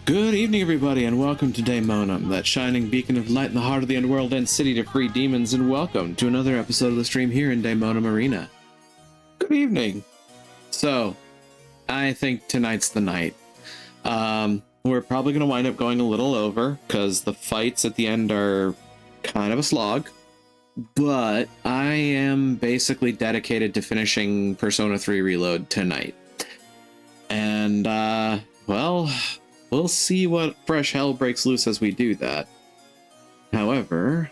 Good evening, everybody, and welcome to Daemonum, that shining beacon of light in the heart of the underworld and city to free demons, and welcome to another episode of the stream here in Daemonum Arena. Good evening. So, I think tonight's the night. We're probably going to wind up going a little over, because the fights at the end are kind of a slog, but I am basically dedicated to finishing Persona 3 Reload tonight. And, well, we'll see what fresh hell breaks loose as we do that. However,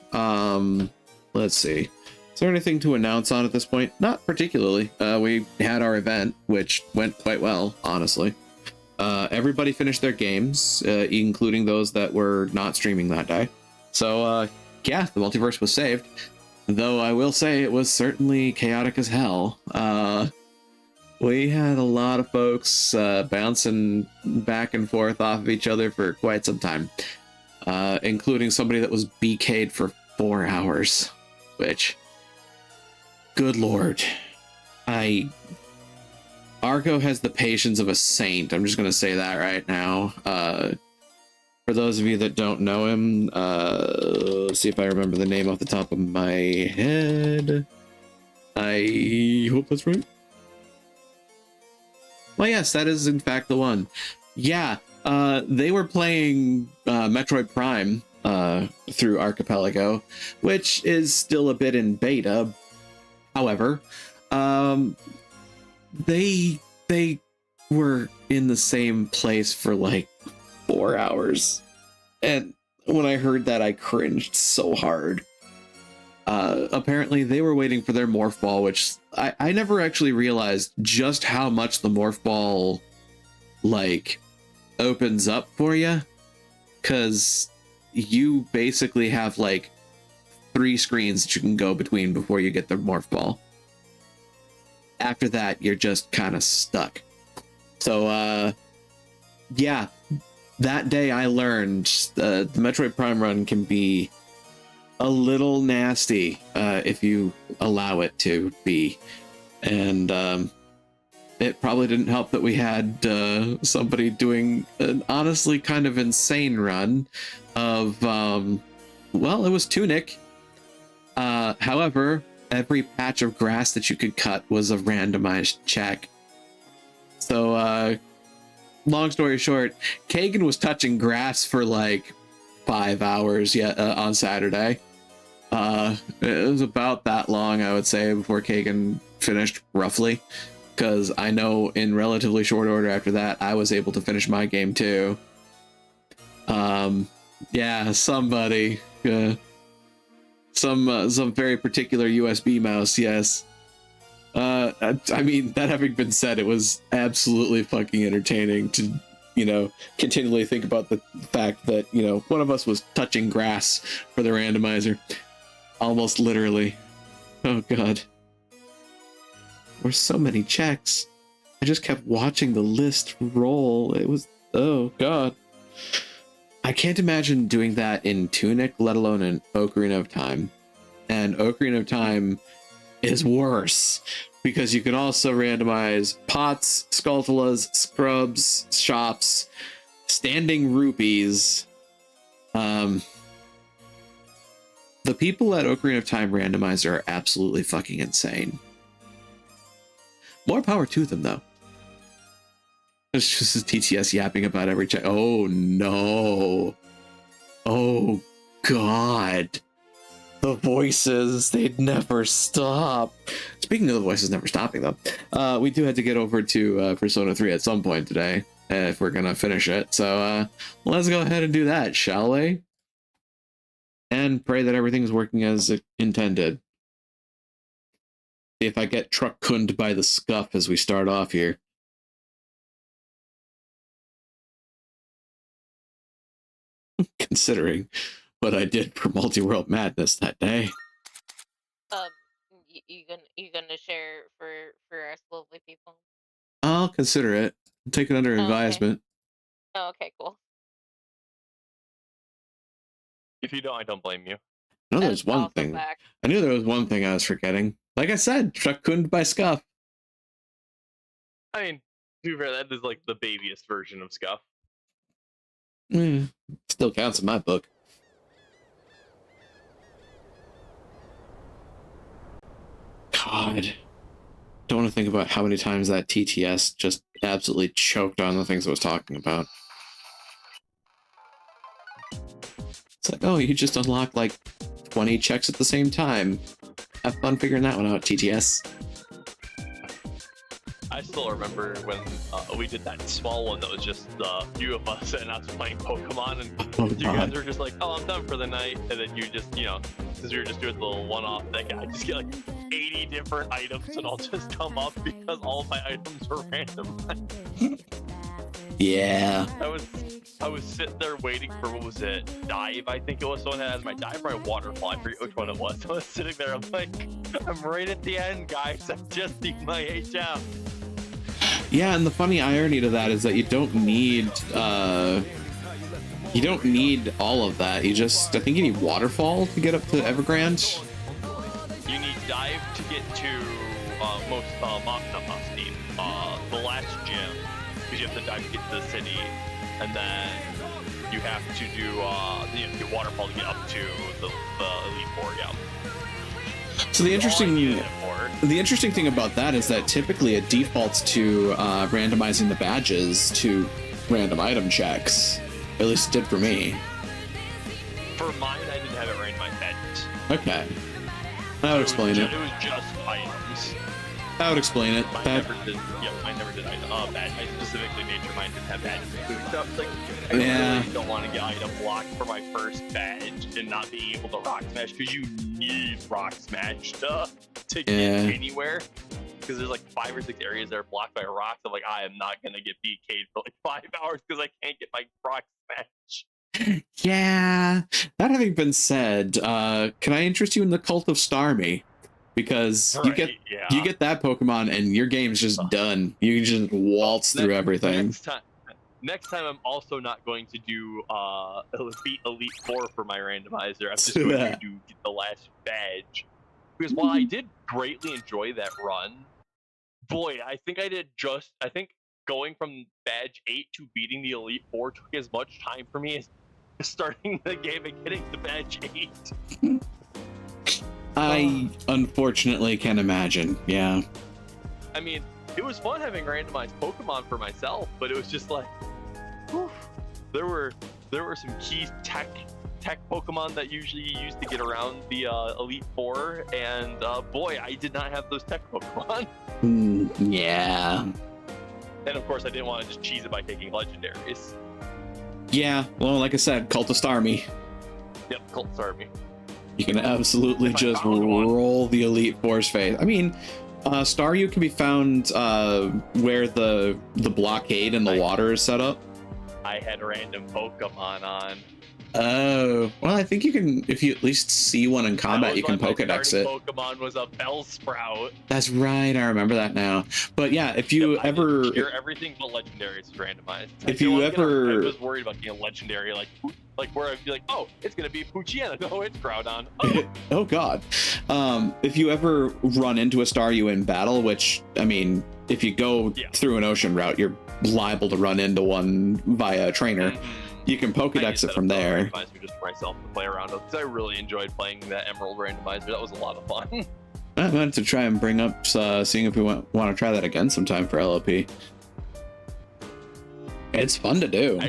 let's see. Is there anything to announce on at this point? Not particularly. We had our event, which went quite well, honestly. Everybody finished their games, including those that were not streaming that day. So, yeah, the multiverse was saved. Though I will say it was certainly chaotic as hell. We had a lot of folks bouncing back and forth off of each other for quite some time, including somebody that was BK'd for 4 hours, which, good lord. Argo has the patience of a saint. I'm just going to say that right now. For those of you that don't know him, let's see if I remember the name off the top of my head. I hope that's right. Well, yes, that is in fact the one. Yeah, they were playing Metroid Prime through Archipelago, which is still a bit in beta. However, they were in the same place for like 4 hours. And when I heard that, I cringed so hard. Apparently they were waiting for their morph ball, which I never actually realized just how much the morph ball like opens up for you, because you basically have like 3 screens that you can go between before you get the morph ball. After that, you're just kind of stuck. So yeah, that day I learned the Metroid Prime run can be a little nasty if you allow it to be. And it probably didn't help that we had somebody doing an honestly kind of insane run of, well, it was Tunic. However, every patch of grass that you could cut was a randomized check. So, long story short, Kagan was touching grass for like 5 hours on Saturday. It was about that long, I would say, before Kagan finished, roughly, because I know in relatively short order after that I was able to finish my game too. Yeah, somebody, some very particular USB mouse, yes. I mean, that having been said, it was absolutely fucking entertaining to, continually think about the fact that, one of us was touching grass for the randomizer. Almost literally. Oh god. There were so many checks. I just kept watching the list roll. It was, oh god. I can't imagine doing that in Tunic, let alone in Ocarina of Time. And Ocarina of Time is worse, because you can also randomize pots, skulltulas, scrubs, shops, standing rupees. The people at Ocarina of Time Randomizer are absolutely fucking insane. More power to them, though. It's just a TTS yapping about every check. Oh, no. Oh, God. The voices, they'd never stop. Speaking of the voices never stopping, though, we do have to get over to Persona 3 at some point today, if we're going to finish it. So let's go ahead and do that, shall we? And pray that everything's working as intended. If I get truck-kunned by the scuff as we start off here. Considering what I did for Multi-World Madness that day. You gonna share for us lovely people? I'll consider it. I'll take it under advisement. Oh, okay, cool. If you don't, I don't blame you. I know there's one thing. I knew there was one thing I was forgetting. Like I said, truck-kunned by scuff. I mean, to be fair, that is like the babyest version of scuff. Still counts in my book. God. Don't want to think about how many times that TTS just absolutely choked on the things I was talking about. It's like, oh, you just unlocked like 20 checks at the same time. Have fun figuring that one out, TTS. I still remember when we did that small one that was just the few of us and us playing Pokemon, and Oh, you God. guys were just like, "Oh, I'm done for the night," and then you just, because we were just doing the little one-off thing, I just get like 80 different items, and I'll just come up because all of my items are random. Yeah. I was sitting there waiting for, what was it, dive? I think it was someone that has my dive or my waterfall. I forget which one it was. I was sitting there. I'm like, I'm right at the end, guys. I just need my HM. Yeah, and the funny irony to that is that you don't need all of that. You just, I think you need waterfall to get up to Evergrande. You need dive to get to the last gym, because you have to dive to get to the city, and then you have to do get waterfall to get up to the Elite Four. Yeah. So the interesting thing about that is that typically it defaults to randomizing the badges to random item checks. At least it did for me. For mine, I didn't have it randomized badges. Okay. That would explain it. It was just items. That would explain it. Mine never did item. Badge. I specifically made sure mine didn't have badges and stuff. Like, I really don't want to get item blocked for my first badge and not being able to rock smash, because you need rock smash to get anywhere. Because there's like 5 or 6 areas that are blocked by rocks. I'm like, I am not gonna get BK'd for like 5 hours because I can't get my rock smash. Yeah. That having been said, can I interest you in the Cult of Starmie? Because you get that Pokemon and your game's just done. You can just waltz through everything. Next time I'm also not going to do Elite Four for my randomizer. I'm just going to get the last badge. Because while I did greatly enjoy that run, boy, I think going from badge 8 to beating the Elite Four took as much time for me as starting the game and getting to badge 8. I unfortunately can imagine, yeah. I mean, it was fun having randomized Pokemon for myself, but it was just like, whew, there were some key tech Pokemon that usually you use to get around the Elite Four, and boy, I did not have those tech Pokemon. Yeah. And of course, I didn't want to just cheese it by taking legendaries. Yeah, well, like I said, Cult of Starmie. Yep, Cult of Starmie. You can absolutely just roll the Elite Four's face. I mean, Staryu can be found where the blockade in the water is set up. I had random Pokemon on. Oh, well, I think you can, if you at least see one in combat, you can Pokedex it. Pokemon was a Bellsprout. That's right, I remember that now. But yeah, if you ever... everything but legendaries is randomized. If you ever... I was worried about getting a legendary, like where I'd be like, oh, it's going to be Poochyena. No, it's Groudon. Oh. Oh, God. If you ever run into a Staryu in battle, which, I mean, if you go through an ocean route, you're liable to run into one via a trainer. You can Pokedex it from there. Randomizer just for myself to play around with, because I really enjoyed playing that Emerald randomizer. That was a lot of fun. I wanted to try and bring up seeing if we want to try that again sometime for LOP. It's fun to do.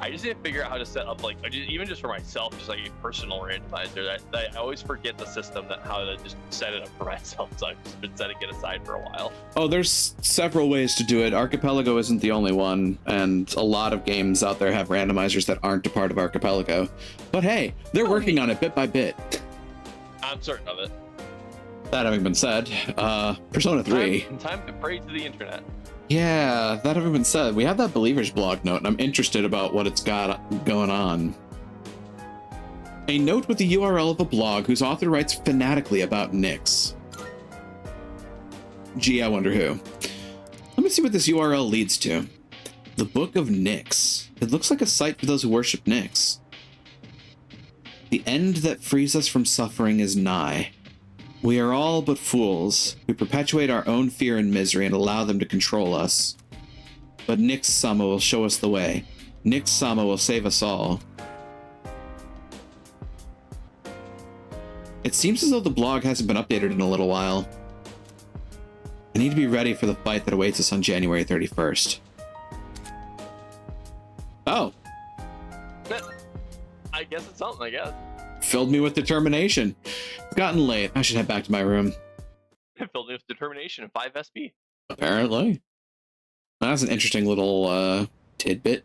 I just didn't figure out how to set up, even just for myself, just like a personal randomizer. I always forget the system, how to just set it up for myself, so I've just been setting it aside for a while. Oh, there's several ways to do it. Archipelago isn't the only one, and a lot of games out there have randomizers that aren't a part of Archipelago. But hey, they're working on it bit by bit. I'm certain of it. That having been said, Persona 3. Time to pray to the internet. Yeah, that having been said, we have that Believers blog note, and I'm interested about what it's got going on. A note with the URL of a blog whose author writes fanatically about Nyx. Gee, I wonder who. Let me see what this URL leads to. The Book of Nyx. It looks like a site for those who worship Nyx. The end that frees us from suffering is nigh. We are all but fools. We perpetuate our own fear and misery and allow them to control us. But Nyx Sama will show us the way. Nick Sama will save us all. It seems as though the blog hasn't been updated in a little while. I need to be ready for the fight that awaits us on January 31st. Oh. I guess it's something, I guess. Filled me with determination. It's gotten late. I should head back to my room. It filled me with determination and 5 SP. Apparently. That's an interesting little tidbit.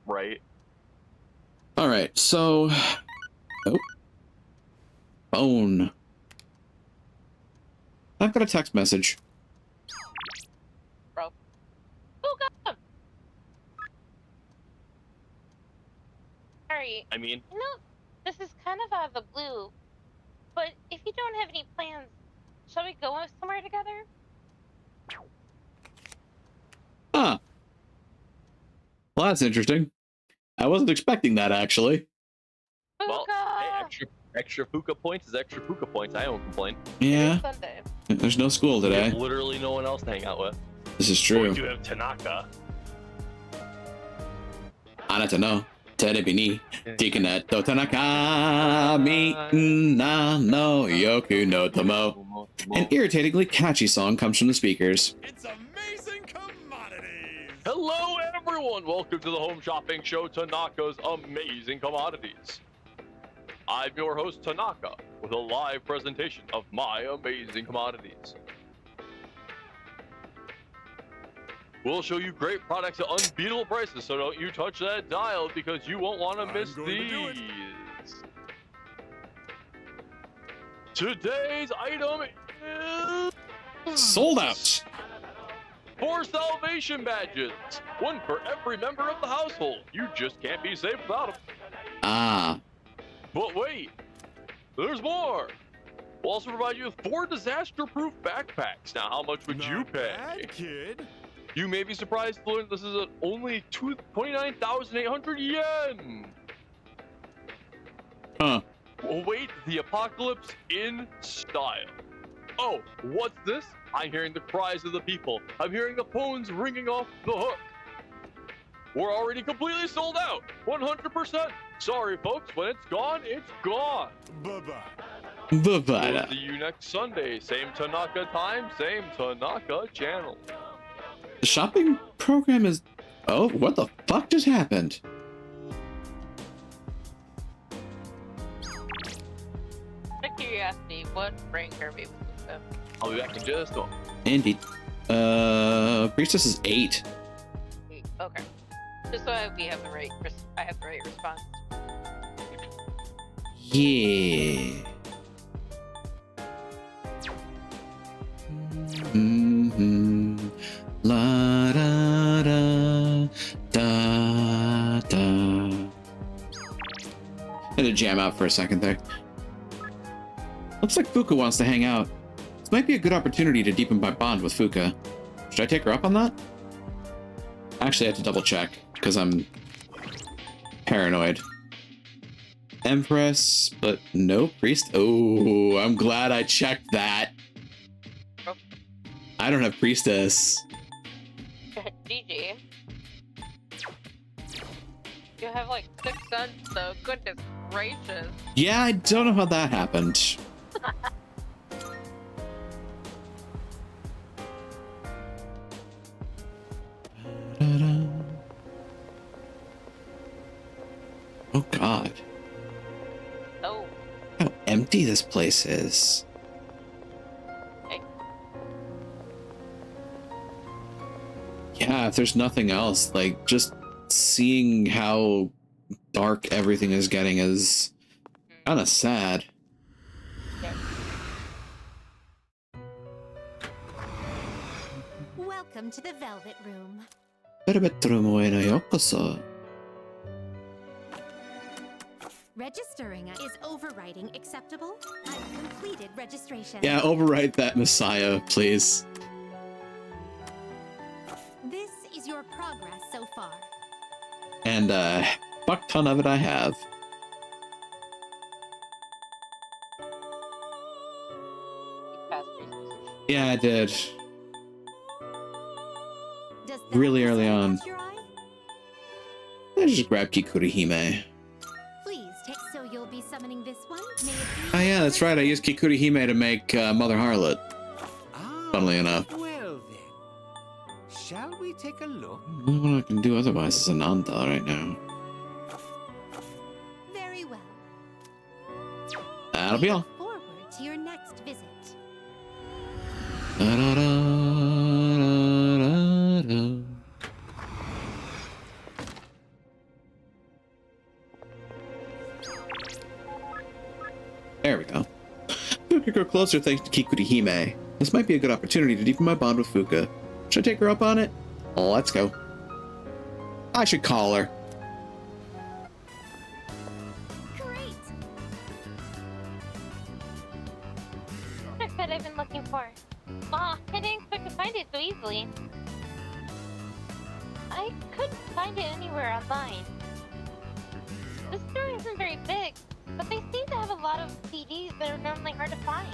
Right. Alright, so... Oh. Phone. I've got a text message. Bro. Oh god. Sorry. I mean, You know, this is kind of out of the blue, but if you don't have any plans, shall we go somewhere together? Huh. Well, that's interesting. I wasn't expecting that, actually. well, hey, Puka! extra Puka points is extra Puka points. I don't complain. Yeah, Sunday. there's no school We today. have literally no one else to hang out with. This is But we true. do have Tanaka. Anata no terebi ni Tikaneto Tanaka mi na no yoku no tomo. An irritatingly catchy song comes from the speakers. It's amazing commodities! Hello, everyone! Welcome to the home shopping show, Tanaka's Amazing Commodities. I'm your host, Tanaka, with a live presentation of my amazing commodities. We'll show you great products at unbeatable prices, so don't you touch that dial because you won't want to I'm miss going to do it. these. Today's item is... Sold out! 4 salvation badges, 1 for every member of the household. You just can't be safe without them. Ah, But wait, there's more. We'll also provide you with 4 disaster-proof backpacks. Now, how much would you Not pay? bad, kid. You may be surprised to learn this is at only 29,800 yen. huh. Await the apocalypse in style. Oh, what's this? I'm hearing the cries of the people. I'm hearing the phones ringing off the hook. We're already completely sold out. 100%. Sorry, folks. When it's gone, it's gone. Bye-bye. We'll Bye-bye. see you next Sunday. Same Tanaka time, same Tanaka channel. The shopping program is... Oh, what the fuck just happened? Out of curiosity, what rank are we with them? I'll be back in just a moment. Indeed. Priestess is 8. Okay. Just so we have the right, I have the right response. Yeah. Mm-hmm. La da da da da. Had to jam out for a second there. Looks like Fuka wants to hang out. This might be a good opportunity to deepen my bond with Fuka. Should I take her up on that? Actually, I have to double check because I'm paranoid. Empress, but no priest. Oh, I'm glad I checked that. I don't have priestess. GG. You have like 6 sons though, goodness gracious. Yeah, I don't know how that happened. Oh god, Oh, how empty this place is. okay. Yeah, if there's nothing else, like, just seeing how dark everything is getting is kind of sad. Welcome to the Velvet Room. Registering is overriding acceptable? I've completed registration. Yeah, overwrite that Messiah, please. This is your progress so far. And fuck ton of it I have. You passed research. Yeah, I did. Does that Really early design on. catch your eye? I just grab Kikurihime. Please take. So you'll be summoning this one? May it be Oh yeah, that's right. I used Kikurihime to make Mother Harlot. Funnily enough. Well then, shall we take a look? I don't know what I can do otherwise as Ananta right now. very well. That'll be all. Look forward to your next visit. Da-da-da-da-da-da. There we go. Fuka grew closer thanks to Kikurihime. This might be a good opportunity to deepen my bond with Fuka. Should I take her up on it? Let's go. I should call her. Great. That's what I've been looking for. Aw, I didn't expect to find it so easily. I couldn't find it anywhere online. The store isn't very big, but they seem to have a lot of CDs that are normally hard to find.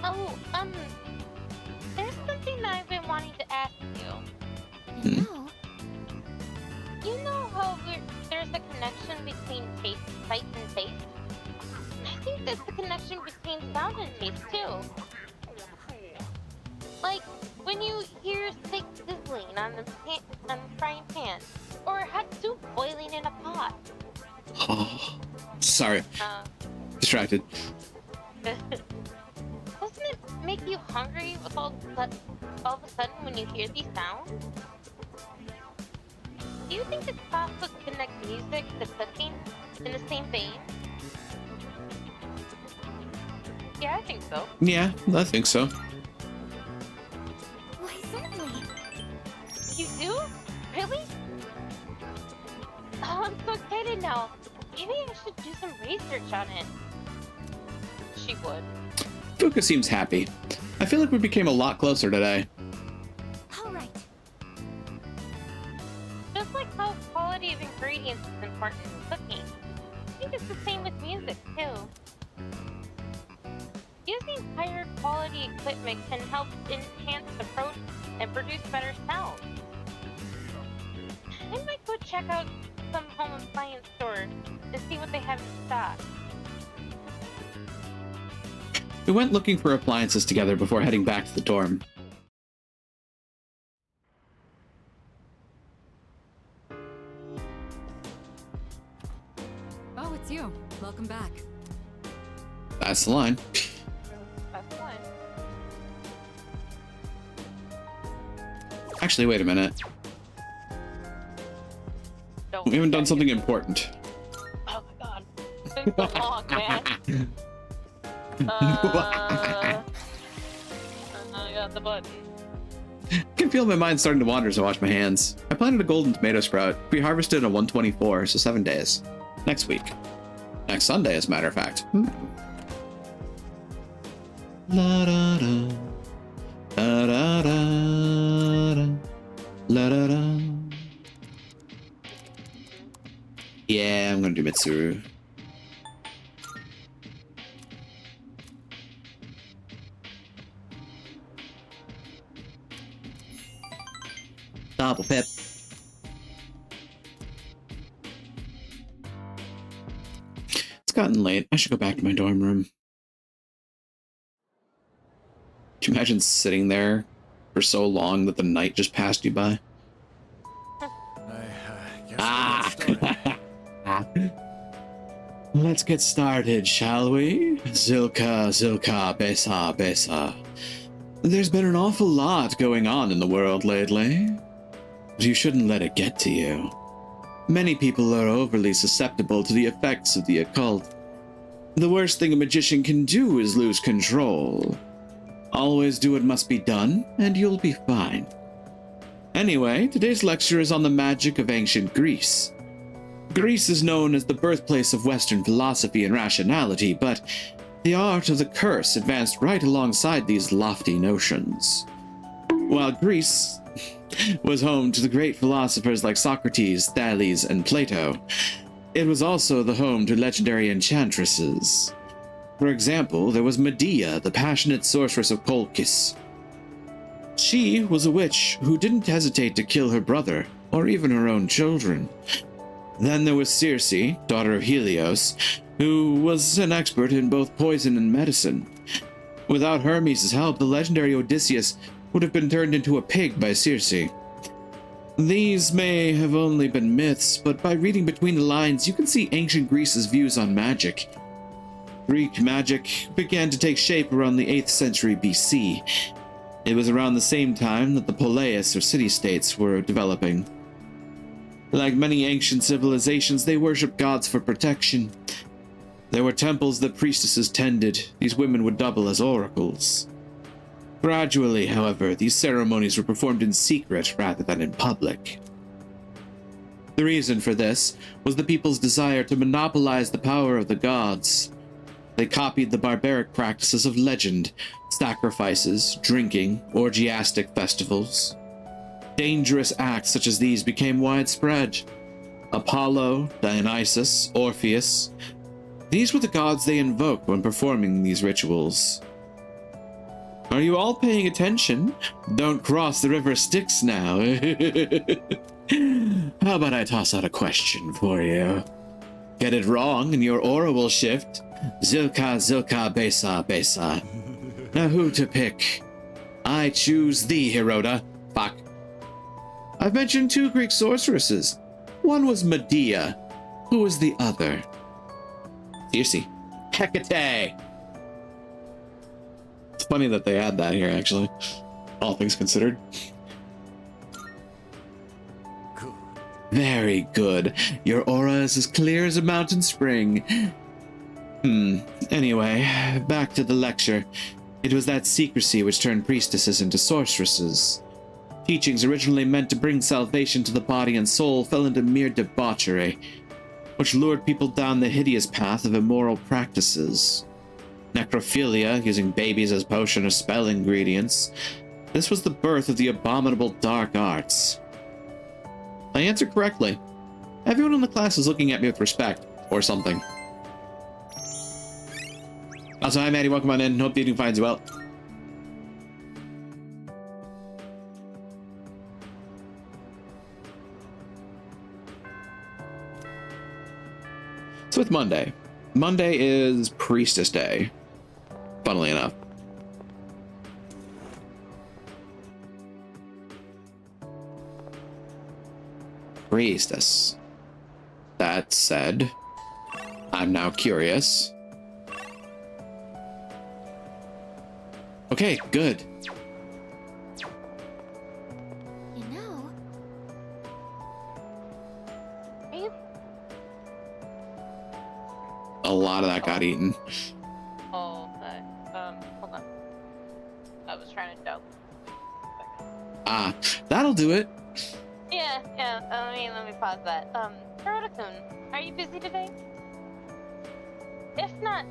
Oh, there's something that I've been wanting to ask you. No. You know how there's a connection between sight and taste? I think there's a connection between sound and taste too. Like when you hear steak sizzling on the frying pan, or hot soup boiling in a pot. Oh, sorry. Distracted. Doesn't it make you hungry with all of a sudden when you hear these sounds? Do you think it's possible to connect music to cooking in the same vein? Yeah, I think so. Yeah, I think so. Why, certainly. You do? Really? Oh, I'm so excited now. Maybe I should do some research on it. She would. Fuka seems happy. I feel like we became a lot closer today. All right. Just like how quality of ingredients is important in cooking, I think it's the same with music too. Using higher quality equipment can help enhance the approach and produce better sound. I might go check out some home appliance store to see what they have in stock. We went looking for appliances together before heading back to the dorm. Oh, it's you. Welcome back. That's the line. That's fine. Actually, wait a minute. We haven't done something important. Oh my god. It's so long, man. I got the button. I can feel my mind starting to wander as I wash my hands. I planted a golden tomato sprout. We harvested on 124, so 7 days. Next week. Next Sunday, as a matter of fact. La da da. Da da da da. La da da. Yeah, I'm gonna do Mitsuru. Double pip. It's gotten late. I should go back to my dorm room. Can you imagine sitting there for so long that the night just passed you by? I guess we'll get started. Let's get started, shall we? Zilka, Zilka, Besa, Besa. There's been an awful lot going on in the world lately. But you shouldn't let it get to you. Many people are overly susceptible to the effects of the occult. The worst thing a magician can do is lose control. Always do what must be done, and you'll be fine. Anyway, today's lecture is on the magic of ancient Greece. Greece is known as the birthplace of Western philosophy and rationality, but the art of the curse advanced right alongside these lofty notions. While Greece was home to the great philosophers like Socrates, Thales, and Plato, it was also the home to legendary enchantresses. For example, there was Medea, the passionate sorceress of Colchis. She was a witch who didn't hesitate to kill her brother or even her own children. Then there was Circe, daughter of Helios, who was an expert in both poison and medicine. Without Hermes' help, the legendary Odysseus would have been turned into a pig by Circe. These may have only been myths, but by reading between the lines, you can see ancient Greece's views on magic. Greek magic began to take shape around the 8th century BC. It was around the same time that the poleis, or city-states, were developing. Like many ancient civilizations, they worshipped gods for protection. There were temples that priestesses tended. These women would double as oracles. Gradually, however, these ceremonies were performed in secret rather than in public. The reason for this was the people's desire to monopolize the power of the gods. They copied the barbaric practices of legend, sacrifices, drinking, orgiastic festivals. Dangerous acts such as these became widespread. Apollo, Dionysus, Orpheus, these were the gods they invoked when performing these rituals. Are you all paying attention? Don't cross the river Styx now. How about I toss out a question for you? Get it wrong and your aura will shift. Zilka, Zilka, Besa, Besa. Now who to pick? I choose thee, Heroda. Fuck. I've mentioned 2 Greek sorceresses. One was Medea. Who was the other? Circe. Hecate. It's funny that they had that here, actually. All things considered. Good. Very good. Your aura is as clear as a mountain spring. Anyway, back to the lecture. It was that secrecy which turned priestesses into sorceresses. Teachings originally meant to bring salvation to the body and soul fell into mere debauchery, which lured people down the hideous path of immoral practices. Necrophilia, using babies as potion or spell ingredients. This was the birth of the abominable dark arts. I answered correctly. Everyone in the class is looking at me with respect, or something. Also, hi Maddie, welcome on in. Hope the eating finds you well. So it's Monday. Monday is Priestess Day, funnily enough. Priestess. That said, I'm now curious. Okay, good. You know, Are you? A lot of that got eaten. Oh, okay. Hold on. I was trying to dope. Ah, that'll do it. Yeah. Let me pause that. Heroda-kun, are you busy today? If not,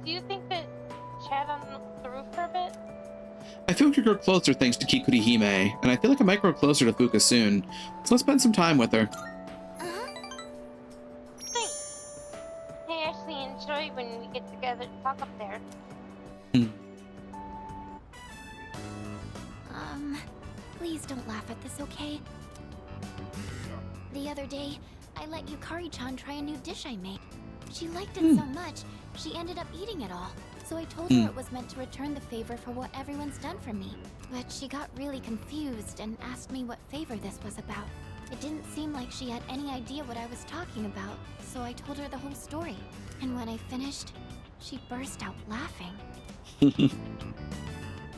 do you think that chat on the roof for a bit? I feel we could grow closer thanks to Kikuri Hime, and I feel like I might grow closer to Fuka soon. So let's spend some time with her. Thanks. I actually enjoy when we get together to talk up there. Please don't laugh at this, okay? The other day, I let Yukari-chan try a new dish I made. She liked it so much, she ended up eating it all. So I told her it was meant to return the favor for what everyone's done for me. But she got really confused and asked me what favor this was about. It didn't seem like she had any idea what I was talking about, so I told her the whole story. And when I finished, she burst out laughing.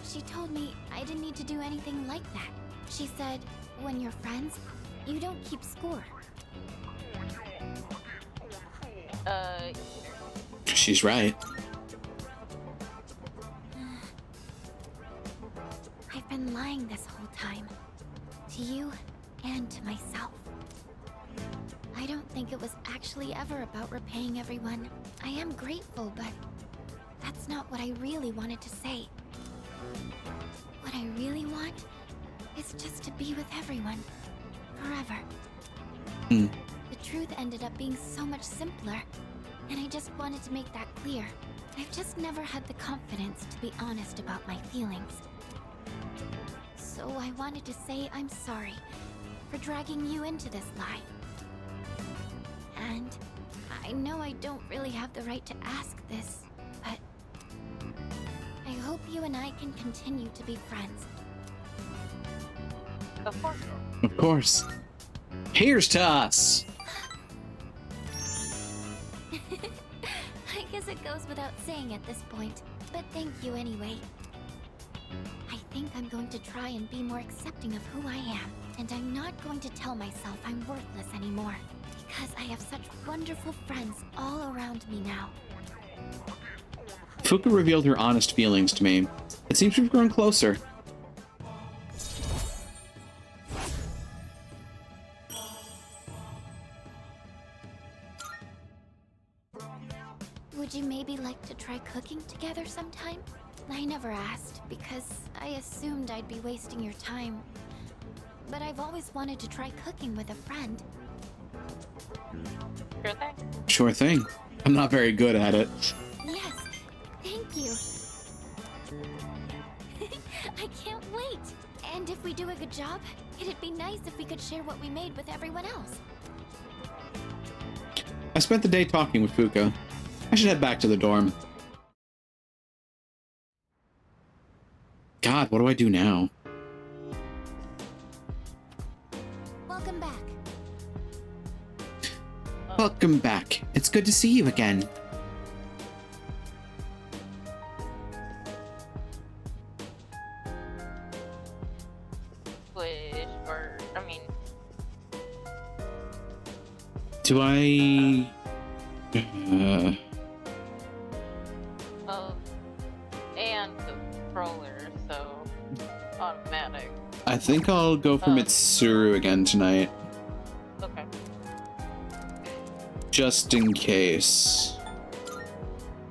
She told me I didn't need to do anything like that. She said, when you're friends, you don't keep score. She's right. I've been lying this whole time. To you and to myself. I don't think it was actually ever about repaying everyone. I am grateful, but that's not what I really wanted to say. What I really want is just to be with everyone. Forever. The truth ended up being so much simpler, and I just wanted to make that clear. I've just never had the confidence to be honest about my feelings. So I wanted to say I'm sorry for dragging you into this lie. And I know I don't really have the right to ask this, but I hope you and I can continue to be friends. Of course. Of course. Here's to us. I guess it goes without saying at this point, but thank you anyway. I think I'm going to try and be more accepting of who I am, and I'm not going to tell myself I'm worthless anymore, because I have such wonderful friends all around me now. Fuka revealed her honest feelings to me. It seems we've grown closer. Would you maybe like to try cooking together sometime? I never asked because I assumed I'd be wasting your time. But I've always wanted to try cooking with a friend. Sure thing. Sure thing. I'm not very good at it. Yes, thank you. I can't wait. And if we do a good job, it'd be nice if we could share what we made with everyone else. I spent the day talking with Fuka. I should head back to the dorm. God, what do I do now? Welcome back. Welcome back. It's good to see you again. Wish, or, I mean, Do I... and the controller, so automatic. I think I'll go for Mitsuru again tonight. Okay. Just in case.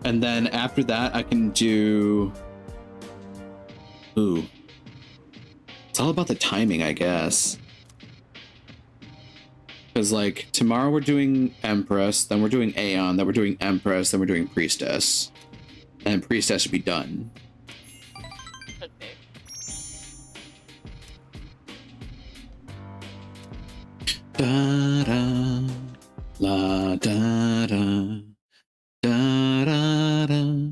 And then after that, I can do... Ooh. It's all about the timing, I guess. Because, like, tomorrow we're doing Empress, then we're doing Aeon, then we're doing Empress, then we're doing Priestess. And Priestess should be done. Should be. Da-da, la da-da, da-da-da.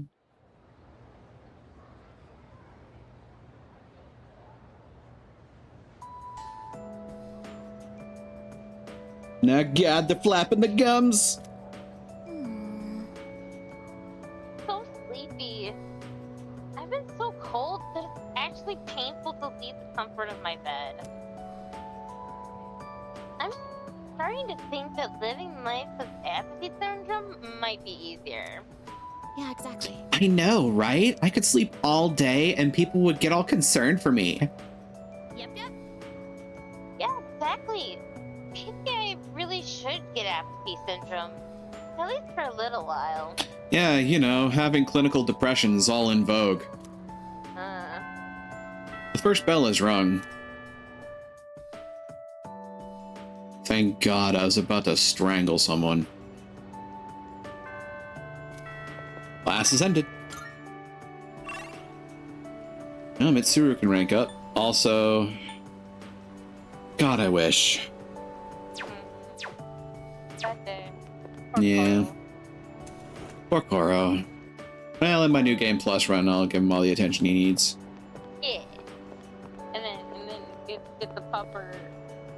Now, God, the flapping the gums. So sleepy. I've been so cold that it's actually painful to leave the comfort of my bed. I'm starting to think that living life with apathy syndrome might be easier. Yeah, exactly. I know, right? I could sleep all day and people would get all concerned for me. Yep. Yeah, exactly. Maybe I really should get apathy syndrome. At least for a little while. Yeah, you know, having clinical depression's all in vogue. The first bell is rung. Thank God, I was about to strangle someone. Class is ended. Now Mitsuru can rank up. Also... God, I wish. That day. Yeah. Poor Koro. Well, in my new Game Plus run, I'll give him all the attention he needs. Yeah. And then get the pupper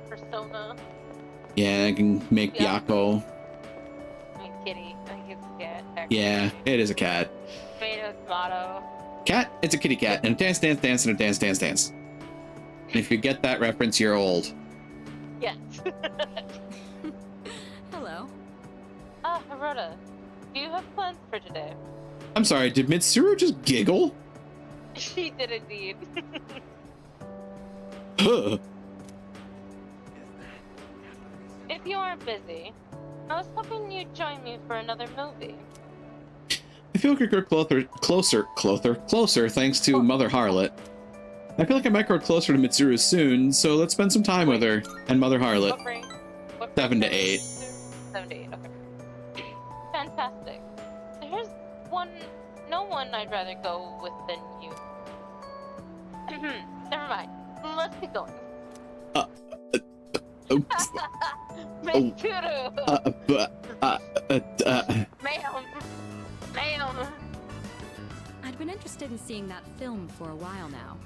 persona. Yeah, I can make Yeah. Byakko. I mean, kitty. I think it's a cat. Actually. Yeah, it is a cat. Tomato, tomato. Cat? It's a kitty cat. And a dance, dance, dance, and a dance, dance, dance. And if you get that reference, you're old. Yes. Hello. Hirota, do you have plans for today? I'm sorry, did Mitsuru just giggle? She did indeed. Huh. If you aren't busy, I was hoping you'd join me for another movie. I feel like we're closer thanks to Mother Harlot. I feel like I might grow closer to Mitsuru soon, so let's spend some time with her and Mother Harlot. What bring? 7 to 8. 7 to 8, okay. Fantastic. There's no one I'd rather go with than you. Never mind. Let's get going. Mitsuru! Ma'am! Ma'am! I'd been interested in seeing that film for a while now.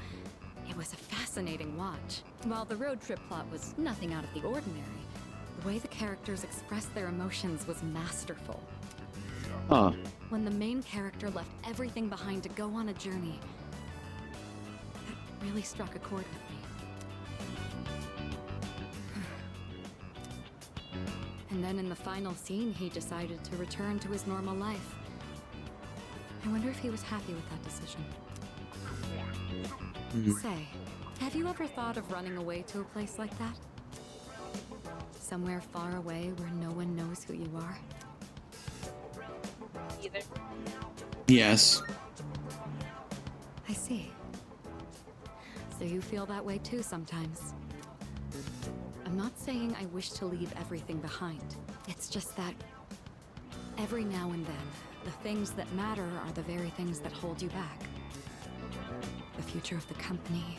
It was a fascinating watch. While the road trip plot was nothing out of the ordinary, the way the characters expressed their emotions was masterful. Huh. When the main character left everything behind to go on a journey, that really struck a chord with me. And then in the final scene, he decided to return to his normal life. I wonder if he was happy with that decision. Say, have you ever thought of running away to a place like that? Somewhere far away where no one knows who you are? Either. Yes. I see. So you feel that way too sometimes. I'm not saying I wish to leave everything behind. It's just that every now and then, the things that matter are the very things that hold you back. The future of the company,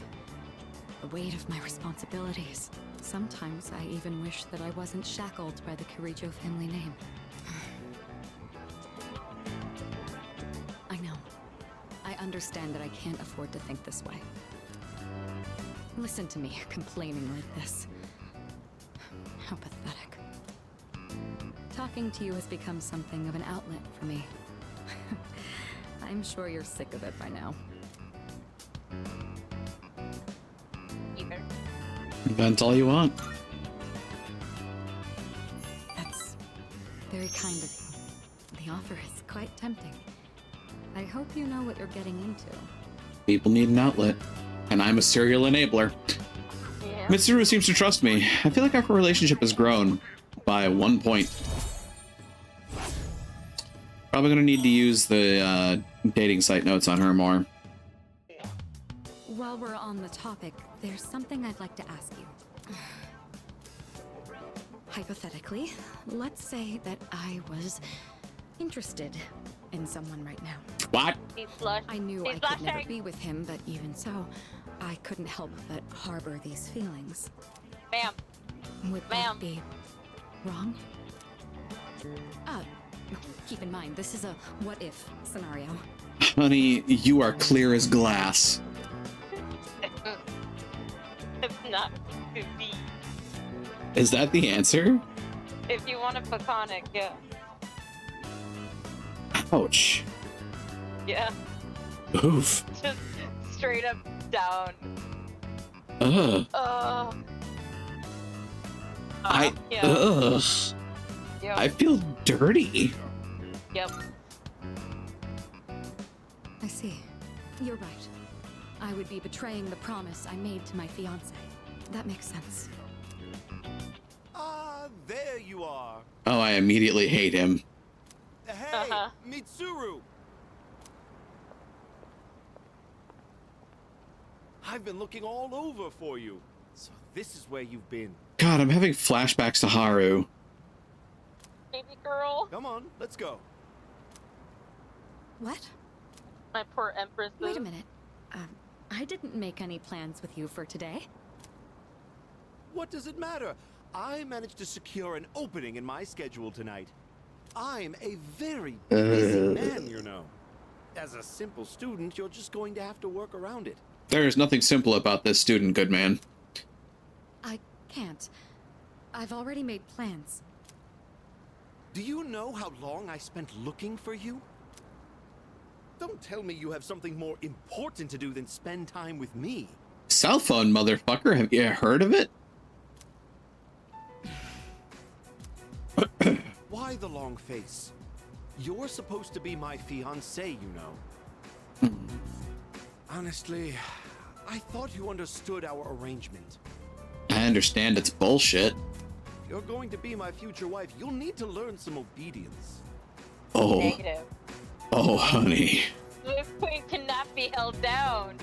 the weight of my responsibilities. Sometimes I even wish that I wasn't shackled by the Kirijo family name. I know. I understand that I can't afford to think this way. Listen to me complaining like this. How pathetic. Talking to you has become something of an outlet for me. I'm sure you're sick of it by now. Either. Vent all you want. That's very kind of you. The offer is quite tempting. I hope you know what you're getting into. People need an outlet, and I'm a serial enabler. Yeah. Mitsuru seems to trust me. I feel like our relationship has grown by 1 point. Probably gonna need to use the dating site notes on her more. While we're on the topic, there's something I'd like to ask you. Hypothetically, let's say that I was interested in someone right now. What? He's blushing. I knew He's I could never blushing. be with him, but even so, I couldn't help but harbor these feelings. Ma'am. Would Ma'am. that be wrong? Keep in mind, this is a what-if scenario. Honey, you are clear as glass. It's not to be. Is that the answer? If you want a platonic, yeah. Ouch. Yeah. Oof. Just straight up down. Ugh. Yeah. Ugh. Yep. I feel dirty. Yep. I see. You're right. I would be betraying the promise I made to my fiancé. That makes sense. Ah, there you are. Oh, I immediately hate him. Hey, Mitsuru. I've been looking all over for you. So this is where you've been. God, I'm having flashbacks to Haru. Baby girl. Come on, let's go. What? My poor empress. Wait a minute. I didn't make any plans with you for today. What does it matter? I managed to secure an opening in my schedule tonight. I'm a very busy man, you know. As a simple student, you're just going to have to work around it. There is nothing simple about this student, good man. I can't. I've already made plans. Do you know how long I spent looking for you? Don't tell me you have something more important to do than spend time with me. Cell phone, motherfucker. Have you heard of it? Why the long face? You're supposed to be my fiancé, you know. Honestly, I thought you understood our arrangement. I understand it's bullshit. If you're going to be my future wife, you'll need to learn some obedience. Oh, Negative. oh, honey. This queen cannot be held down.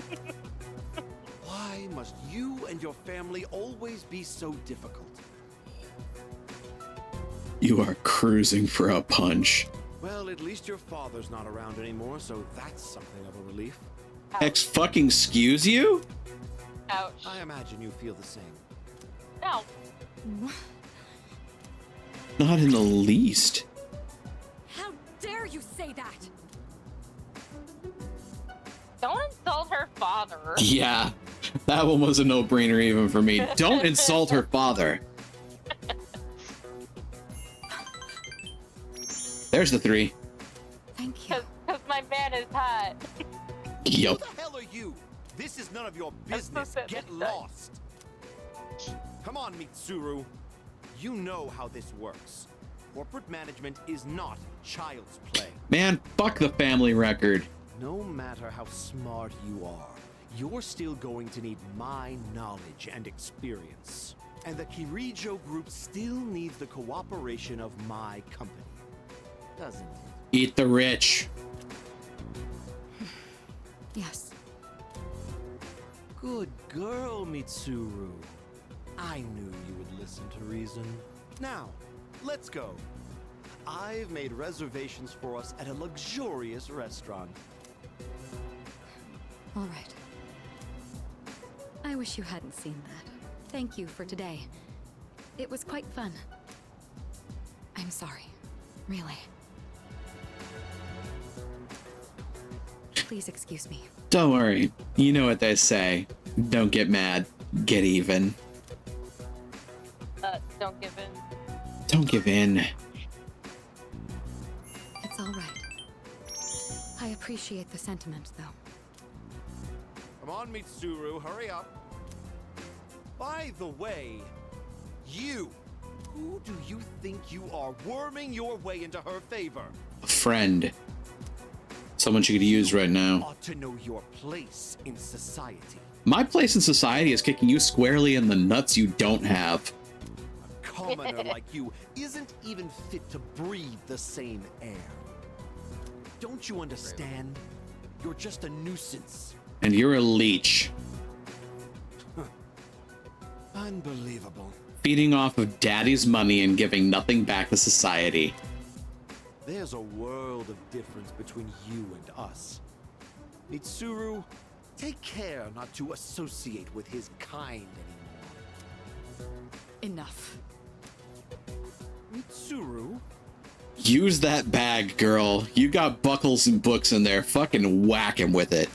Why must you and your family always be so difficult? You are cruising for a punch. Well, at least your father's not around anymore, so that's something of a relief. Fucking excuse you? Ouch. I imagine you feel the same. No. Not in the least. How dare you say that? Don't insult her father. Yeah, that one was a no-brainer even for me. Don't insult her father. There's the 3. Thank you. Because my man is hot. Yup. Who the hell are you? This is none of your That's business. so sad. Get lost. Come on, Mitsuru. You know how this works. Corporate management is not child's play. Man, fuck the family record. No matter how smart you are, you're still going to need my knowledge and experience. And the Kirijo group still needs the cooperation of my company. Doesn't it? Eat the rich. Yes. Good girl, Mitsuru. I knew you would listen to reason. Now, let's go. I've made reservations for us at a luxurious restaurant. All right. I wish you hadn't seen that. Thank you for today. It was quite fun. I'm sorry. Really. Please excuse me. Don't worry. You know what they say. Don't get mad. Get even. Don't give in. Don't give in. It's all right. I appreciate the sentiment, though. Come on, Mitsuru, hurry up. By the way, you, who do you think you are, worming your way into her favor? A friend. Someone she could use right now. Ought to know your place in society. My place in society is kicking you squarely in the nuts you don't have. A commoner like you isn't even fit to breathe the same air. Don't you understand? You're just a nuisance. And you're a leech. Unbelievable. Feeding off of daddy's money and giving nothing back to society. There's a world of difference between you and us. Mitsuru, take care not to associate with his kind anymore. Enough. Mitsuru? Use that bag, girl. You got buckles and books in there. Fucking whack him with it.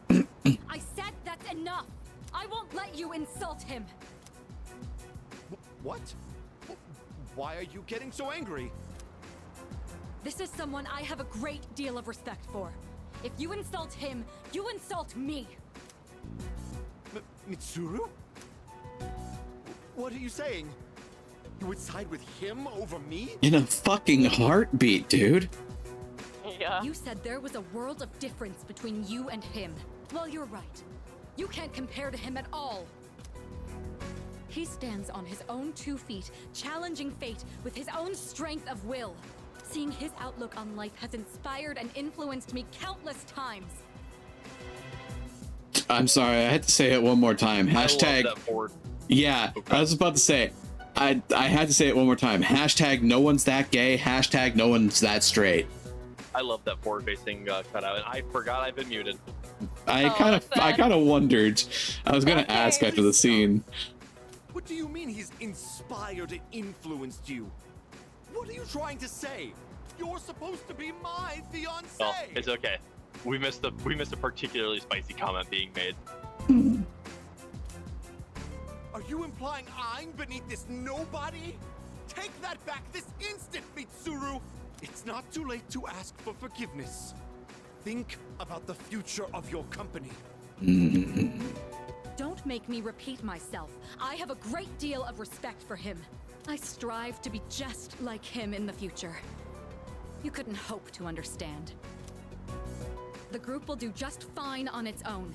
I said that's enough! I won't let you insult him! What? Why are you getting so angry? This is someone I have a great deal of respect for. If you insult him, you insult me! Mitsuru? What are you saying? You would side with him over me? In a fucking heartbeat, dude. Yeah. You said there was a world of difference between you and him. Well, you're right. You can't compare to him at all. He stands on his own 2 feet, challenging fate with his own strength of will. Seeing his outlook on life has inspired and influenced me countless times. I'm sorry, I had to say it one more time. Hashtag. I love that board. Yeah, I was about to say. I had to say it one more time. Hashtag no one's that gay. Hashtag no one's that straight. I love that forward-facing cutout, and I forgot I've been muted. I kind of wondered. I was gonna Okay, ask after the scene. What do you mean he's inspired and influenced you? What are you trying to say? You're supposed to be my fiancé. Oh, it's okay. We missed a particularly spicy comment being made. Are you implying I'm beneath this nobody? Take that back this instant, Mitsuru! It's not too late to ask for forgiveness. Think about the future of your company. Don't make me repeat myself. I have a great deal of respect for him. I strive to be just like him in the future. You couldn't hope to understand. The group will do just fine on its own.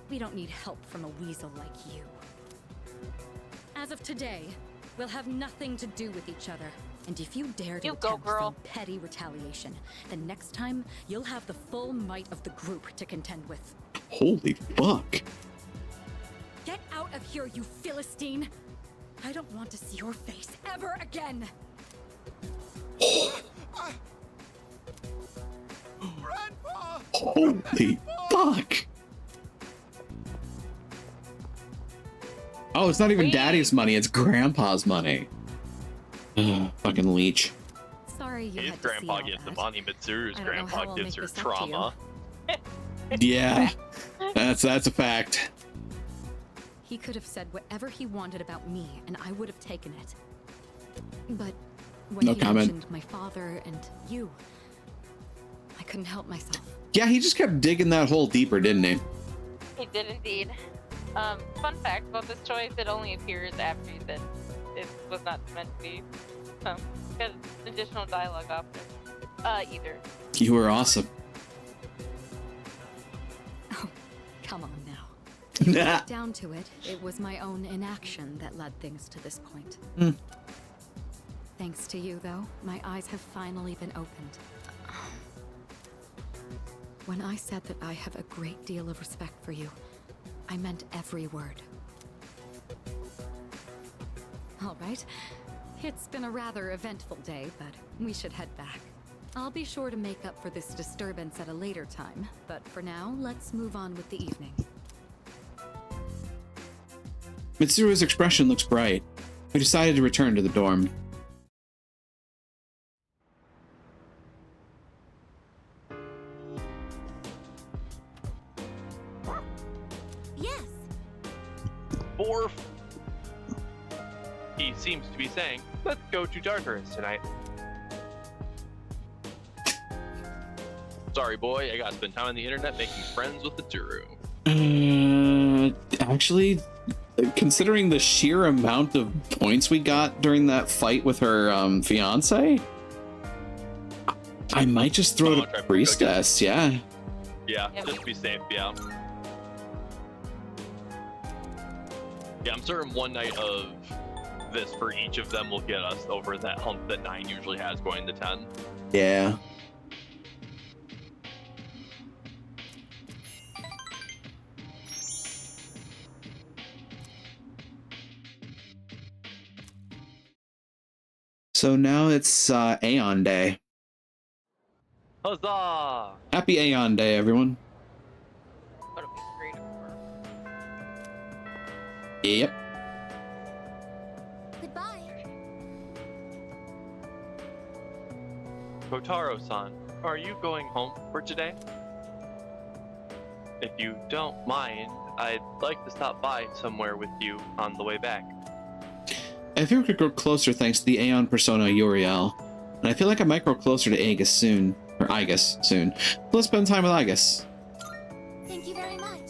We don't need help from a weasel like you. As of today, we'll have nothing to do with each other. And if you dare to You go, attempt girl. some petty retaliation, then next time you'll have the full might of the group to contend with. Holy fuck. Get out of here, you Philistine! I don't want to see your face ever again! Grandpa! Holy fuck. Oh, it's not even We- daddy's money, it's grandpa's money. Ugh, fucking leech. Sorry you His had to see grandpa all gets the that. money, Mitsuru's I don't know how grandpa I'll gives make her this up to you. trauma. Yeah, that's a fact. He could have said whatever he wanted about me, and I would have taken it. But when No he comment. mentioned my father and you, I couldn't help myself. Yeah, he just kept digging that hole deeper, didn't he? He did indeed. Fun fact about this choice, it only appears after you said it was not meant to be. Got additional dialogue options. Either. You were awesome. Oh, come on now. Nah. Down to it, it was my own inaction that led things to this point. Hmm. Thanks to you, though, my eyes have finally been opened. When I said that I have a great deal of respect for you, I meant every word. All right. It's been a rather eventful day, but we should head back. I'll be sure to make up for this disturbance at a later time, but for now, let's move on with the evening. Mitsuru's expression looks bright. We decided to return to the dorm. Yes. Borf. He seems to be saying, let's go to Tartarus tonight. Sorry, boy, I gotta spend time on the internet making friends with the Turu. Actually, considering the sheer amount of points we got during that fight with her fiance, I might just throw Oh, it try to for priestess. Yeah. Yeah, Yeah, just to be safe, yeah. Yeah, I'm certain one night of this for each of them will get us over that hump that 9 usually has going to 10. Yeah. So now it's Aeon Day. Huzzah! Happy Aeon Day, everyone. What a great for. Yep. Goodbye. Kotaro-san, are you going home for today? If you don't mind, I'd like to stop by somewhere with you on the way back. I feel we could grow closer thanks to the Aeon persona Uriel. And I feel like I might grow closer to Aegis soon. Or Aegis soon. Let's spend time with Aegis. Thank you very much.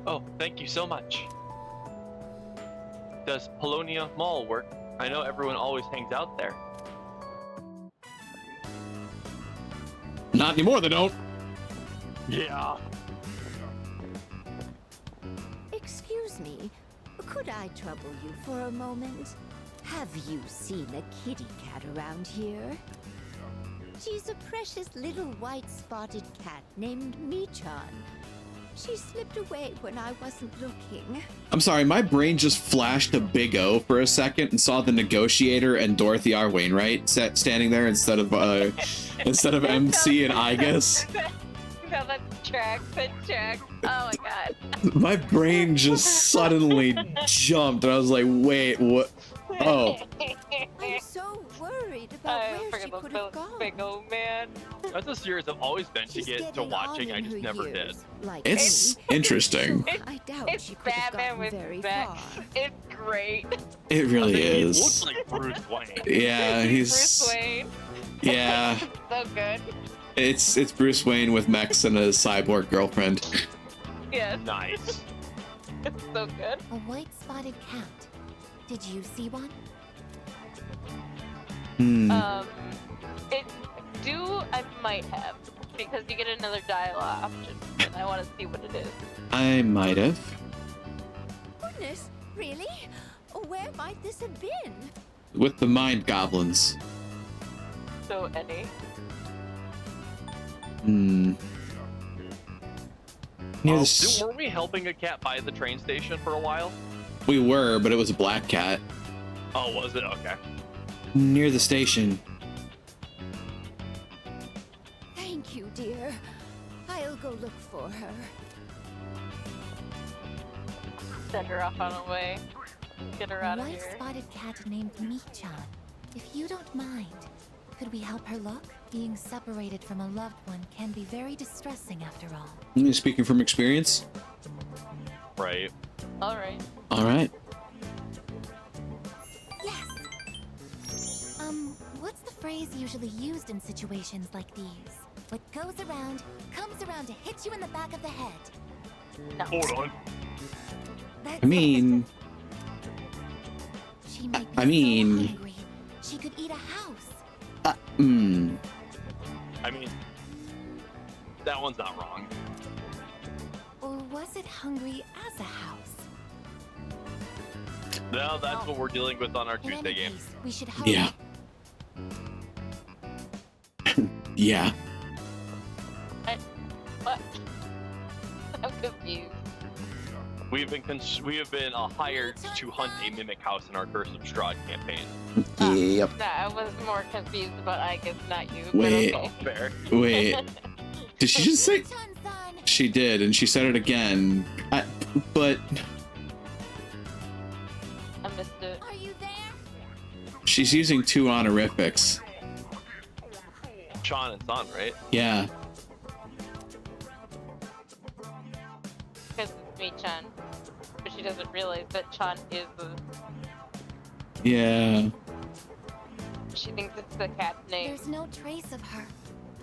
Oh, thank you so much. Does Polonia Mall work? I know everyone always hangs out there. Not anymore, they don't. Yeah. Excuse me, could I trouble you for a moment? Have you seen a kitty cat around here? She's a precious little white spotted cat named Michan. She slipped away when I wasn't looking. I'm sorry, my brain just flashed to Big O for a second and saw the negotiator and Dorothy R. Wainwright standing there instead of MC and Aegis. No, that's tracks. That tracks. Oh my god. My brain just suddenly jumped and I was like, wait, what? Oh. I'm so worried about I where she forget could the have gone. big old man. That's a series I've always meant to She's get to getting watching, on I in just her never did. years, like It's me. interesting. So I doubt It's she could have Batman gotten with very Max. far. It's great. It really He is. looks like Bruce Wayne. Yeah, Bruce he's Wayne. yeah. So good. It's Bruce Wayne with Max and a cyborg girlfriend. Yes, Nice. it's so good. A white spotted cat. Did you see one? Hmm. I might have, because you get another dialogue option, and I want to see what it is. I might have. Goodness, really? Where might this have been? With the mind goblins. So any. Hmm. Near the s- Weren't we helping a cat by the train station for a while? we were, but it was a black cat. Oh, was it? Okay. Near the station. Thank you, dear. I'll go look for her. Send her off on a way. Get her out A of here. white-spotted cat named Mii-chan. If you don't mind, could we help her look? Being separated from a loved one can be very distressing after all. Speaking from experience. Right. Alright. All right. Yes! What's the phrase usually used in situations like these? What goes around, comes around to hit you in the back of the head. No. Hold on. That's I mean, she might be I mean- so hungry. She could eat a house. I mean, that one's not wrong. Or was it hungry as a house? No, that's what we're dealing with on our In Tuesday any game. case, we should help. Yeah. Yeah. What? I'm confused. We have been hired to hunt a mimic house in our Curse of Strahd campaign. Yep. Nah, I was more confused about I guess not you, Wait. but okay. Fair. Wait. Did she just say? Mii-chan-san! She did, and she said it again. But I missed it. Are you there? she's using two honorifics. Sean and Son, right? Yeah. Because it's Mii-chan. But she doesn't realize that Chan is the... Yeah. She thinks it's the cat's name. There's no trace of her.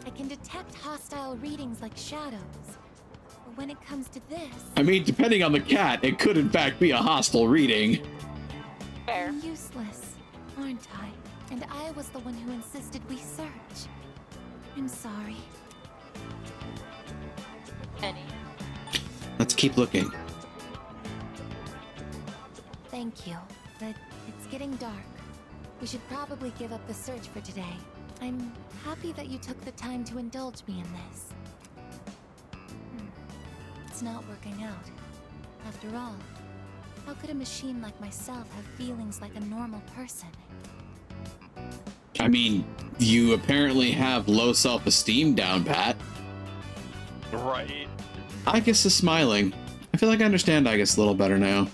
I can detect hostile readings like shadows. But when it comes to this, I mean, depending on the cat, it could in fact be a hostile reading. Fair. I'm useless, aren't I? And I was the one who insisted we search. I'm sorry. Penny. Let's keep looking. Thank you, but it's getting dark. We should probably give up the search for today. I'm happy that you took the time to indulge me in this. It's not working out. After all, how could a machine like myself have feelings like a normal person? I mean, you apparently have low self-esteem down pat. Right. Igus is smiling. I feel like I understand Igus a little better now.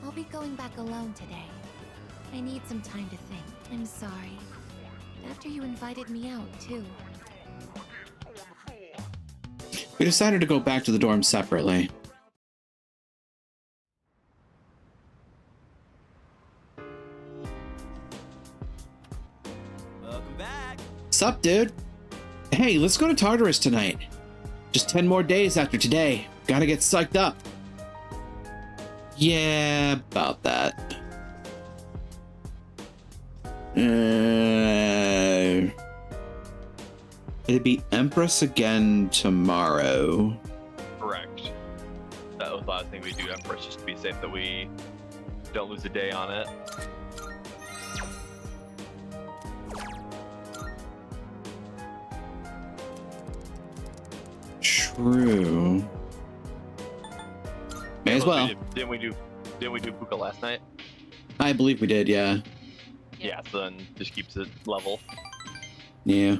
I'll be going back alone today. I need some time to think. I'm sorry. After you invited me out, too. We decided to go back to the dorm separately. Welcome back. Sup, dude? Hey, let's go to Tartarus tonight. Just 10 more days after today. Gotta get psyched up. Yeah, about that. It'd be Empress again tomorrow. Correct. That was the last thing we do, Empress, just to be safe that we don't lose a day on it. True. May as well. Didn't we do Puka last night? I believe we did, yeah. Yeah, so then just keeps it level. Yeah.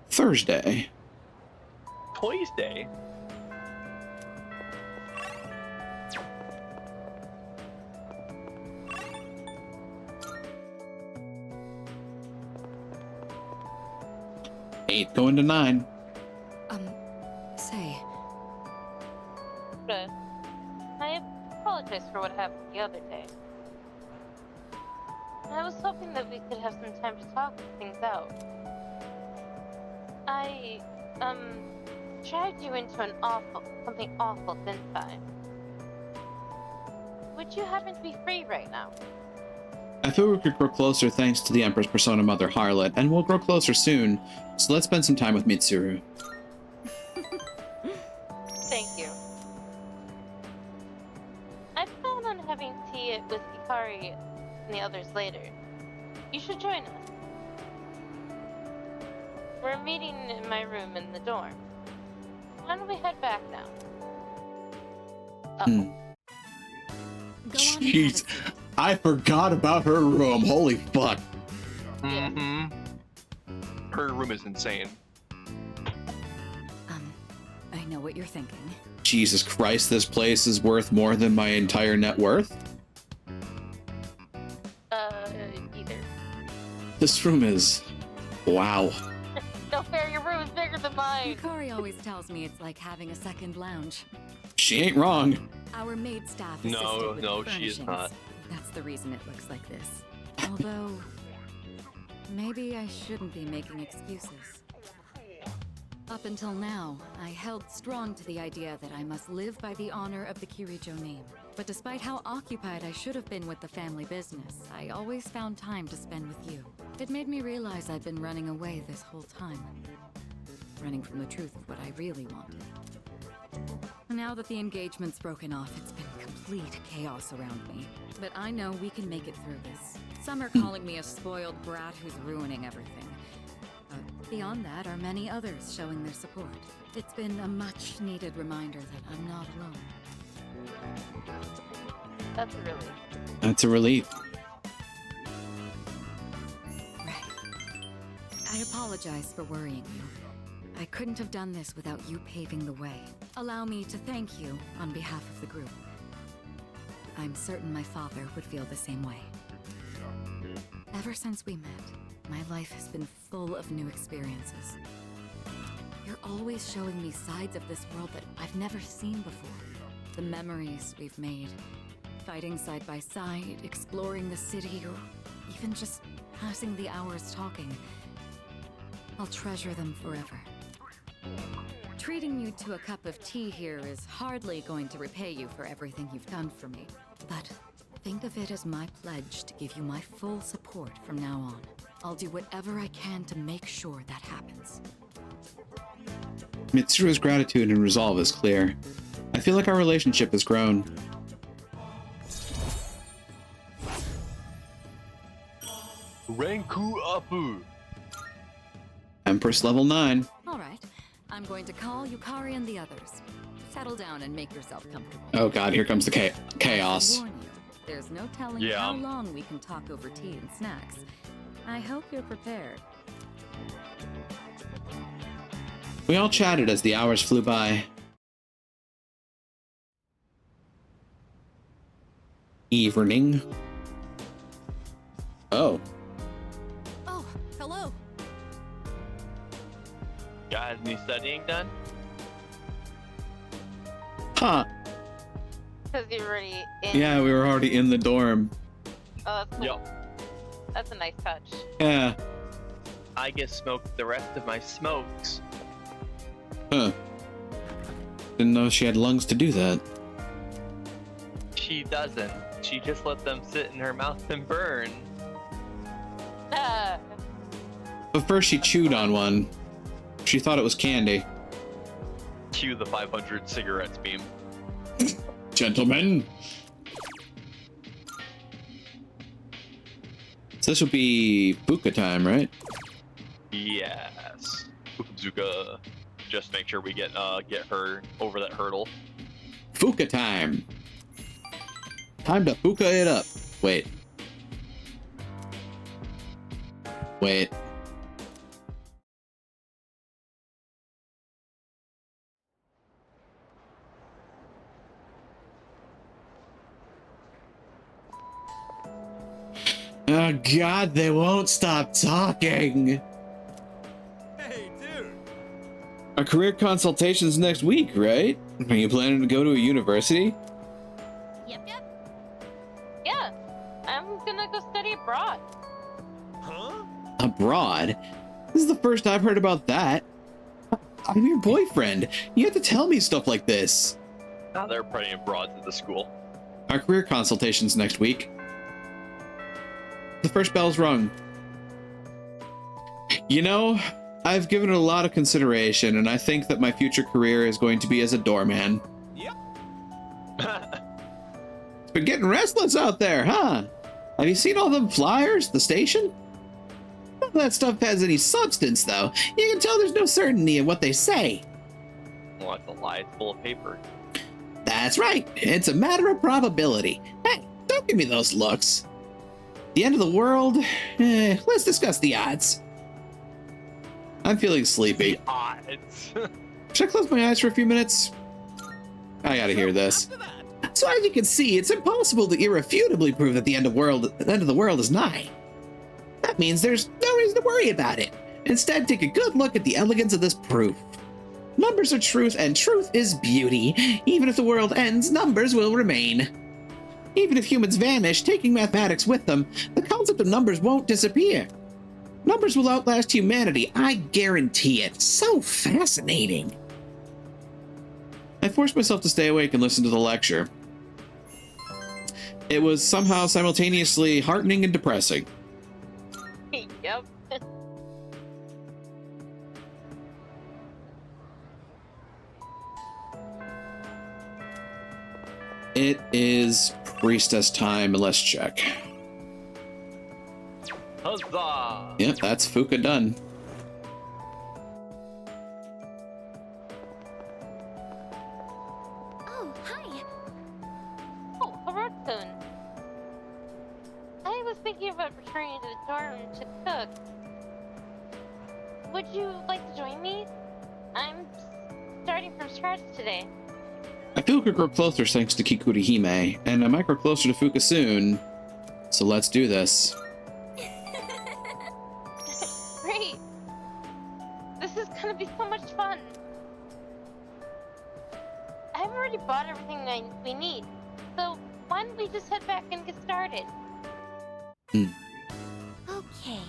Thursday. Toys Day. Eight going to 9. Say, But I apologize for what happened the other day. I was hoping that we could have some time to talk things out. I, dragged you into something awful, didn't I? Would you happen to be free right now? I feel we could grow closer thanks to the Empress Persona Mother Harlot, and we'll grow closer soon, so let's spend some time with Mitsuru. Thank you. I plan on having tea with Hikari and the others later. You should join us. We're meeting in my room in the dorm. why don't we head back now? Hmm. Go on and have a Jeez, seat. I forgot about her room. Holy fuck. Mm-hmm. Her room is insane. I know what you're thinking. Jesus Christ, this place is worth more than my entire net worth. Either. This room is... wow. No fair, your room is bigger than mine. Yukari always tells me it's like having a second lounge. She ain't wrong. Our maid staff No, assisted with no, the she is furnishings. not. That's the reason it looks like this. Although, maybe I shouldn't be making excuses. Up until now, I held strong to the idea that I must live by the honor of the Kirijo name. But despite how occupied I should have been with the family business, I always found time to spend with you. It made me realize I'd been running away this whole time. Running from the truth of what I really wanted. Now that the engagement's broken off, it's been complete chaos around me. But I know we can make it through this. Some are calling me a spoiled brat who's ruining everything. But beyond that are many others showing their support. It's been a much-needed reminder that I'm not alone. That's a relief. That's a relief. Right. I apologize for worrying you. I couldn't have done this without you paving the way. Allow me to thank you on behalf of the group. I'm certain my father would feel the same way. Ever since we met, my life has been full of new experiences. You're always showing me sides of this world that I've never seen before. The memories we've made, fighting side by side, exploring the city, or even just passing the hours talking. I'll treasure them forever. Treating you to a cup of tea here is hardly going to repay you for everything you've done for me. But think of it as my pledge to give you my full support from now on. I'll do whatever I can to make sure that happens. Mitsuru's gratitude and resolve is clear. I feel like our relationship has grown. Renku Apu. Empress level 9. All right, I'm going to call Yukari and the others. Settle down and make yourself comfortable. Oh god, here comes the chaos. I warn you, there's no telling Yeah. how long we can talk over tea and snacks. I hope you're prepared. We all chatted as the hours flew by. Evening. Oh. Oh, hello. Guys, any studying done? Huh. Because you're already in. Yeah, we were already in the dorm. Oh, that's cool. Yup. That's a nice touch. Yeah. I get smoked the rest of my smokes. Huh. Didn't know she had lungs to do that. She doesn't. She just let them sit in her mouth and burn. Ah, But first she chewed on one. She thought it was candy. Cue the 500 cigarettes beam. Gentlemen. So this would be Fuka time, right? Yes. Zuka. Just make sure we get her over that hurdle. Fuka time. Time to Fuka it up. Wait. Wait. Oh god, they won't stop talking. Hey, dude. Our career consultation's next week, right? Are you planning to go to a university? yep. Yeah, I'm gonna go study abroad. Huh? Abroad? This is the first I've heard about that. I'm your boyfriend. You have to tell me stuff like this. Now they're putting broads at the school. Our career consultation's next week. The first bell's rung. You know, I've given it a lot of consideration, and I think that my future career is going to be as a doorman. Yep. It's been getting restless out there, huh? Have you seen all them flyers, the station? None of that stuff has any substance, though. You can tell there's no certainty in what they say. Well, want to lie. It's full of paper. That's right. It's a matter of probability. Hey, don't give me those looks. The end of the world? Let's discuss the odds. I'm feeling sleepy. The odds. Should I close my eyes for a few minutes? I gotta hear this. So as you can see, it's impossible to irrefutably prove that the end of the world is nigh. That means there's no reason to worry about it. Instead, take a good look at the elegance of this proof. Numbers are truth, and truth is beauty. Even if the world ends, numbers will remain. Even if humans vanish, taking mathematics with them, the concept of numbers won't disappear. Numbers will outlast humanity, I guarantee it. So fascinating. I forced myself to stay awake and listen to the lecture. It was somehow simultaneously heartening and depressing. Yep. It is priestess time. Let's check. Huzzah! Yep, that's Fuka done. Oh, hi. Oh, Harutun. I was thinking about returning to the dorm to cook. Would you like to join me? I'm starting from scratch today. I feel we could grow closer thanks to Kikuri Hime, and I might grow closer to Fuka soon. So let's do this. Great. This is gonna be so much fun. I've already bought everything we need, so why don't we just head back and get started? Okay,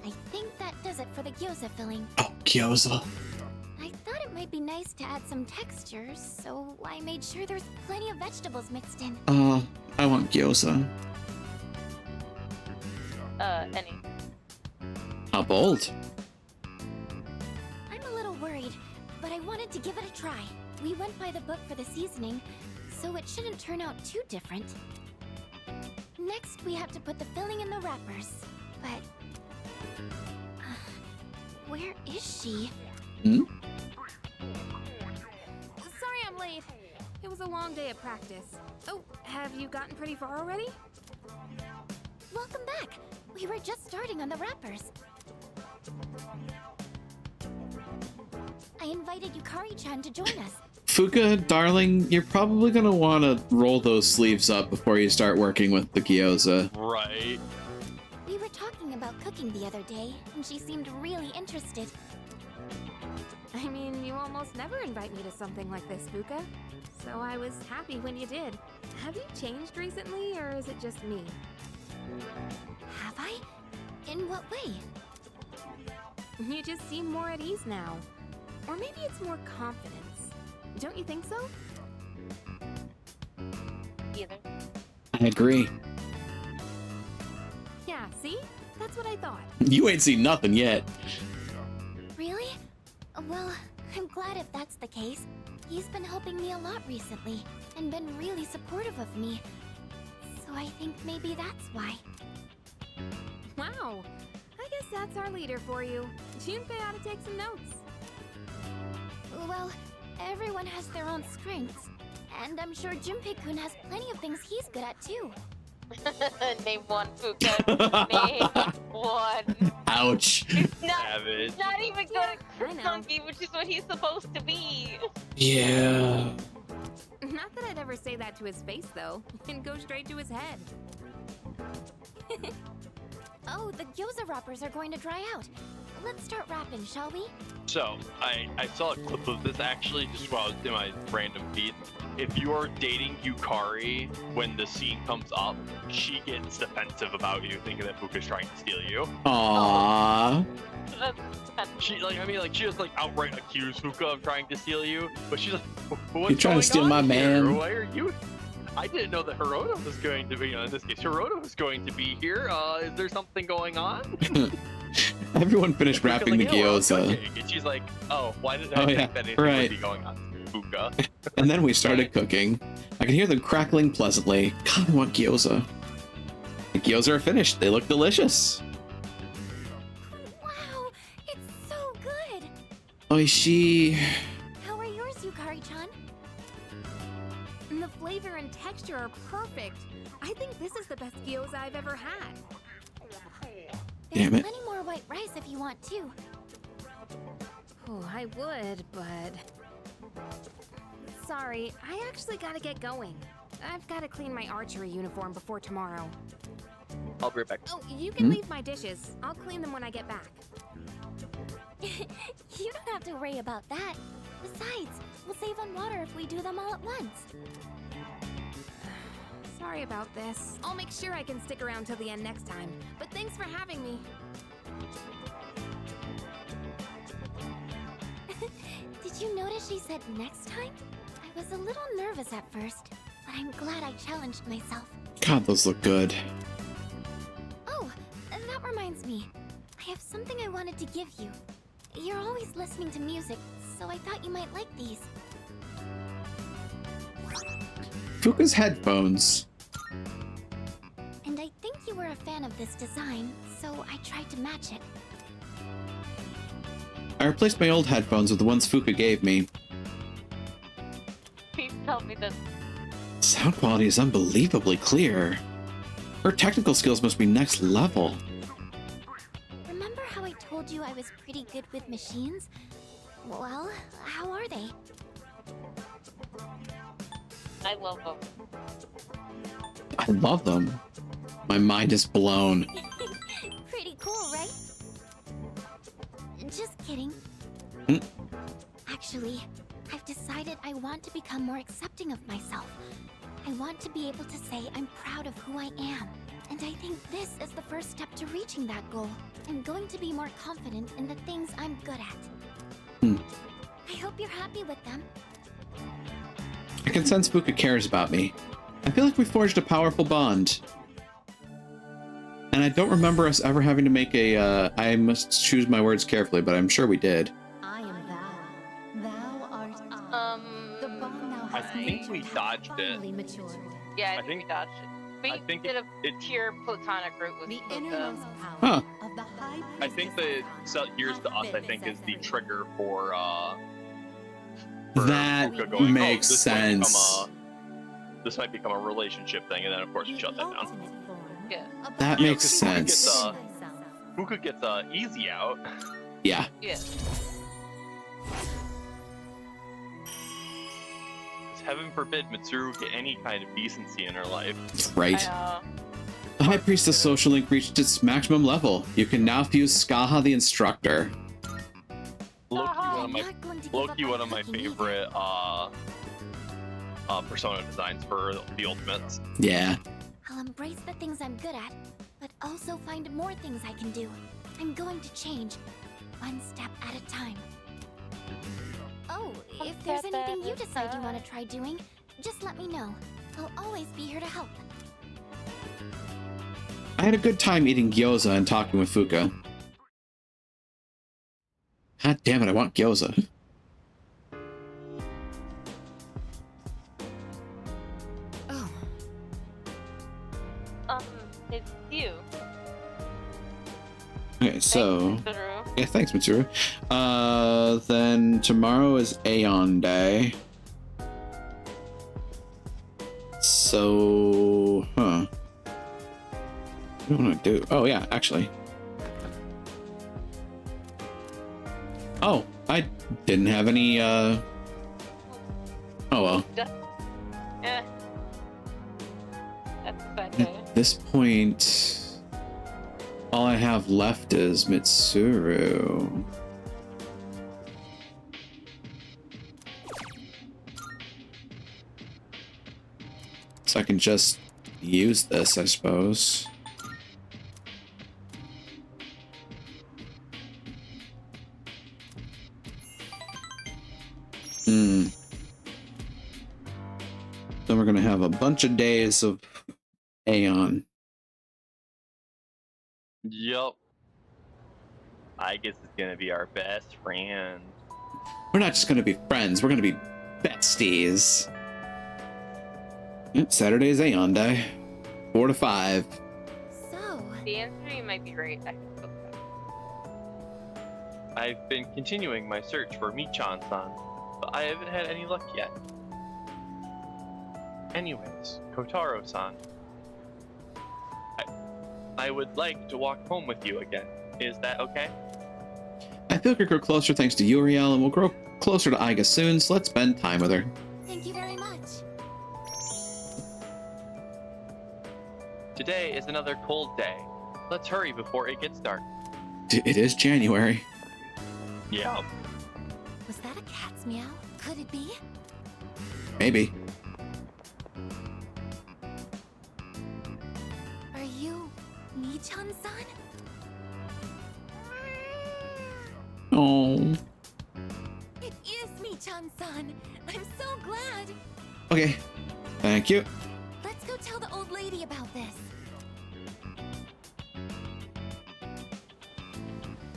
I think that does it for the gyoza filling. Oh, gyoza. I thought it might be nice to add some textures, so I made sure there's plenty of vegetables mixed in. I want gyoza. Any. How bold. I'm a little worried, but I wanted to give it a try. We went by the book for the seasoning, so it shouldn't turn out too different. Next, we have to put the filling in the wrappers, but... where is she? Sorry I'm late. It was a long day of practice. Oh, have you gotten pretty far already? Welcome back! We were just starting on the wrappers. I invited Yukari-chan to join us. Fuka, darling, you're probably gonna want to roll those sleeves up before you start working with the gyoza. Right. We were talking about cooking the other day, and she seemed really interested. I mean, you almost never invite me to something like this, Fuka. So I was happy when you did. Have you changed recently, or is it just me? Have I? In what way? You just seem more at ease now. Or maybe it's more confidence. Don't you think so? Either. I agree. Yeah, see? That's what I thought. You ain't seen nothing yet. Really? Well, I'm glad if that's the case. He's been helping me a lot recently, and been really supportive of me. So I think maybe that's why. Wow. I guess that's our leader for you. Junpei ought to take some notes. Well, everyone has their own strengths, and I'm sure Junpei-kun has plenty of things he's good at too. Name one, Fuka. Name one. Ouch. Savage. Not even good at I know. Funky, which is what he's supposed to be. Yeah. Not that I'd ever say that to his face, though, and go straight to his head. Oh, the gyoza wrappers are going to dry out. Let's start wrapping, shall we? So, I saw a clip of this actually just while I was in my random feed. If you're dating Yukari when the scene comes up, she gets defensive about you, thinking that Fuka's trying to steal you. Aww. She she just outright accused Fuka of trying to steal you, but she's like, "What's You're trying to steal my man." Why are you? I didn't know that Hiroto was going to be, in this case, Hiroto was going to be here. Is there something going on? Everyone finished wrapping the gyoza. And she's like, oh, why did I think that anything would be going on, Fuka? And then we started cooking. I can hear them crackling pleasantly. God, I want gyoza. The gyoza are finished. They look delicious. Wow, it's so good! Oishi. How are yours, Yukari-chan? flavor and texture are perfect. I think this is the best gyoza I've ever had. There's Damn it. plenty more white rice if you want to. Oh, I would, but... Sorry, I actually gotta get going. I've gotta clean my archery uniform before tomorrow. I'll be right back. Oh, you can leave my dishes. I'll clean them when I get back. You don't have to worry about that. Besides, we'll save on water if we do them all at once. Sorry about this. I'll make sure I can stick around till the end next time. But thanks for having me. Did you notice she said next time? I was a little nervous at first, but I'm glad I challenged myself. God, those look good. Oh, that reminds me. I have something I wanted to give you. You're always listening to music, so I thought you might like these. Fuka's headphones. And I think you were a fan of this design, so I tried to match it. I replaced my old headphones with the ones Fuka gave me. Please tell me this. Sound quality is unbelievably clear. Her technical skills must be next level. Remember how I told you I was pretty good with machines? Well, how are they? I love them. I love them. My mind is blown. Pretty cool, right? Just kidding. Actually, I've decided I want to become more accepting of myself. I want to be able to say I'm proud of who I am. And I think this is the first step to reaching that goal. I'm going to be more confident in the things I'm good at. I hope you're happy with them. I can sense Fuka cares about me. I feel like we forged a powerful bond. And I don't remember us ever having to make a, I must choose my words carefully, but I'm sure we did. I am thou. Thou art I. The bond thou I hast think made we hath dodged it. finally matured. Yeah, I I think think- we dodged it. We I think did a it- pure platonic route with The Fuka. innermost power Huh. of the high I think priestess the of so Athena here's the us. hath I think been is the set trigger for That Fuka going, makes this might become sense. this might become a relationship thing, and then of course we the shut that down. ultimate form Yeah. of That the makes highest sense. version of myself. Fuka gets easy out. Yeah. Yeah. Heaven forbid Mitsuru get any kind of decency in her life. Right. I know. The High Priestess Social Link reached its maximum level. You can now fuse Skaha the Instructor. Loki, I'm not going to give up Loki, one of my cooking either. favorite persona designs for the Ultimates. Yeah. I'll embrace the things I'm good at, but also find more things I can do. I'm going to change, one step at a time. Oh, if there's anything you decide you want to try doing, just let me know. I'll always be here to help. I had a good time eating gyoza and talking with Fuka. God damn it, I want gyoza. Oh, It's you. Okay, so... Thanks, Mitsuru. Yeah, thanks, Mitsuru. Then tomorrow is Aeon Day. So... Huh. What do I want to do? Oh, yeah, actually. Oh, I didn't have any, Oh, well. Yeah. That's a bad day. At this point, all I have left is Mitsuru. So I can just use this, I suppose. Then we're gonna have a bunch of days of Aeon. Yup. I guess it's gonna be our best friend. We're not just gonna be friends, we're gonna be besties. Yep, Saturday is Aeon Day. 4 to 5. So, The answer you might be right. I can feel that. I've been continuing my search for Michan-san, but I haven't had any luck yet. Anyways, Kotaro-san. I would like to walk home with you again. Is that okay? I feel we could grow closer thanks to Uriel, and we'll grow closer to Aiga soon, so let's spend time with her. Thank you very much. Today is another cold day. Let's hurry before it gets dark. It is January. Yeah. Was that a cat's meow? Could it be? Maybe. Are you Michan-san? Oh. It is Michan-san. I'm so glad. Okay. Thank you. Let's go tell the old lady about this.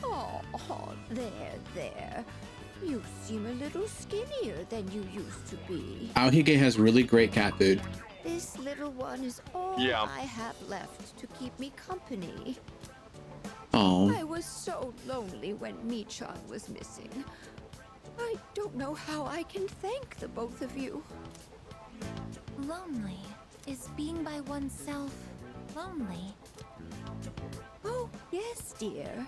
Oh, there. You seem a little skinnier than you used to be. Aohige has really great cat food. This little one is all I have left to keep me company. Oh. I was so lonely when Michan was missing. I don't know how I can thank the both of you. Lonely? Is being by oneself lonely? Oh, yes, dear.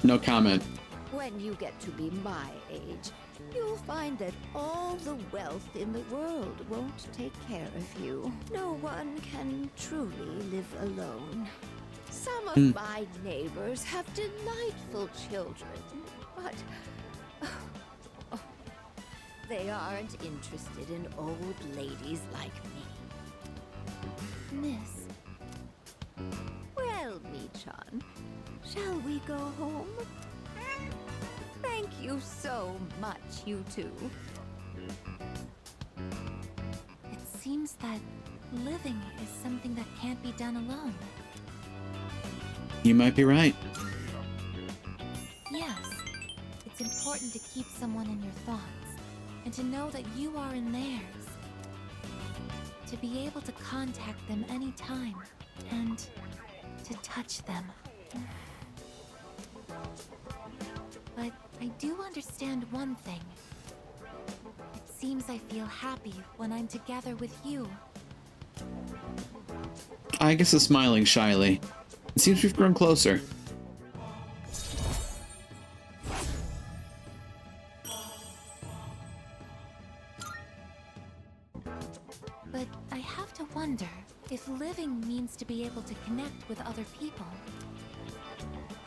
No comment. When you get to be my age, you'll find that all the wealth in the world won't take care of you. No one can truly live alone. Some of my neighbors have delightful children, but they aren't interested in old ladies like me. Miss. Well, Michan, shall we go home? Thank you so much, you two. It seems that living is something that can't be done alone. You might be right. Yes. It's important to keep someone in your thoughts, and to know that you are in theirs. To be able to contact them anytime, and to touch them. But I do understand one thing. It seems I feel happy when I'm together with you. Aiga is smiling shyly. It seems we've grown closer. But I have to wonder if living means to be able to connect with other people.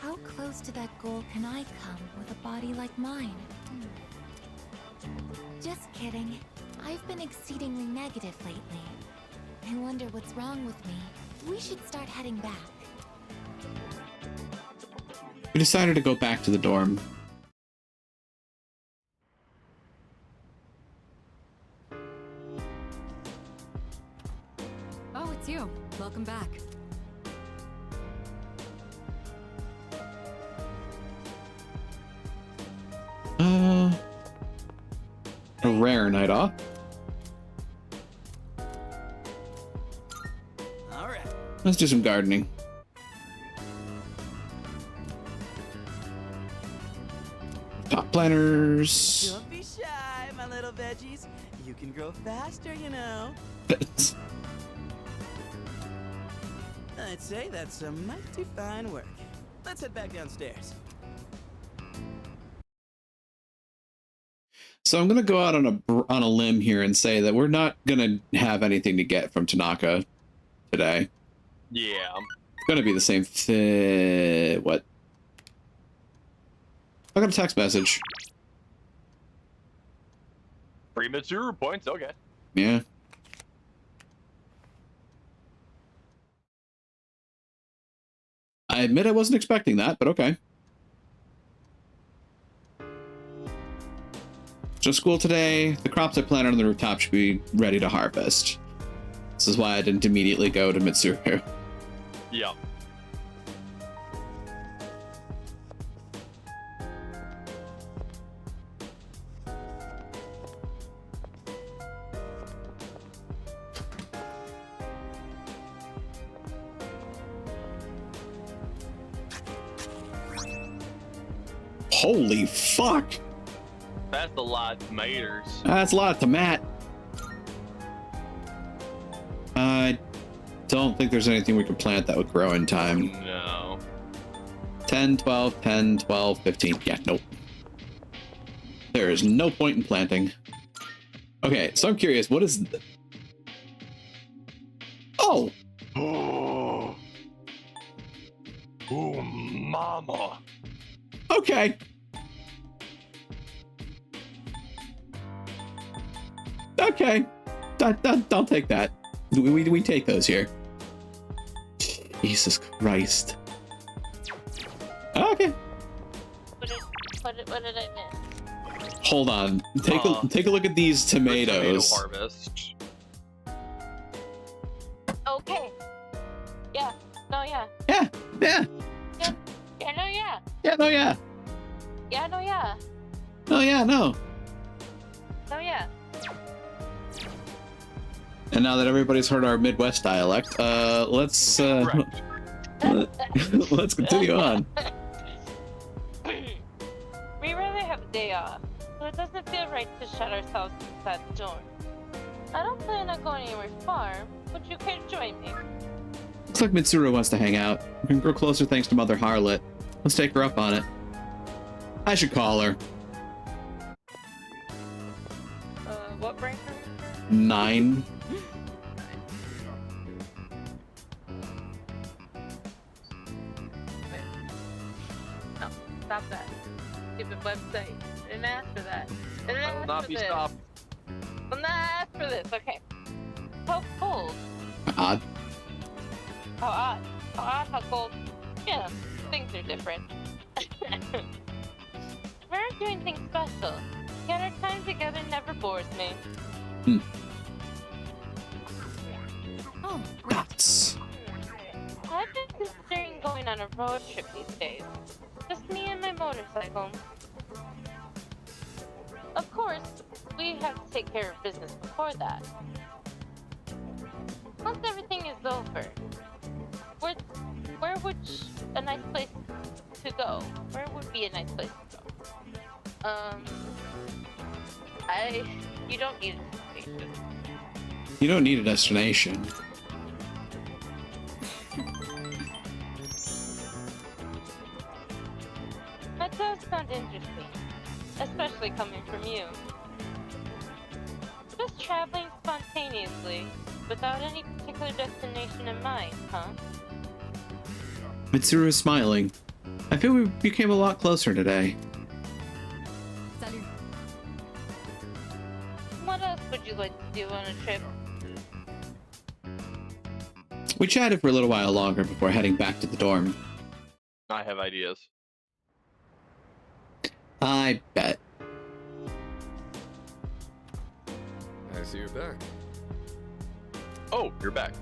How close to that goal can I come with a body like mine? Just kidding. I've been exceedingly negative lately. I wonder what's wrong with me. We should start heading back. We decided to go back to the dorm. Oh, it's you. Welcome back. A rare night off. All right. Let's do some gardening. Top planters. Don't be shy, my little veggies. You can grow faster, you know. I'd say that's some mighty fine work. Let's head back downstairs. So I'm gonna go out on a limb here and say that we're not gonna have anything to get from Tanaka today. Yeah. It's gonna be the same thing. What? I got a text message. Premature points, okay. Yeah. I admit I wasn't expecting that, but okay. So school today, the crops I planted on the rooftop should be ready to harvest. This is why I didn't immediately go to Mitsuru. Yeah. Holy fuck! That's a lot of tomatoes. That's a lot of tomat. I don't think there's anything we can plant that would grow in time. No. 10, 12, 10, 12, 15. Yeah, nope. There is no point in planting. Okay, so I'm curious, what is... Oh! Oh, mama. Okay. Okay. Don't take that. We take those here. Jesus Christ. Okay. What did I miss? Hold on. Take a look at these tomatoes. Tomato harvest. Okay. Yeah. No, yeah. Yeah. Yeah, no, yeah. Yeah, no, yeah. Yeah, no, yeah. No, yeah, no. No, yeah. And now that everybody's heard our Midwest dialect, let's let's continue on. We really have a day off, so it doesn't feel right to shut ourselves inside the dorm. I don't plan on going anywhere far, but you can join me. Looks like Mitsuru wants to hang out. We can grow closer thanks to Mother Harlot. Let's take her up on it. I should call her. What rank are we? 9. No, stop that. Stupid website. I didn't ask for that. I didn't I will ask not for be this. stopped. I'm not asked for this. Okay. How cold? Odd. How odd? How odd? How cold? Yeah, things are different. We aren't doing things special. Yet our time together never bores me. Oh, That's... I've been considering going on a road trip these days. Just me and my motorcycle. Of course, we have to take care of business before that. Once everything is over, where would a nice place to go? Where would be a nice place to go? You don't need a destination. You don't need a destination. That does sound interesting, especially coming from you. Just traveling spontaneously, without any particular destination in mind, huh? Mitsuru is smiling. I feel we became a lot closer today. salut. What else would you like to do on a trip? We chatted for a little while longer before heading back to the dorm. I have ideas. I bet. I see you're back. Oh, you're back.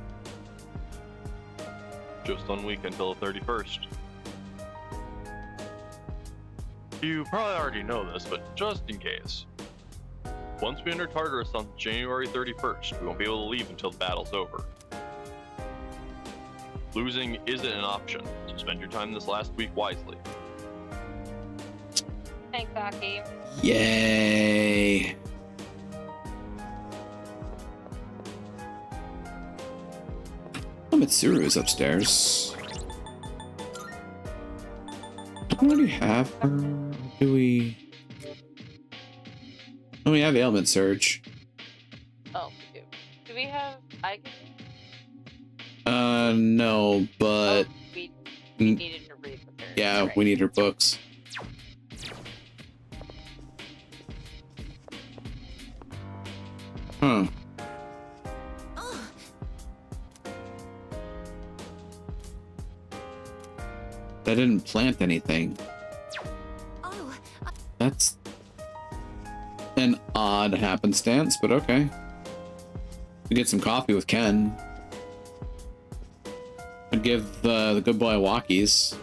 Just on week until the 31st. You probably already know this, but just in case. Once we enter Tartarus on January 31st, we won't be able to leave until the battle's over. Losing isn't an option, so spend your time this last week wisely. Thanks, Aki. Yay. Oh, Mitsuru is upstairs. Do we already have her? Do we? Oh, we have ailment surge. Oh, we do. Do we have Ike? No, but we needed to read with her. yeah, Right. we need her books. Huh. That didn't plant anything. Oh, That's an odd happenstance, but okay. We get some coffee with Ken. I'd give the good boy walkies.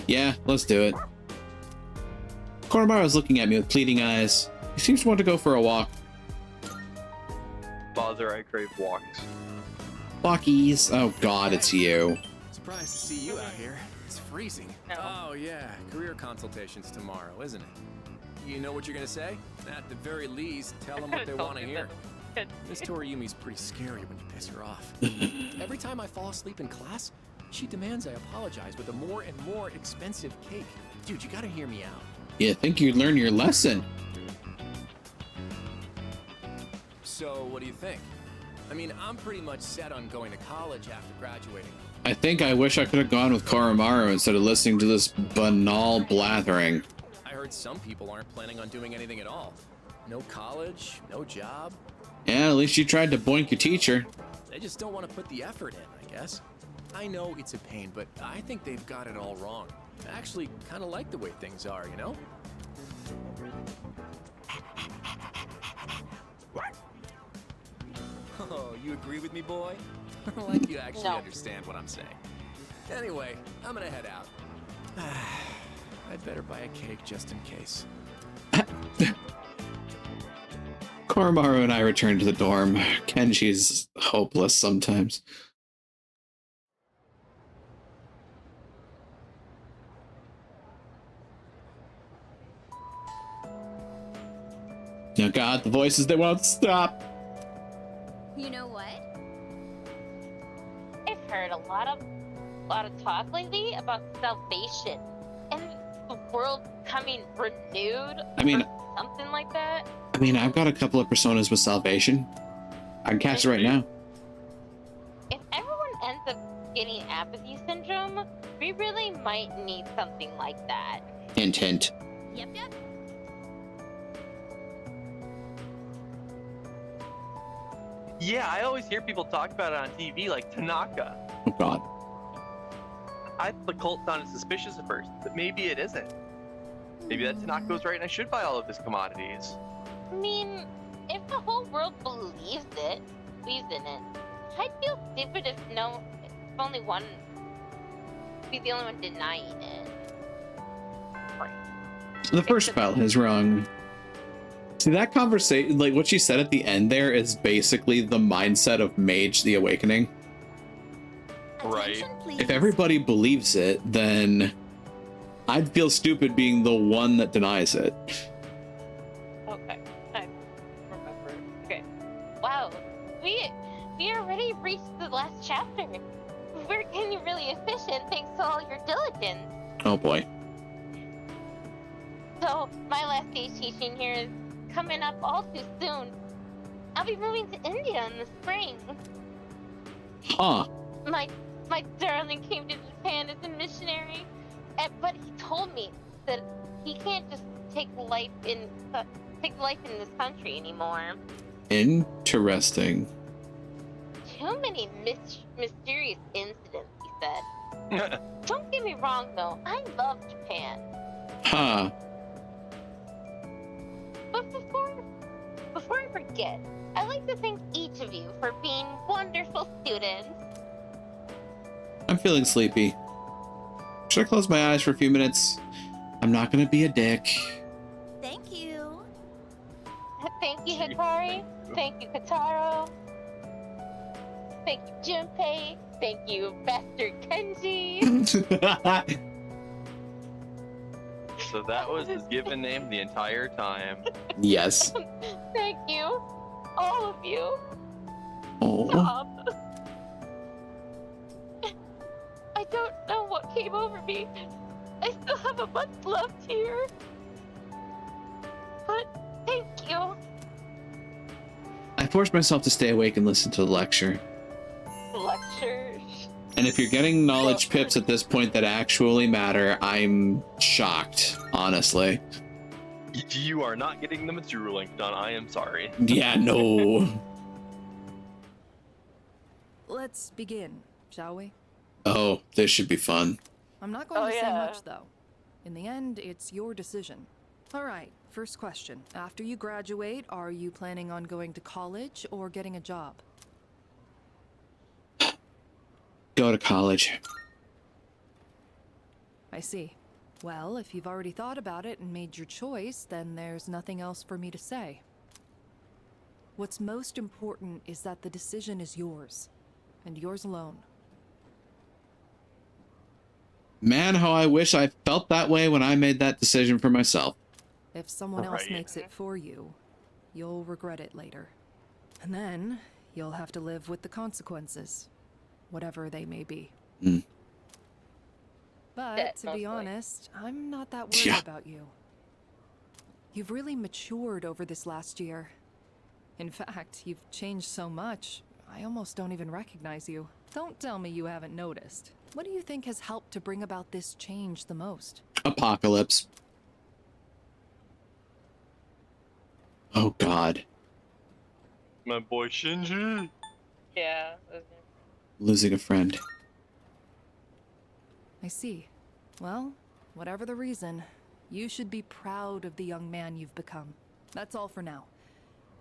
Yeah, let's do it. Koromaru's looking at me with pleading eyes. He seems to want to go for a walk. Father, I crave walks. Walkies. Oh god, it's you. Surprised to see you out here. It's freezing. No. Oh yeah, career consultations tomorrow, isn't it? You know what you're gonna say? At the very least, tell them what they want to hear. Miss Toriumi's pretty scary when you piss her off. Every time I fall asleep in class, she demands I apologize with a more and more expensive cake. Dude, you gotta hear me out. You think you'd learn your lesson? So, what do you think? I mean, I'm pretty much set on going to college after graduating. I think I wish I could have gone with Koromaru instead of listening to this banal blathering. I heard some people aren't planning on doing anything at all. No college, no job. Yeah, at least you tried to boink your teacher. They just don't want to put the effort in, I guess. I know it's a pain, but I think they've got it all wrong. I actually kind of like the way things are, you know? Oh, you agree with me, boy? Like you actually understand what I'm saying. Anyway, I'm gonna head out. I'd better buy a cake just in case. Koromaru and I return to the dorm. Kenji's hopeless sometimes. Oh God, the voices, they won't stop. You know what? I've heard a lot of talk lately about salvation and the world coming renewed. I mean, or something like that. I mean, I've got a couple of personas with salvation. I can cast it right now. If everyone ends up getting apathy syndrome, we really might need something like that. Hint, hint. Yep, yep. Yeah, I always hear people talk about it on TV, like Tanaka. Oh God. I thought the cult sounded suspicious at first, but maybe it isn't. Maybe that Tanaka was right and I should buy all of his commodities. I mean, if the whole world believes in it, I'd feel stupid if only one be the only one denying it. Right. The first spell is wrong. See, that conversation, like what she said at the end there, is basically the mindset of Mage the Awakening. Right. If everybody believes it, then I'd feel stupid being the one that denies it. Okay, I remember. Okay. Wow, we already reached the last chapter. We're getting really efficient thanks to all your diligence. Oh boy. So, my last day teaching here is coming up all too soon. I'll be moving to India in the spring. Huh. My darling came to Japan as a missionary, but he told me that he can't just take life in this country anymore. Interesting. Too many mysterious incidents, he said. Don't get me wrong, though. I love Japan. Huh. But before I forget, I'd like to thank each of you for being wonderful students. I'm feeling sleepy. Should I close my eyes for a few minutes? I'm not gonna be a dick. Thank you. Thank you, Hikari. Thank you, Kataro. Thank you, Junpei. Thank you, Bastard Kenji. So that was his given name the entire time. Yes. Thank you, all of you. Oh. I don't know what came over me. I still have a month left here. But thank you. I forced myself to stay awake and listen to the lecture. Lectures. And if you're getting knowledge pips at this point that actually matter, I'm shocked, honestly. You are not getting the material link done. I am sorry. Yeah, no. Let's begin, shall we? Oh, this should be fun. I'm not going to say much, though. In the end, it's your decision. All right, first question. After you graduate, are you planning on going to college or getting a job? Go to college. I see. Well, if you've already thought about it and made your choice, then there's nothing else for me to say. What's most important is that the decision is yours, and yours alone. Man, how I wish I felt that way when I made that decision for myself. If someone else Right. makes it for you, you'll regret it later. And then you'll have to live with the consequences, whatever they may be. Mm. But That to be mostly. honest, I'm not that worried Yeah. about you. You've really matured over this last year. In fact, you've changed so much, I almost don't even recognize you. Don't tell me you haven't noticed. What do you think has helped to bring about this change the most? Apocalypse. Oh God. My boy Shinji. Yeah. Losing a friend. I see. Well, whatever the reason, you should be proud of the young man you've become. That's all for now.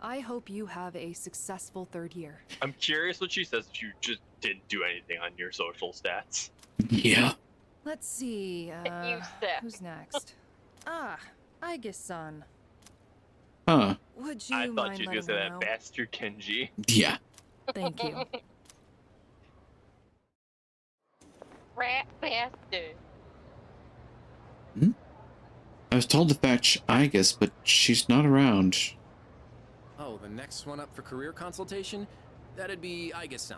I hope you have a successful third year. I'm curious what she says if you just didn't do anything on your social stats. Yeah. Let's see, You suck. who's next? Aigis-san. Huh. Would you I thought mind she was letting gonna say her that know? bastard Kenji. Yeah. Thank you. Rat bastard. I was told to fetch Igus, but she's not around. Oh, the next one up for career consultation? That'd be Aigis-san.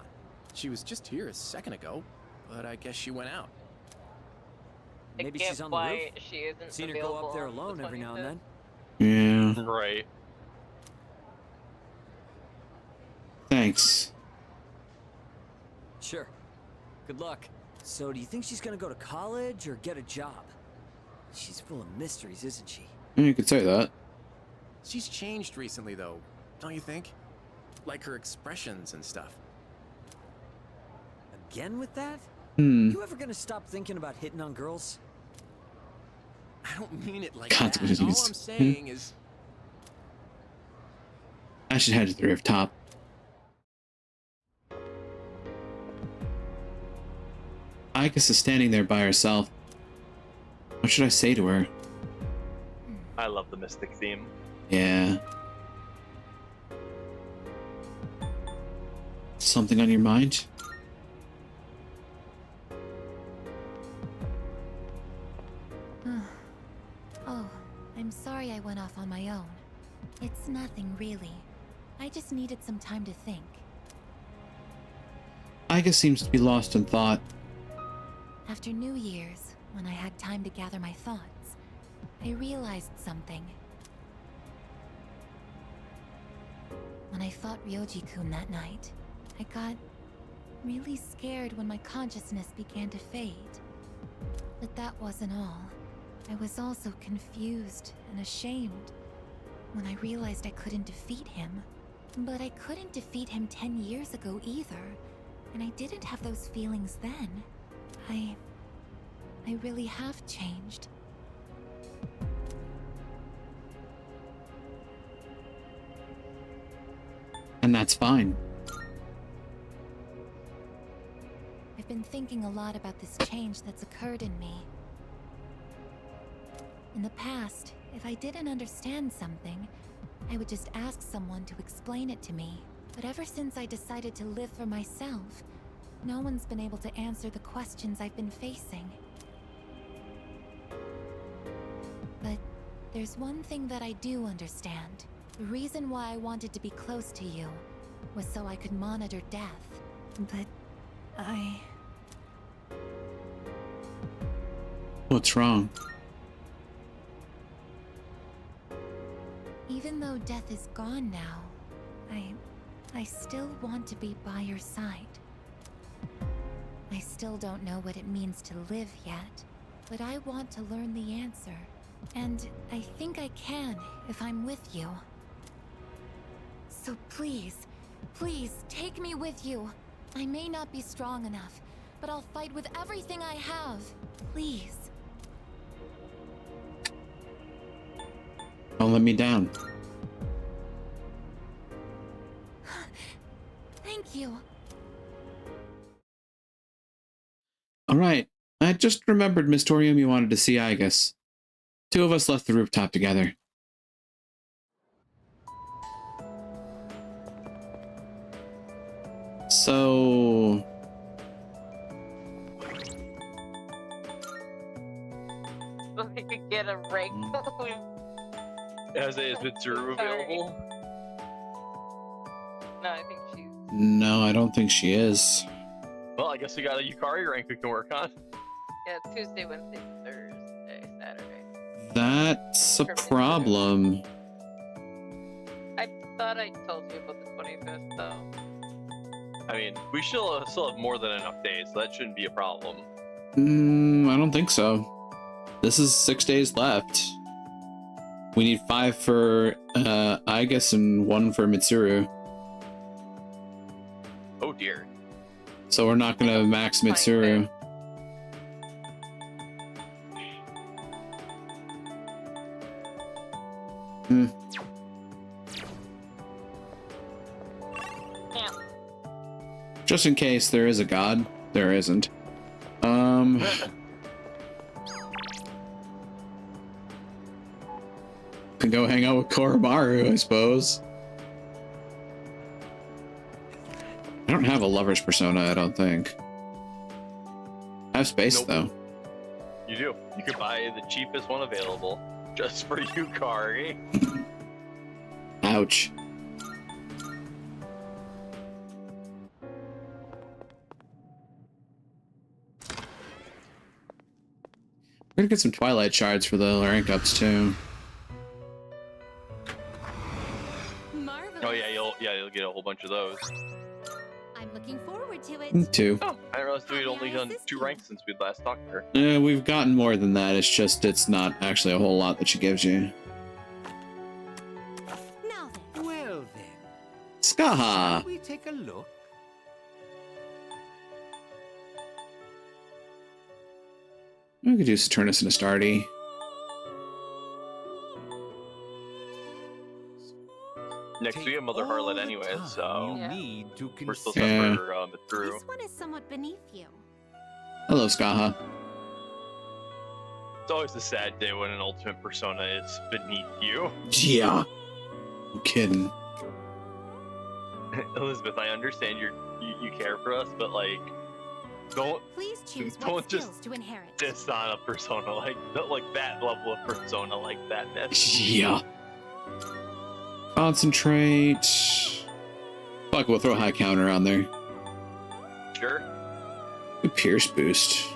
She was just here a second ago, but I guess she went out. I Maybe get she's on the why roof. she isn't Seen her go up there available on alone the every now 25th. and then. Yeah. Right. Thanks. Sure. Good luck. So, do you think she's gonna go to college or get a job? She's full of mysteries, isn't she? You could say that. She's changed recently, though, don't you think? Like her expressions and stuff. Again with that? Hmm. You ever gonna stop thinking about hitting on girls? I don't mean it like Consequences. that. All I'm saying is... I should head to the rooftop. Igus is standing there by herself. What should I say to her? I love the mystic theme. Yeah. Something on your mind? Oh, I'm sorry I went off on my own. It's nothing really. I just needed some time to think. Igus seems to be lost in thought. After New Year's, when I had time to gather my thoughts, I realized something. When I fought Ryoji-kun that night, I got really scared when my consciousness began to fade. But that wasn't all. I was also confused and ashamed when I realized I couldn't defeat him. But I couldn't defeat him 10 years ago either, and I didn't have those feelings then. I really have changed. And that's fine. I've been thinking a lot about this change that's occurred in me. In the past, if I didn't understand something, I would just ask someone to explain it to me. But ever since I decided to live for myself, no one's been able to answer the questions I've been facing. But there's one thing that I do understand. The reason why I wanted to be close to you was so I could monitor death. But What's wrong? even though death is gone now, I still want to be by your side. I still don't know what it means to live yet, but I want to learn the answer. And I think I can if I'm with you. So please, please take me with you. I may not be strong enough, but I'll fight with everything I have. Please. Don't let me down. Thank you. Alright. I just remembered Miss Toriumi wanted to see Igus. Two of us left the rooftop together. So... So we could get a rank. Is Mitsuru available? No, I think she's. No, I don't think she is. Well, I guess we got a Yukari rank we can work on. Yeah, Tuesday, Wednesday, Thursday, Saturday. That's a problem. I thought I told you about the 25th, though. I mean, we still have more than enough days, so that shouldn't be a problem. I don't think so. This is 6 days left. We need 5 for Aigus and 1 for Mitsuru. Oh dear. So we're not gonna max Mitsuru. Yeah. Just in case there is a god, there isn't. Can go hang out with Koromaru, I suppose. I don't have a lover's persona, I don't think. I have space, though. You do. You could buy the cheapest one available, just for Yukari. Ouch. We're gonna get some Twilight Shards for the rank ups, too. Oh yeah, you'll get a whole bunch of those. I'm looking forward to it. Me too. Oh, I realized we'd only done 2 ranks since we'd last talked to her. We've gotten more than that. It's just it's not actually a whole lot that she gives you. Now then. Well then, Skaha! shall we take a look? We could do Saturnus and Astarte. Next we have Mother Harlot anyway, so You need to we're still Yeah. set for Mitsuru. This one is somewhat beneath you. Hello, Skaha. It's always a sad day when an ultimate persona is beneath you. Yeah. No kidding. Elizabeth, I understand you care for us, but like, don't Please choose don't what just skills to inherit. diss on a persona like that level of persona like that. Yeah. Concentrate. Fuck, we'll throw a high counter on there. Sure. Pierce boost.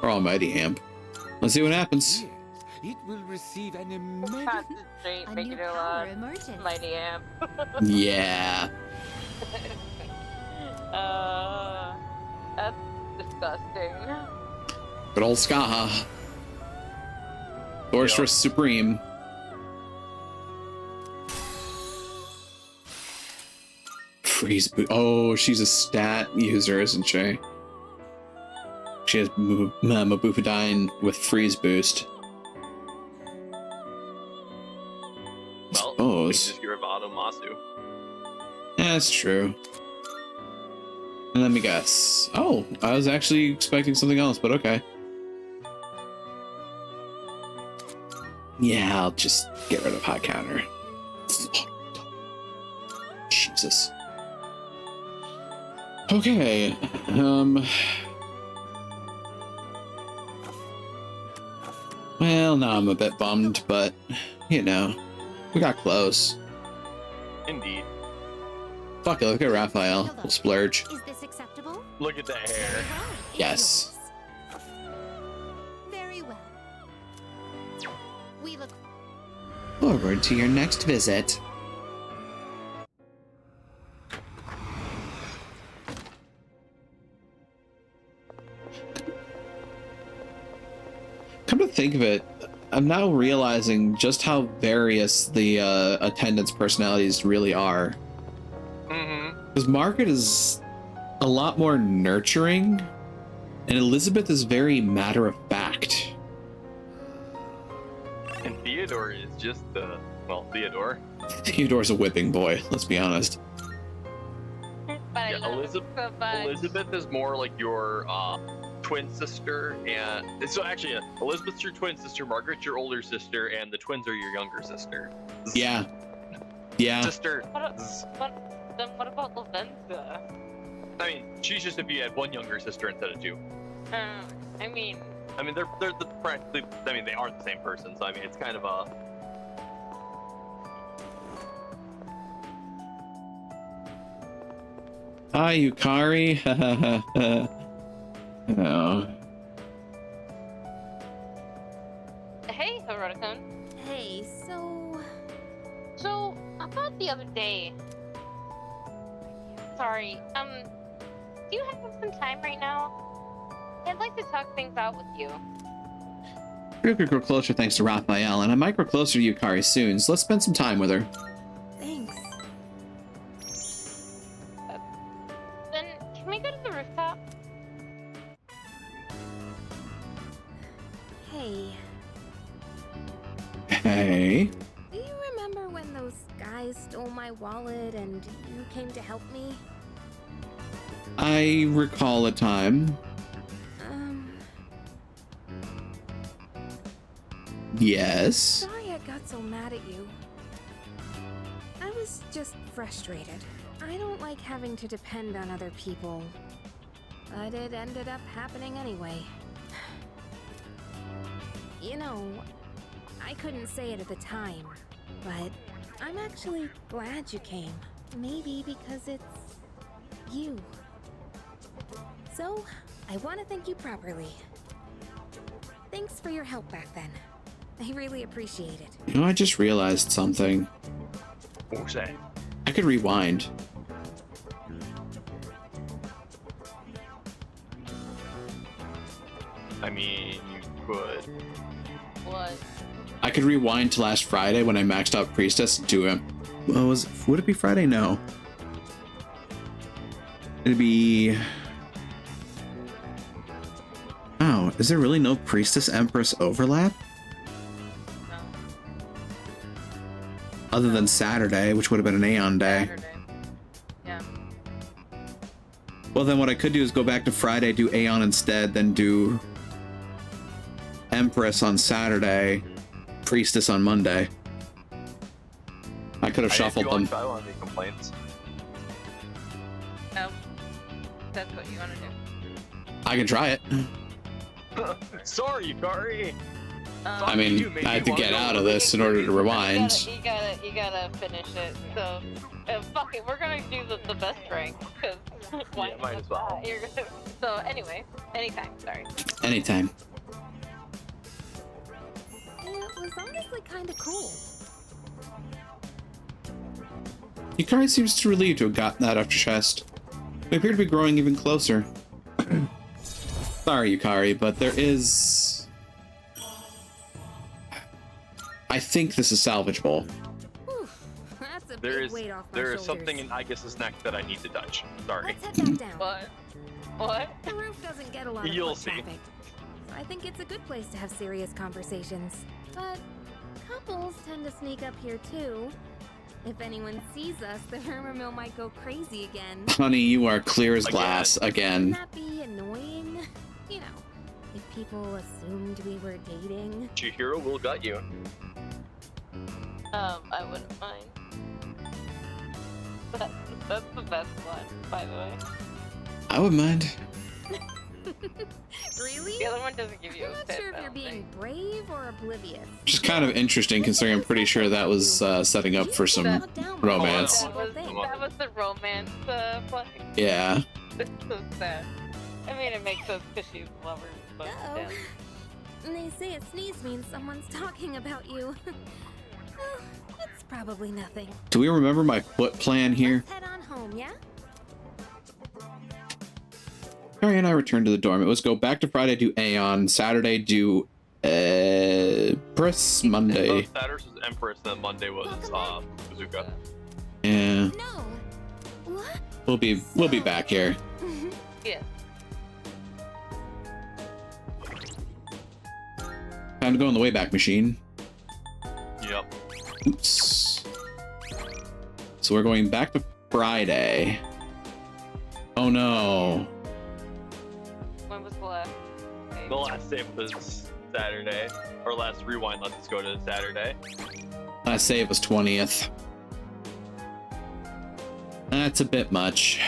Or Almighty Amp. Let's see what happens. It will receive an immense. Concentrate, A make new it a power lot. emerges. Mighty amp. Yeah. That's disgusting. Good old Skaha. Sorceress Supreme. Freeze boost. Oh, she's a stat user, isn't she? She has Mabufadine with freeze boost. Well, Suppose. just get rid of Automasu. Yeah, that's true. And let me guess. Oh, I was actually expecting something else, but okay. Yeah, I'll just get rid of high counter. Jesus. Okay. Well, now I'm a bit bummed, but you know, we got close. Indeed. Fuck it, look at Raphael. We'll splurge. Is this acceptable? Look at that hair. It's Yes. yours. Very well. We look Forward to your next visit. Come to think of it, I'm now realizing just how various the attendance personalities really are. Mm-hmm. Because Margaret is a lot more nurturing, and Elizabeth is very matter of fact. And Theodore is just Theodore. Theodore's a whipping boy, let's be honest. But I Yeah, love Elizabeth. it so much. Elizabeth is more like your twin sister, and so actually, Elizabeth's your twin sister, Margaret's your older sister, and the twins are your younger sister. Yeah. Yeah. Sister. Then what about Lavenza? I mean, she's just if you had one younger sister instead of 2. I mean, they're practically. I mean, they are the same person, so I mean, it's kind of a. Hi, Yukari. Oh. Hey, Herodicon. Hey, So, about the other day. Sorry, do you have some time right now? I'd like to talk things out with you. We could grow closer thanks to Raphael, and I might grow closer to Yukari soon, so let's spend some time with her. thanks. Then, can we go to the rooftop? Hey, Hey. do you remember when those guys stole my wallet and you came to help me? I recall a time. Yes. Sorry I got so mad at you. I was just frustrated. I don't like having to depend on other people. But it ended up happening anyway. You know, I couldn't say it at the time, but I'm actually glad you came. Maybe because it's you. So, I want to thank you properly. Thanks for your help back then. I really appreciate it. You know, I just realized something. What was that? I could rewind. I mean, you could. What? I could rewind to last Friday when I maxed out Priestess and do him. Well, would it be Friday? No. It'd be... Oh, is there really no Priestess Empress overlap? No. Other than Saturday, which would have been an Aeon day. Saturday. Yeah. Well, then what I could do is go back to Friday, do Aeon instead, then do Empress on Saturday, Priestess on Monday. I could have shuffled them. I don't have any complaints. No. That's what you want to do. I can try it. Sorry, Yukari. I mean, I had to get out of this in order to rewind. You gotta finish it. So, fuck it, we're gonna do the best rank, because why Yeah, might as well. You're gonna... So anyway, anytime, sorry. Anytime. It was honestly kind of cool. Yukari seems too relieved to have gotten that off your chest. We appear to be growing even closer. Sorry, Yukari, but there is... I think this is salvageable. Whew, that's a There big is weight off my there is shoulders. something in Igus's neck that I need to touch. Sorry. Let's head back down. What? What? The roof doesn't get a lot of You'll foot see. traffic. So I think it's a good place to have serious conversations. But couples tend to sneak up here too. If anyone sees us, the rumor mill might go crazy again. Honey, you are clear as glass again. Wouldn't that be annoying? You know, if people assumed we were dating. Chihiro will gut you. I wouldn't mind. That's the best one, by the way. I would mind. Really? The other one doesn't give you I'm a not tip, sure if I you're don't being think. brave or oblivious. Which is kind of interesting considering I'm pretty sure that was setting up for some romance. That was the romance play. Yeah. It's so sad. I mean, it makes sense because she's lovers, but Uh-oh. And they say a sneeze means someone's talking about you. Well, it's probably nothing. Do we remember my foot plan here? Head on home, yeah? Carrie and I returned to the dorm. It was go back to Friday, do Aeon, Saturday, do Empress, Monday. Saturday was Empress, then Monday was Bazooka. Yeah. No. What? We'll be back here. Yeah. Time to go in the Wayback Machine. Yep. Oops. So we're going back to Friday. Oh no. When was the last? The last save was Saturday. Or last rewind lets us go to Saturday. Last save was 20th. That's a bit much.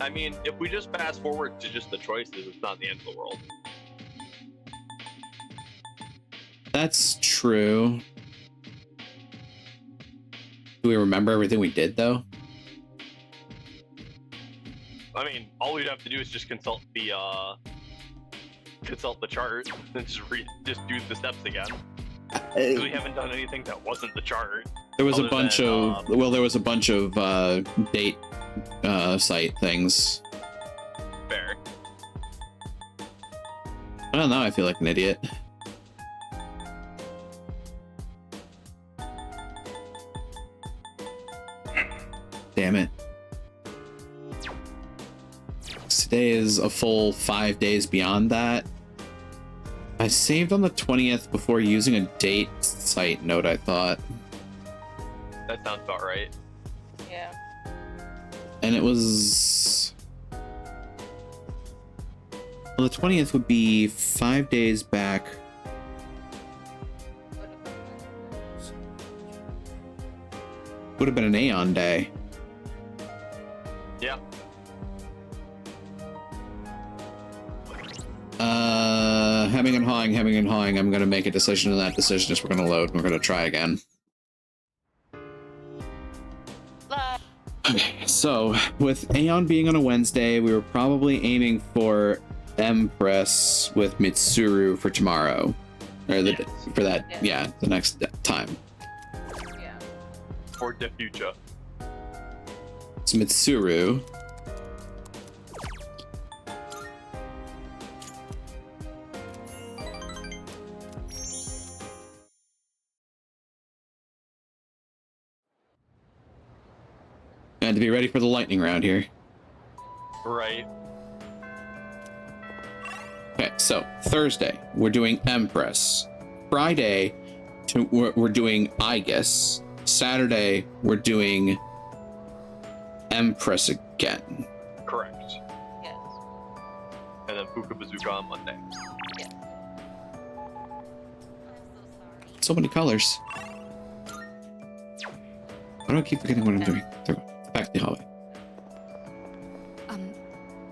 I mean, if we just fast forward to just the choices, it's not the end of the world. That's true. Do we remember everything we did though? I mean, all we'd have to do is just consult the chart and just do the steps again. 'Cause we haven't done anything that wasn't the chart. There was a other bunch than, of there was a bunch of date site things. Fair. I don't know. I feel like an idiot. Damn it. Today is a full 5 days beyond that. I saved on the 20th before using a date site note, I thought. That sounds about right. Yeah. And it was... Well, the 20th would be 5 days back. Would have been an Aeon day. Yeah. Hemming and hawing. I'm gonna make a decision, and that decision is we're gonna load and we're gonna try again. Okay, so with Aeon being on a Wednesday, we were probably aiming for Empress with Mitsuru for tomorrow. Or the, for that, yeah, the next time. Yeah. For the future. It's Mitsuru. And to be ready for the lightning round here. Right. Okay, so Thursday, we're doing Empress. Friday, we're doing Aegis. Saturday, we're doing Empress again. Correct. Yes. And then Puka Bazooka on Monday. Yes. So many colors. Why do I keep forgetting what I'm doing? Back to the hallway.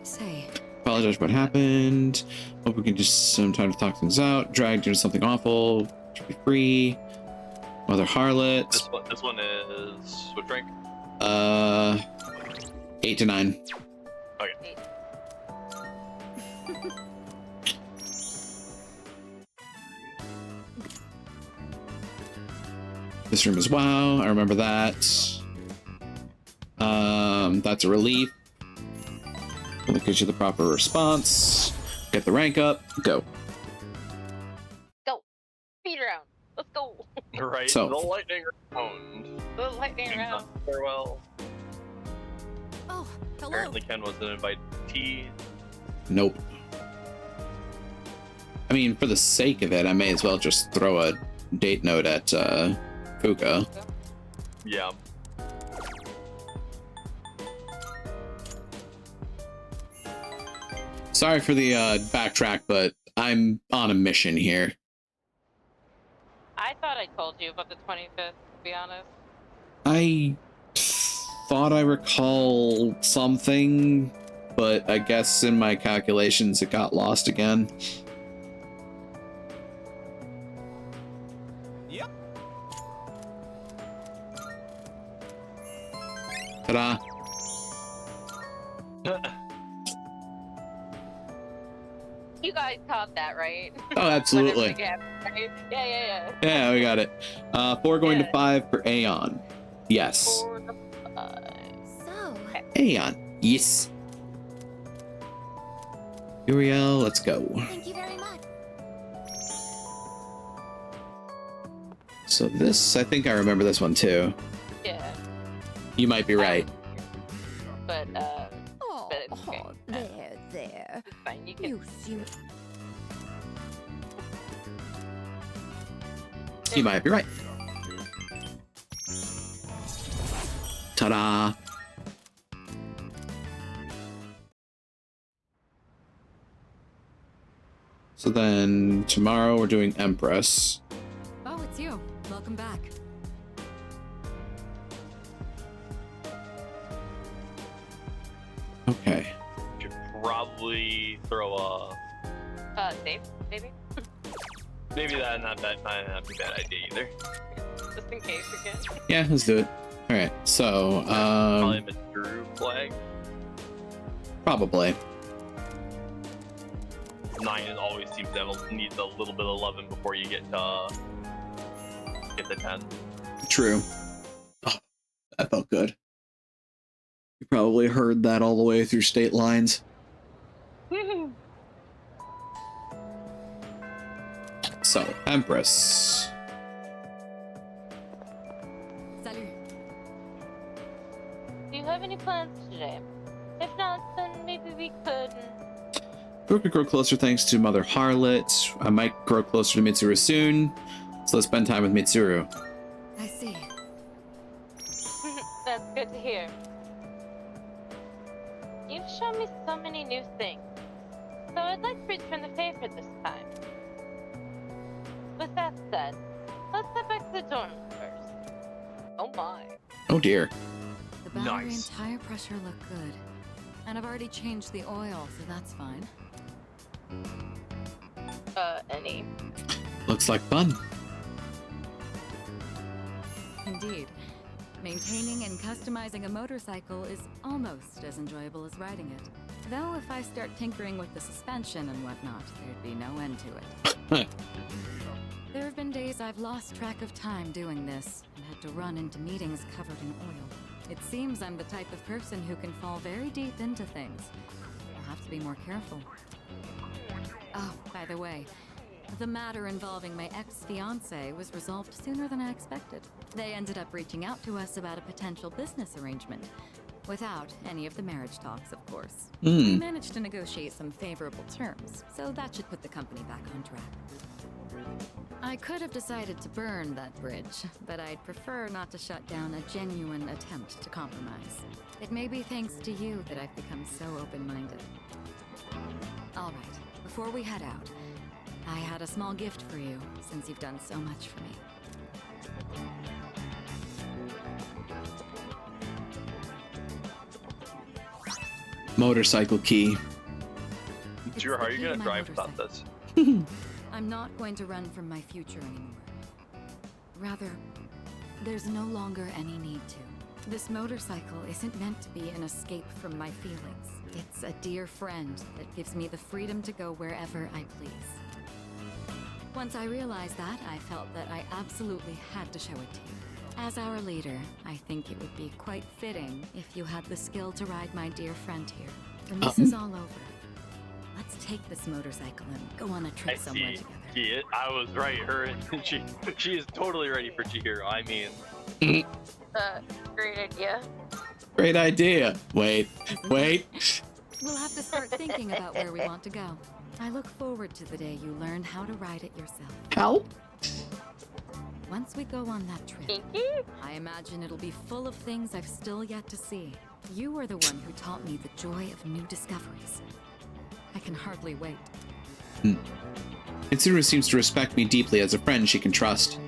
Say. Apologize for what happened. Hope we can just some time to talk things out. Dragged into something awful. Should be free. Mother Harlot. This one is what rank? 8 to 9. Okay. This room is WoW. I remember that. That's a relief. That gives you the proper response. Get the rank up. Go. Go. Speed round. Let's go. Right. So- the lightning round. The lightning round. Farewell. Oh, hello. Apparently Ken wasn't invited to tea. Nope. I mean, for the sake of it, I may as well just throw a date note at Fuka. Yeah. Sorry for the backtrack, but I'm on a mission here. I thought I told you about the 25th, to be honest. I thought I recall something, but I guess in my calculations it got lost again. Yep. Ta-da. You guys caught that, right? Oh, absolutely. Whenever it happened, right? Yeah. Yeah, we got it. 4 going to 5 for Aeon. Yes. 4 to 5. So, Aeon. Yes. Uriel, let's go. thank you very much. So this, I think I remember this one too. Yeah. You might be right. But, Oh, but it's okay. there. It's fine. You can. You seem You might be right. Ta-da. So then tomorrow we're doing Empress. Oh, it's you. Welcome back. Okay. Should probably throw a. Save, maybe? Maybe that might not be a bad idea either. Just in case again. Yeah, let's do it. All right, so Probably a Mitsuru flag. probably. 9 always seems to have needs a little bit of loving before you get to get the 10. True. Oh, that felt good. You probably heard that all the way through state lines. So, Empress. Salut. Do you have any plans today? If not, then maybe we could. We could grow closer thanks to Mother Harlot. I might grow closer to Mitsuru soon, so let's spend time with Mitsuru. I see. That's good to hear. You've shown me so many new things, so I'd like to return the favor this time. With that said, let's head back to the dorm first. Oh my. Oh dear. The battery Nice. and tire pressure look good. And I've already changed the oil, so that's fine. Any? Looks like fun. Indeed. Maintaining and customizing a motorcycle is almost as enjoyable as riding it. Though if I start tinkering with the suspension and whatnot, there'd be no end to it. There have been days I've lost track of time doing this and had to run into meetings covered in oil. It seems I'm the type of person who can fall very deep into things. I'll have to be more careful. Oh, by the way, the matter involving my ex-fiancé was resolved sooner than I expected. They ended up reaching out to us about a potential business arrangement. Without any of the marriage talks, of course. We managed to negotiate some favorable terms, so that should put the company back on track. I could have decided to burn that bridge, but I'd prefer not to shut down a genuine attempt to compromise. It may be thanks to you that I've become so open-minded. All right, before we head out, I had a small gift for you, since you've done so much for me. Motorcycle key. Sure, how are you gonna drive without this? I'm not going to run from my future anymore. Rather, there's no longer any need to. This motorcycle isn't meant to be an escape from my feelings. It's a dear friend that gives me the freedom to go wherever I please. Once I realized that, I felt that I absolutely had to show it to you. As our leader, I think it would be quite fitting if you had the skill to ride my dear friend here. When this is all over, let's take this motorcycle and go on a trip somewhere together. I was right. She is totally ready for Chihiro. I mean, Great idea. Great idea. Wait. We'll have to start thinking about where we want to go. I look forward to the day you learn how to ride it yourself. Help? Once we go on that trip, Kinky? I imagine it'll be full of things I've still yet to see. You are the one who taught me the joy of new discoveries. I can hardly wait. Mitsuru seems to respect me deeply as a friend she can trust.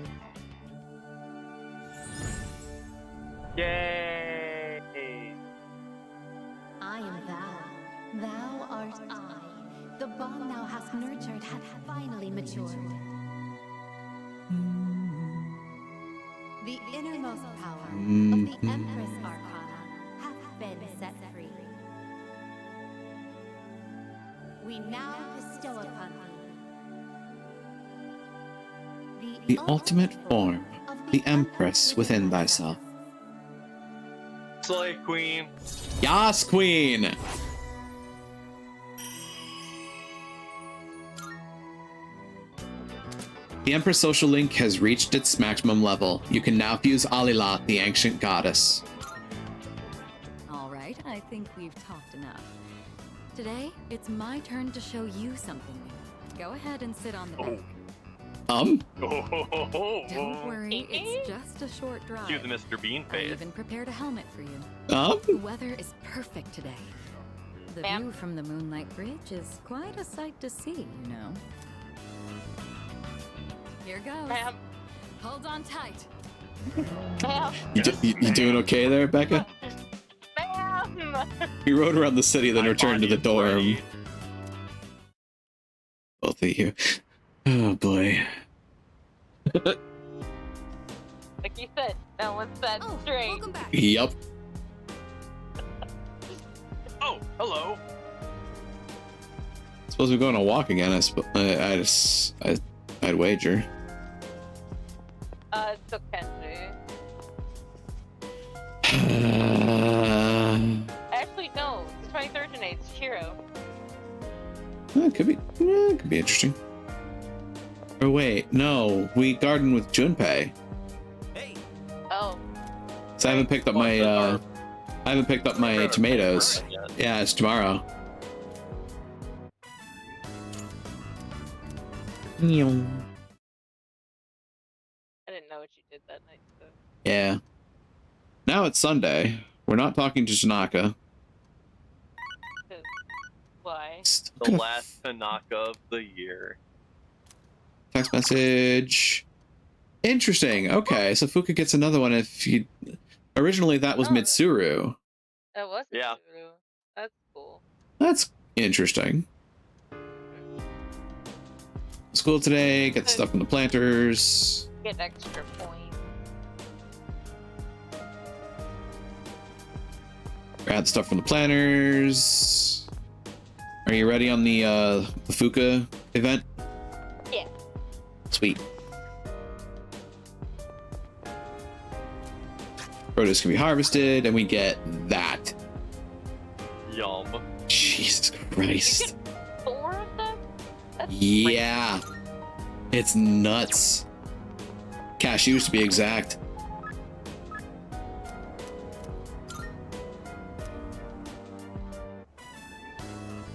yay! I am thou. Thou art I. The bond thou hast nurtured hath finally matured. The innermost power of the Empress Arcana hath been set free. We now bestow upon thee The ultimate form, the Empress within thyself. Slay Queen. Yas, Queen! The Empress social link has reached its maximum level. You can now fuse Alila, the ancient goddess. All right, I think we've talked enough. Today, it's my turn to show you something new. Go ahead and sit on the bank. Don't worry, it's just a short drive. Cue the Mr. Bean I face. even prepared a helmet for you. Um? The weather is perfect today. The view from the Moonlight Bridge is quite a sight to see, you know. Here goes. Hold on tight. You doing okay there, Becca? You rode around the city, then returned to the dorm. Both of you. Oh boy. Like you said, Now what's that straight? Welcome back. Yup. Oh, hello. Suppose we go on a walk again. I'd wager. It's okay. Actually, no. It's 23rd tonight. It's Chiro. It could be interesting. Or wait, no, we garden with Junpei. Oh. So I haven't picked up my tomatoes. Yeah, it's tomorrow. I didn't know what you did that night, so. Yeah. Now it's Sunday. We're not talking to Tanaka. Why? The last Tanaka of the year. Text message. Interesting. Okay, so Fuka gets another one if you... Originally that was Mitsuru. That was yeah. Mitsuru. That's cool. That's interesting. School today, get stuff from the planters. Get extra points. Grab stuff from the planners. Are you ready on the Fuka event? Yeah. Sweet. Produce can be harvested, and we get that. Yum. Jesus Christ. 4 of them? That's Yeah. It's nuts. Cashews, to be exact.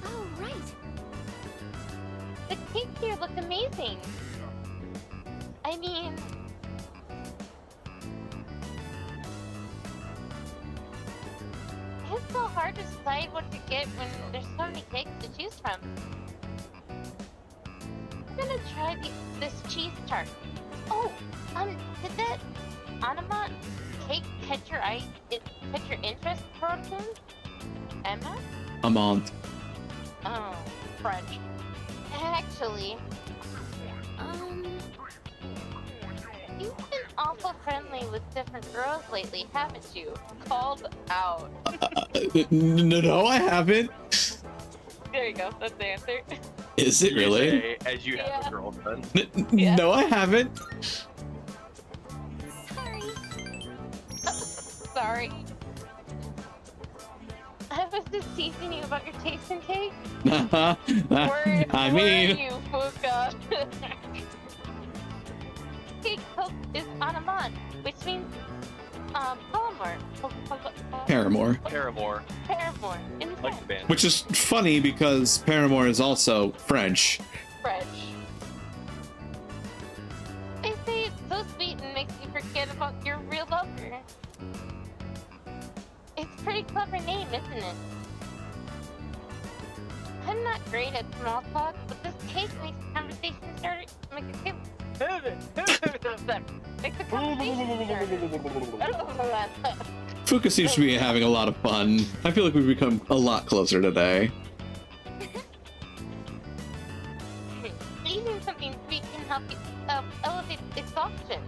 Oh, right. The cakes here look amazing. I mean... It's so hard to decide what to get when there's so many cakes to choose from. I'm gonna try this cheese tart. Oh, did that Anamon cake catch your interest, Proton? Emma? Amont. Oh, French. Actually, you've been awful friendly with different girls lately, haven't you? Called out. No, I haven't. There you go. That's the answer. Is it really? As you have a girlfriend. No, I haven't. Sorry. I was just teasing you about your taste in cake. I mean, you, Fuka? Cake cook is Anamon, which means Paramore. Paramore. Paramore in French. Like the band. Which is funny because Paramore is also French. French. They say it's so sweet and makes you forget about your real lover. It's a pretty clever name, isn't it? I'm not great at small talk, but this cake makes the conversation starter. Makes the conversation starter. Fuka seems to be having a lot of fun. I feel like we've become a lot closer today. Eating something sweet can help you elevate exhaustion.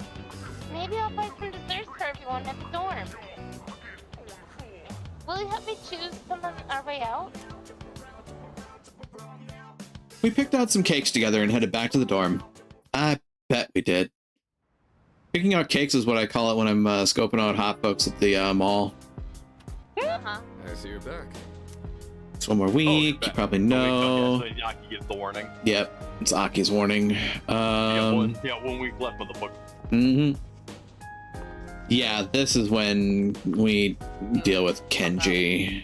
Maybe I'll buy some desserts for everyone at the dorm. Will you help me choose some on our way out? We picked out some cakes together and headed back to the dorm. I bet we did. Picking out cakes is what I call it when I'm scoping out hot folks at the mall. Uh-huh. I see you're back. It's one more week. You probably know. Yeah, so Aki gives the warning. Yep, it's Aki's warning. One week left, motherfucker. Yeah, this is when we deal with Kenji.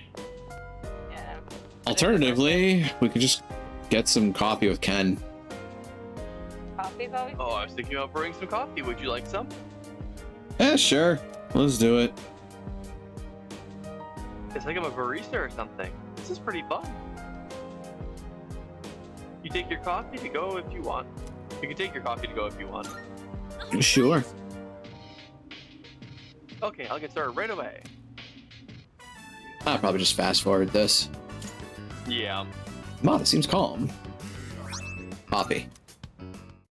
Yeah. Alternatively, we could just get some coffee with Ken. Coffee's always Oh, I was thinking about brewing some coffee. Would you like some? Yeah, sure. Let's do it. It's like I'm a barista or something. This is pretty fun. You take your coffee to go if you want. You can take your coffee to go if you want. Sure. Okay, I'll get started right away. I'll probably just fast forward this. Yeah. Wow, it seems calm. Coffee.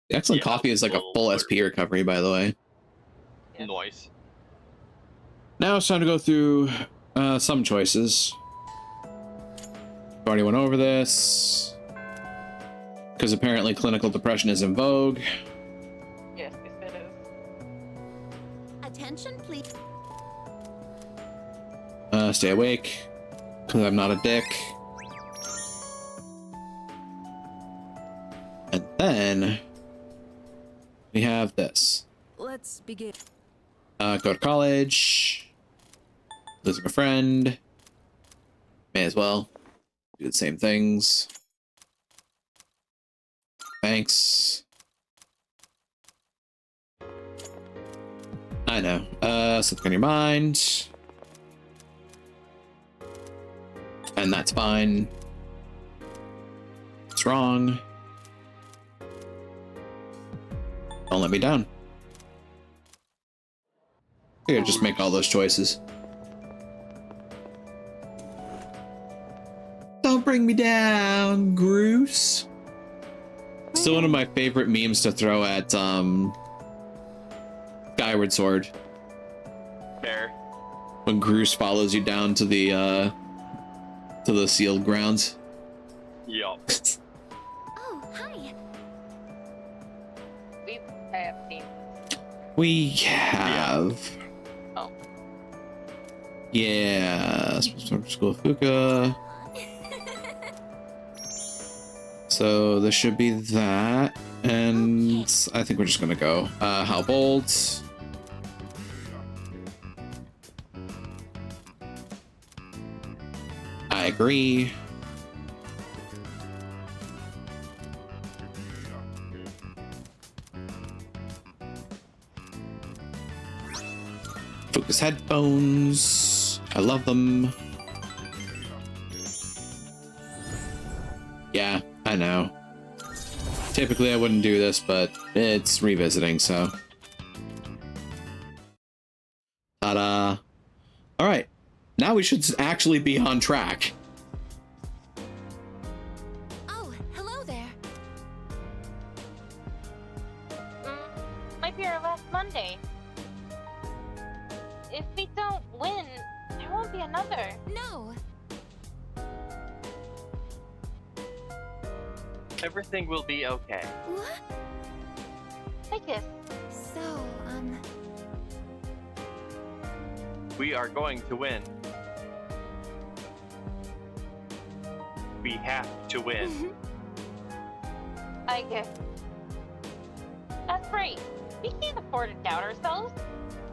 The excellent coffee is like a full SP recovery, by the way. Nice. Now it's time to go through some choices. Already went over this. Because apparently clinical depression is in vogue. Yes, it is. Attention, please. Stay awake. Because I'm not a dick. And then we have this. Let's begin. Go to college. Losing a friend. May as well do the same things. Thanks. I know. Something on your mind. And that's fine. What's wrong? Don't let me down. Here, just make all those choices. Don't bring me down, Groose. Still one of my favorite memes to throw at Skyward Sword. Fair. When Groose follows you down to the sealed grounds. Yup. Oh, hi. We have seen. We have. Oh. Yeah. School of Fuka. So this should be that. And I think we're just gonna go. How bold? I agree. Focus headphones. I love them. Yeah, I know. Typically I wouldn't do this, but it's revisiting, so. Ta-da. All right. Now we should actually be on track. Oh, hello there. Might be our last Monday. If we don't win, there won't be another. No. Everything will be okay. What? I guess. So, We are going to win. We have to win. I guess. That's right. We can't afford to doubt ourselves.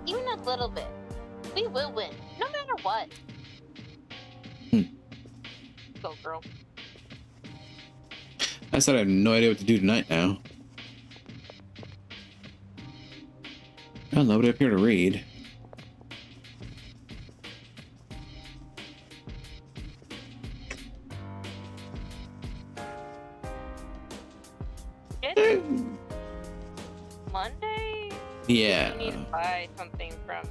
Even a little bit. We will win, no matter what. Go, girl. I said I have no idea what to do tonight now. Well, nobody up here to read. It's Monday? Yeah. We need to buy something from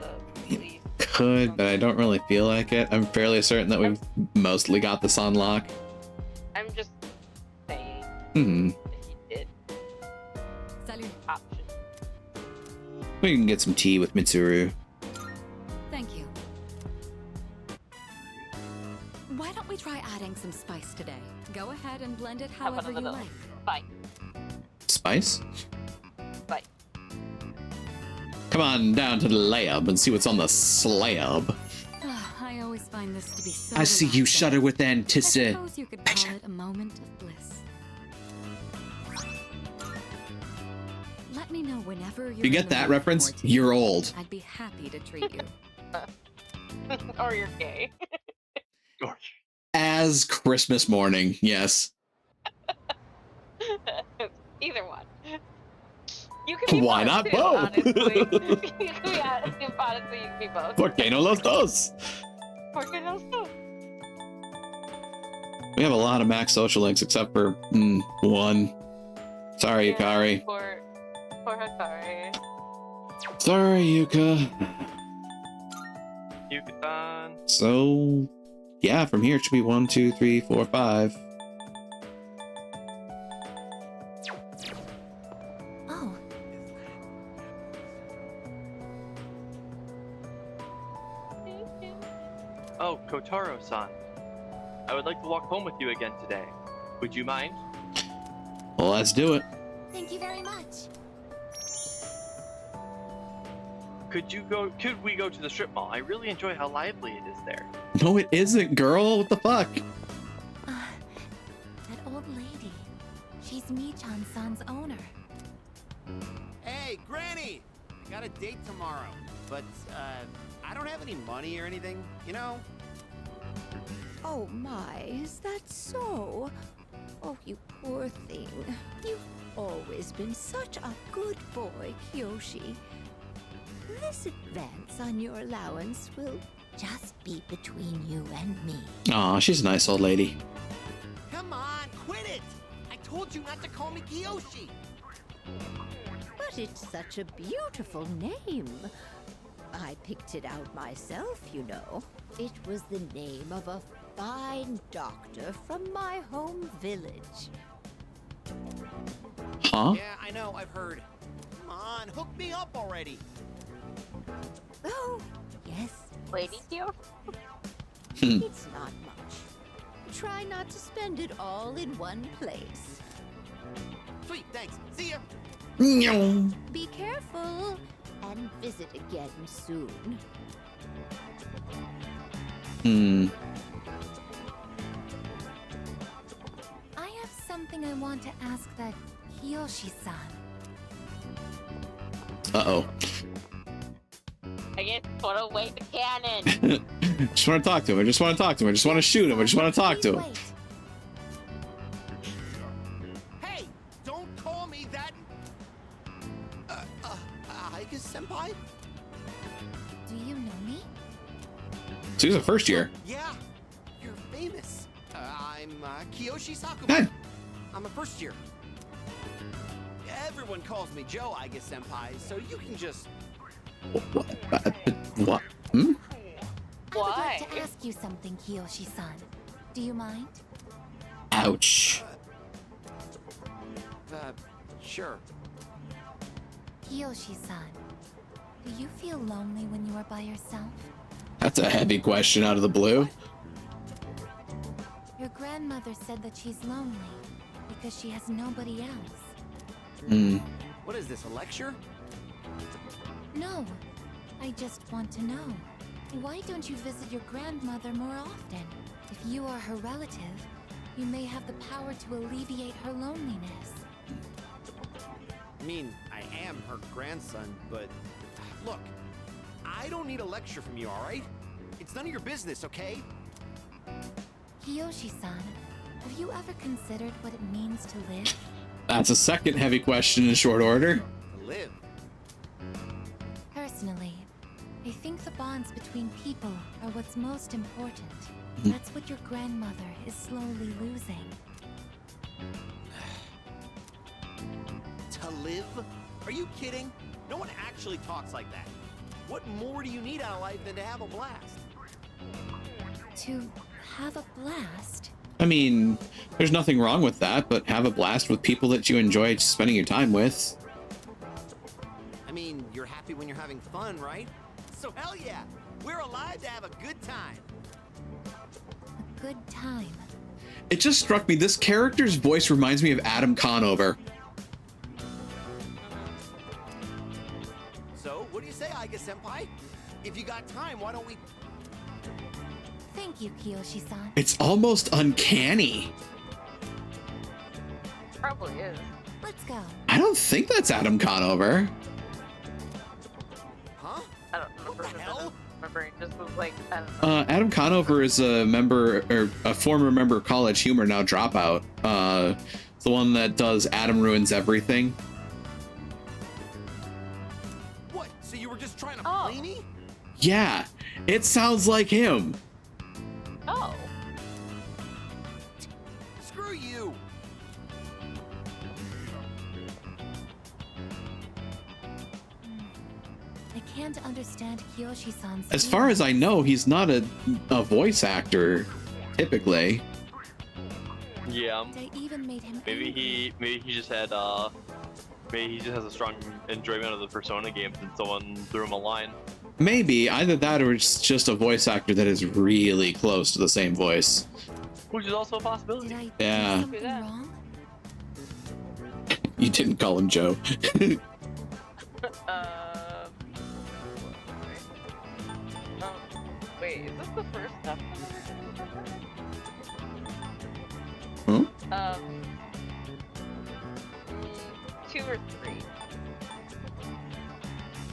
the police. Could, but I don't really feel like it. I'm fairly certain that we've mostly got this on lock. I'm just saying Hmm. that you did. Salut. Option. We can get some tea with Mitsuru. Thank you. Why don't we try adding some spice today? Go ahead and blend it however you like. Bye. Spice? Bye. Come on down to the lab and see what's on the slab. I always find this to be so I see you relaxing. shudder with I anticipation. suppose you could call it a moment of bliss. Let me know whenever you're You get in the that mood reference? for tea. You're old. I'd be happy to treat you. Or you're gay. As Christmas morning, yes. Either one. You can be Why not too, both? Honestly. You can be, honestly, you can be both. ¿Por qué no los dos? Porque no sé. We have a lot of max social links except for one. Sorry, Yukari. For Hikari. Sorry, Yuka. Yuka-san. So, yeah, from here it should be 1, 2, 3, 4, 5. oh, I would like to walk home with you again today. Would you mind? Well, let's do it. Thank you very much. Could we go to the strip mall? I really enjoy how lively it is there. No, it isn't, girl. What the fuck? That old lady. She's Michan-san's owner. Hey, Granny! I got a date tomorrow, but, I don't have any money or anything, you know? Oh my, is that so? Oh, you poor thing. You've always been such a good boy, Kyoshi. This advance on your allowance will just be between you and me. Aw, she's a nice old lady. Come on, quit it! I told you not to call me Kiyoshi! But it's such a beautiful name. I picked it out myself, you know. It was the name of a fine doctor from my home village. Huh? Yeah, I know, I've heard. Come on, hook me up already! Oh, yes. Lady Q? It's not much. Try not to spend it all in one place. Sweet, thanks. See ya! Be careful and visit again soon. I have something I want to ask that Kiyoshi-san. Uh-oh. I guess put away the cannon. Just want to talk to him. I just want to talk to him. I just want to shoot him. I just want to talk to him. Hey! Don't call me that! Aiga-senpai? Do you know me? So he's a first year. Yeah, you're famous. I'm Kiyoshi Sakuma. Hey. I'm a first year. Everyone calls me Joe Aiga-senpai, so you can just... What? Hmm? I would like to ask you something, Kiyoshi-san. Do you mind? Ouch. Sure. Kiyoshi-san, do you feel lonely when you are by yourself? That's a heavy question out of the blue. Your grandmother said that she's lonely because she has nobody else. What is this, a lecture? No, I just want to know. Why don't you visit your grandmother more often? If you are her relative, you may have the power to alleviate her loneliness. I mean, I am her grandson, but... Look, I don't need a lecture from you, alright? It's none of your business, okay? Kiyoshi-san, have you ever considered what it means to live? That's a second heavy question in short order. To live. Personally, I think the bonds between people are what's most important. That's what your grandmother is slowly losing. To live? Are you kidding? No one actually talks like that. What more do you need out of life than to have a blast? To have a blast? I mean, there's nothing wrong with that, but have a blast with people that you enjoy spending your time with. I mean, you're happy when you're having fun, right? So hell yeah! We're alive to have a good time! A good time. It just struck me, this character's voice reminds me of Adam Conover. So, what do you say, Aiga-senpai? If you got time, why don't we... Thank you, Kiyoshi-san. It's almost uncanny. Probably is. Let's go. I don't think that's Adam Conover. Huh? I don't remember. What the hell? My brain just was like, I don't know. Adam Conover is a member, or a former member of College Humor, now Dropout. It's the one that does Adam Ruins Everything. What? So you were just trying to play me? Yeah, it sounds like him. Oh. Screw you! I can't understand Kiyoshi-san's... As far as I know, he's not a voice actor, typically. Yeah. They even made him Maybe he just had maybe he just has a strong enjoyment of the Persona games and someone threw him a line. Maybe either that or it's just a voice actor that is really close to the same voice. Which is also a possibility. Did I Yeah. do something wrong? You didn't call him Joe. Wait, is this the first step? Hmm? 2 or 3.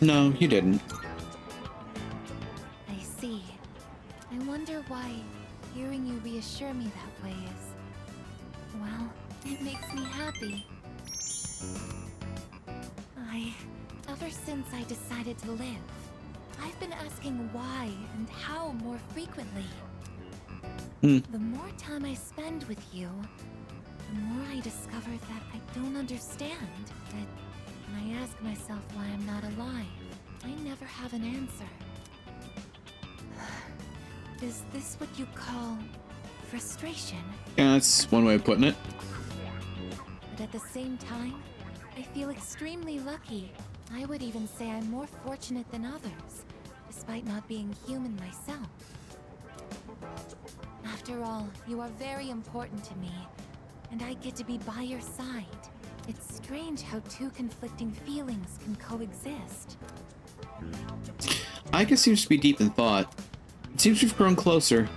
No, you didn't. I see. I wonder why hearing you reassure me that way is... well, it makes me happy. Ever since I decided to live, I've been asking why and how more frequently. The more time I spend with you, the more I discover that I don't understand. That when I ask myself why I'm not alive, I never have an answer. Is this what you call frustration? Yeah, that's one way of putting it. But at the same time, I feel extremely lucky. I would even say I'm more fortunate than others, despite not being human myself. After all, you are very important to me, and I get to be by your side. It's strange how two conflicting feelings can coexist. Aika seems to be deep in thought. It seems we've grown closer.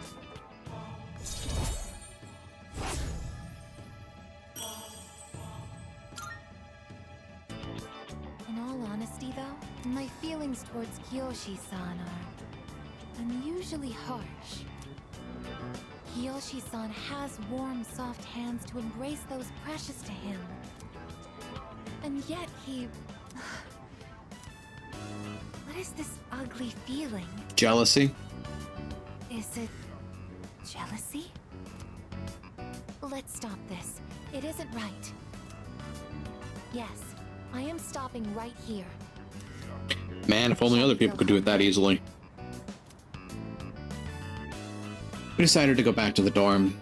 In all honesty, though, my feelings towards Kiyoshi-san are unusually harsh. Kiyoshi-san has warm, soft hands to embrace those precious to him. And yet he... What is this ugly feeling? Jealousy? Is it... jealousy? Let's stop this. It isn't right. Yes, I am stopping right here. Man, if only other people could do it that easily. We decided to go back to the dorm.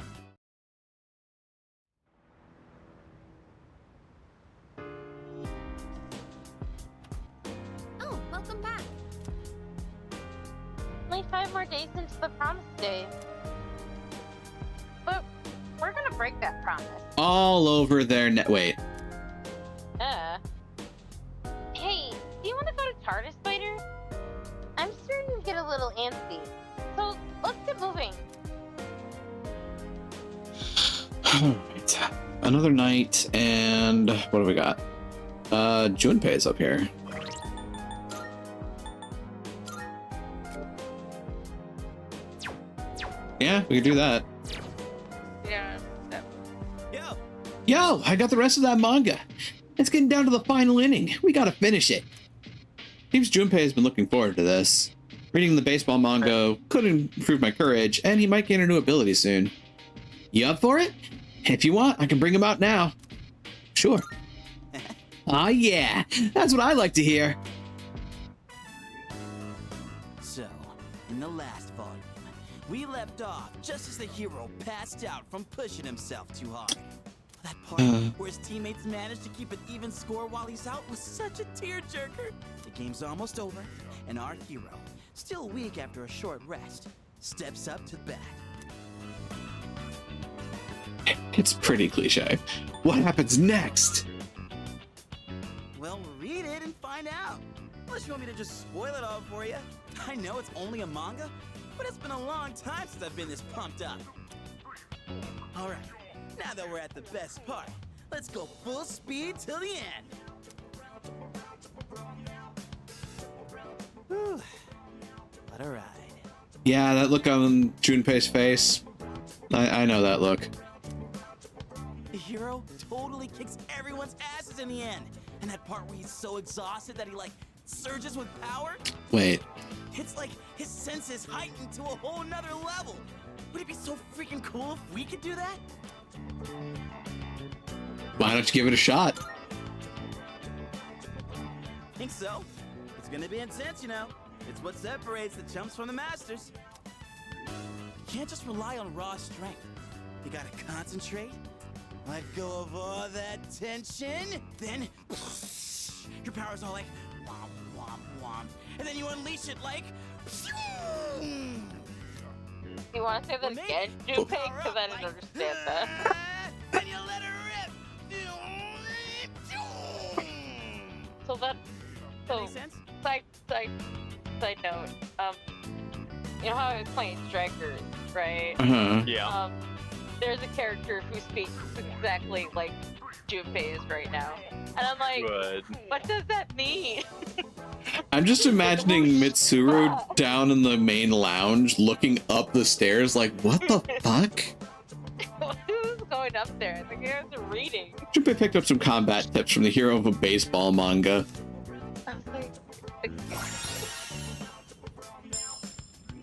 Oh, welcome back. Only 5 more days into the promise day. But we're gonna break that promise. All over their net. Wait. Hey, do you want to go to TARDIS Spider? I'm starting to get a little antsy. So let's get moving. Alright. Another night, and what do we got? Junpei's up here. Yeah, we could do that. Yeah. Yo, I got the rest of that manga. It's getting down to the final inning. We gotta finish it. Seems Junpei has been looking forward to this. Reading the baseball manga could improve my courage, and he might gain a new ability soon. You up for it? If you want, I can bring him out now. Sure. Ah, yeah. That's what I like to hear. So, in the last volume, we left off just as the hero passed out from pushing himself too hard. That part where his teammates managed to keep an even score while he's out was such a tearjerker. The game's almost over, and our hero, still weak after a short rest, steps up to the bat. It's pretty cliche. What happens next? Well, read it and find out. Unless you want me to just spoil it all for you. I know it's only a manga, but it's been a long time since I've been this pumped up. All right, now that we're at the best part, let's go full speed till the end. Whew. What a ride. Yeah, that look on Junpei's face. I know that look. The hero totally kicks everyone's asses in the end. And that part where he's so exhausted that he, like, surges with power? Wait. It's like his senses heightened to a whole nother level. Would it be so freaking cool if we could do that? Why don't you give it a shot? Think so? It's gonna be intense, you know. It's what separates the chumps from the masters. You can't just rely on raw strength. You gotta concentrate, let go of all that tension, then your power's all like womp womp womp, and then you unleash it like you want to say that again, Junpei? Because I didn't understand that. And you let her rip. So that. So. Makes sense? Side note. You know how I was playing Strikers, right? Yeah. There's a character who speaks exactly like Junpei is right now, and I'm like, what does that mean? I'm just imagining Mitsuru down in the main lounge, looking up the stairs, like, what the fuck? Who's going up there? I think he was reading. Junpei picked up some combat tips from the hero of a baseball manga. I was like,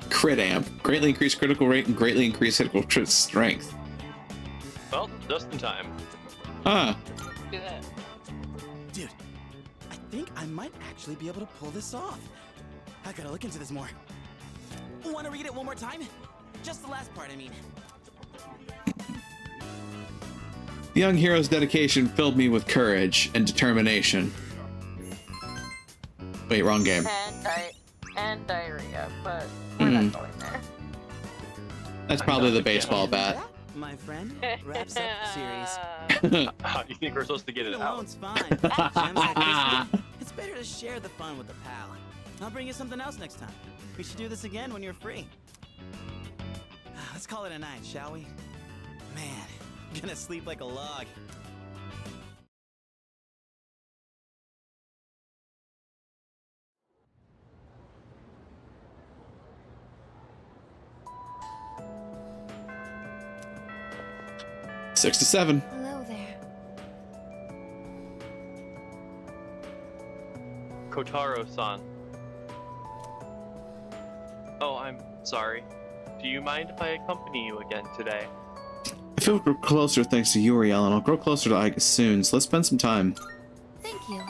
Crit amp. Greatly increased critical rate and greatly increased critical strength. Well, just in time. Huh. do that. Dude, I think I might actually be able to pull this off. I gotta look into this more. Want to read it one more time? Just the last part, I mean. The young hero's dedication filled me with courage and determination. Wait, wrong game. And diarrhea, but we're not going there. That's probably the baseball bat. My friend, wraps up the series. How do you think we're supposed to get it out? Alone's fine. Gems like this one, it's better to share the fun with a pal. I'll bring you something else next time. We should do this again when you're free. Let's call it a night, shall we? Man, I'm gonna sleep like a log. Six to 7. Hello there. Kotaro-san. Oh, I'm sorry. Do you mind if I accompany you again today? I feel closer thanks to Uriel, and I'll grow closer to Iga soon, so let's spend some time. Thank you.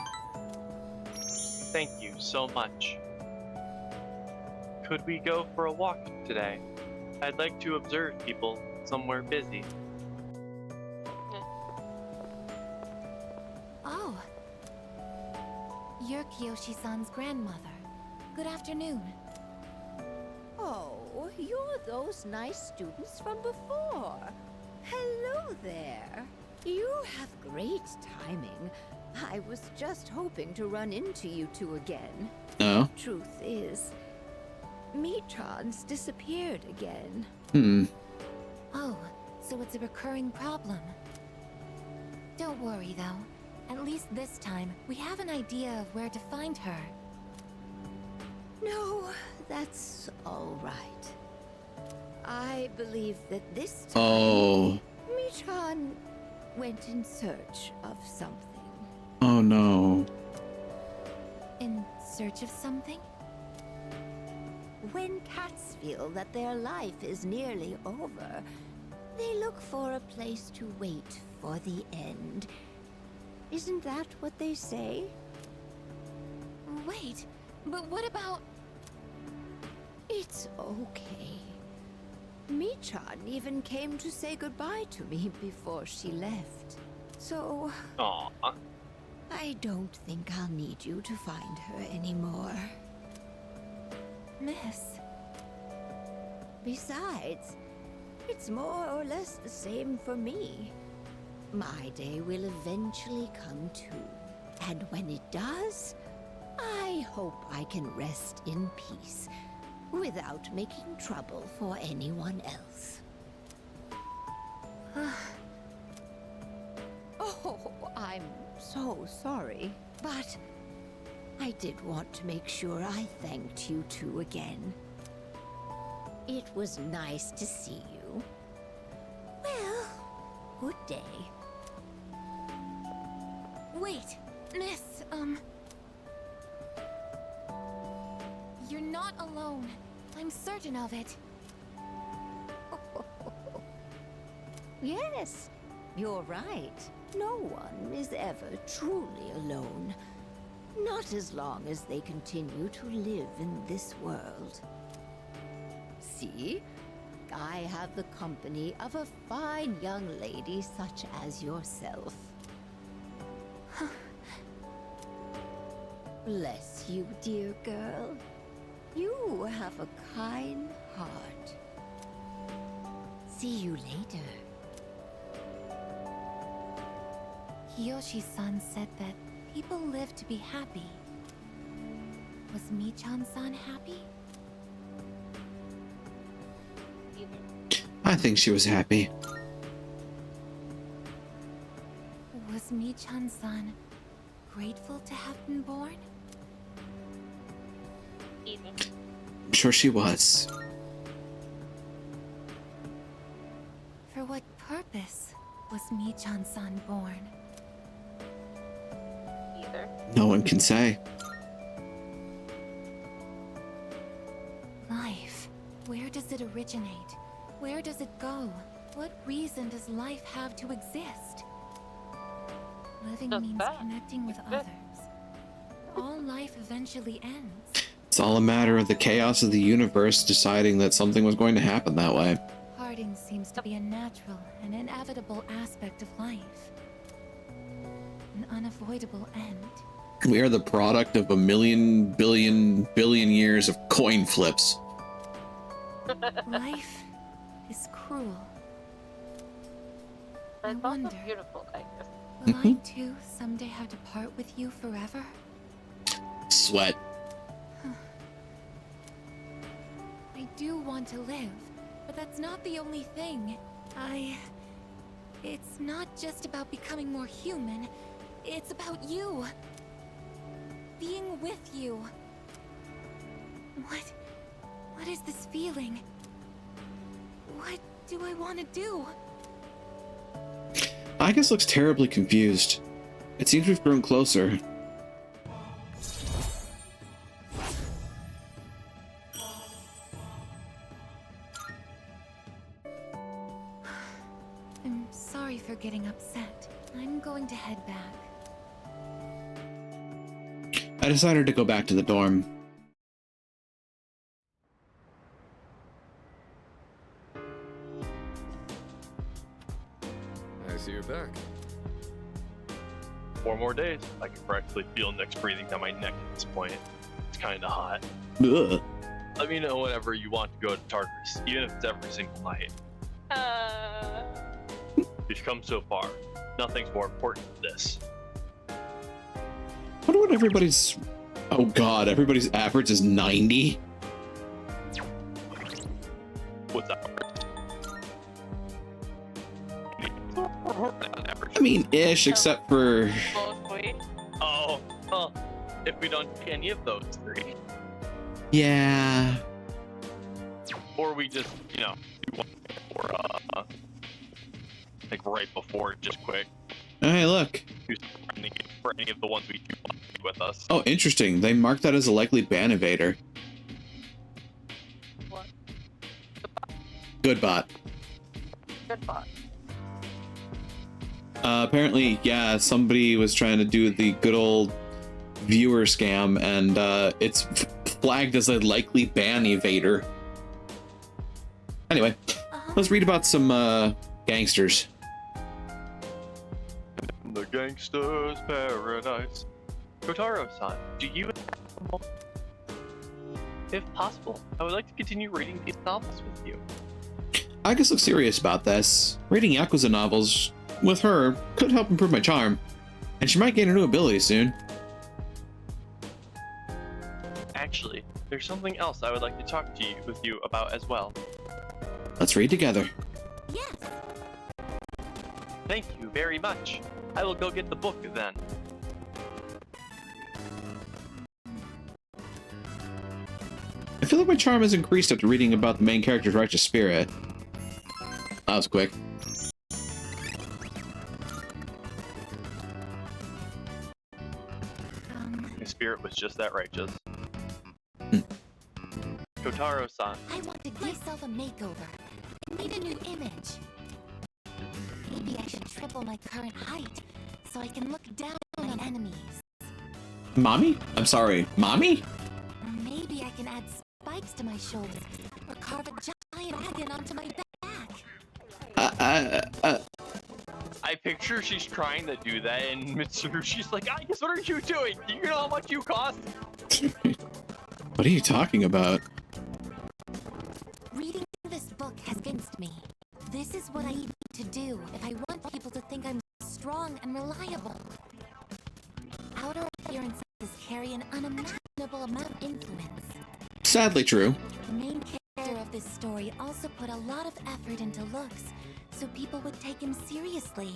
Thank you so much. Could we go for a walk today? I'd like to observe people somewhere busy. Oh. You're Kiyoshi-san's grandmother. Good afternoon. Oh, you're those nice students from before. Hello there. You have great timing. I was just hoping to run into you two again. Oh. Truth is, Mitron's disappeared again. Oh, so it's a recurring problem. Don't worry, though. At least this time, we have an idea of where to find her. No, that's all right. I believe that this time, Oh. Mitron went in search of something. Oh no. In search of something? When cats feel that their life is nearly over, they look for a place to wait for the end. Isn't that what they say? Wait, but what about... It's okay. Mitron even came to say goodbye to me before she left. So... Aww. I don't think I'll need you to find her anymore. Miss... Besides, it's more or less the same for me. My day will eventually come too. And when it does, I hope I can rest in peace without making trouble for anyone else. Oh, I'm so sorry. But I did want to make sure I thanked you two again. It was nice to see you. Well, good day. Wait, Miss, You're not alone. I'm certain of it. Yes, you're right. No one is ever truly alone. Not as long as they continue to live in this world. See? I have the company of a fine young lady such as yourself. Bless you, dear girl. You have a kind heart. See you later. Kiyoshi-san said that people live to be happy. Was Michan-san happy? I think she was happy. Was Michan-san grateful to have been born? I'm sure she was. For what purpose was Michan-san born? Either. No one can say. Life. Where does it originate? Where does it go? What reason does life have to exist? Living means connecting with others. All life eventually ends. It's all a matter of the chaos of the universe deciding that something was going to happen that way. Parting seems to be a natural and inevitable aspect of life. An unavoidable end. We are the product of a million, billion years of coin flips. Life is cruel. But I it's wonder, also beautiful, I guess. will I too someday have to part with you forever? Sweat. I do want to live, but that's not the only thing. It's not just about becoming more human. It's about you. Being with you. What is this feeling? What do I want to do? Agus looks terribly confused. It seems we've grown closer. I'm sorry for getting upset. I'm going to head back. I decided to go back to the dorm. I see you're back. 4 more days. I can practically feel Nick's breathing down my neck at this point. It's kind of hot. Ugh. Let me know whenever you want to go to Tartarus, even if it's every single night. We've come so far. Nothing's more important than this. I wonder what everybody's... Oh god, everybody's average is 90? What's that? I mean, ish, except for... Oh, well, if we don't take any of those 3. Yeah. Or we just, you know, do one for, like right before, just quick. Hey, look. For any of the ones we do want to do with us. Oh, interesting. They marked that as a likely ban evader. What? Good bot. Good bot. Apparently, yeah, somebody was trying to do the good old viewer scam, and it's flagged as a likely ban evader. Anyway, let's read about some gangsters. The gangster's paradise. Kotaro-san, do you have... If possible, I would like to continue reading these novels with you. I guess look serious about this. Reading Yakuza novels with her could help improve my charm, and she might gain a new ability soon. Actually, there's something else I would like to talk to you with you about as well. Let's read together. Yes. Thank you very much. I will go get the book then. I feel like my charm has increased after reading about the main character's righteous spirit. That was quick. His spirit was just that righteous. Kotaro-san. I want to give myself a makeover. I need a new image. Maybe I should triple my current height so I can look down on enemies. Mommy? I'm sorry, mommy? Or maybe I can add spikes to my shoulders or carve a giant dragon onto my back. I picture she's trying to do that, and Mitsurugi's like, I guess, what are you doing? Do you know how much you cost? What are you talking about? Reading this book has convinced me. to do if I want people to think I'm strong and reliable. Outer appearances carry an unimaginable amount of influence. Sadly true. The main character of this story also put a lot of effort into looks, so people would take him seriously.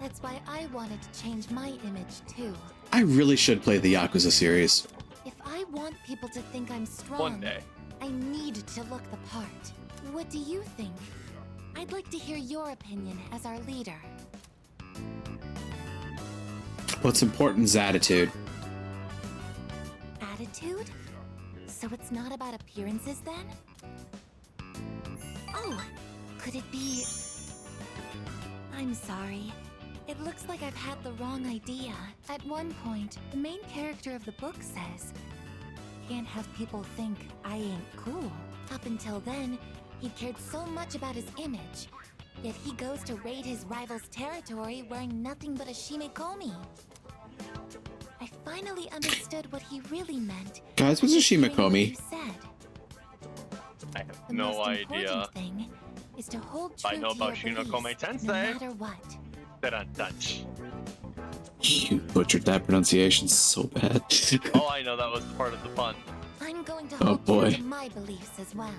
That's why I wanted to change my image too. I really should play the Yakuza series. If I want people to think I'm strong, One day. I need to look the part. What do you think? I'd like to hear your opinion as our leader. What's important is attitude. Attitude? So it's not about appearances then? Oh, could it be... I'm sorry. It looks like I've had the wrong idea. At one point, the main character of the book says, "Can't have people think I ain't cool." Up until then, he cared so much about his image, yet he goes to raid his rival's territory wearing nothing but a shimekomi. I finally understood what he really meant. Guys, what's a shimekomi? You said. I have The no most idea. important thing is to hold true I know to about your Shinokome beliefs, Tensei. no matter what. That on Dutch. You butchered that pronunciation so bad. Oh, I know that was part of the fun. I'm going to Oh, hold boy. true to my beliefs as well.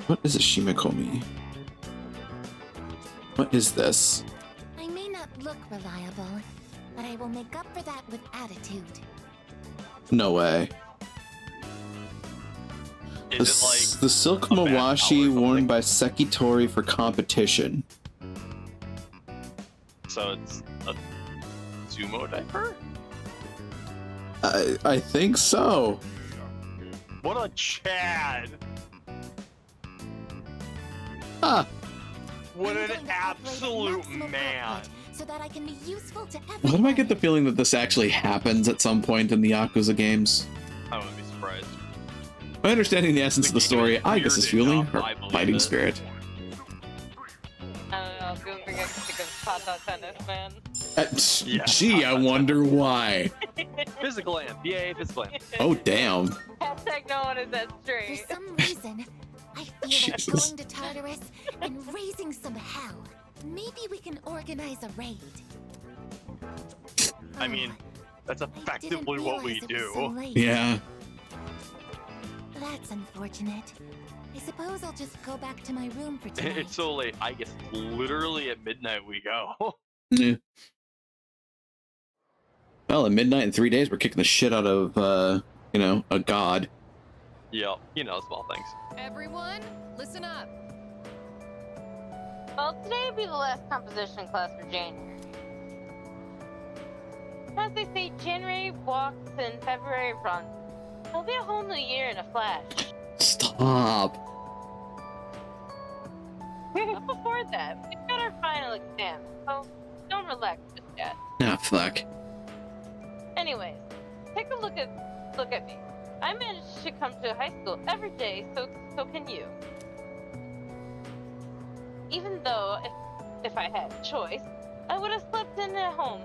What is a shimekomi? What is this? I may not look reliable, but I will make up for that with attitude. No way. Is it like The silk a bad mawashi power worn by Sekitori for competition. so it's a sumo diaper? I think so. What a Chad! Ah, What I'm an going to operate at absolute maximum man! output so that I can be useful to everyone. why do I get the feeling that this actually happens at some point in the Yakuza games? I wouldn't be surprised. My understanding the essence of the story, I guess, is fueling her I believe fighting it. spirit. I don't know. The only thing I can think of is Tata Tennis, man. Yeah. Gee, I wonder why. Physical amp. Yay, physical amp. Oh, damn. Hashtag no one is that For straight. some reason, I feel like Jesus. going to Tartarus and raising some hell. Maybe we can organize a raid. I mean, that's I didn't effectively what we realize it was so do. late. Yeah. That's unfortunate. I suppose I'll just go back to my room for tonight. It's so late. I guess literally at midnight we go. Yeah. Well, at midnight in 3 days, we're kicking the shit out of, a god. Yeah, small things. Everyone, listen up. Well, today will be the last composition class for January. As they say, January walks and February runs. It'll be a whole new year in a flash. Stop. But before that, we've got our final exam, so don't relax just yet. Ah, fuck. Anyways, take a look at me. I managed to come to high school every day, so can you. Even though if I had a choice, I would have slept in at home.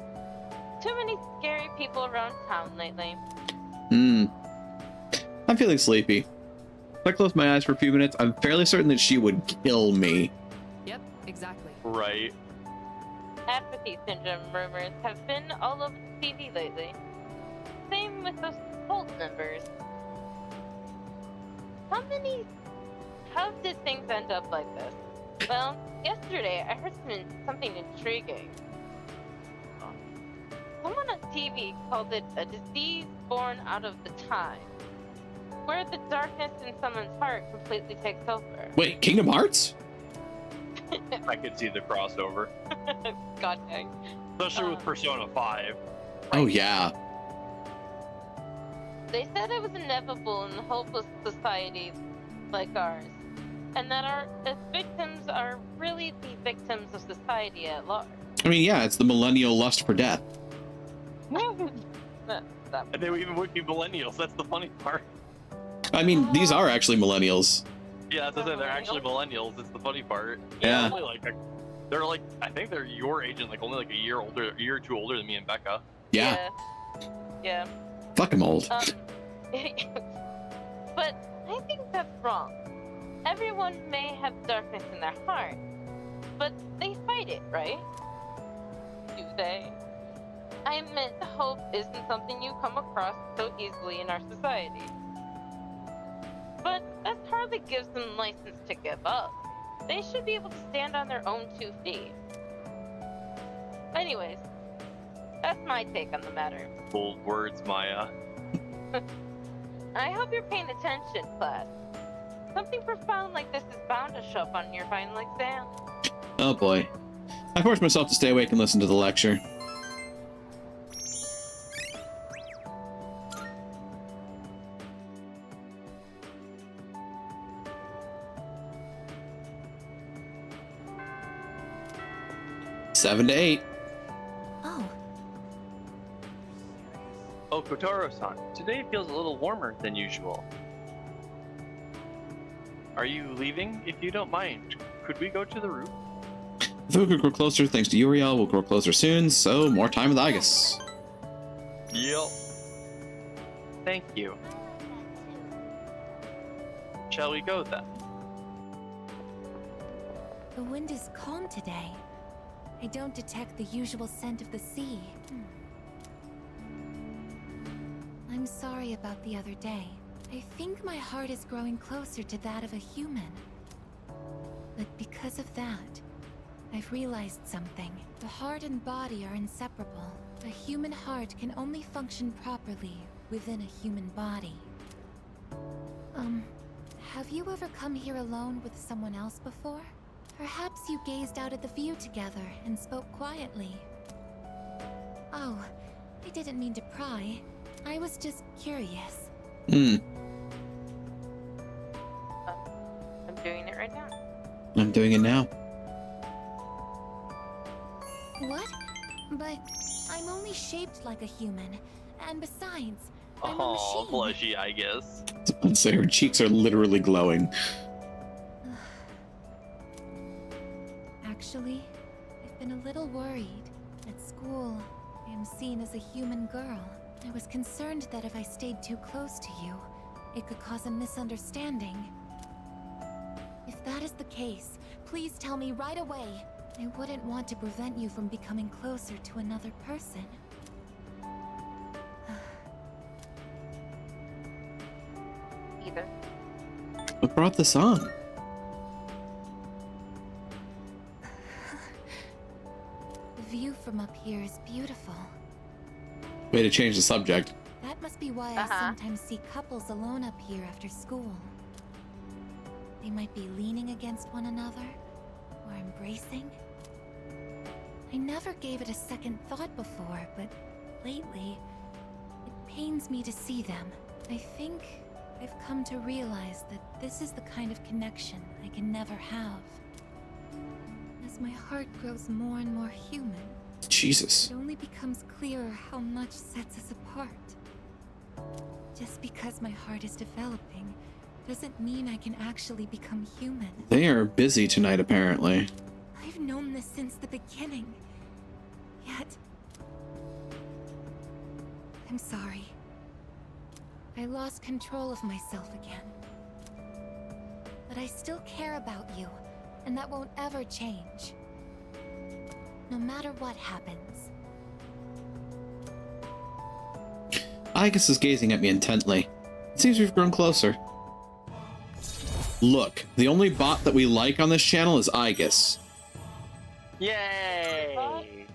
Too many scary people around town lately. I'm feeling sleepy. If I close my eyes for a few minutes, I'm fairly certain that she would kill me. Yep, exactly. Right. Apathy syndrome rumors have been all over the TV lately. Same with those cult members. How did things end up like this? Well, yesterday I heard something intriguing. Someone on TV called it a disease born out of the time, where the darkness in someone's heart completely takes over. Wait, Kingdom Hearts? I could see the crossover. God dang. Especially with Persona 5. Oh, yeah. They said it was inevitable in a hopeless society like ours, and that its victims are really the victims of society at large. I mean, yeah, it's the millennial lust for death. And they even would be millennials. That's the funny part. I mean, these are actually millennials. Yeah, that's what I said. They're actually millennials. It's the funny part. Yeah. They're like, I think they're your age and like only like a year or two older than me and Becca. Yeah. Yeah. Fuck, I'm old. But I think that's wrong. Everyone may have darkness in their heart, but they fight it, right? Do they? I meant hope isn't something you come across so easily in our society. But that hardly gives them license to give up. They should be able to stand on their own 2 feet. Anyways, that's my take on the matter. Bold words, Maya. I hope you're paying attention, class. Something profound like this is bound to show up on your final exam. Oh boy. I forced myself to stay awake and listen to the lecture. Seven to 8. Oh. Oh, Kotaro-san, today feels a little warmer than usual. Are you leaving? If you don't mind, could we go to the roof? The food could grow closer thanks to Uriel. Will grow closer soon, so more time with Aigis. Yep. Thank you. Shall we go then? The wind is calm today. I don't detect the usual scent of the sea. I'm sorry about the other day. I think my heart is growing closer to that of a human. But because of that, I've realized something. The heart and body are inseparable. A human heart can only function properly within a human body. Have you ever come here alone with someone else before? Perhaps you gazed out at the view together and spoke quietly. Oh, I didn't mean to pry. I was just curious. I'm doing it right now. I'm doing it now. What? But I'm only shaped like a human. And besides, I'm a Oh, machine. blushy, I guess. I'd say her cheeks are literally glowing. Actually, I've been a little worried. At school, I am seen as a human girl. I was concerned that if I stayed too close to you, it could cause a misunderstanding. If that is the case, please tell me right away. I wouldn't want to prevent you from becoming closer to another person. Either. What brought this on? The view from up here is beautiful. Way to change the subject. That must be why I sometimes see couples alone up here after school. They might be leaning against one another, or embracing. I never gave it a second thought before, but lately, it pains me to see them. I think I've come to realize that this is the kind of connection I can never have. As my heart grows more and more human, Jesus. it only becomes clearer how much sets us apart. Just because my heart is developing doesn't mean I can actually become human. They are busy tonight, apparently. I've known this since the beginning. Yet... I'm sorry. I lost control of myself again. But I still care about you, and that won't ever change. No matter what happens. Aigis is gazing at me intently. It seems we've grown closer. Look, the only bot that we like on this channel is Aigis. Yay!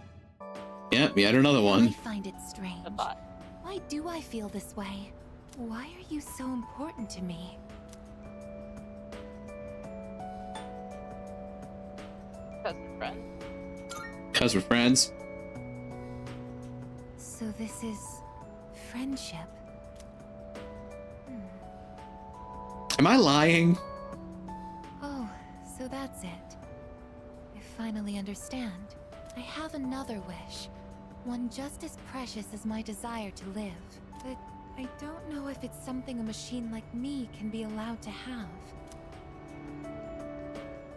Yep, yet another one. I find it strange. Why do I feel this way? Why are you so important to me? Because we're friends. Because we're friends. So this is friendship. Am I lying? Oh, so that's it. I finally understand. I have another wish. One just as precious as my desire to live. But I don't know if it's something a machine like me can be allowed to have.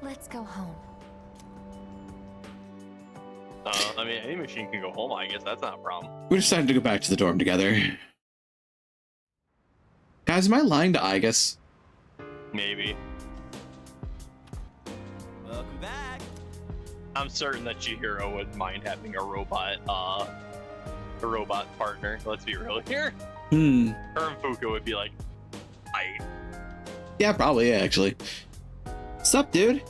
Let's go home. I mean, any machine can go home, I guess. That's not a problem. We decided to go back to the dorm together. Guys, am I lying to Aigis? Maybe. Welcome back. I'm certain that Chihiro wouldn't mind having a robot partner. Let's be real here. Her and Fuka would be like, Yeah, probably, yeah, actually. What's up, dude?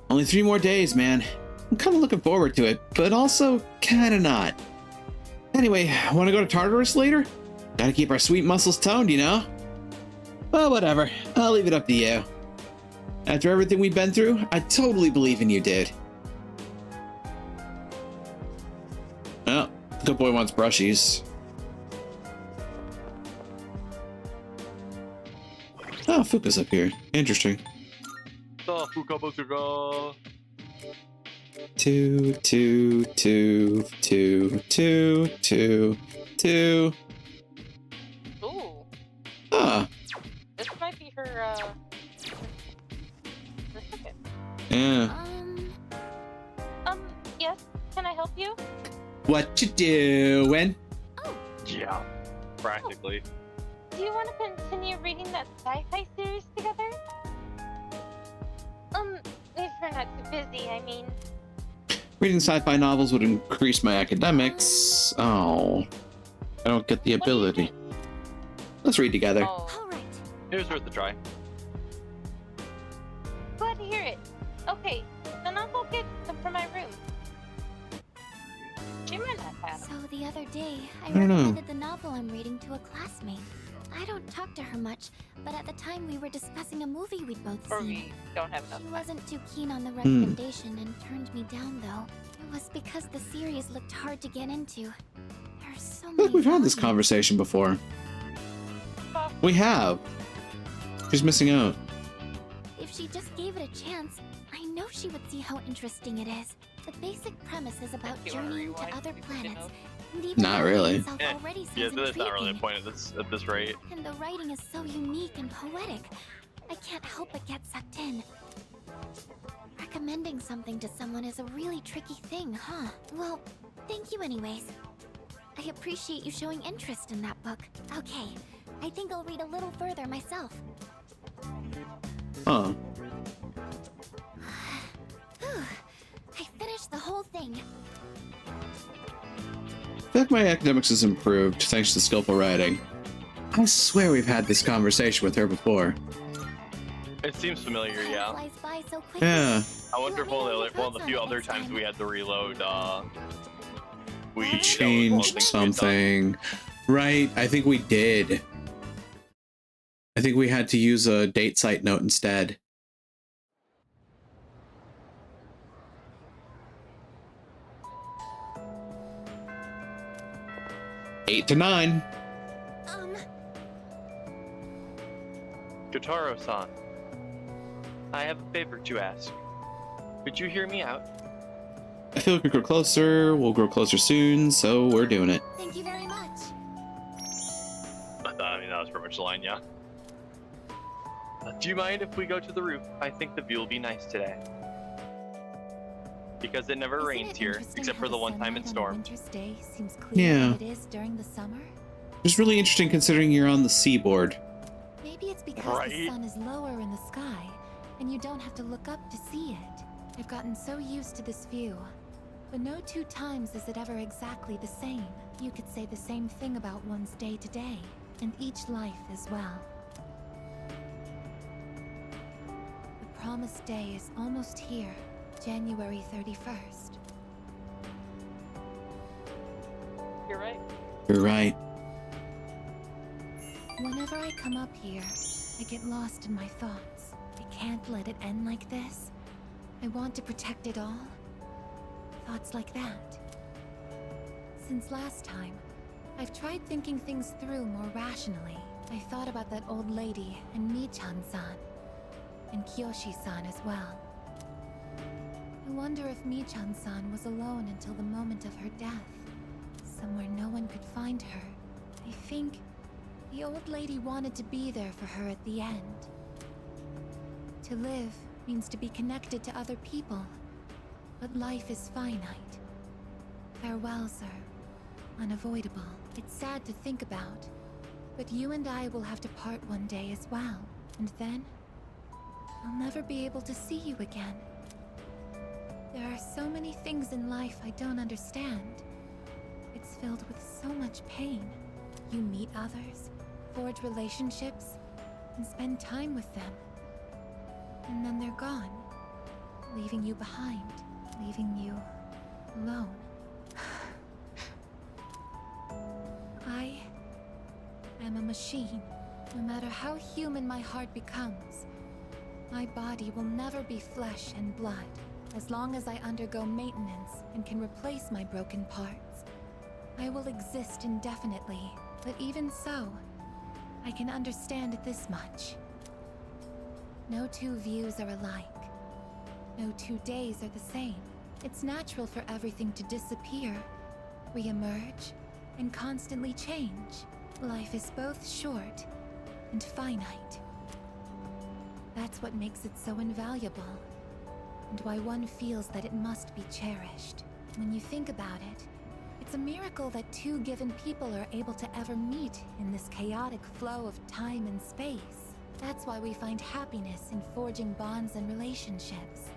Only 3 more days, man. I'm kind of looking forward to it, but also kind of not. Anyway, want to go to Tartarus later? Gotta keep our sweet muscles toned, you know? Well, whatever. I'll leave it up to you. After everything we've been through, I totally believe in you, dude. Well, good boy wants brushies. Oh, Fuka's up here. Interesting. Oh, Fuka Bazuka. 2, 2, 2, 2, 2, 2, 2. Ooh. Ah. This might be her second. Yeah. Yes. Can I help you? What you doing? Yeah, practically. Do you want to continue reading that sci-fi series together? If you're not too busy, I mean. Reading sci-fi novels would increase my academics. Oh. I don't get the ability. Let's read together. Oh. It was worth a try. Glad to hear it. Okay, then I'll go get them from my room. She might not have. So the other day, I don't know. recommended the novel I'm reading to a classmate. I don't talk to her much, but at the time we were discussing a movie we'd both Or seen. we don't have enough. She wasn't too keen on the recommendation and turned me down, though. It was because the series looked hard to get into. There's so I many. think we've had this volumes. conversation before. We have. She's missing out. If she just gave it a chance, I know she would see how interesting it is. The basic premise is about journeying to other planets. And even Not the writing really. itself already Yeah, sounds that's not really a intriguing. point at this rate. And the writing is so unique and poetic. I can't help but get sucked in. Recommending something to someone is a really tricky thing, huh? Well, thank you anyways. I appreciate you showing interest in that book. Okay, I think I'll read a little further myself. Huh. I finished the whole thing. I feel like my academics has improved thanks to skillful writing. I swear we've had this conversation with her before. It seems familiar, yeah. Flies by so quickly. Yeah. I wonder if only like one of the few other times we had to reload, we Changed something. Right, I think we did. I think we had to use a date site note instead. Eight to 9. Kotaro-san, I have a favor to ask. Could you hear me out? I feel like we grow closer, we'll grow closer soon, so we're doing it. Thank you very much. I mean, that was pretty much the line, yeah. Do you mind if we go to the roof? I think the view will be nice today. Because it never rains here, except for the one time it stormed. Day seems clearer Yeah. than it is during the summer. It's really interesting considering you're on the seaboard. Maybe it's because the sun is lower in the sky, and you don't have to look up to see it. I've gotten so used to this view. But no 2 times is it ever exactly the same. You could say the same thing about one's day to day, and each life as well. The promised day is almost here, January 31st. You're right. You're right. Whenever I come up here, I get lost in my thoughts. I can't let it end like this. I want to protect it all. Thoughts like that. Since last time, I've tried thinking things through more rationally. I thought about that old lady and Michan-san, and Kyoshi-san as well. I wonder if Michan-san was alone until the moment of her death, somewhere no one could find her. I think the old lady wanted to be there for her at the end. To live means to be connected to other people, but life is finite. Farewells are unavoidable. It's sad to think about, but you and I will have to part one day as well. And then, I'll never be able to see you again. There are so many things in life I don't understand. It's filled with so much pain. You meet others, forge relationships, and spend time with them. And then they're gone, leaving you behind, leaving you alone. I am a machine. No matter how human my heart becomes, my body will never be flesh and blood. As long as I undergo maintenance and can replace my broken parts, I will exist indefinitely. But even so, I can understand this much. No two views are alike. No 2 days are the same. It's natural for everything to disappear, re-emerge, and constantly change. Life is both short and finite. That's what makes it so invaluable, and why one feels that it must be cherished. When you think about it, it's a miracle that two given people are able to ever meet in this chaotic flow of time and space. That's why we find happiness in forging bonds and relationships.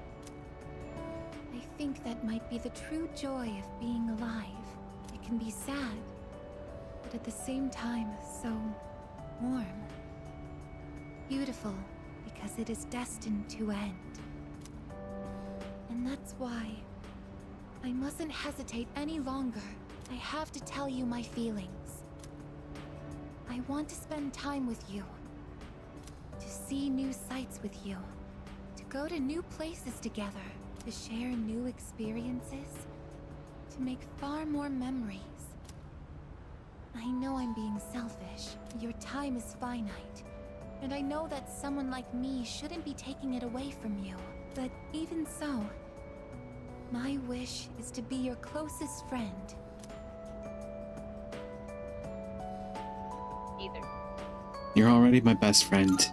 I think that might be the true joy of being alive. It can be sad, but at the same time, so warm. Beautiful, because it is destined to end. And that's why I mustn't hesitate any longer. I have to tell you my feelings. I want to spend time with you, to see new sights with you, to go to new places together, to share new experiences, to make far more memories. I know I'm being selfish. Your time is finite, and I know that someone like me shouldn't be taking it away from you. But even so, my wish is to be your closest friend. Either. You're already my best friend.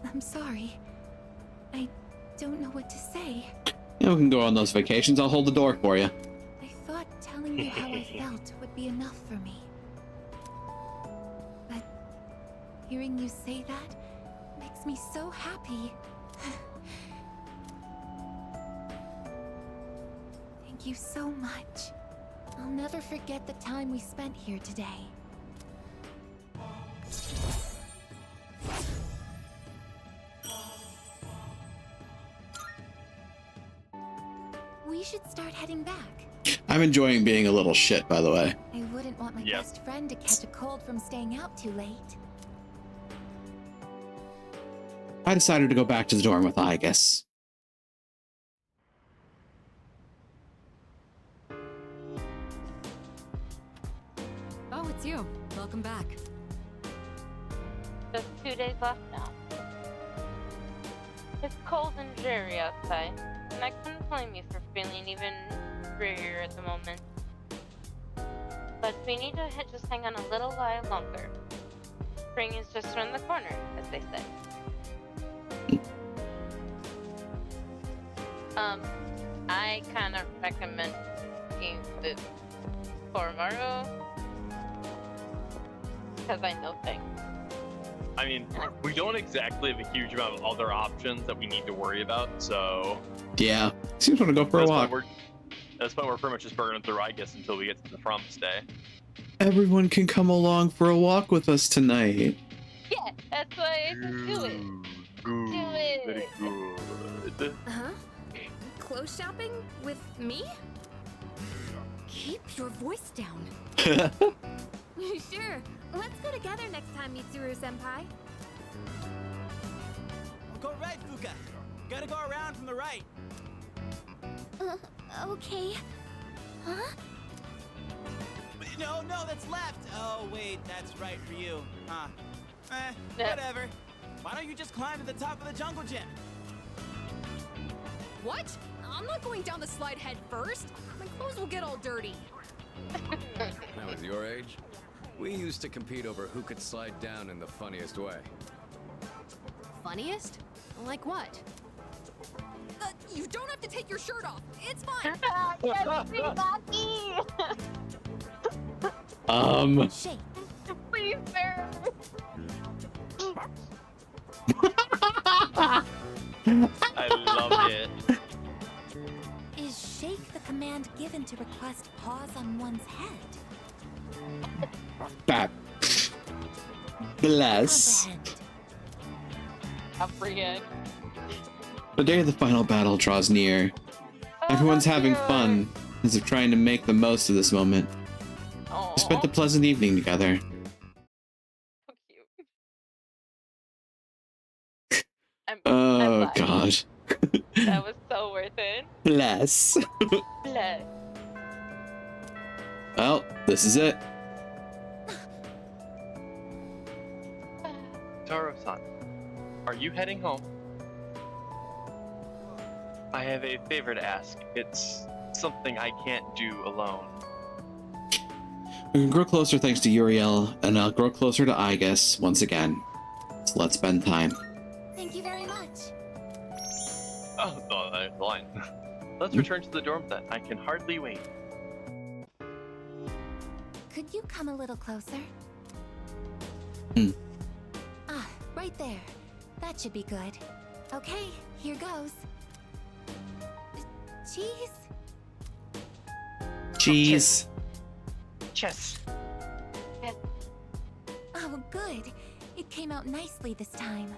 I'm sorry. I don't know what to say. Yeah, we can go on those vacations. I'll hold the door for you. I thought telling you how I felt would be enough for me. But hearing you say that makes me so happy. Thank you so much. I'll never forget the time we spent here today. We should start heading back. I'm enjoying being a little shit, by the way. I wouldn't want my best friend to catch a cold from staying out too late. I decided to go back to the dorm with Aigis. Oh, it's you. Welcome back. Just 2 days left now. It's cold and dreary outside, and I couldn't blame you for feeling even drearier at the moment. But we need to just hang on a little while longer. Spring is just around the corner, as they say. I kind of recommend taking this tomorrow, because I know things. I mean, we don't exactly have a huge amount of other options that we need to worry about, so... Yeah, seems want to go for a walk. At this point, we're pretty much just burning through, I guess, until we get to the front stay. Everyone can come along for a walk with us tonight. Yeah, that's why I said do it. Good. Do it. Very good. Huh? Clothes shopping with me? Keep your voice down. Sure. Let's go together next time, Mitsuru-senpai. Go right, Fuka. Gotta go around from the right. Okay. Huh? No, that's left. Oh, wait, that's right for you. Huh. Whatever. Why don't you just climb to the top of the jungle gym? What? I'm not going down the slide head first. My clothes will get all dirty. That was your age? We used to compete over who could slide down in the funniest way. Funniest? Like what? You don't have to take your shirt off. It's fine. Yes, free Maki! Um. Shake. Please Caesar! I love it. Is shake the command given to request paws on one's head? That. Bless. Comprehend. The day of the final battle draws near. Everyone's having fun, as if trying to make the most of this moment. We spent a pleasant evening together. Oh god. That was so worth it. Bless. Bless. Well, this is it. Taro-san, are you heading home? I have a favor to ask. It's something I can't do alone. We can grow closer thanks to Uriel, and I'll grow closer to Igus once again. So let's spend time. Thank you very much. Oh, the line. Let's return to the dorm then. I can hardly wait. Could you come a little closer? Ah, right there. That should be good. Okay, here goes. Cheese? Cheese. Chess. Oh, good. It came out nicely this time.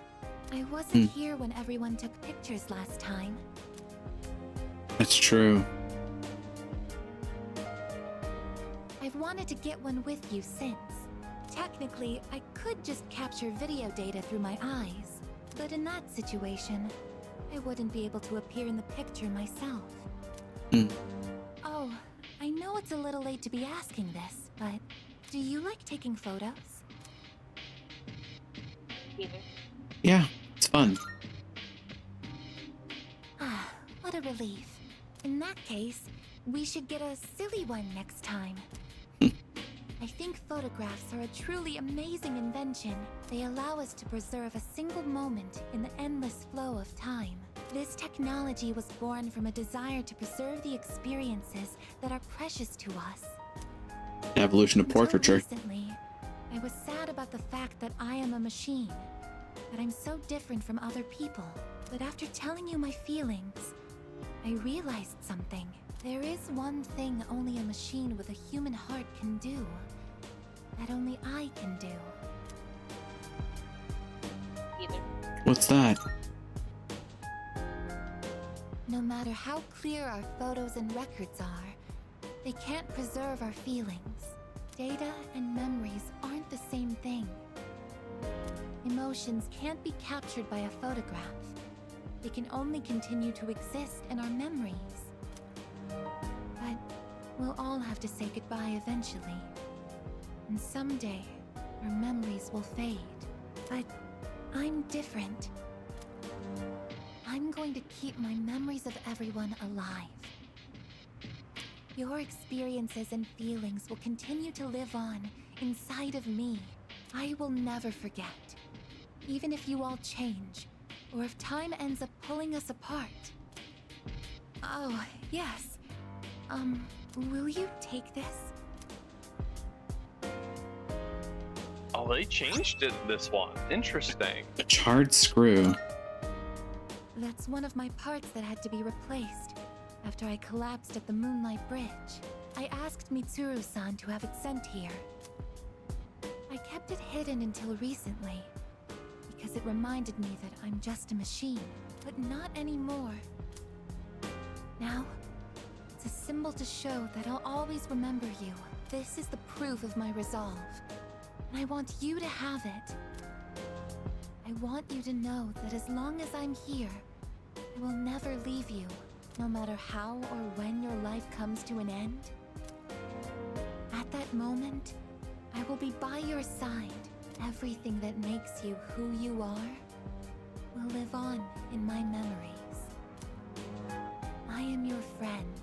I wasn't here when everyone took pictures last time. That's true. I've wanted to get one with you since. Technically, I could just capture video data through my eyes, but in that situation, I wouldn't be able to appear in the picture myself. Oh, I know it's a little late to be asking this, but do you like taking photos? Yeah, it's fun. Ah, what a relief. In that case, we should get a silly one next time. I think photographs are a truly amazing invention. They allow us to preserve a single moment in the endless flow of time. This technology was born from a desire to preserve the experiences that are precious to us. Evolution of portraiture. Recently, I was sad about the fact that I am a machine, that I'm so different from other people. But after telling you my feelings, I realized something. There is one thing only a machine with a human heart can do, that only I can do. What's that? No matter how clear our photos and records are, they can't preserve our feelings. Data and memories aren't the same thing. Emotions can't be captured by a photograph. They can only continue to exist in our memories. But we'll all have to say goodbye eventually. And someday, our memories will fade. But I'm different. I'm going to keep my memories of everyone alive. Your experiences and feelings will continue to live on inside of me. I will never forget. Even if you all change, or if time ends up pulling us apart. Oh, yes. Will you take this? Oh, they changed it this one. Interesting. A charred screw. That's one of my parts that had to be replaced after I collapsed at the Moonlight Bridge. I asked Mitsuru-san to have it sent here. I kept it hidden until recently, because it reminded me that I'm just a machine, but not anymore. Now, it's a symbol to show that I'll always remember you. This is the proof of my resolve, and I want you to have it. I want you to know that as long as I'm here, I will never leave you, no matter how or when your life comes to an end. At that moment, I will be by your side. Everything that makes you who you are will live on in my memories. I am your friend,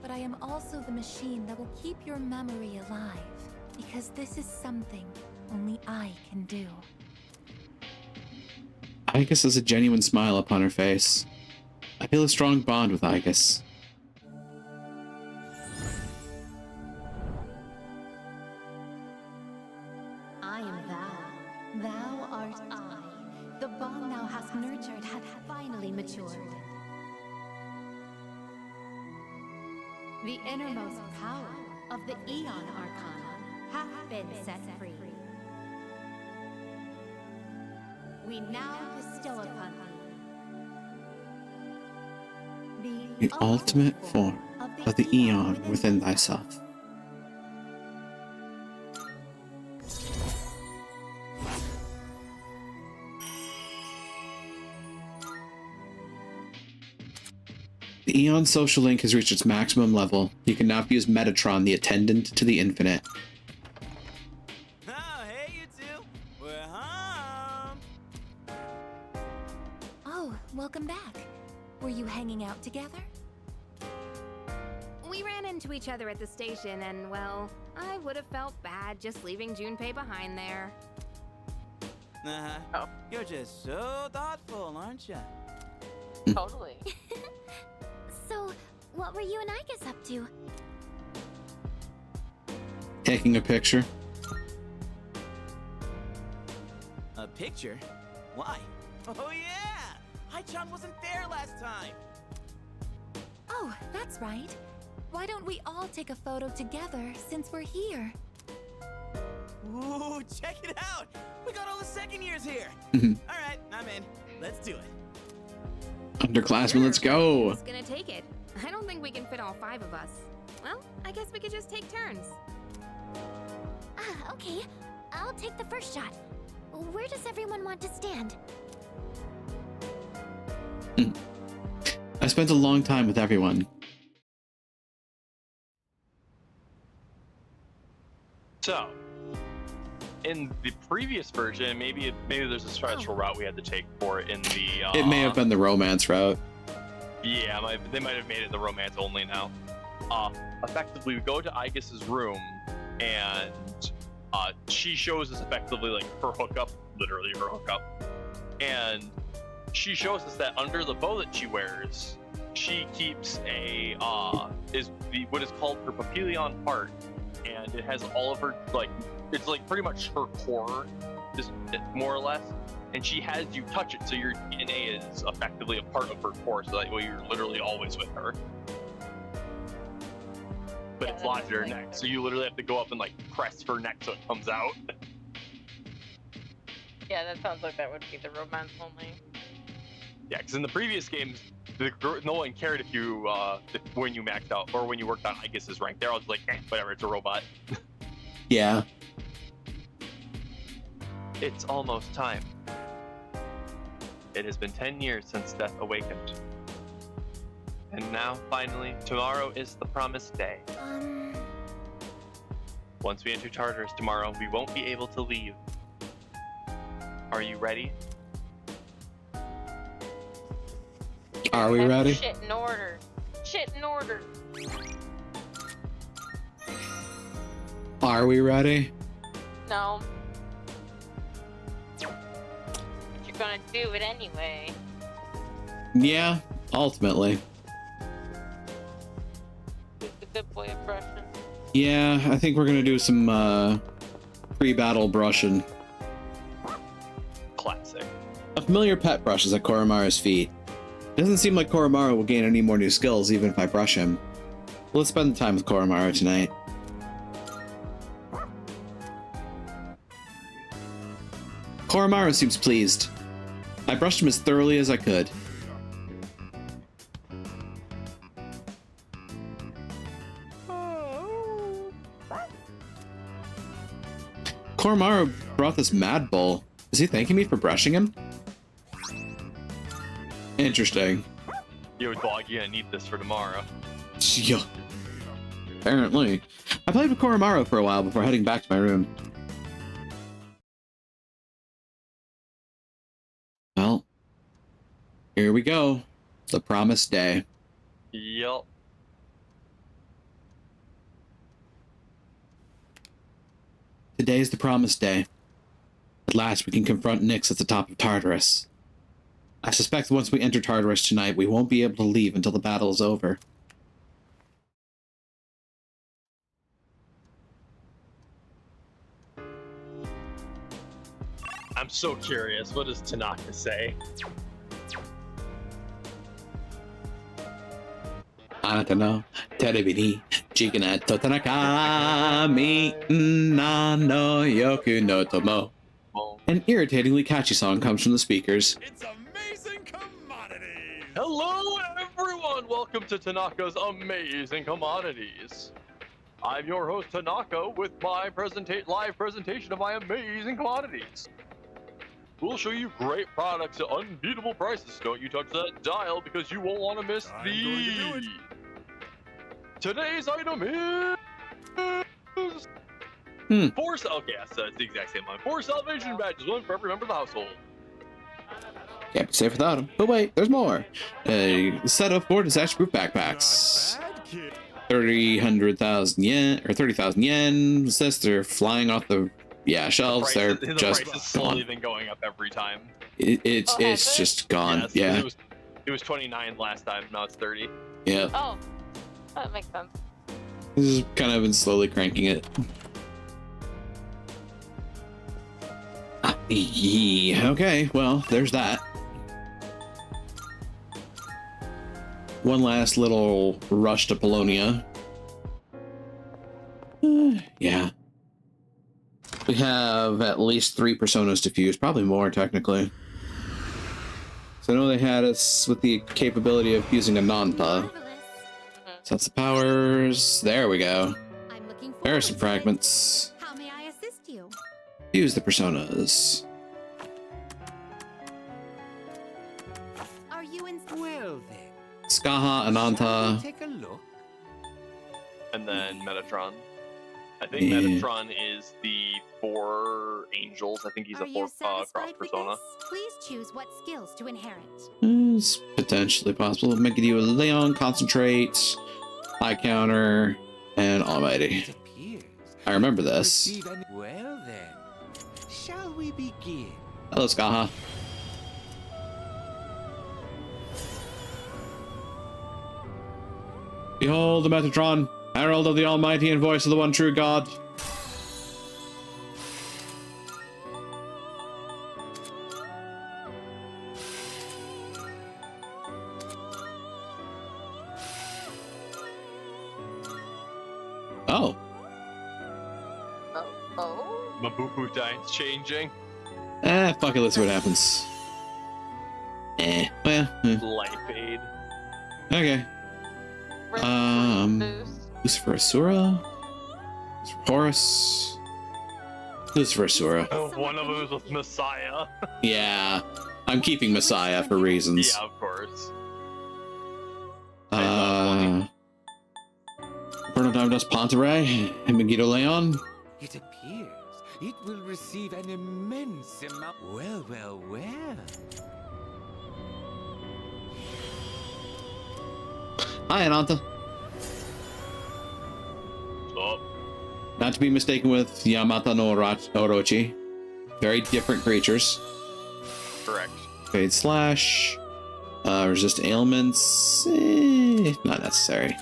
but I am also the machine that will keep your memory alive, because this is something only I can do. Igus has a genuine smile upon her face. I feel a strong bond with Igus. Art I, the bond thou hast nurtured, hath finally matured. The innermost power of the Aeon Arcana hath been set free. We now bestow upon thee The ultimate form of the Aeon within thyself. The Aeon social link has reached its maximum level. You can now use Metatron, the attendant to the infinite. Oh, hey, you two. We're home. Oh, welcome back. Were you hanging out together? We ran into each other at the station, and well, I would have felt bad just leaving Junpei behind there. Uh-huh. Oh. You're just so thoughtful, aren't you? Totally. So, what were you and Igus up to? Taking a picture. A picture? Why? Oh, yeah! Haichan wasn't there last time! Oh, that's right. Why don't we all take a photo together since we're here? Ooh, check it out! We got all the second years here! Alright, I'm in. Let's do it. Underclassmen, let's go! Who's gonna take it? I don't think we can fit all 5 of us. Well, I guess we could just take turns. Ah, okay. I'll take the first shot. Where does everyone want to stand? I spent a long time with everyone. So, in the previous version, maybe there's a special route we had to take for it in the. It may have been the romance route. Yeah, they might have made it the romance only now. Effectively, we go to Igus's room, and she shows us effectively like her hookup, literally her hookup, and she shows us that under the bow that she wears, she keeps a what is called her Papillon heart, and it has all of her it's like pretty much her core, just more or less. And she has you touch it, so your DNA is effectively a part of her core, so that way you're literally always with her. But it's lodged in her neck, so you literally have to go up and like press her neck so it comes out. Yeah, that sounds like that would be the romance only. Yeah, because in the previous games, no one cared if you when you maxed out or when you worked on Igus's rank. They're all just like, whatever, it's a robot. Yeah. It's almost time. It has been 10 years since Death awakened. And now, finally, tomorrow is the promised day. Once we enter Tartarus tomorrow, we won't be able to leave. Are you ready? Are we ready? Shit in order. Shit in order. Are we ready? No. But you're gonna do it anyway. Yeah, ultimately. It's a good boy impression. Yeah, I think we're gonna do some pre-battle brushing. Classic. A familiar pet brushes at Koromaru's feet. It doesn't seem like Koromaru will gain any more new skills even if I brush him. Let's spend the time with Koromaru tonight. Koromaru seems pleased. I brushed him as thoroughly as I could. Koromaru brought this Mad Bull. Is he thanking me for brushing him? Interesting. Yo, dog, you're gonna need this for tomorrow. Yeah. Apparently. I played with Koromaru for a while before heading back to my room. Well, here we go. The promised day. Yup. Today's the promised day. At last we can confront Nyx at the top of Tartarus. I suspect once we enter Tartarus tonight, we won't be able to leave until the battle is over. I'm I'm so curious. What does Tanaka say? あなたのテレビにチキナと田中みんなの欲の友. An irritatingly catchy song comes from the speakers. It's amazing commodities. Hello, everyone! Welcome to Tanaka's Amazing Commodities. I'm your host, Tanaka, with my live presentation of my amazing commodities. We'll show you great products at unbeatable prices. Don't you touch that dial because you won't want to miss Today's item is... Okay, so it's the exact same one. 4 salvation badges, 1 for every member of the household. Can't be safe without them. But wait, there's more. A set of 4 disaster-proof backpacks. 30,000 yen, or 30,000 yen. Says they're flying off the shelves. They're just price has slowly gone. been going up every time. It's just gone. Yes, it was 29 last time. Now it's 30. Yeah. Oh, that makes sense. This is kind of been slowly cranking it. Okay, well, there's that. One last little rush to Polonia. Yeah. We have at least 3 personas to fuse, probably more technically. So I know they had us with the capability of fusing Ananta. So that's the powers. There we go. There are some fragments. How may I assist you? Fuse the personas. Are you in? Well then. Skaha, Ananta. Take a look. And then Metatron. I think Yeah. Metatron is the 4 angels. I think he's Are a you 4 cross satisfied with persona. this? Please choose what skills to inherit. It's potentially possible. Make you a Leon, Concentrate, High Counter, and Almighty. I remember this. Well then, shall we begin? Hello, Skaha. Behold the Metatron, herald of the Almighty and voice of the one true God. Oh. Mabufu Dine's changing. Fuck it, let's see what happens. Life aid. Okay. Lucifer Asura? Horus? Lucifer Asura. One of them is with Messiah. Yeah, I'm keeping Messiah for reasons. Yeah, of course. Bruno Diamondus Ponteray and Megiddo Leon. It appears it will receive an immense amount. Well, well, well. Hi, Ananta. Not to be mistaken with Yamata no Orochi. Very different creatures. Correct. Fade Slash. Resist ailments. Not necessary.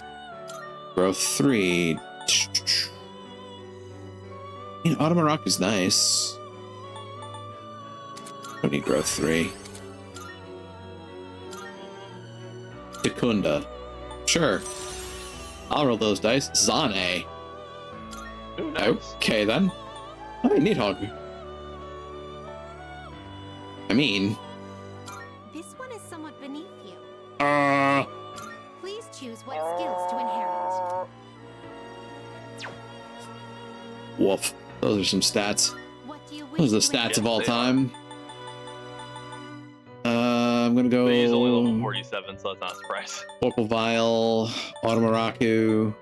Growth 3. Automarock is nice. Don't need growth 3. Takunda. Sure. I'll roll those dice. Zane. Ooh, nice. Okay then. Oh, Needhog. I mean. This one is somewhat beneath you. Uh. Please choose what skills to inherit. Woof. Those are some stats. What do you wish Those are the to stats of inherit? all time. I'm gonna go. He's only level 47, so that's not a surprise. Vorpal Vial, Automaraku,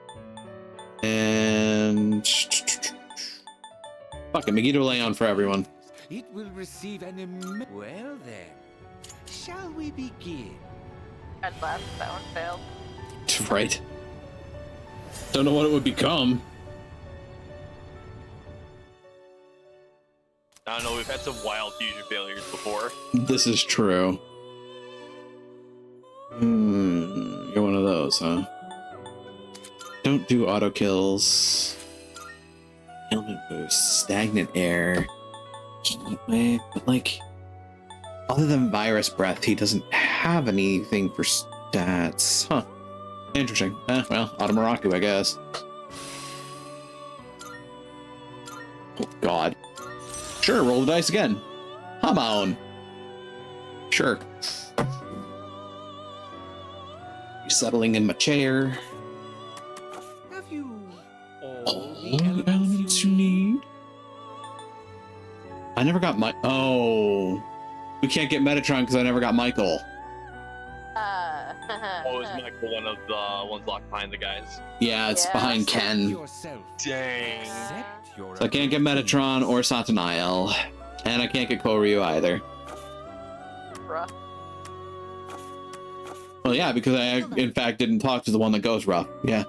and fucking Megiddo Leon for everyone. It will receive an Well then, shall we begin? At last, that one failed. Right. Don't know what it would become. I don't know, we've had some wild fusion failures before. This is true. You're one of those, huh? Don't do auto kills. Ailment boost. Stagnant air. Heat wave, but like, other than virus breath, he doesn't have anything for stats. Huh. Interesting. Well, Automaraku, I guess. Oh, God. Sure, roll the dice again. Come on. Sure. Settling in my chair. Have you all the elements you need? I never got my. Oh. We can't get Metatron because I never got Michael. Oh, is Michael one of the ones locked behind the guys? Yeah, it's behind Ken. Dang. So I can't get Metatron or Satanael. And I can't get Koryu either. Bruh. Well, yeah, because I, in fact, didn't talk to the one that goes rough. Yeah.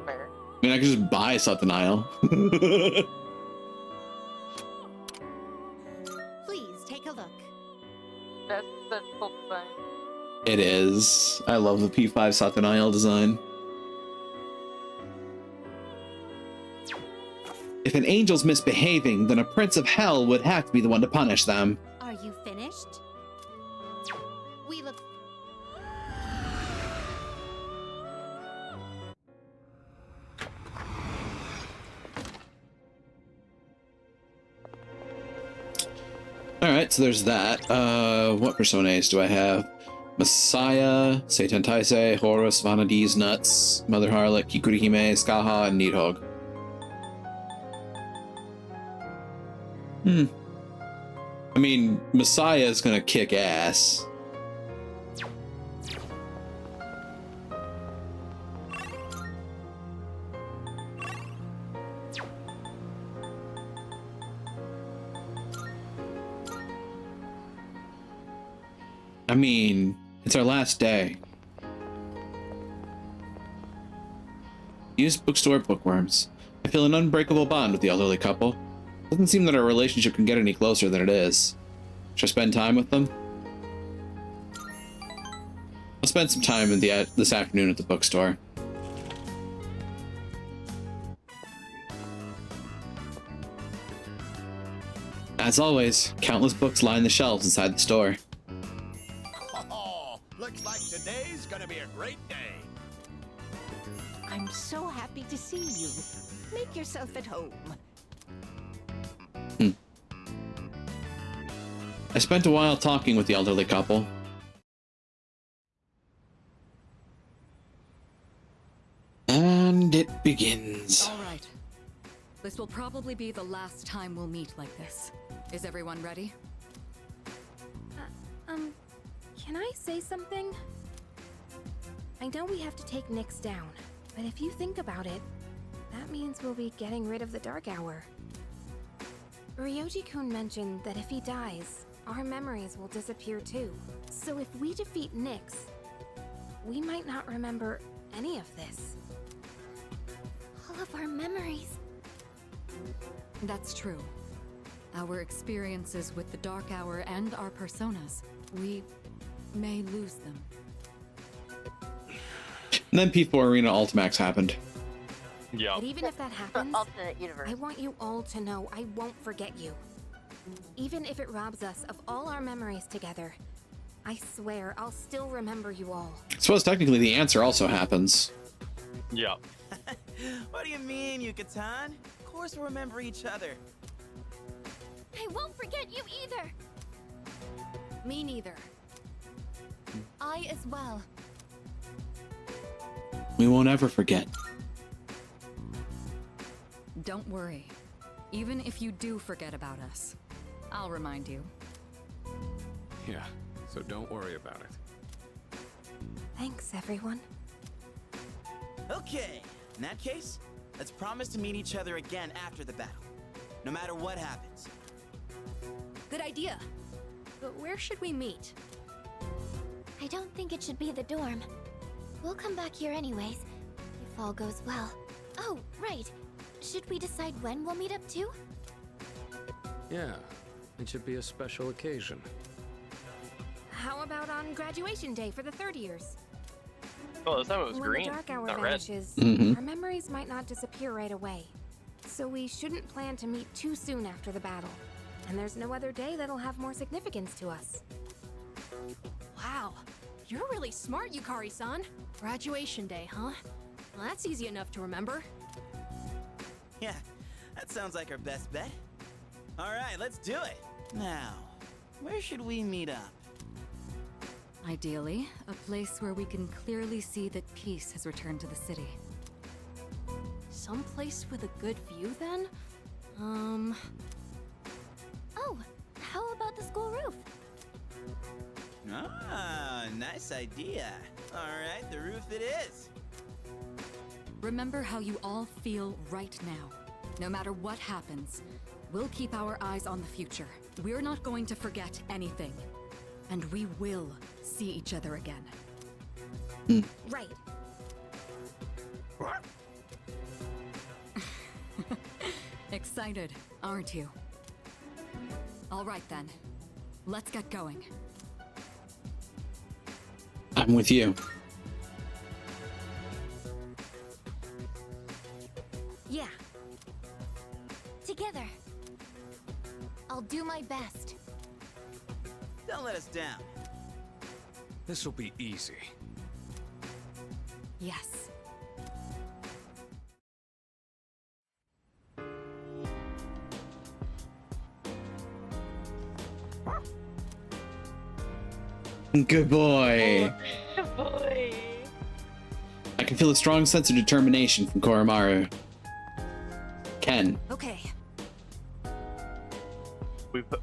Fair. I mean, I could just buy Satanael. Please take a look. That's such cool design. It is. I love the P5 Satanael design. If an angel's misbehaving, then a prince of hell would have to be the one to punish them. Are you finished? We look. Alright, so there's that. What personas do I have? Messiah, Seitan Taisei, Horus, Vanadis, Nuts, Mother Harlot, Kikurihime, Skaha, and Nidhogg. I mean, Messiah is gonna kick ass. I mean, it's our last day. Used bookstore bookworms. I feel an unbreakable bond with the elderly couple. Doesn't seem that our relationship can get any closer than it is. Should I spend time with them? I'll spend some time in this afternoon at the bookstore. As always, countless books line the shelves inside the store. Oh, looks like today's gonna be a great day. I'm so happy to see you. Make yourself at home. I spent a while talking with the elderly couple. And it begins. All right. This will probably be the last time we'll meet like this. Is everyone ready? Can I say something? I know we have to take Nyx down, but if you think about it, that means we'll be getting rid of the Dark Hour. Ryoji-kun mentioned that if he dies, our memories will disappear too. So if we defeat Nyx, we might not remember any of this. All of our memories. That's true. Our experiences with the Dark Hour and our personas, we may lose them. And then P4 Arena Ultimax happened. Yeah. But even if that happens, Alternate universe. I want you all to know I won't forget you. Even if it robs us of all our memories together, I swear I'll still remember you all. I suppose technically the answer also happens. Yeah. What do you mean, Yucatan? Of course we'll remember each other. I won't forget you either. Me neither. I as well. We won't ever forget. Don't worry. Even if you do forget about us, I'll remind you. Yeah, so don't worry about it. Thanks, everyone. Okay, in that case, let's promise to meet each other again after the battle. No matter what happens. Good idea. But where should we meet? I don't think it should be the dorm. We'll come back here anyways, if all goes well. Oh, right. Should we decide when we'll meet up too? Yeah, it should be a special occasion. How about on graduation day for the third years? Oh, this time it was When green, the Dark Hour not red. vanishes, Mhm. our memories might not disappear right away. So we shouldn't plan to meet too soon after the battle. And there's no other day that'll have more significance to us. Wow, you're really smart, Yukari-san. Graduation day, huh? Well, that's easy enough to remember. Yeah, that sounds like our best bet. All right, let's do it. Now, where should we meet up? Ideally, a place where we can clearly see that peace has returned to the city. Someplace with a good view, then? Oh, how about the school roof? Ah, nice idea. All right, the roof it is. Remember how you all feel right now. No matter what happens, we'll keep our eyes on the future. We're not going to forget anything. And we will see each other again. Right. Excited, aren't you? All right then. Let's get going. I'm with you. Yeah. Together. I'll do my best. Don't let us down. This'll be easy. Yes. Good boy. Good boy. I can feel a strong sense of determination from Koromaru. Ken. Okay.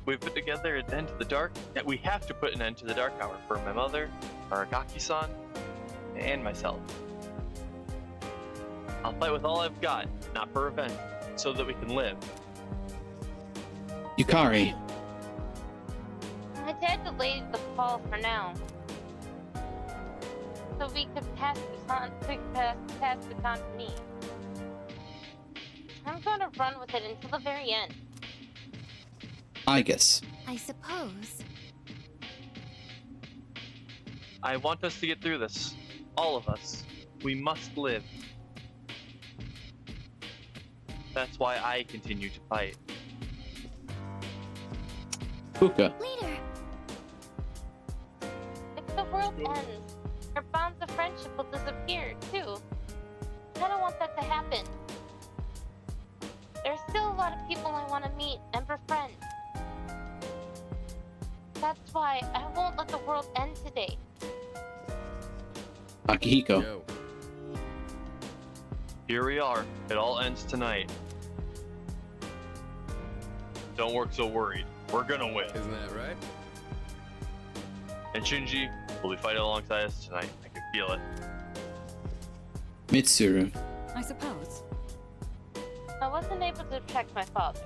We put together an end to the dark. Yeah, we have to put an end to the dark hour for my mother, Aragaki-san, and myself. I'll fight with all I've got, not for revenge, so that we can live. Yukari. My dad delayed the fall for now, so we could pass the baton to me. I'm gonna run with it until the very end. I guess. I suppose. I want us to get through this. All of us. We must live. That's why I continue to fight. Fuka. Leader. If the world ends, our bonds of friendship will disappear, too. I don't want that to happen. There's still a lot of people I want to meet and befriend. That's why I won't let the world end today. Akihiko. Yo. Here we are. It all ends tonight. Don't work so worried. We're gonna win. Isn't that right? And Shinji will be fighting alongside us tonight. I can feel it. Mitsuru. I suppose. I wasn't able to protect my father,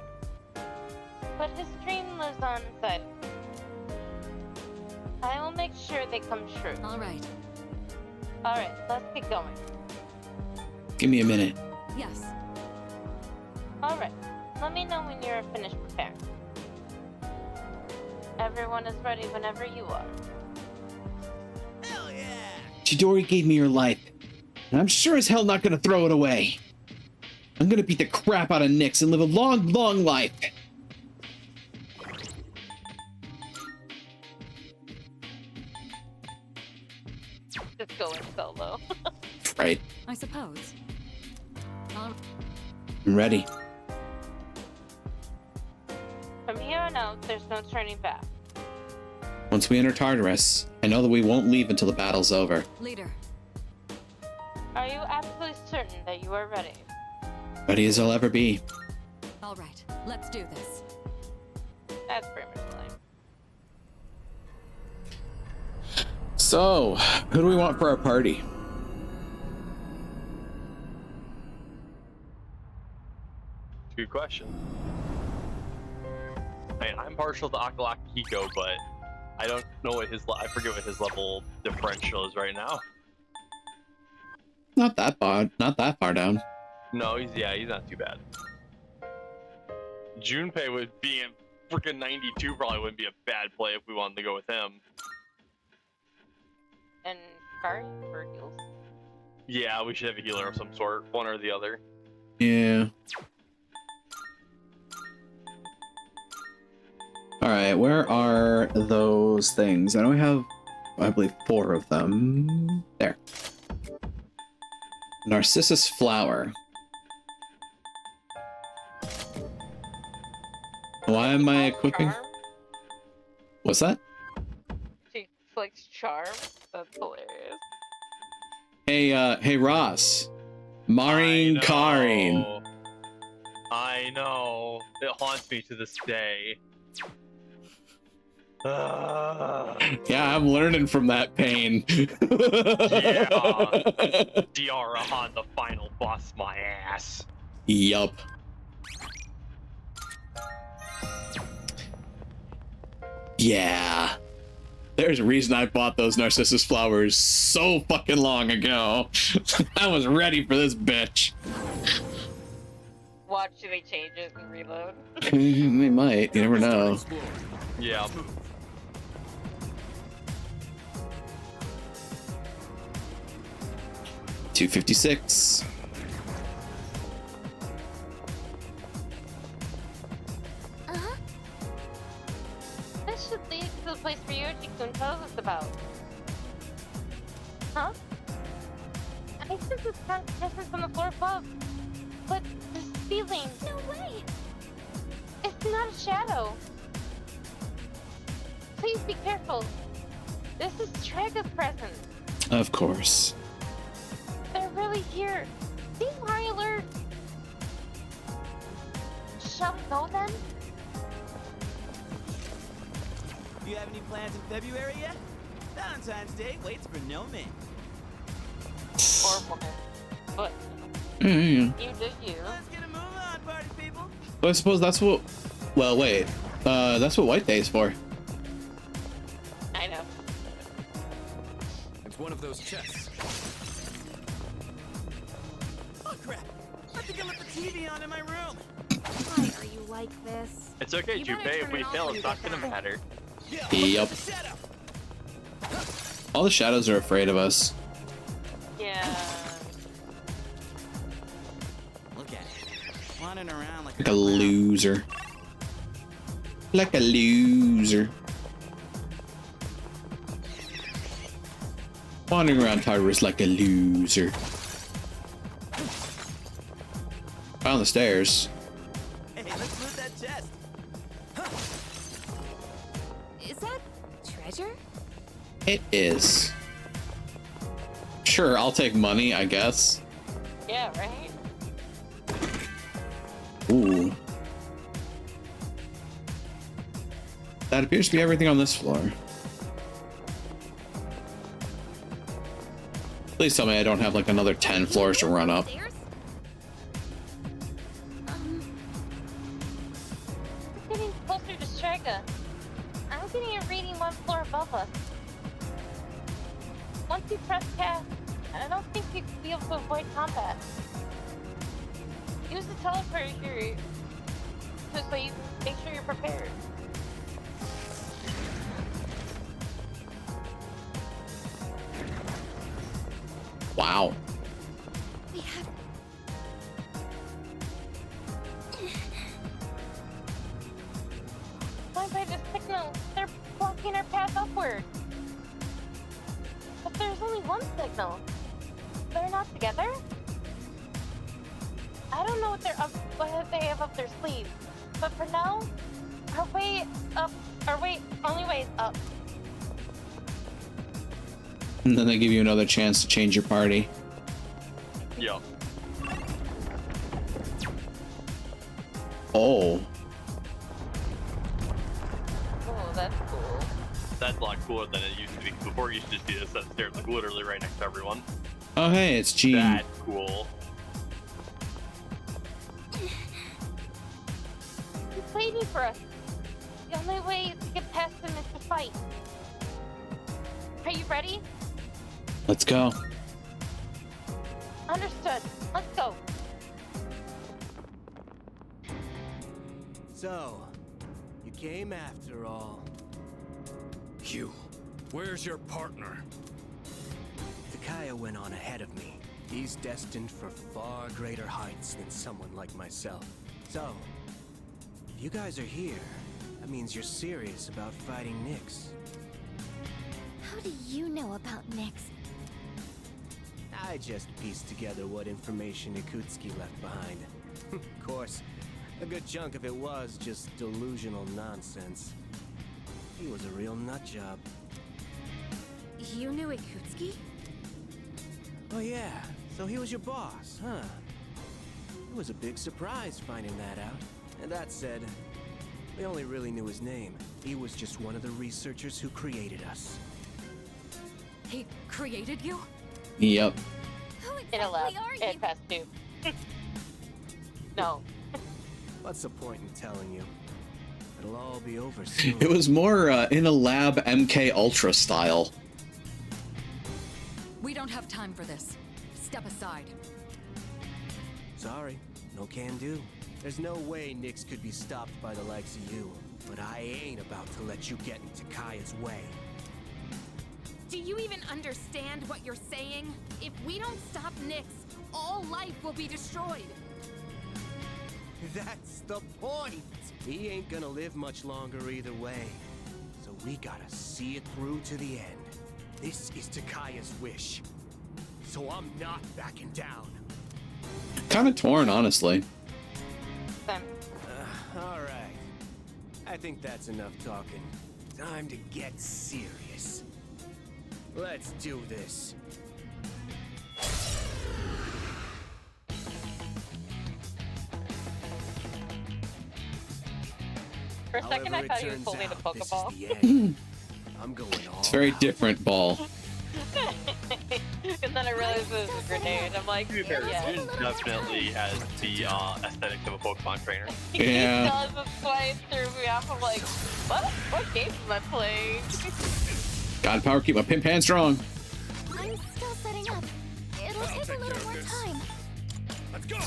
but his dream lives on inside of me. I will make sure they come true. All right. Alright, let's get going. Give me a minute. Yes. Alright, let me know when you're finished preparing. Everyone is ready whenever you are. Hell yeah! Chidori gave me your life, and I'm sure as hell not gonna throw it away. I'm gonna beat the crap out of Nyx and live a long, long life. Just going solo. Right. I suppose. I'm ready. From here on out, there's no turning back. Once we enter Tartarus, I know that we won't leave until the battle's over. Leader. Are you absolutely certain that you are ready? Ready as I'll ever be. All right. Let's do this. That's pretty much lame. So, who do we want for our party? Good question. I'm partial to Akihiko, but I don't know what I forget what his level differential is right now. Not that far down. No, he's not too bad. Junpei would be in freaking 92, probably wouldn't be a bad play if we wanted to go with him. And Kari for heals? Yeah, we should have a healer of some sort, one or the other. Yeah. All right, where are those things? I know we have, I believe, 4 of them. There. Narcissus flower. Why am I equipping? Charm? What's that? She flicks charm? That's hilarious. Hey, Ross. Maureen Karin. I know. It haunts me to this day. Yeah, I'm learning from that pain. Yeah. Diarahan, the final boss, my ass. Yup. Yeah. There's a reason I bought those Narcissus flowers so fucking long ago. I was ready for this bitch. Watch they change it and reload. They might. You never know. Yeah. $256. This should lead to the place where Yoji-kun tells us about. Huh? I sense this kind of presence from the floor above. But this feeling... No way! It's not a shadow. Please be careful. This is Traga's presence. Of course. They're really here. Be high alert. Shall we go then? Do you have any plans in February yet? Valentine's Day waits for no man. Or woman. But Mm. you do you. Let's get a move on, party people. Well, I suppose that's what... Well, wait. That's what White Day is for. I know. It's one of those chests. Oh crap! I think I left the TV on in my room. Why are you like this? It's okay, You better Junpei. If turn we it off fail, when it's you not get gonna back. matter. Yup. All the shadows are afraid of us. Yeah. Look at it. Wandering around like Like a loser. Like a loser. Wandering around Tartarus like a loser. Found the stairs. Hey, let's loot that chest. Is that treasure? It is. Sure, I'll take money, I guess. Yeah, right? Ooh. That appears to be everything on this floor. Please tell me I don't have like another 10 floors to run up. We're getting closer to Straga. I'm getting a reading 1 floor above us. Once you press cast, I don't think you'd be able to avoid combat. Use the teleporter here, so you can make sure you're prepared. Wow. We have... Going by the signal, they're blocking our path upward. But there's only one signal. They're not together? I don't know what they have up their sleeve, but for now, our only way is up. And then they give you another chance to change your party. Yeah. Oh. Oh, that's cool. That's a lot cooler than it used to be. Before, you used to just be a set of stairs, like literally right next to everyone. Oh, hey, it's Gene. That's cool. He's waiting for us. The only way to get past him is to fight. Are you ready? Let's go. Understood. Let's go. So, you came after all. Hugh, where's your partner? Takaya went on ahead of me. He's destined for far greater heights than someone like myself. So, if you guys are here, that means you're serious about fighting Nyx. How do you know about Nyx? I just pieced together what information Yakutski left behind. Of course, a good chunk of it was just delusional nonsense. He was a real nutjob. You knew Yakutski? Oh yeah, so he was your boss, huh? It was a big surprise finding that out. And that said, we only really knew his name. He was just one of the researchers who created us. He created you? Yep. Who In a lab. exactly are And you? past two. No. What's the point in telling you? It'll all be over soon. It was more in a lab MK Ultra style. We don't have time for this. Step aside. Sorry, no can do. There's no way Nyx could be stopped by the likes of you. But I ain't about to let you get into Kaya's way. Do you even understand what you're saying? If we don't stop Nyx, all life will be destroyed. That's the point! He ain't gonna live much longer either way. So we gotta see it through to the end. This is Takaya's wish. So I'm not backing down. Kind of torn, honestly. Alright. I think that's enough talking. Time to get serious. Let's do this. For a second, I thought he was holding a Pokeball. I'm going all It's a very different ball. And then I realized it was a grenade. I'm like, Jin yeah. definitely has the aesthetics of a Pokemon trainer. Yeah. He does. That's why it threw me off. I'm like, what game am I playing? God power, keep my pimp hand strong. I'm still setting up. It'll take a little more time. Let's go!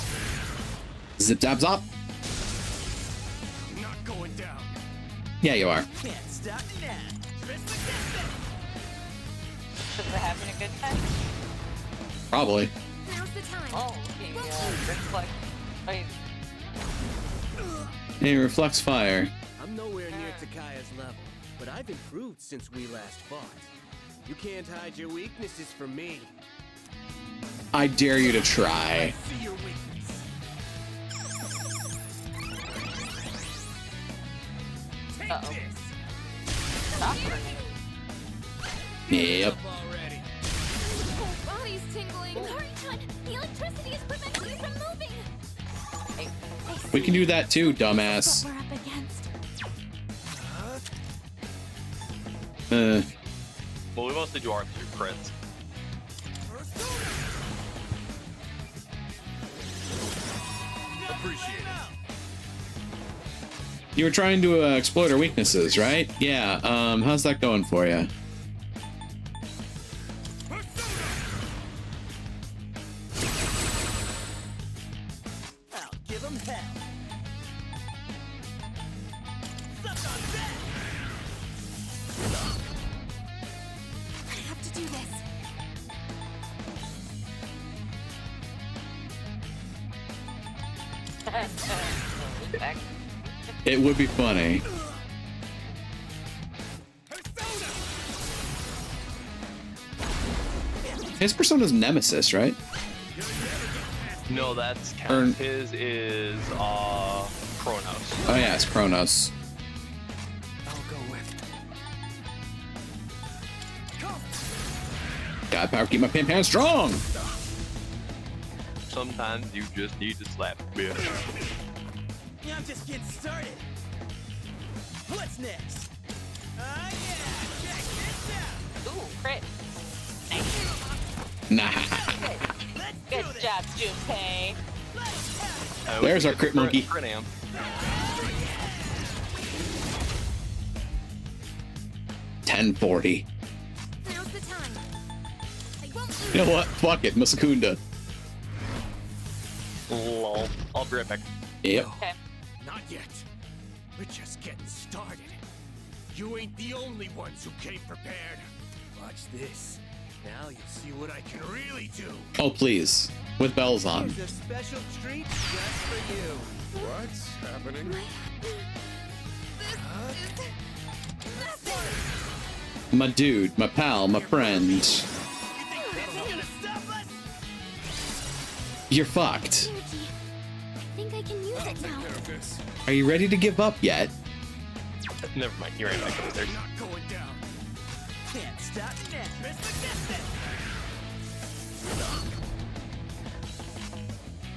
Zip zap zop. Not going down. Yeah, you are. Can't stop me now. Because we're having a good time. Probably. Now's the time. Oh, okay, reflect. Wait. Hey, reflects fire. I'm nowhere near Takaya's level, but I've improved since we last fought. You can't hide your weaknesses from me. I dare you to try. See your weakness. Take this. Stop. Yep. Already. Oh, body's tingling. Hurry-chan, the electricity is preventing you from moving. We can do that too, dumbass. What we're up against. Well, we mostly do our through crits. Appreciate it. You were trying to exploit our weaknesses, right? Yeah. How's that going for you? I'll give him hell. Suck on that. I have to do this. It would be funny. His persona's Nemesis, right? No, that's Or- his is Chronos. Oh yeah, it's Kronos. I'll go with. God power, keep my pimp hand strong. Sometimes you just need to slap a bitch. Yeah, I'm just getting started. What's next? Yeah, check this out. Ooh, crit. Nah. Good job, Junpei. There's our crit monkey. Crit amp. $10.40. Now's the time. I won't lose. You know what? Fuck it, Masakunda. Lol. I'll be right back. Yep. Okay. Not yet. We're just getting started. You ain't the only ones who came prepared. Watch this. Now you'll see what I can really do. Oh please, with bells on. Here's a special treat just for you. What's happening? This My dude, my pal, my friend. You're fucked. I think I can use it now. Are you ready to give up yet? Never mind, you're right back upstairs. Can't stop now.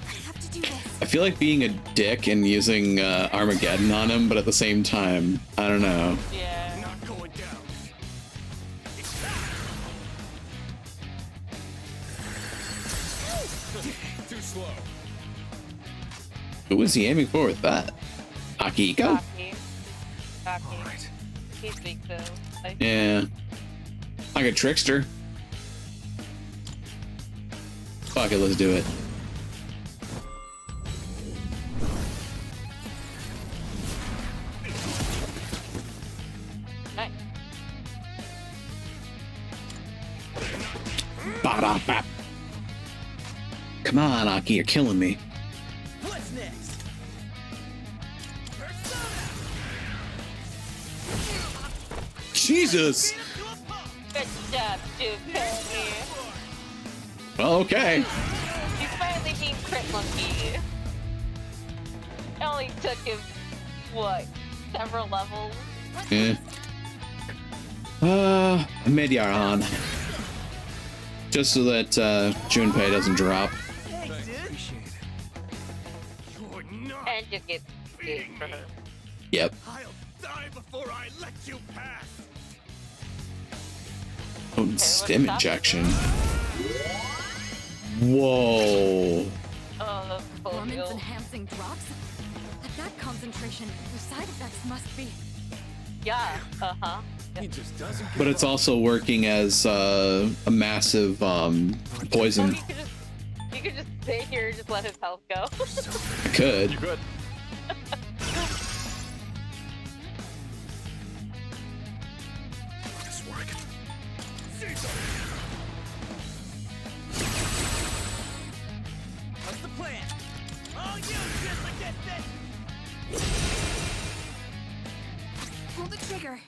I have to do this. I feel like being a dick and using Armageddon on him, but at the same time, I don't know. Yeah. Not going down. Too slow. Who was he aiming for with that? Akihiko? Rocky. He's big though. Yeah. Like a trickster. Fuck it, let's do it. Nice. Ba-da-bap. Come on, Aki, you're killing me. What's next? Jesus! Good job, dude. Well, okay. He's finally being Crit Monkey. It only took him, what, several levels? Yeah. Mid-Yaran. Just so that Junpei doesn't drop. And you get good for her. Yep. I'll die before I let you pass. Potent stim injection. Whoa. Oh, that's full Performance enhancing drops? At that concentration, the side effects must be. Yeah, uh-huh. He just doesn't. But it's also working as a massive poison. You could just stay here and just let his health go. I could. You could. This work. What's the plan? Oh, you just like that thing. Pull the trigger.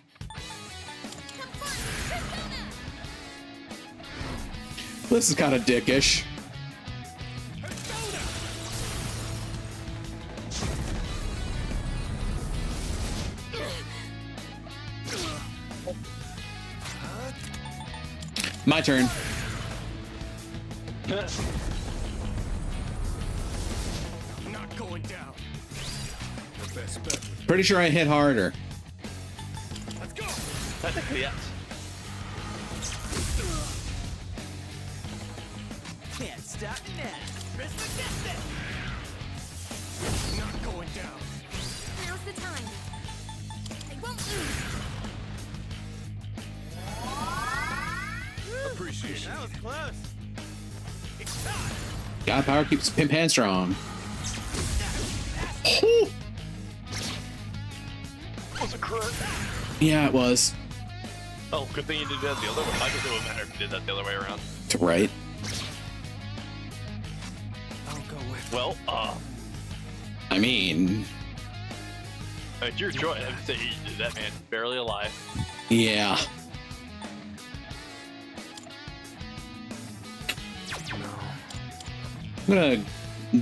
This is kind of dickish. My turn. I'm not going down. The best bet. Pretty sure I hit harder. Let's go. Technically, yes. Can't stop now. Not going down. Now's the time. I won't lose. Appreciate it. That was close. God power keeps Pimp Hand strong. Was a crit. Yeah, it was. Oh, good thing you did that the other way. I guess it would matter if you did that the other way around. Right. I'll go with. Well, I mean, it's your choice. I'd say that man's barely alive. yeah. I'm gonna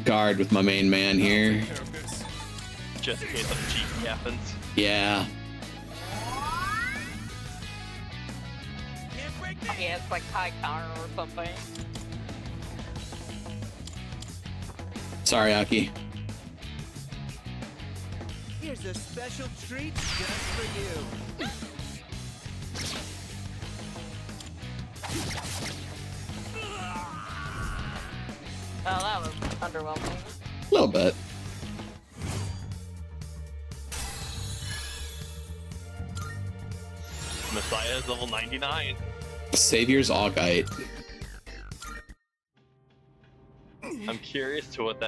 guard with my main man here. Just in case something cheeky happens. Yeah. Yeah, it's like high counter or something. Sorry, Aki. Here's a special treat just for you. Oh, that was underwhelming. A little bit. Messiah is level 99. Savior's Augite. I'm curious to what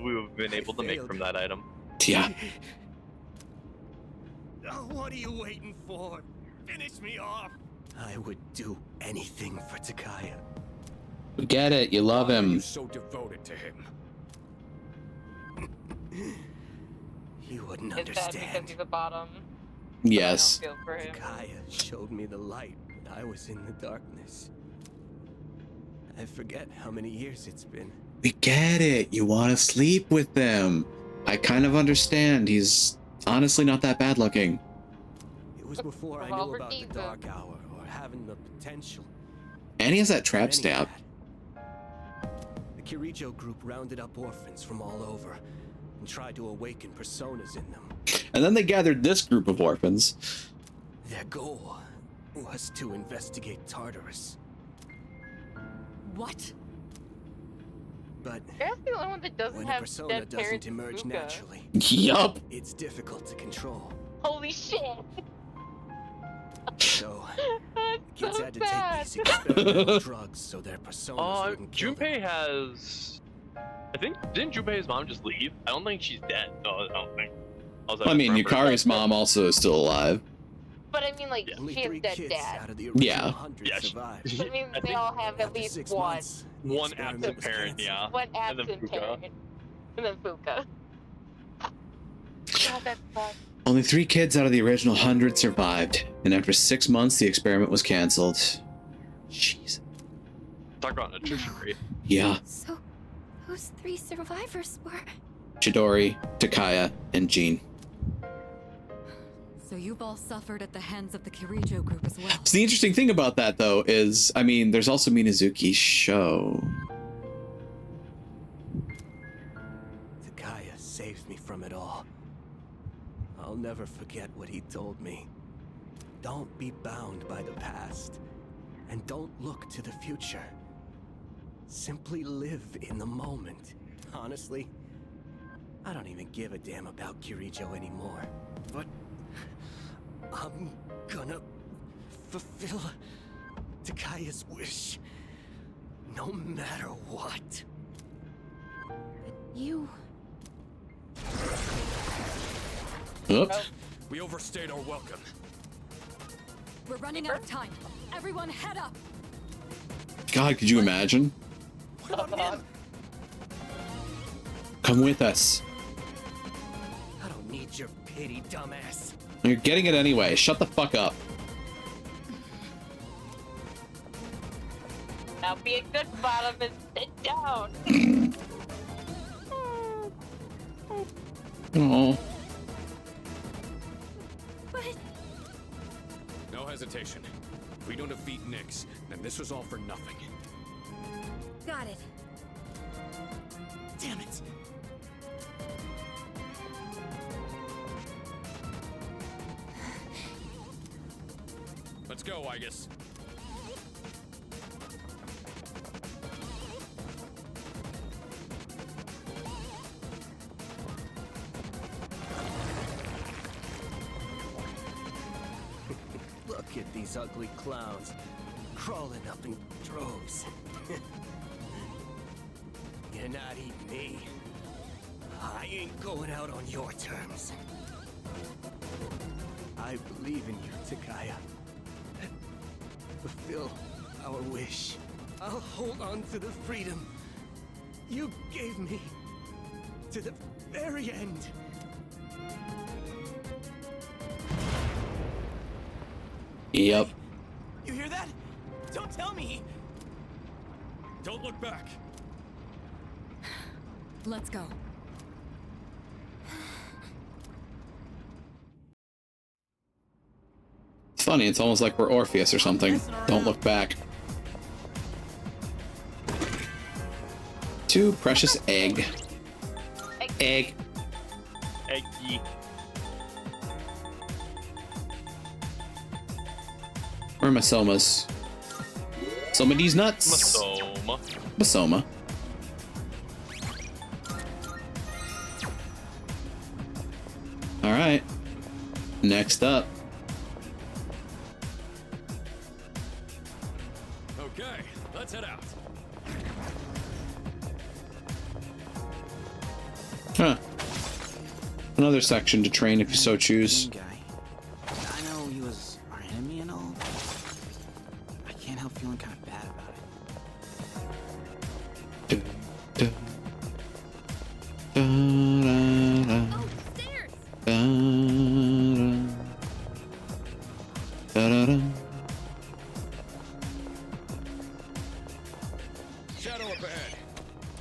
we've been able to make from that item. Yeah. Oh, what are you waiting for? Finish me off. I would do anything for Takaya. We get it. You love Why are you him. so devoted to him? You wouldn't Is that because understand. he's a bottom? Yes. Feel for him. Kaya showed me the light when I was in the darkness. I forget how many years it's been. We get it. You want to sleep with them. I kind of understand. He's honestly not that bad looking. It was before I knew about the Dark Hour or having the potential. And he has that trap stab. The Kirijo group rounded up orphans from all over and tried to awaken personas in them. And then they gathered this group of orphans. Their goal was to investigate Tartarus. What? But That's the only one that doesn't when a have persona dead doesn't parents. emerge Fuka. naturally, Yup. it's difficult to control. Holy shit! So kids so had to sad. take these experimental drugs so their personas wouldn't kill them. Junpei has. I think didn't Junpei's mom just leave? I don't think she's dead. No, I don't think. I mean, Yukari's mom also is still alive. But I mean, like, Only she has 3 dead kids dad. out of the original Yeah. 100 survived. But I mean, I they think all have at After least 6 one. months, the One experiment absent was parent, canceled. yeah. One And then absent Fuka. parent. And then Fuka. God, that sucks. Only 3 kids out of the original 100 survived, and after 6 months, the experiment was canceled. Jeez. Talk about an attrition rate. Yeah. So, those 3 survivors were... Chidori, Takaya, and Jean. So you've all suffered at the hands of the Kirijo group as well. So the interesting thing about that, though, is, I mean, there's also Minazuki's show. Takaya saved me from it all. I'll never forget what he told me. Don't be bound by the past, and don't look to the future. Simply live in the moment. Honestly, I don't even give a damn about Kirijo anymore. But I'm gonna fulfill Takaya's wish, no matter what. You... Oops. We overstayed our welcome. We're running out of time. Everyone head up. God, could you imagine? Come with us. I don't need your pity, dumbass. You're getting it anyway. Shut the fuck up. Now be a good bottom and sit down. Oh. But No hesitation. If we don't defeat Nyx, then this was all for nothing. Got it. Damn it. Let's go, Aegis. Look at these ugly clowns crawling up in droves. You're not eating me. I ain't going out on your terms. I believe in you, Takaya. Fulfill our wish. I'll hold on to the freedom you gave me to the very end. Yep. You hear that? Don't tell me. Don't look back. Let's go. It's funny, it's almost like we're Orpheus or something. Don't look back. 2 precious egg. Egg. Eggy. Where are my somas? Soma these nuts. Masoma. Masoma. Alright. Next up. Okay, let's head out. Huh. Another section to train if you so choose. Guy. I know he was our enemy and all. I can't help feeling kind of bad about it. Dun, dun. Da, da, da. Oh, stairs! Da, da. Da-da-da. Shadow up ahead.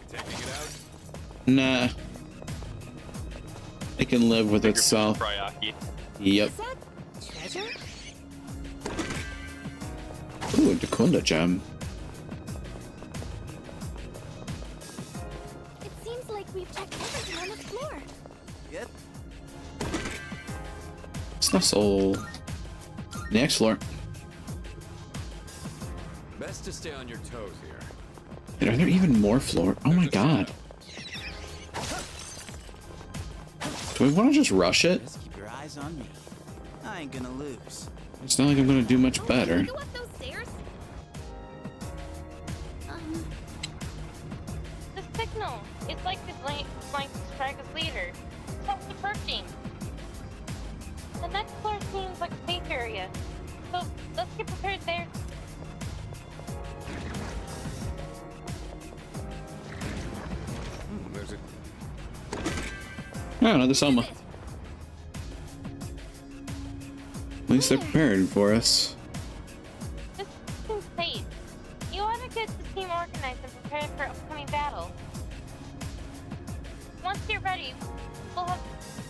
Taking it out? Nah. It can live with itself. Fryaki. Yep. Treasure? Ooh, a Dakunda gem. It seems like we've checked everything on the floor. Yep. Snuffle. Next floor. Best to stay on your toes here. And are there even more floor? Oh my god. Do we want to just rush it? Just keep your eyes on me. I ain't gonna lose. It's not like I'm gonna do much better. Go up those stairs. The signal. It's like the flank strike us leader. Stop approaching. The next floor seems like a safe area. So let's get prepared there. There's a... Oh, another Selma. At least they're prepared for us. This seems safe. You ought to get the team organized and prepared for upcoming battle. Once you're ready, we'll have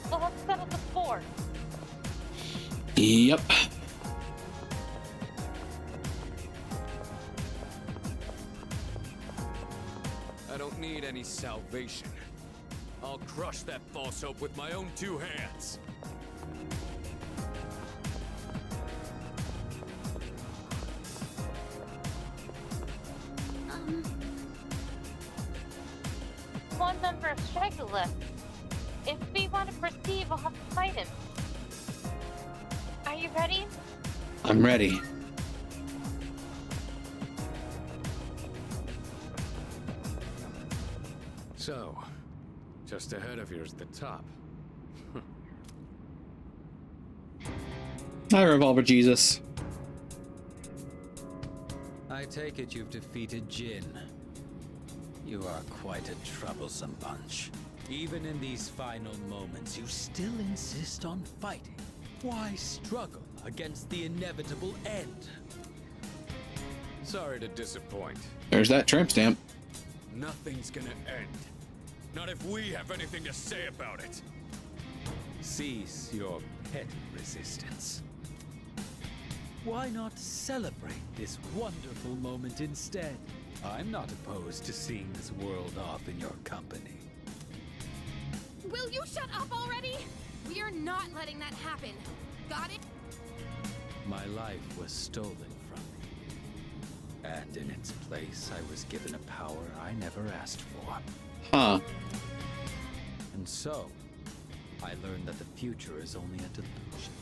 to settle the score. Yep. I don't need any salvation. I'll crush that false hope with my own two hands. One member of Striker left. If we want to proceed, we'll have to fight him. Are you ready? I'm ready. So, just ahead of here's the top. Hi, Revolver Jesus. I take it you've defeated Jin. You are quite a troublesome bunch. Even in these final moments, you still insist on fighting. Why struggle against the inevitable end? Sorry to disappoint. There's that tramp stamp. Nothing's gonna end. Not if we have anything to say about it. Cease your petty resistance. Why not celebrate this wonderful moment instead? I'm not opposed to seeing this world off in your company. Will you shut up already? We are not letting that happen. Got it? My life was stolen from me. And in its place, I was given a power I never asked for. Huh. And so, I learned that the future is only a delusion.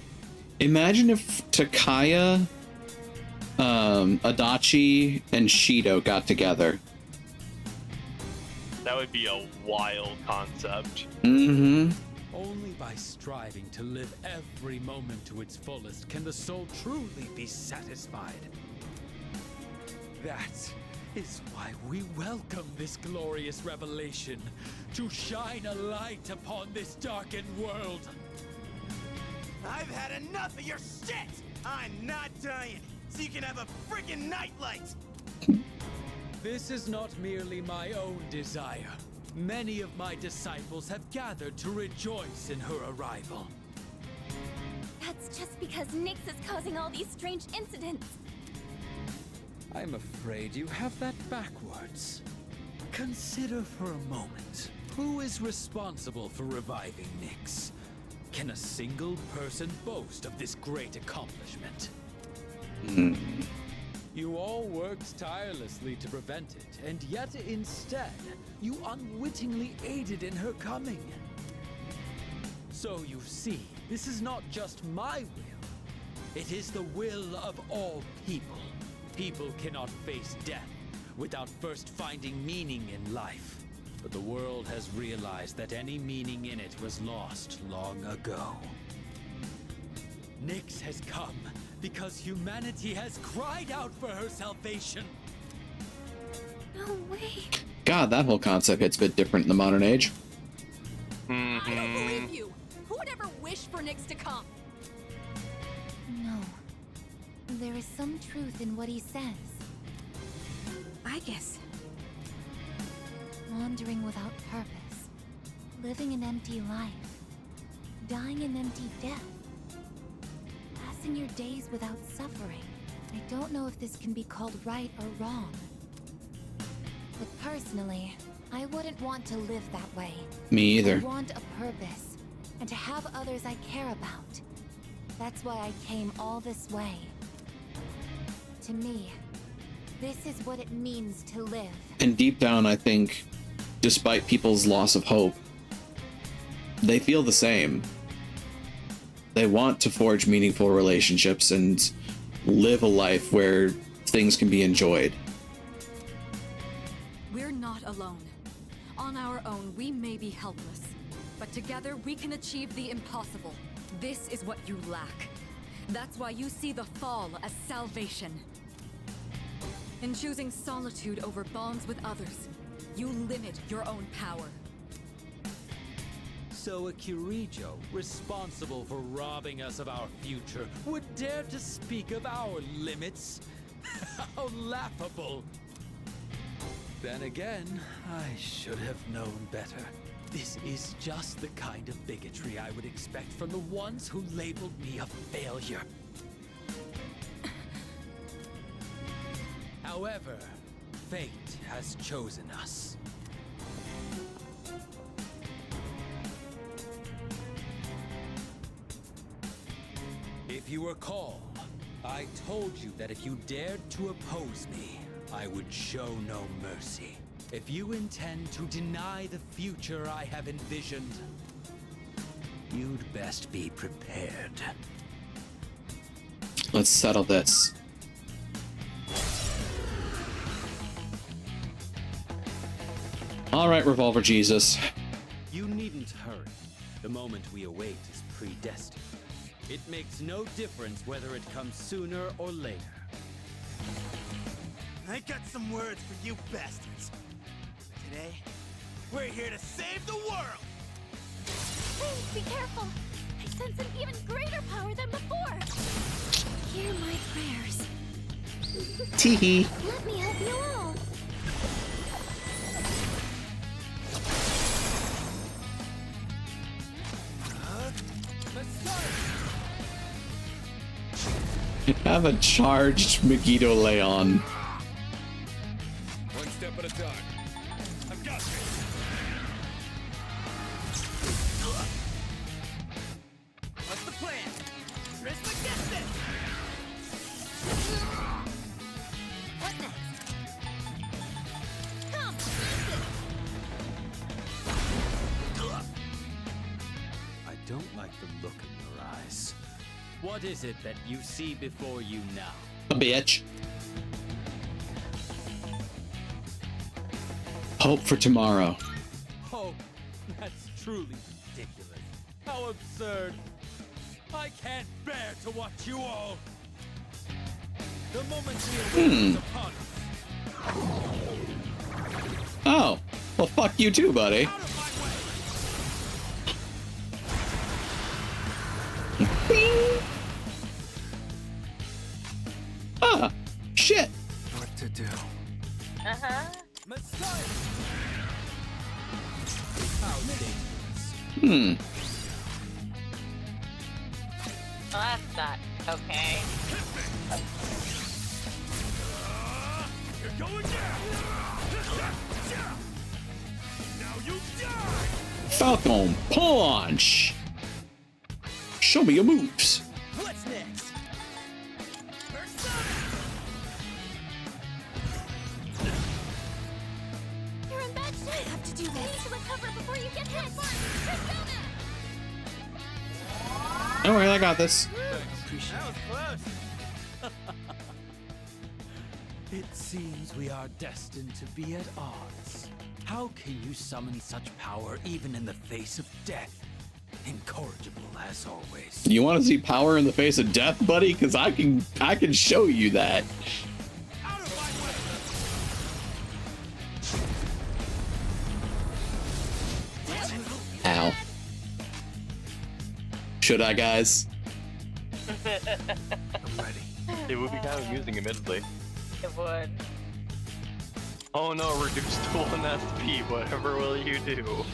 Imagine if Takaya, Adachi, and Shido got together. That would be a wild concept. Mm-hmm. Only by striving to live every moment to its fullest can the soul truly be satisfied. That is why we welcome this glorious revelation, to shine a light upon this darkened world. I've had enough of your shit! I'm not dying, so you can have a freaking nightlight! This is not merely my own desire. Many of my disciples have gathered to rejoice in her arrival. That's just because Nyx is causing all these strange incidents. I'm afraid you have that backwards. Consider for a moment, who is responsible for reviving Nyx? Can a single person boast of this great accomplishment? You all worked tirelessly to prevent it, and yet instead, you unwittingly aided in her coming. So you see, this is not just my will. It is the will of all people. People cannot face death without first finding meaning in life. But the world has realized that any meaning in it was lost long ago. Nyx has come because humanity has cried out for her salvation. No way. God, that whole concept hits a bit different in the modern age. I don't believe you. Who would ever wish for Nyx to come? No. there is some truth in what he says. I guess. Wandering without purpose. Living an empty life. Dying an empty death. Passing your days without suffering. I don't know if this can be called right or wrong. But personally, I wouldn't want to live that way. Me either. I want a purpose, and to have others I care about. That's why I came all this way. To me, this is what it means to live. And deep down, I think, despite people's loss of hope, they feel the same. They want to forge meaningful relationships and live a life where things can be enjoyed. We're not alone. On our own, we may be helpless, but together we can achieve the impossible. This is what you lack. That's why you see the fall as salvation. In choosing solitude over bonds with others, you limit your own power. So a Kirijo, responsible for robbing us of our future, would dare to speak of our limits? How laughable! Then again, I should have known better. This is just the kind of bigotry I would expect from the ones who labeled me a failure. However, fate has chosen us. If you recall, I told you that if you dared to oppose me, I would show no mercy. If you intend to deny the future I have envisioned, you'd best be prepared. Let's settle this. All right, Revolver Jesus. You needn't hurry. The moment we await is predestined. It makes no difference whether it comes sooner or later. I got some words for you bastards. Today, we're here to save the world! Please be careful! I sense an even greater power than before! Hear my prayers. Teehee. Let me help you all! I have a charged Megiddo Leon. One step at a time. I've got this. What's the plan? Prisma gets it! What next? Come, I don't like the look in your eyes. What is it that you see before you now? A bitch. Hope for tomorrow. Oh, that's truly ridiculous. How absurd. I can't bear to watch you all. The moment we await is upon us. Oh, well, fuck you too, buddy. Ah, shit. What to do? Uh-huh. Hmm. Well, that's not okay. You're going down! Now you die! Falcon Punch. Show me your moves. What's next? You're in bad shape! I have to do this! You need to recover before you get hit! Persona! Don't worry, I got this. That was close. It seems we are destined to be at odds. How can you summon such power even in the face of death? Incorrigible as always. You want to see power in the face of death, buddy? Because I can show you that. Ow. Should I, guys? I'm ready. It would be kind of amusing, admittedly. It would. Oh no, reduced to 1 SP. Whatever will you do?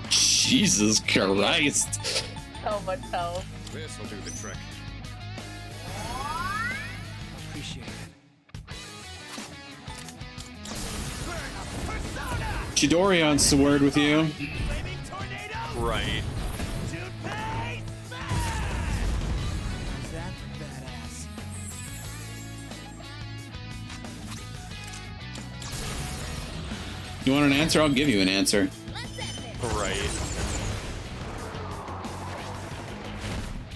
Jesus Christ. So much health. This will do the trick. Appreciate it. Chidori wants to word with you. Right. Is that badass? You want an answer? I'll give you an answer. Right.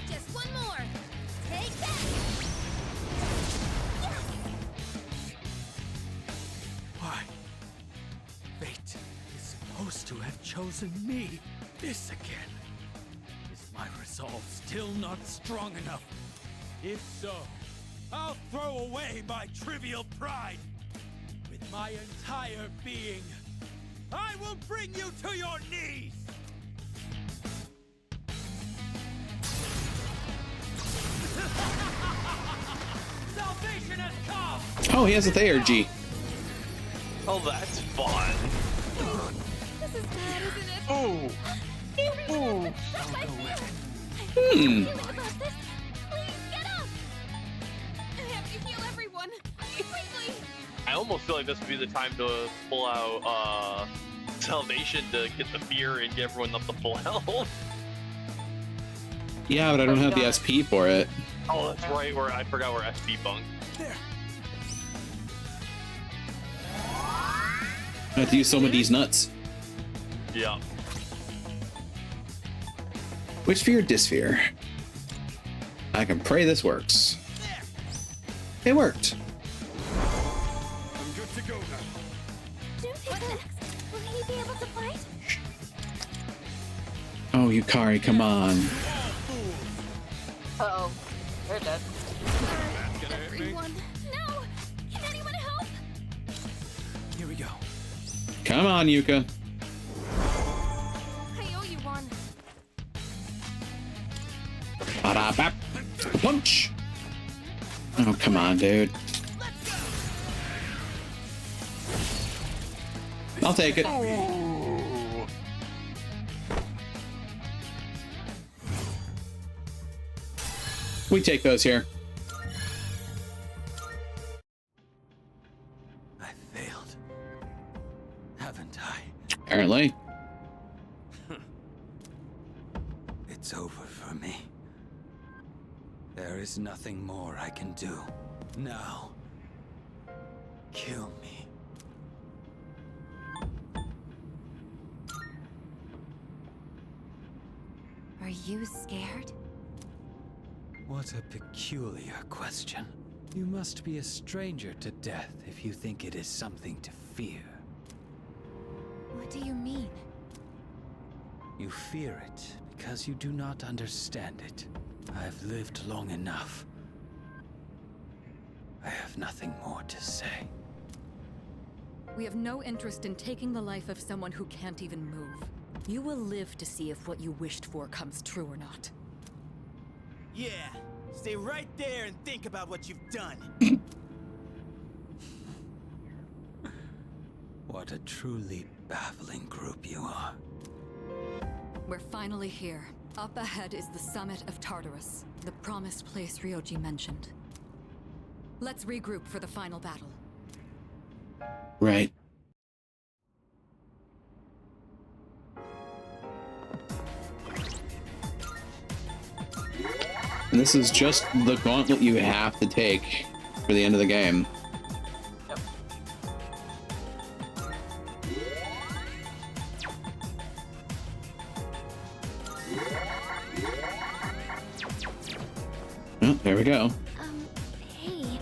Just one more. Take that. Why? Fate is supposed to have chosen me. This again. Is my resolve still not strong enough? If so, I'll throw away my trivial pride. With my entire being, I will bring you to your knees! Salvation has come! Oh, he has a Theurgy. Oh, that's fun. This is bad, isn't it? Ooh. Ooh. Hmm. About this. Please get up. I have to heal everyone. Quickly. I almost feel like this would be the time to pull out Salvation to get the fear and get everyone up to full health. Yeah, but I don't have the SP for it. Oh, that's right. Where I forgot where SP bunked. There. I have to use some of these nuts. Yeah. Which sphere? Dysphere. I can pray this works. It worked. I'm good to go now. What's next? Will he be able to fight? Oh, Yukari, come on. Uh-oh. We're dead. Everyone. No! Can anyone help? Here we go. Come on, Yuka. I owe you one. Ba-da-bap. Punch. Oh, come on, dude. I'll take it. We take those here. I failed. Haven't I? Apparently. It's over for me. There is nothing more I can do. Now, kill me. Are you scared? What a peculiar question. You must be a stranger to death if you think it is something to fear. What do you mean? You fear it because you do not understand it. I've lived long enough. I have nothing more to say. We have no interest in taking the life of someone who can't even move. You will live to see if what you wished for comes true or not. Yeah, stay right there and think about what you've done. What a truly baffling group you are. We're finally here. Up ahead is the summit of Tartarus, the promised place Ryoji mentioned. Let's regroup for the final battle. Right. And this is just the gauntlet you have to take for the end of the game. Oh, there we go. Hey.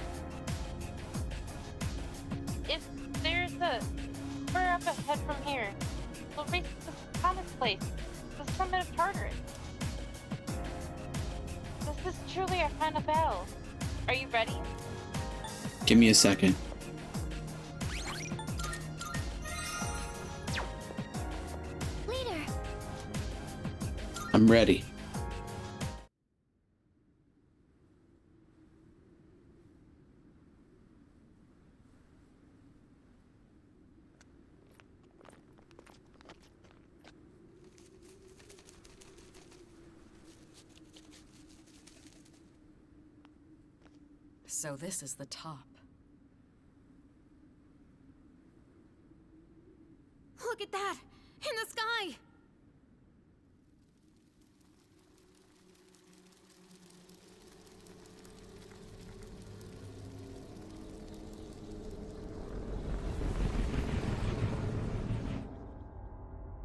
If there's a... We're up ahead from here. We'll reach the promised place. The summit of Tartarus. This is truly our final battle. Are you ready? Give me a second. I'm ready. So this is the top. Look at that! In the sky!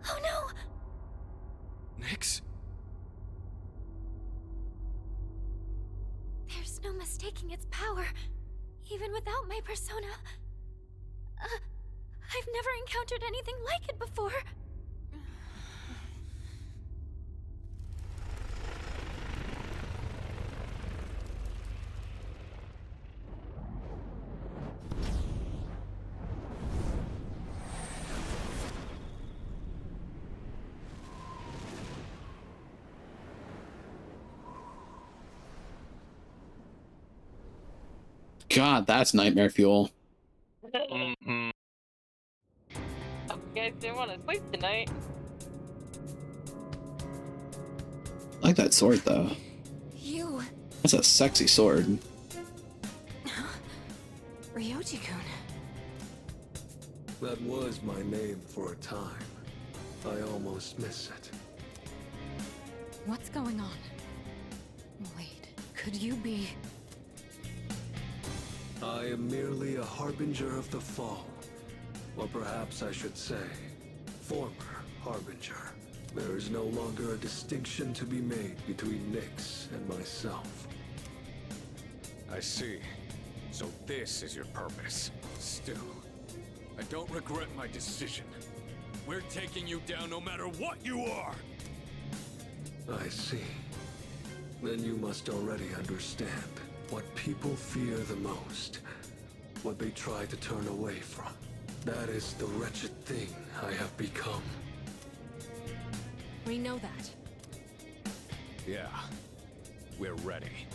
Oh no! Nyx? There's no mistaking its power, even without my persona. I've never encountered anything like it before. God, that's nightmare fuel. You guys didn't want to sleep tonight. I like that sword, though. You... That's a sexy sword. Ryoji-kun. That was my name for a time. I almost miss it. What's going on? Wait, could you be... I am merely a harbinger of the fall. Or perhaps I should say, former harbinger. There is no longer a distinction to be made between Nyx and myself. I see. So this is your purpose. Still, I don't regret my decision. We're taking you down no matter what you are! I see. Then you must already understand what people fear the most. What they try to turn away from. That is the wretched thing I have become. We know that. Yeah, we're ready.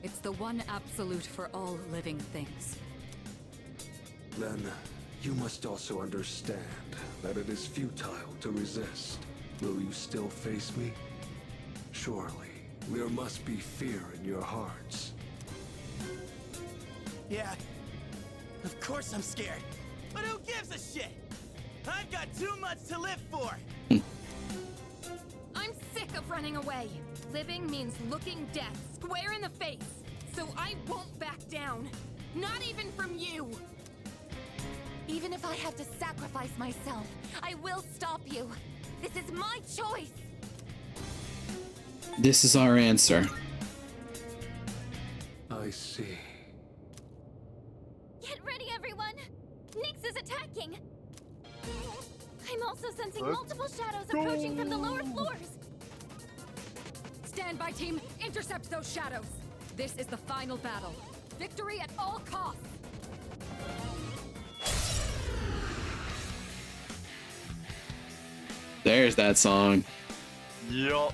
It's the one absolute for all living things. Then, you must also understand that it is futile to resist. Will you still face me? Surely, there must be fear in your hearts. Yeah, of course I'm scared. But who gives a shit? I've got too much to live for. I'm sick of running away. Living means looking death square in the face. So I won't back down. Not even from you. Even if I have to sacrifice myself, I will stop you. This is my choice. This is our answer. I see. Get ready, everyone! Nyx is attacking! I'm also sensing multiple shadows approaching from the lower floors! Stand by, team! Intercept those shadows! This is the final battle. Victory at all costs! There's that song. Yup.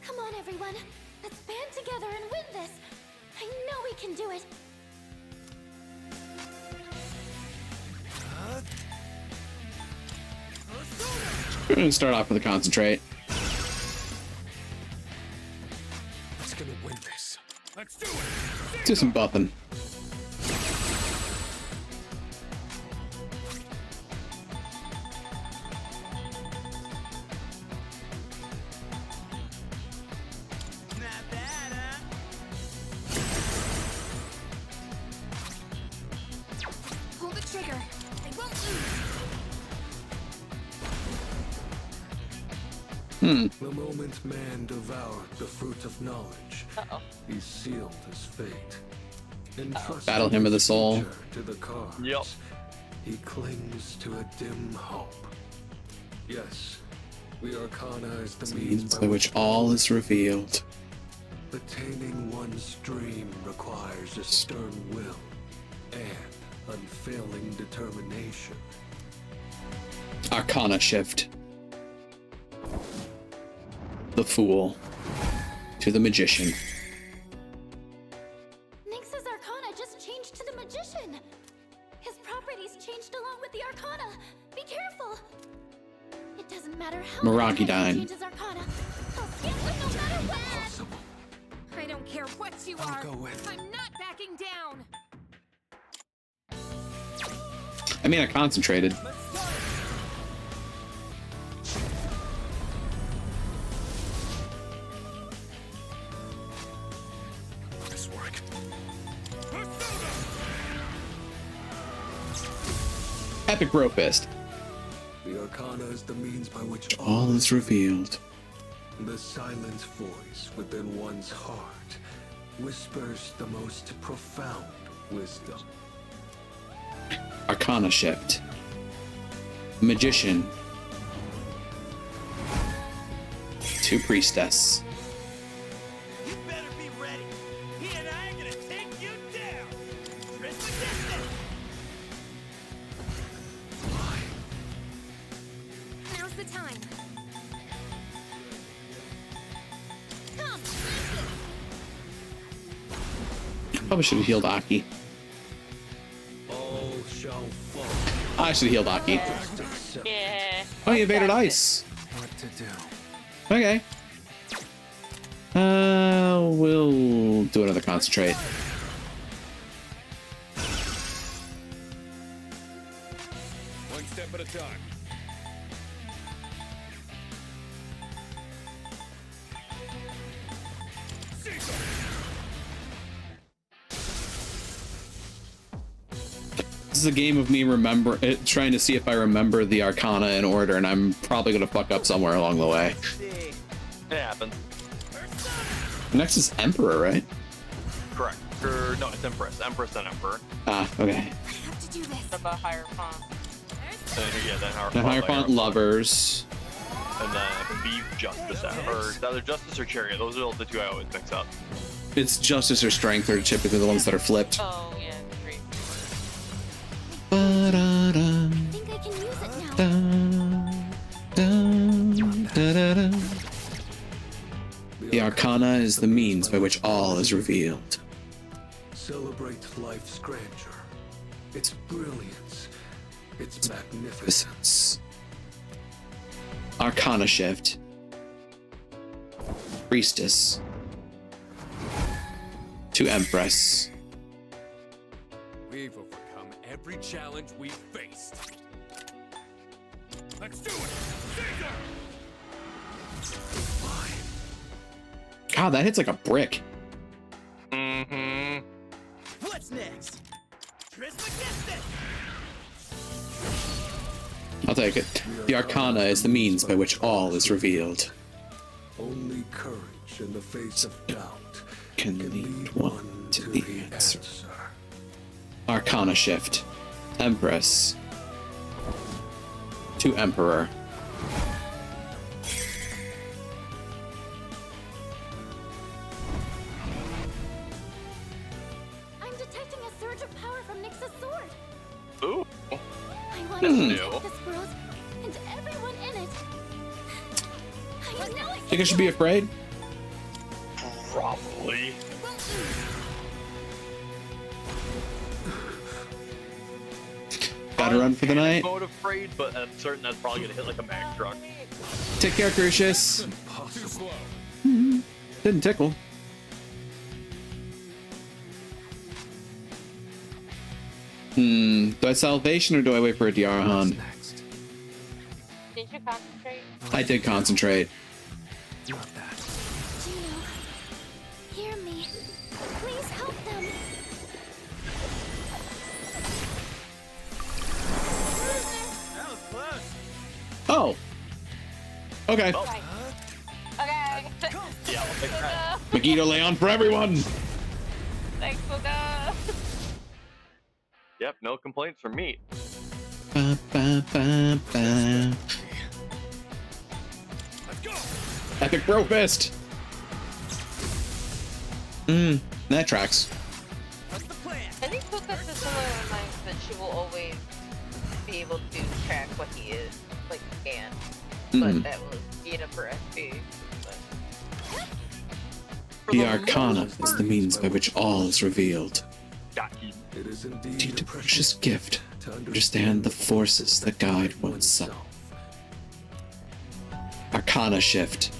Come on, everyone! Let's band together and win this! I know we can do it! We're gonna start off with a concentrate. Who's gonna win this? Let's do it! Let's do some buffing. Not bad, huh? Pull the trigger. I won't lose. The moment man devoured the fruit of knowledge, he sealed his fate. Entrusting Battle Hymn of the his Soul. future to the cards, he clings to a dim hope. Yes, the Arcana is the Means by which all is revealed. Attaining one's dream requires a stern will and unfailing determination. Arcana shift. the fool to the magician. Nyx's Arcana just changed to the Magician. His properties changed along with the Arcana. Be careful. It doesn't matter how Meraki much died. changes Arcana. He'll stand with no matter what. I don't care what you are. go with. I'm not backing down. I mean, I concentrated. This work. Epic Bro Fist. The Arcana is the means by which All is revealed. the silent voice within one's heart whispers the most profound wisdom. Arcana shift. Magician. To priestess. You better be ready. He and I are gonna take you down. Trismegistus! Now's the time. Come, Probably should have healed Aki. All shall fall. I should have healed Aki. Yeah. Oh, you invaded ice. What to do? Okay. We'll do another concentrate. One step at a time. This is a game of me trying to see if I remember the Arcana in order, and I'm probably gonna fuck up somewhere along the way. It happens. Next is Emperor, right? Correct. Or, no, it's Empress. Empress and Emperor. Ah, okay. have to do this. About Hierophant. Yeah, then The Hierophant lovers. And then Beef Justice. Or it's either Justice or Chariot. Those are the two I always mix up. It's Justice or Strength are typically the ones that are flipped. Oh, yeah, great. Ba-da-da, I think I can use it now. da-da-da. The Arcana is the means by which all is revealed. Celebrate life's grandeur, its brilliance, its magnificence. Arcana shift. Priestess. To Empress. We've overcome every challenge we've faced. Let's do it! God, that hits like a brick. Mm-hmm. What's next? Trismegistus! I'll take it. The Arcana is the means by which all is revealed. Only courage in the face of doubt Can lead one to the answer. Arcana shift. Empress. To Emperor. I'm detecting a surge of power from Nyx's sword. Ooh. I want That's to new. protect this world and everyone in it. I know I Think I should be afraid? Probably. Gotta run for the night. Mode afraid, but I'm certain that's probably gonna hit like a Mack truck. Take care, Crucius. Too slow. Didn't tickle. Do I salvation or do I wait for a Diarahan? Did you concentrate? I did concentrate. Juno, hear me. Please help them. That was close. Oh. Okay. Okay. Yeah, I'll take that. Megiddo Leon for everyone. Thanks, Boga. Yep, no complaints from me. Ba, ba, ba, ba. Epic Bro Fist. That tracks. I think Boga's is someone in mind that she will always be able to track what he is, like scan. But that was Yennefer SP. But The Arcana is the means by which all is revealed. It is indeed Need a precious gift to understand the forces that guide oneself. Arcana shift.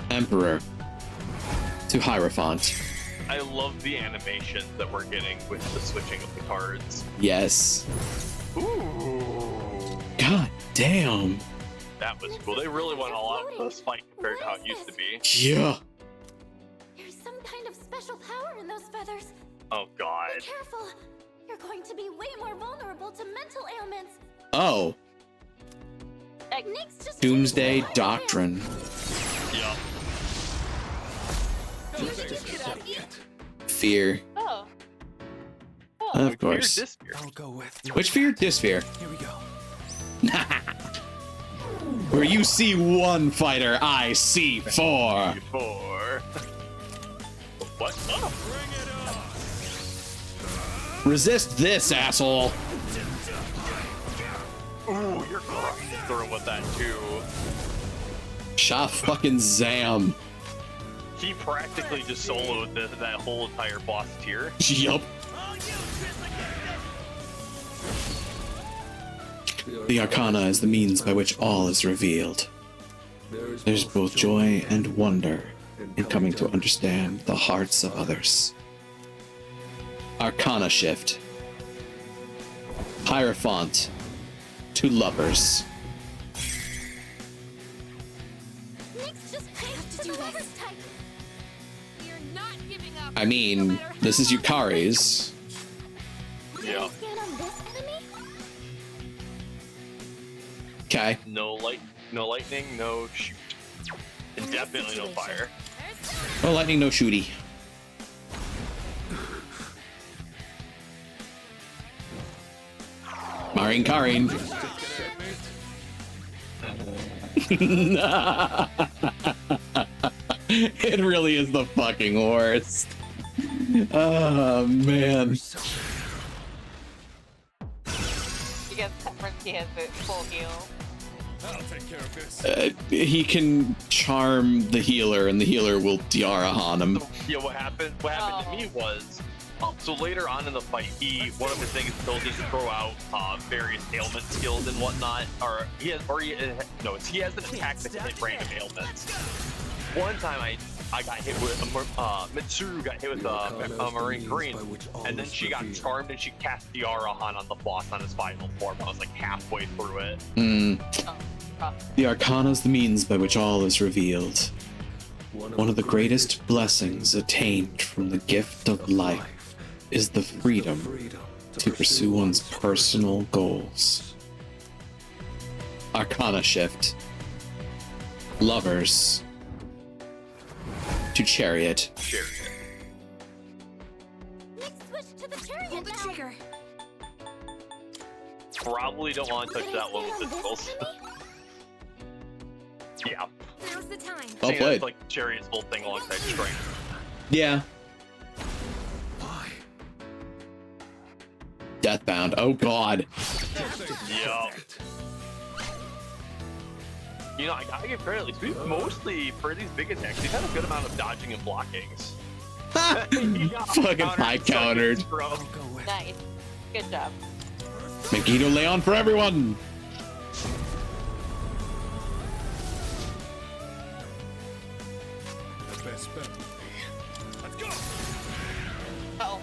Emperor to Hierophant. I love the animations that we're getting with the switching of the cards. Yes. Ooh. God damn. That was cool. They really went all out with this fight compared to how it used to be. Yeah. There's some kind of special power in those feathers. Oh god. Be careful. You're going to be way more vulnerable to mental ailments. Oh. Nyx just Doomsday Doctrine. Yeah. Fear. Oh. Of course. I'll go with. Which fear? Dysphere. Here we go. Where you see one fighter, I see four. What? Oh. Resist this, asshole. Ooh, you're through with that too. Shah fucking Zam. He practically just soloed that whole entire boss tier. Yup. The Arcana is the means by which all is revealed. There's both joy and wonder in coming to understand the hearts of others. Arcana shift. Hierophant to lovers. Nyx just have to do this. We're not giving up. I mean, this is Yukari's. Yeah. Stand on this enemy? Okay. No lightning, no shoot. And definitely no fire. No lightning, no shooty. Marin Karin. It really is the fucking worst. Oh man. Because he has the full heal. I'll take care of this. He can charm the healer, and the healer will Diarahan him. Yeah, what happened to me was, so later on in the fight, one of his things is to throw out various ailment skills and whatnot, he has an attack that can hit random ailments. One time I got hit with Mitsuru got hit with a Marine Green, and then she got charmed and she cast Diarahan on the boss on his final form. I was like halfway through it. The Arcana is the means by which all is revealed. One of the greatest blessings attained from the gift of life is the freedom to pursue one's personal goals. Arcana shift. Lovers to Chariot. Nyx switch to the chariot. Pull the trigger. Probably don't want to touch that one with physicals. Yeah. Now's the time. Well played. It's like Chariot's whole thing alongside Strength. Yeah. Deathbound. Oh god. Yeah. You know, I gotta give credit. At least we've mostly, for these big attacks, we've had a good amount of dodging and blockings. Fucking high countered. Nice. Good job. Megiddo Leon for everyone. Let's go. Oh.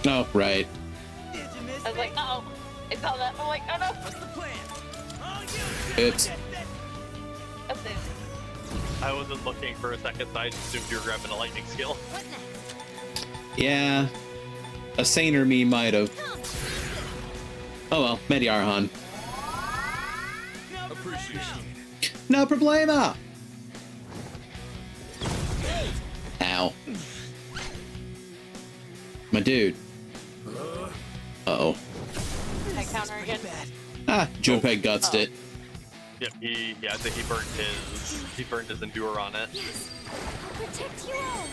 Oh, right. I was like, oh, it's all that. I'm like, oh no. What's the plan? It's That's it. I wasn't looking for a second, so I just assumed you were grabbing a lightning skill. yeah. A saner me might have. Oh well, Mediarhan. Appreciate it. No problema. Ow. My dude. Uh-oh. I counter again. Ah, Junpei gutsed it. Yep, I think he burned his endure on it. Yes, I'll protect you all.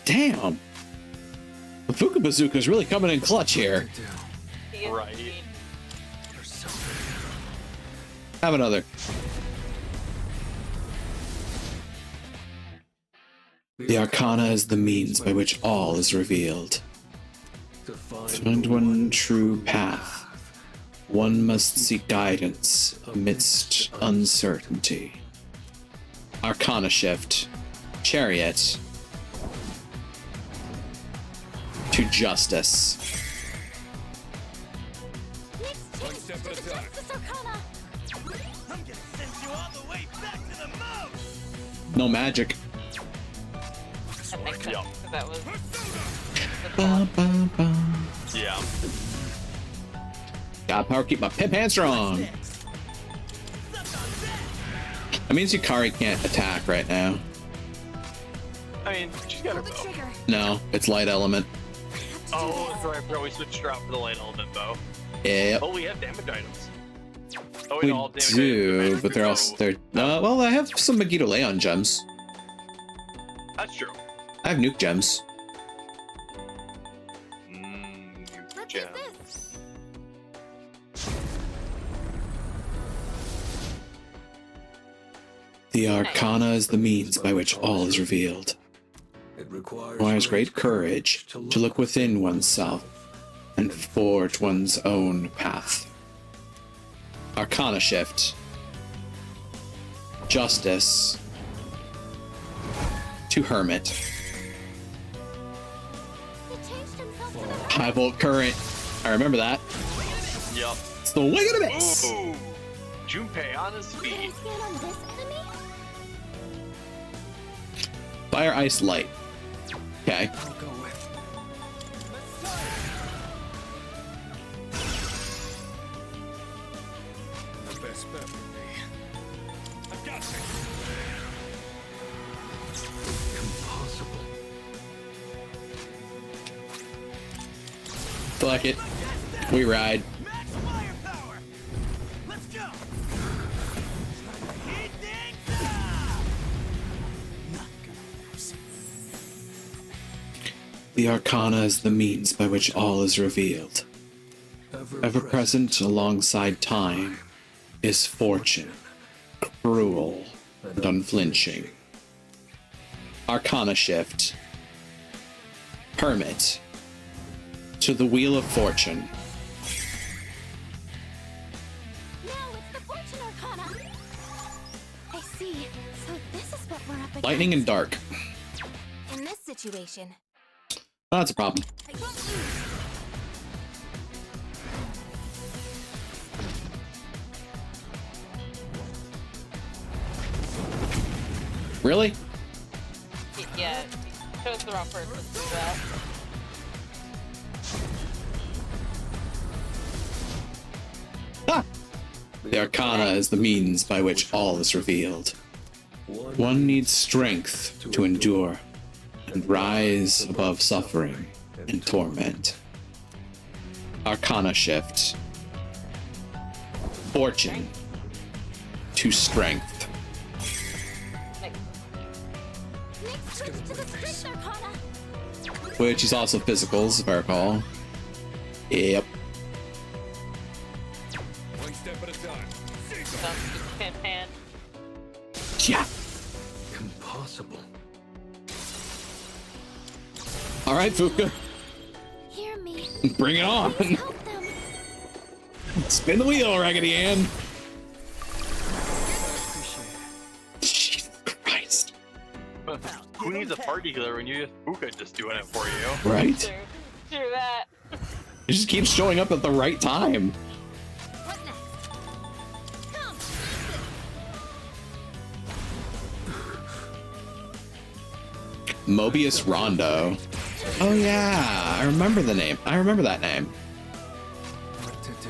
Damn. The Fuka Bazooka's really coming in clutch here. Right. Have another. The Arcana is the means by which all is revealed. To find one true path, one must seek guidance amidst uncertainty. Arcana shift. Chariot. To justice. One step at a time. I'm gonna send you all the way back to the moon. No magic. That makes sense, 'cause that was... Yeah. Got power, keep my pimp hand strong. That means Yukari can't attack right now. I mean, she's got her bow. No, it's light element. Oh, that's right. I forgot we switched her out for the light element bow. Yeah. Oh, we have damage items. Oh, We all damage do, items. but they're also well, I have some Megiddo Leon gems. That's true. I have nuke gems. Gem. The Arcana is the means by which all is revealed. It requires great courage to look within oneself and forge one's own path. Arcana shift. Justice. To Hermit. High volt current. I remember that. Yup. It's the wing of the miss. Ooh. Junpei on his feet. Fire, ice, light. Okay. The best bet for me. I've got you. Impossible. Fuck it. We ride. Let's go. The Arcana is the means by which all is revealed. Ever present alongside time is fortune, cruel and unflinching. Arcana shift. Hermit. To the Wheel of Fortune. I see. So this is what we're up against. Lightning and dark. In this situation. Oh, that's a problem. Really? Yeah, chose the wrong person to do that. The Arcana is the means by which all is revealed. One needs strength to endure and rise above suffering and torment. Arcana shift. Fortune to strength. Which is also physicals, if I recall. Yep. One step at a time. Pan. Yeah. Impossible. All right, Fuka. Hear me. Bring it on. Spin the wheel, Raggedy Ann. Jesus Christ. Who needs a party killer when you just Fuka just doing it for you? Right? True that. It just keeps showing up at the right time. Mobius Rondo. Oh yeah, I remember the name. I remember that name. What to do?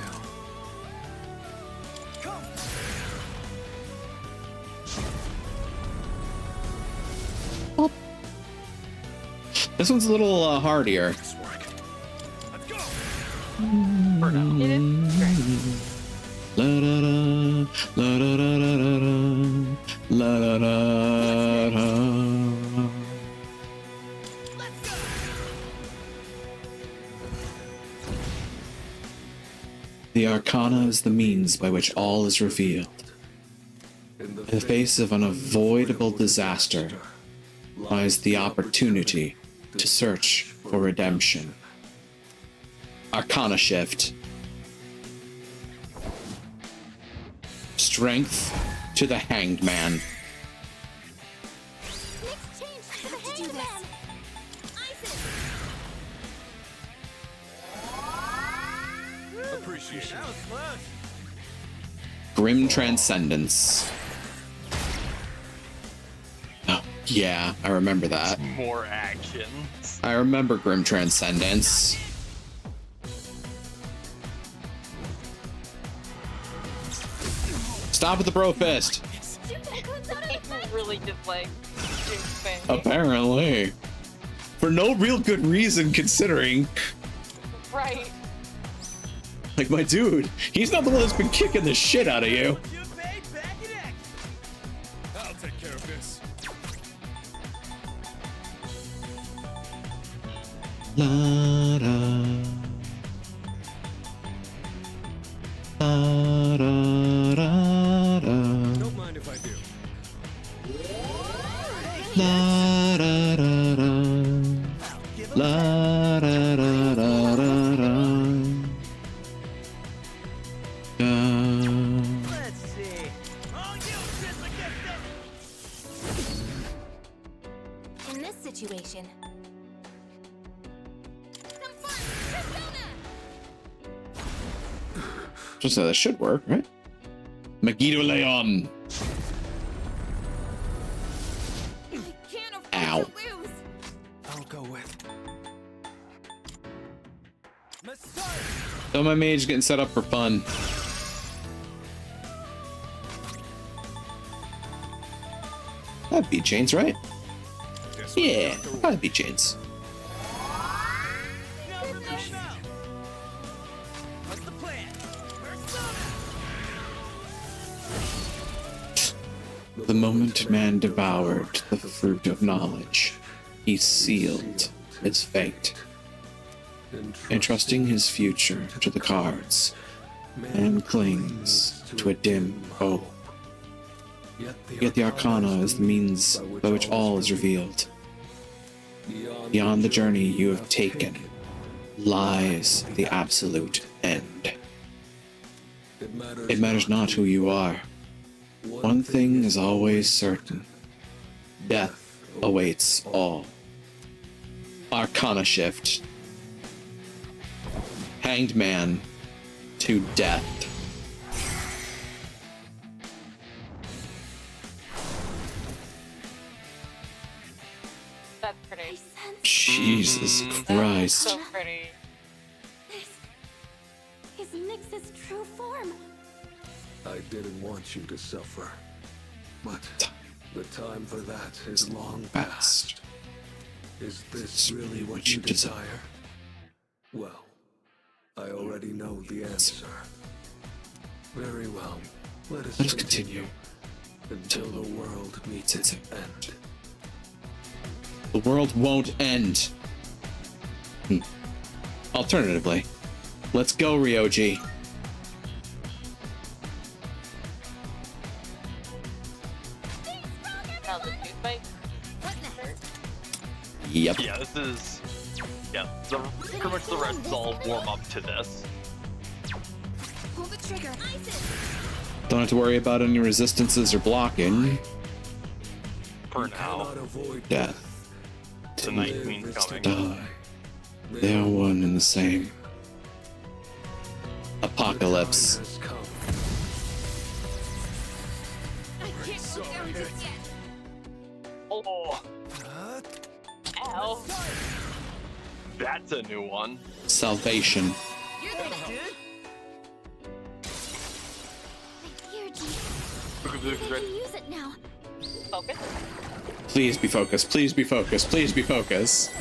Oh. This one's a little hardier. For now. It is great. La da da, la da da da da da, la da da da. The Arcana is the means by which all is revealed. In the face of unavoidable disaster lies the opportunity to search for redemption. Arcana shift. Strength to the Hanged Man. Appreciate it. That was close. Grim Transcendence. Oh, yeah, I remember that. More actions. I remember Grim Transcendence. Stop with the bro fist. Really just like Apparently. For no real good reason considering. Right. Like, my dude, he's not the one that's been kicking the shit out of you. I'll take care of this. La da. La da da da. Don't mind if I do. La da da da. La da da da da da. Let's see. Oh, In this situation, Just that should work, right? Megiddo Leon. Ow. I'll go with. So my mage getting set up for fun. That'd be chains, right? Yeah, that'd be chains. What's the plan? The moment man devoured the fruit of knowledge, he sealed his fate. Entrusting his future to the cards, man clings to a dim hope. Yet the Arcana is the means by which all is revealed. Beyond the journey you have taken lies the absolute end. It matters not who you are. One thing is always certain. Death awaits all. Arcana shift. Hanged man to death. That's pretty. Jesus Christ. So pretty. is Nyx's true form. I didn't want you to suffer, but the time for that is long past. Is this really what you desire? Well, I already know the answer. Very well. Let us continue until the world meets its end. The world won't end. Alternatively, let's go, Ryoji. Now the tooth bite. Yep. Yeah, this is. Yeah, pretty much the rest is all warm up to this. Pull the trigger. Don't have to worry about any resistances or blocking. For now. Death. The Night Queen's coming. Die. They are one and the same. Apocalypse. Oh. Ow. That's a new one. Salvation. Use it now. Focus. Please be focused. Please be focused. Please be focused.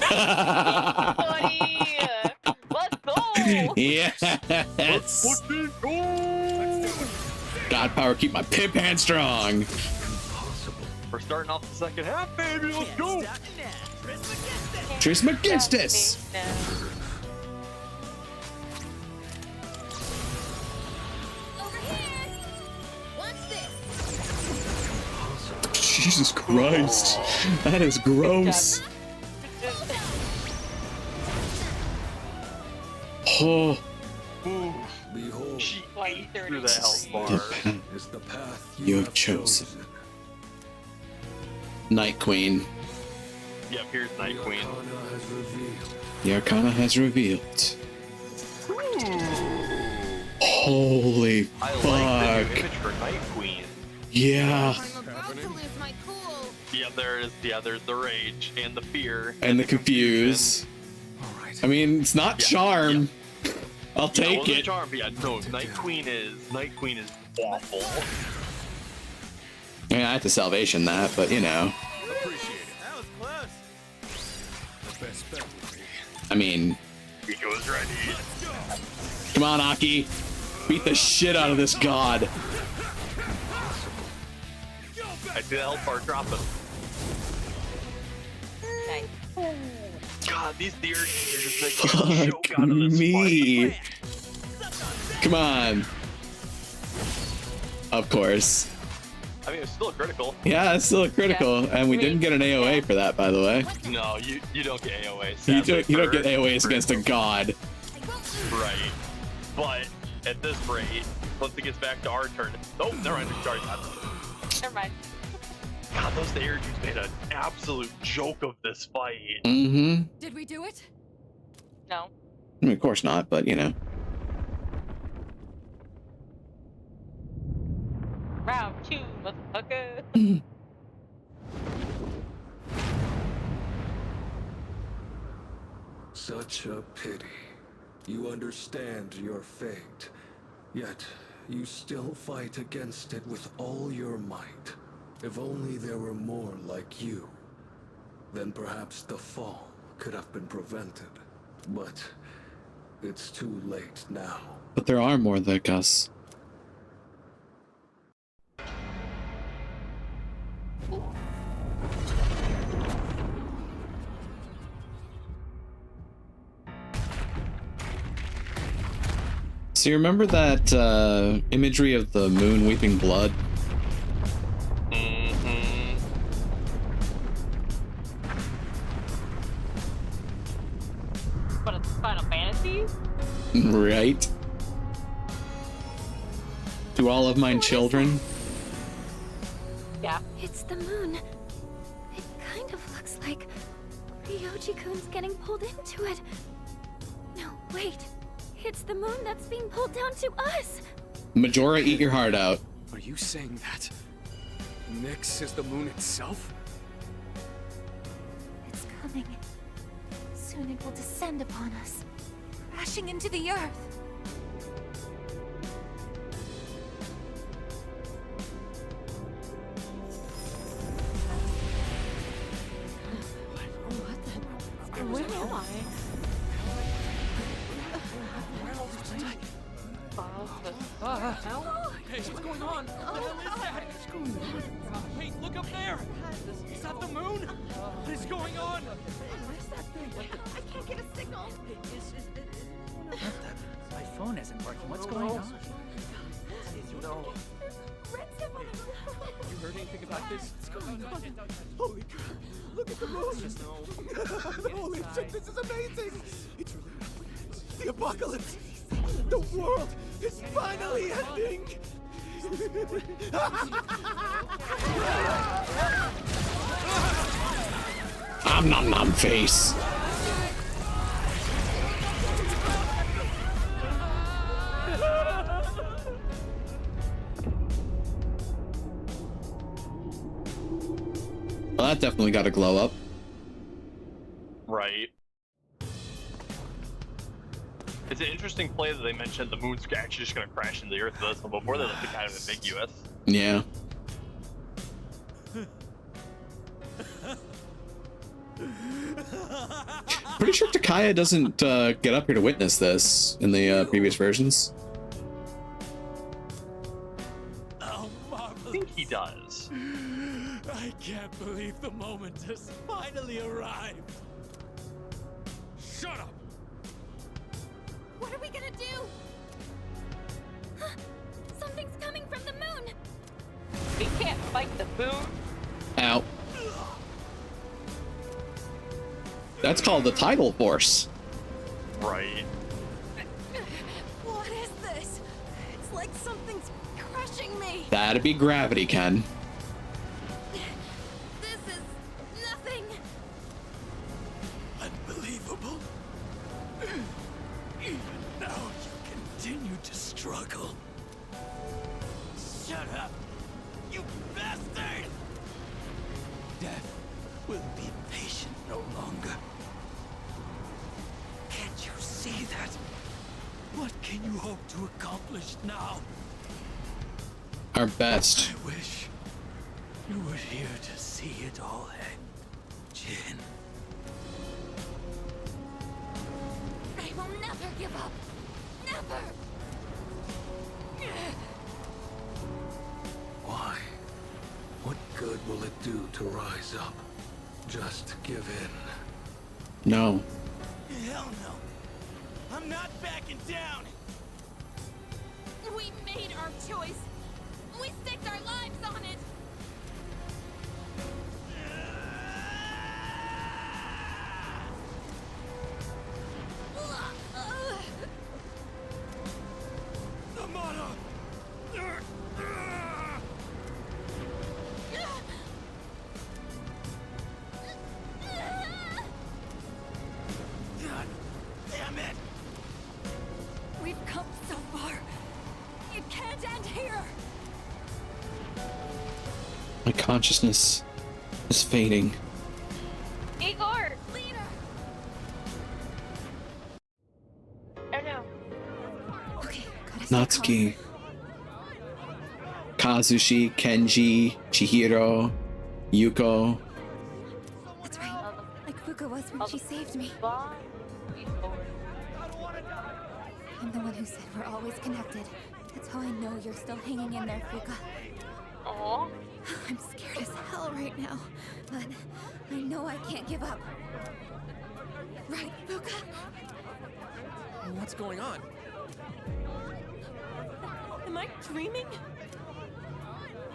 Buddy. Let's go. Yes. God power, keep my pimp hand strong. We're starting off the second half, baby. Let's go. Trismegistus. Jesus Christ. That is gross. Oh. Behold, she ate through the health bar. is the path You have chosen. Night Queen. Yep, here's Night Queen. The Arcana has revealed. Holy I fuck. like the new image for Night Queen. Yeah. Yeah, there's the rage and the fear. And the confuse. I mean, it's not charm. I'll take it. Charm, but yeah, no, Night Queen is awful. I mean, I have to salvation that, but you know. Appreciate it. That was close. The best bet would be. I mean, Rico's ready. Come on, Aki. Beat the shit out of this god. I see the health bar dropping. Nice. God, these deer are just like choke Fuck out of this me. fight. Come on. Of course. I mean, it's still a critical. Yeah, it's still a critical, and we didn't get an AOA for that, by the way. No, you don't get AOA. You don't get AOAs against a god. Right. But at this rate, once it gets back to our turn, oh, never mind. Sorry, Never mind. God, those Air Jews made an absolute joke of this fight. Mm-hmm. Did we do it? No. I mean, of course not, but you know. Round 2, motherfucker. Such a pity. You understand your fate, yet you still fight against it with all your might. If only there were more like you, then perhaps the fall could have been prevented. But it's too late now. But there are more like us. So you remember that imagery of the moon weeping blood? Mm-hmm. What, it's Final Fantasy? Right. To all of mine children. Yeah. It's the moon. It kind of looks like Ryoji-kun's getting pulled into it. No, wait. It's the moon that's being pulled down to us. Majora, eat your heart out. Are you saying that Nyx is the moon itself? It's coming. Soon it will descend upon us, crashing into the earth. Where am I? Hey, what's going on? What the hell is that? Wait, look up there! Is that the moon? What is going on? Where's that thing? I can't get a signal. My phone isn't working. What's going on? No. You heard anything about this? What's going on? Holy crap! Look at the moon! Holy shit, this is amazing! It's really happening. The apocalypse! The world is finally ending! Nom nom face. Well, that definitely got a glow up. Right. It's an interesting play that they mentioned the moon's actually just going to crash into the earth with us, but before they left it kind of ambiguous. Yeah. Pretty sure Takaya doesn't get up here to witness this in the previous versions. I think he does. I can't believe the moment has finally arrived. Shut up! What are we gonna do? Something's coming from the moon. We can't fight the moon. Ow. That's called the tidal force. Right. What is this? It's like something's crushing me. That'd be gravity, Ken. This is nothing. Unbelievable. Even now you continue to struggle. Shut up, you bastard! Death will be patient no longer. Can't you see that? What can you hope to accomplish now? Our best. I wish you were here to see it all end, Jin. I will never give up. Never. Why? What good will it do to rise up? Just give in. No. Hell no. I'm not backing down. We made our choice. We staked our lives on it. Amada! God damn it. We've come so far. It can't end here. My consciousness is fading. Igor! Leader! Oh no. Natsuki. Kazushi, Kenji, Chihiro, Yuko. That's right. Like Fuka was when she saved me. I'm the one who said we're always connected. That's how I know you're still hanging in there, Fuka. Aww. I'm scared as hell right now, but I know I can't give up. Right, Fuka? What's going on? Am I dreaming?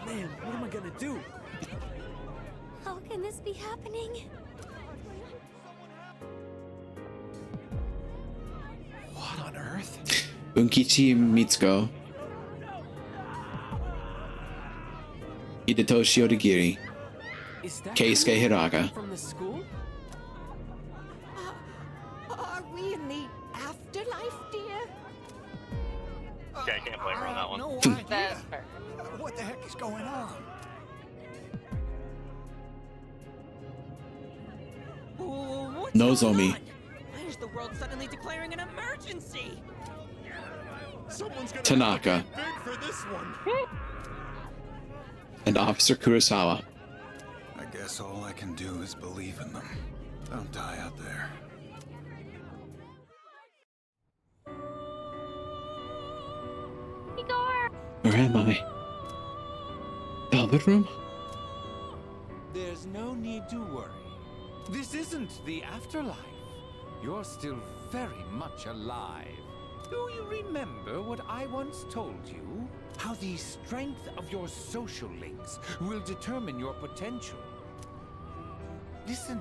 Man, what am I gonna do? How can this be happening? What on earth? Unkichi Mitsuko. Hidetoshi Odagiri. Is that Keisuke Hiraga. from the school? Are we in the afterlife, dear? Okay, I can't blame her on that one. No That's idea. fair. What the heck is going on? What's Nozomi. going on? Why is the world suddenly declaring an emergency? Someone's gonna Tanaka. have to get big for this one. And Officer Kurosawa. I guess all I can do is believe in them. Don't die out there. Igor! Where am I? Velvet Room? There's no need to worry. This isn't the afterlife. You're still very much alive. Do you remember what I once told you? How the strength of your social links will determine your potential. Listen.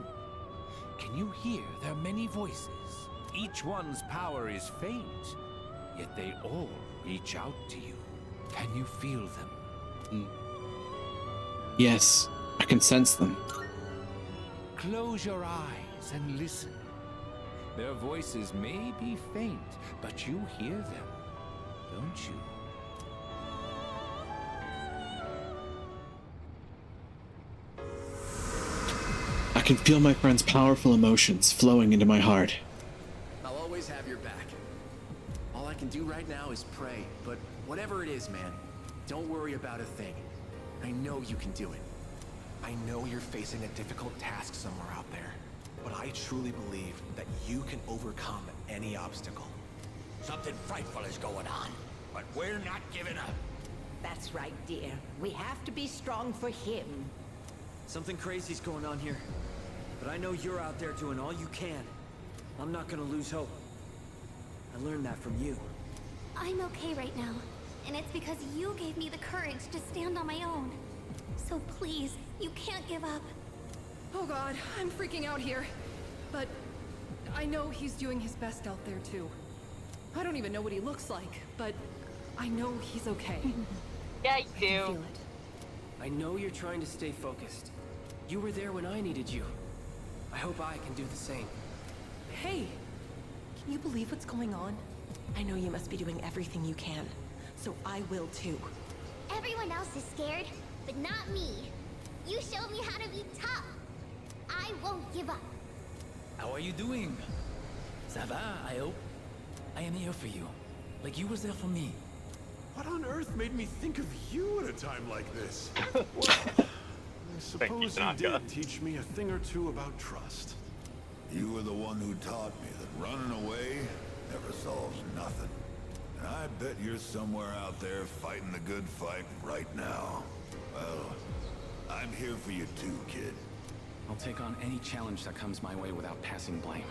Can you hear their many voices? Each one's power is faint, yet they all reach out to you. Can you feel them? Yes, I can sense them. Close your eyes and listen. Their voices may be faint, but you hear them, don't you? I can feel my friend's powerful emotions flowing into my heart. I'll always have your back. All I can do right now is pray, but whatever it is, man, don't worry about a thing. I know you can do it. I know you're facing a difficult task somewhere out there, but I truly believe that you can overcome any obstacle. Something frightful is going on, but we're not giving up. That's right, dear. We have to be strong for him. Something crazy's going on here. But I know you're out there doing all you can. I'm not gonna lose hope. I learned that from you. I'm okay right now, and it's because you gave me the courage to stand on my own. So please, you can't give up. Oh god, I'm freaking out here. But I know he's doing his best out there too. I don't even know what he looks like, but I know he's okay. Yeah, you I can do. feel it. I know you're trying to stay focused. You were there when I needed you. I hope I can do the same. Hey! Can you believe what's going on? I know you must be doing everything you can, so I will too. Everyone else is scared, but not me. You showed me how to be tough. I won't give up. How are you doing? Ça va, I hope? I am here for you. Like you was there for me. What on earth made me think of you at a time like this? Well, I suppose you did teach me a thing or two about trust. You were the one who taught me that running away never solves nothing. And I bet you're somewhere out there fighting the good fight right now. Well, I'm here for you too, kid. I'll take on any challenge that comes my way without passing blame.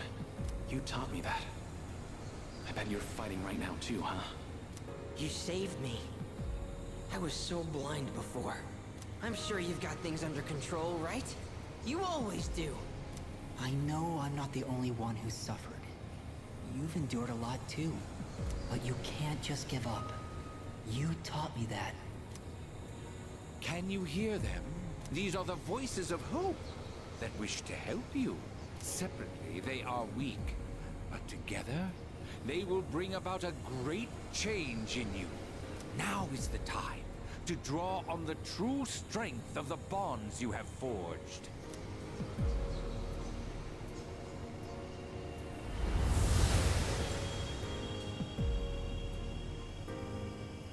You taught me that. I bet you're fighting right now too, huh? You saved me. I was so blind before. I'm sure you've got things under control, right? You always do. I know I'm not the only one who's suffered. You've endured a lot too. But you can't just give up. You taught me that. Can you hear them? These are the voices of hope that wish to help you. Separately, they are weak. But together, they will bring about a great change in you. Now is the time to draw on the true strength of the bonds you have forged.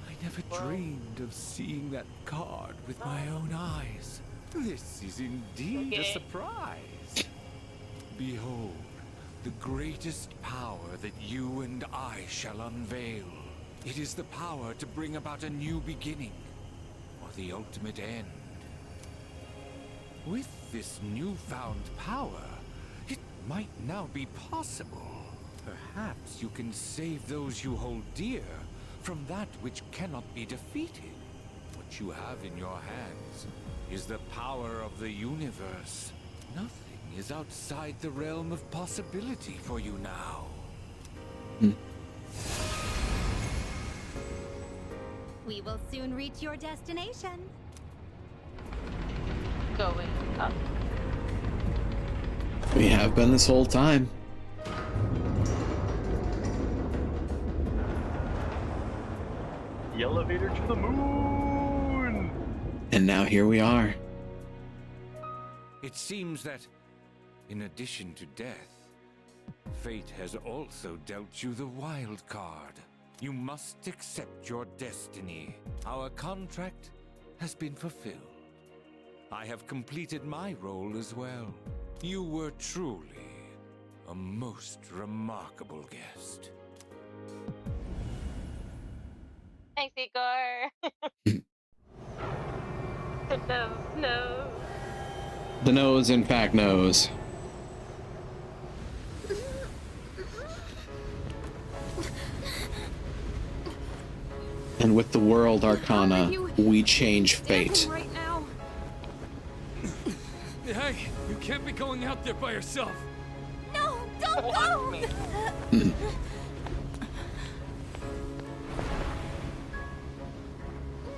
I never dreamed of seeing that card with my own eyes. This is indeed a surprise. Behold, the greatest power that you and I shall unveil. It is the power to bring about a new beginning, or the ultimate end. With this newfound power, it might now be possible. Perhaps you can save those you hold dear from that which cannot be defeated. What you have in your hands is the power of the universe. Nothing is outside the realm of possibility for you now. We will soon reach your destination. Going up. We have been this whole time. The elevator to the moon! And now here we are. It seems that, in addition to death, fate has also dealt you the wild card. You must accept your destiny. Our contract has been fulfilled. I have completed my role as well. You were truly a most remarkable guest. Thanks, Igor. No. The nose, in fact, knows. And with the World Arcana, we change fate. Right now. Hey, you can't be going out there by yourself. No, don't go!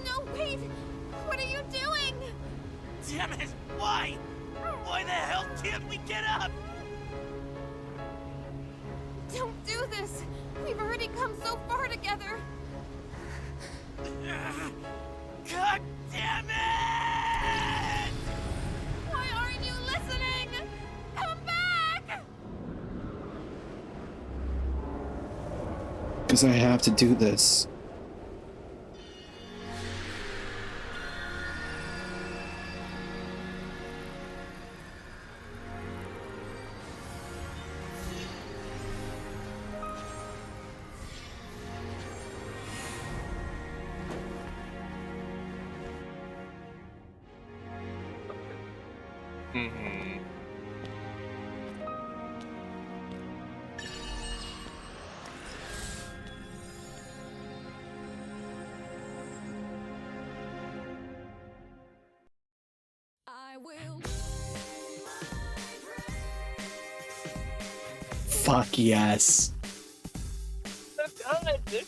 No, wait! What are you doing? Damn it! Why? Why the hell can't we get up? Don't do this! We've already come so far together! God damn it! Why aren't you listening? Come back! Because I have to do this. fuck yes. So good.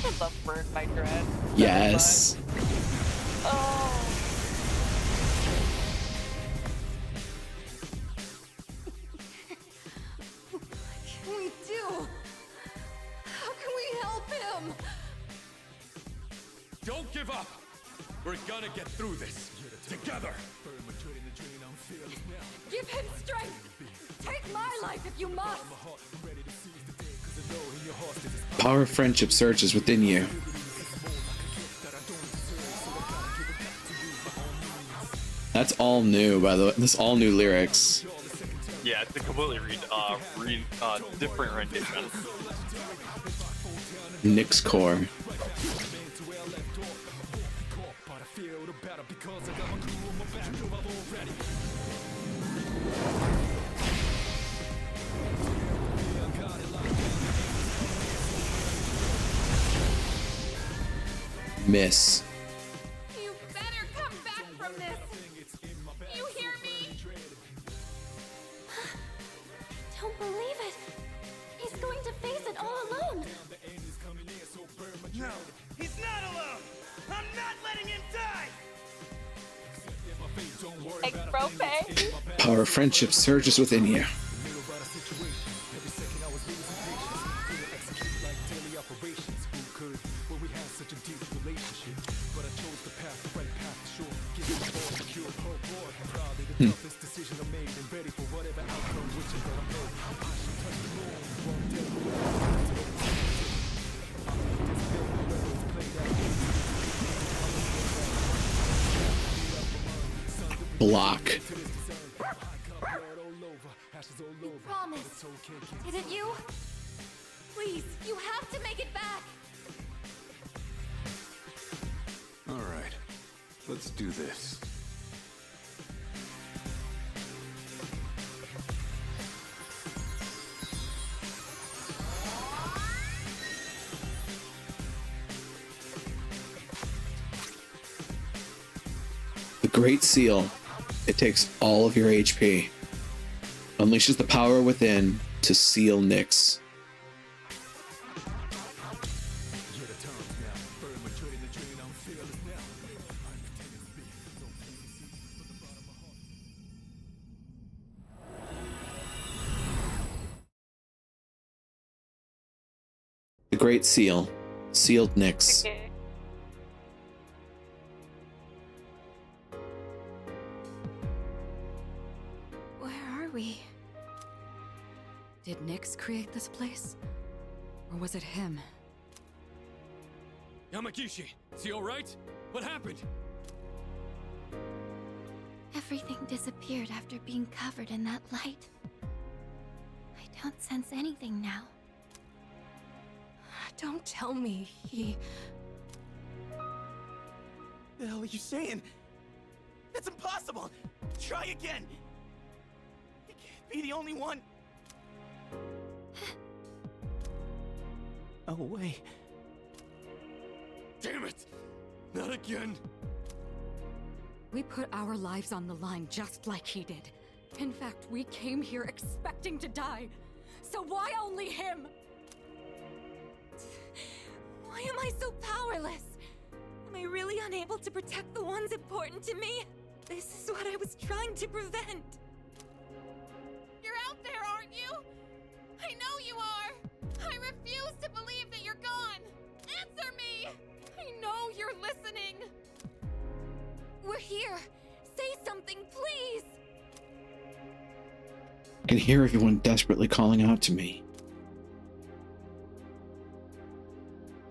I love Burn My Dread. Yes. Oh. What can we do? How can we help him? Don't give up! We're gonna get through this together! Give him strength! Take my life if you must! Power of friendship surges within you. That's all new, by the way. This all new lyrics. Yeah, it's a completely different rendition. Nyx core. Miss. You better come back from this! You hear me? Don't believe it. He's going to face it all alone. No, he's not alone! I'm not letting him die! Power of friendship surges within you. Block. You promised. Didn't you? Please, you have to make it back! All right, let's do this. The Great Seal. It takes all of your HP. Unleashes the power within to seal Nyx. The Great Seal. Sealed Nyx. Okay. Where are we? Did Nyx create this place? Or was it him? Yamagishi, is he alright? What happened? Everything disappeared after being covered in that light. I don't sense anything now. Don't tell me he... The hell are you saying? That's impossible! Try again! You can't be the only one! Oh, wait. Damn it! Not again! We put our lives on the line just like he did. In fact, we came here expecting to die. So why only him? Why am I so powerless? Am I really unable to protect the ones important to me? This is what I was trying to prevent. You're out there, aren't you? I know you are! I refuse to believe that you're gone! Answer me! I know you're listening! We're here! Say something, please! I can hear everyone desperately calling out to me.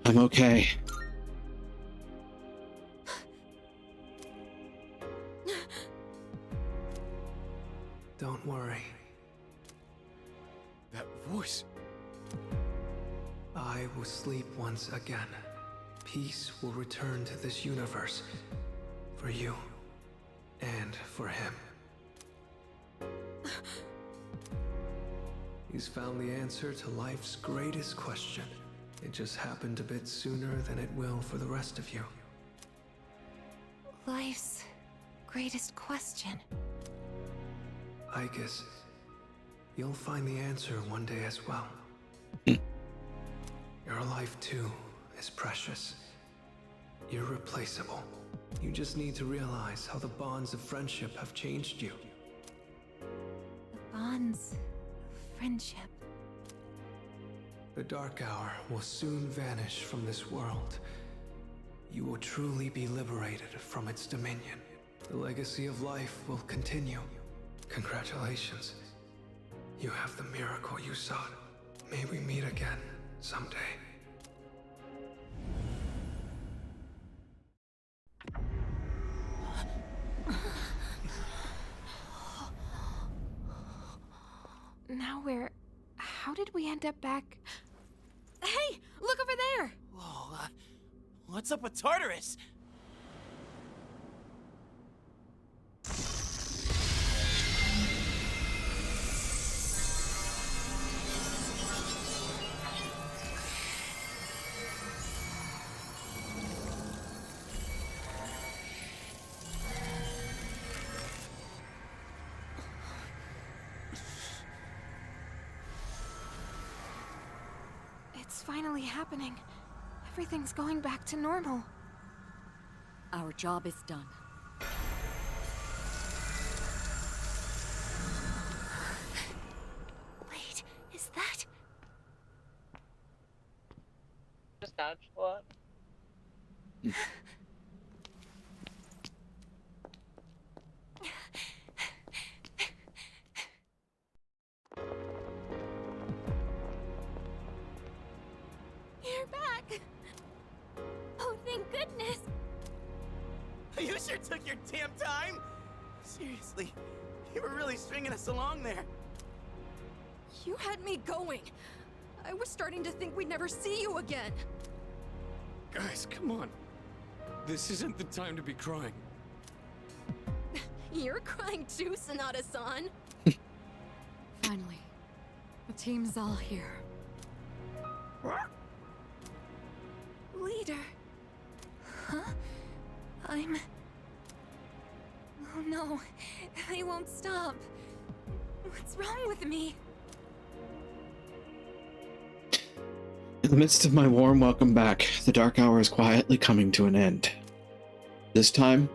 I'm okay. Don't worry. That voice. I will sleep once again. Peace will return to this universe. For you. And for him. He's found the answer to life's greatest question. It just happened a bit sooner than it will for the rest of you. Life's greatest question? I guess you'll find the answer one day as well. Your life, too, is precious. Irreplaceable. You just need to realize how the bonds of friendship have changed you. The bonds of friendship. The Dark Hour will soon vanish from this world. You will truly be liberated from its dominion. The legacy of life will continue. Congratulations. You have the miracle you sought. May we meet again someday. Now how did we end up back? Hey, look over there! Whoa, what's up with Tartarus? It's finally happening. Everything's going back to normal. Our job is done. Wait, is that? Just nonchalant. You're back! Oh, thank goodness! You sure took your damn time! Seriously, you were really stringing us along there. You had me going. I was starting to think we'd never see you again. Guys, come on. This isn't the time to be crying. You're crying too, Sanada-san. Finally, the team's all here. Leader. Huh? Oh no, they won't stop. What's wrong with me? In the midst of my warm welcome back, the Dark Hour is quietly coming to an end. This time,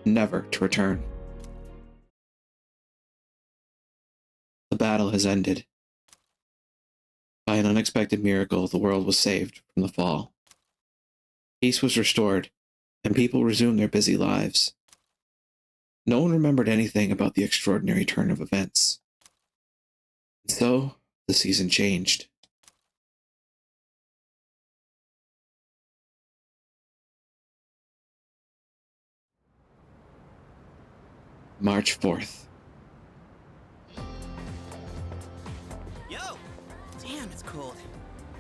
never to return. The battle has ended. By an unexpected miracle, the world was saved from the fall. Peace was restored, and people resumed their busy lives. No one remembered anything about the extraordinary turn of events. And so, the season changed. March 4th. Yo! Damn, it's cold.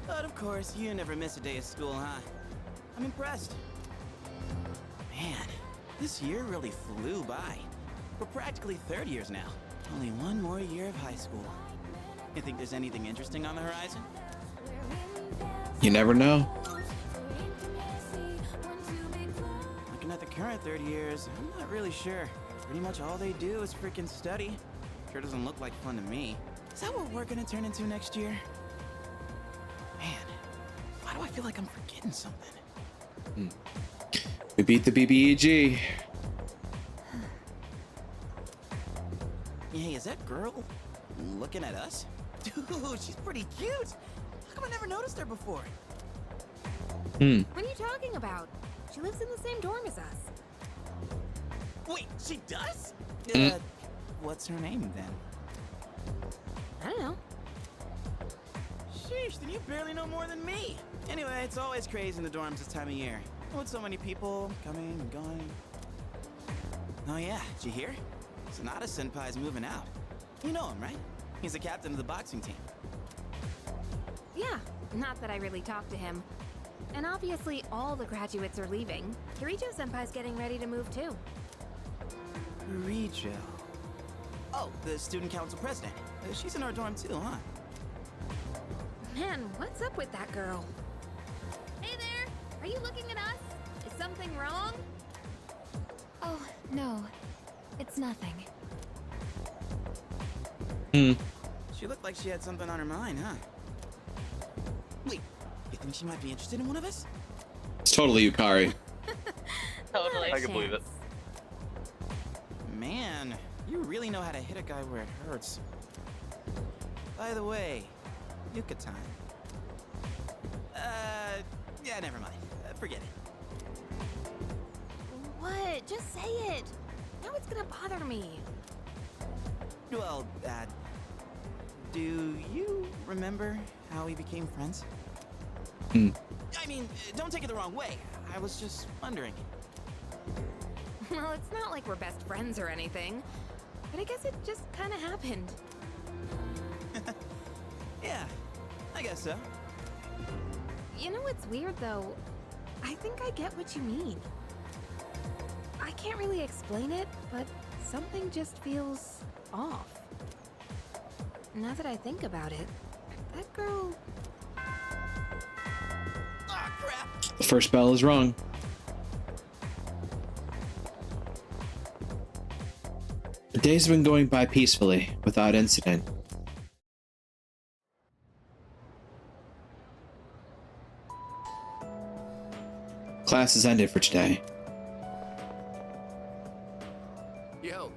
But of course, you never miss a day of school, huh? I'm impressed. Man, this year really flew by. We're practically third years now. Only one more year of high school. You think there's anything interesting on the horizon? You never know. Looking at the current third years, I'm not really sure. Pretty much all they do is freaking study. Sure doesn't look like fun to me. Is that what we're gonna turn into next year? Man, why do I feel like I'm forgetting something? We beat the BBEG. Hey, is that girl looking at us? Dude, she's pretty cute. How come I never noticed her before? What are you talking about? She lives in the same dorm as us. Wait, she does? What's her name then? I don't know. Sheesh, then you barely know more than me. Anyway, it's always crazy in the dorms this time of year. With so many people coming and going. Oh yeah, did you hear? Sanada-senpai's moving out. You know him, right? He's the captain of the boxing team. Yeah, not that I really talked to him. And obviously all the graduates are leaving. Kirijo-senpai's getting ready to move too. Kirijo. Oh, the student council president. She's in our dorm too, huh? Man, what's up with that girl? Hey there! Are you looking at us? Is something wrong? Oh, no. It's nothing. She looked like she had something on her mind, huh? Wait, you think she might be interested in one of us? It's totally Yukari. Totally. I can believe it. Man, you really know how to hit a guy where it hurts. By the way, Yuka time. Yeah, never mind. Forget it. What? Just say it. Now it's gonna bother me. Well, do you remember how we became friends? I mean, don't take it the wrong way. I was just wondering. Well, it's not like we're best friends or anything. But I guess it just kind of happened. Yeah, I guess so. You know what's weird, though? I think I get what you mean. I can't really explain it, but something just feels off. Now that I think about it, that girl... Ah, crap! The first bell is wrong. The days have been going by peacefully, without incident. Class is ended for today. Yo.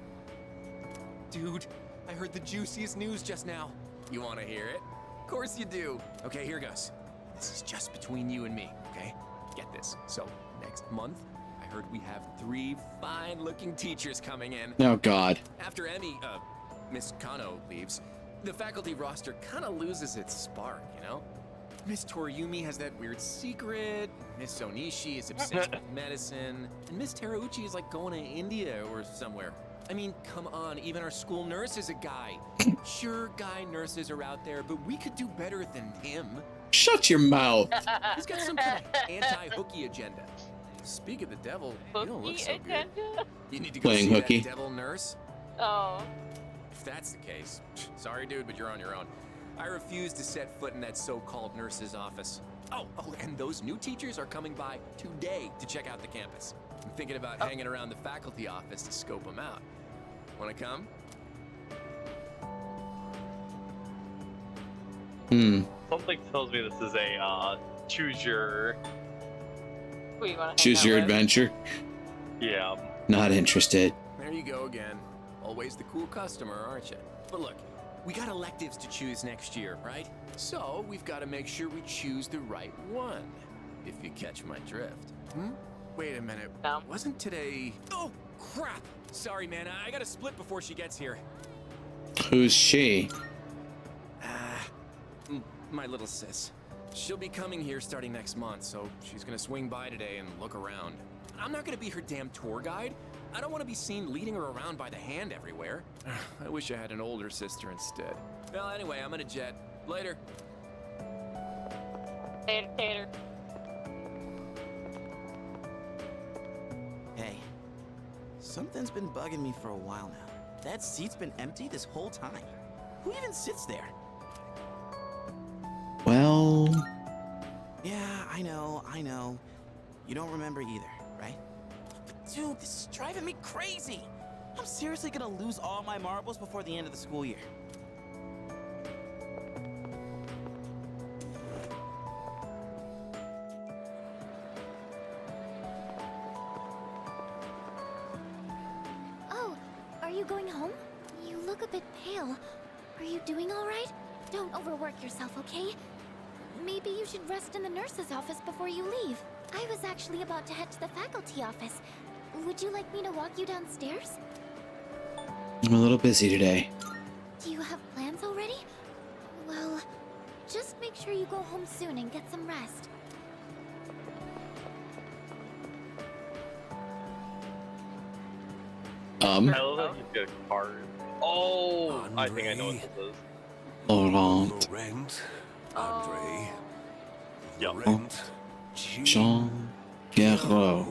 Dude, I heard the juiciest news just now. You want to hear it? Of course you do. Okay, here goes. This is just between you and me, okay? Get this. So, next month, I heard we have 3 fine-looking teachers coming in. Oh, God. After Miss Kano leaves, the faculty roster kind of loses its spark, you know? Miss Toriumi has that weird secret, Miss Onishi is obsessed with medicine, and Miss Terauchi is like going to India or somewhere. I mean, come on, even our school nurse is a guy. Sure, guy nurses are out there, but we could do better than him. Shut your mouth. He's got some kind of anti-hooky agenda. Speak of the devil, you don't look so good. You need to go Playing see hooky. that devil nurse? Oh. If that's the case, sorry dude, but you're on your own. I refuse to set foot in that so-called nurse's office. Oh, and those new teachers are coming by today to check out the campus. I'm thinking about hanging around the faculty office to scope them out. Wanna come? Something tells me this is a choose your Choose your adventure. Yeah. Not interested. There you go again. Always the cool customer, aren't you? But look, we got electives to choose next year, right? So we've got to make sure we choose the right one, if you catch my drift. Wait a minute. Wasn't today... Oh, crap! Sorry, man. I gotta split before she gets here. Who's she? My little sis. She'll be coming here starting next month, so she's gonna swing by today and look around. I'm not gonna be her damn tour guide. I don't want to be seen leading her around by the hand everywhere. I wish I had an older sister instead. Well, anyway, I'm gonna jet. Later. Tater. Hey, something's been bugging me for a while now. That seat's been empty this whole time. Who even sits there? Well... Yeah, I know. You don't remember either, right? But dude, this is driving me crazy. I'm seriously gonna lose all my marbles before the end of the school year. Oh, are you going home? You look a bit pale. Are you doing all right? Don't overwork yourself, okay? Maybe you should rest in the nurse's office before you leave. I was actually about to head to the faculty office. Would you like me to walk you downstairs? I'm a little busy today. Do you have plans already? Well, just make sure you go home soon and get some rest. I love that he's got a card. Oh, I think I know what this is. Laurent. Laurent. Andre. Yep. Laurent. Jean Guerrero.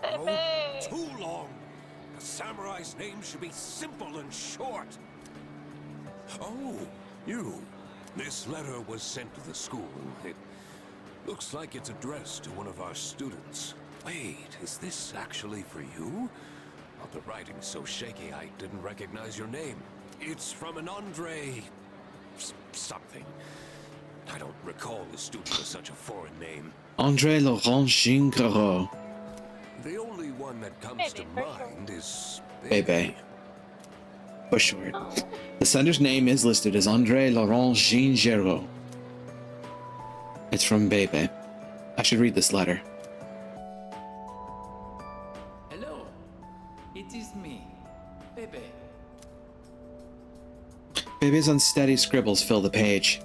Oh, too long. A samurai's name should be simple and short. Oh, you. This letter was sent to the school. It looks like it's addressed to one of our students. Wait, is this actually for you? Oh, the writing's so shaky I didn't recognize your name. It's from an Andre... something. I don't recall the student with such a foreign name. Andre Laurent Jean Garot. The only one that comes to mind is... Bebe. For short. The sender's name is listed as Andre Laurent Jean Garot. It's from Bebe. I should read this letter. Hello. It is me, Bebe. Bebe's unsteady scribbles fill the page.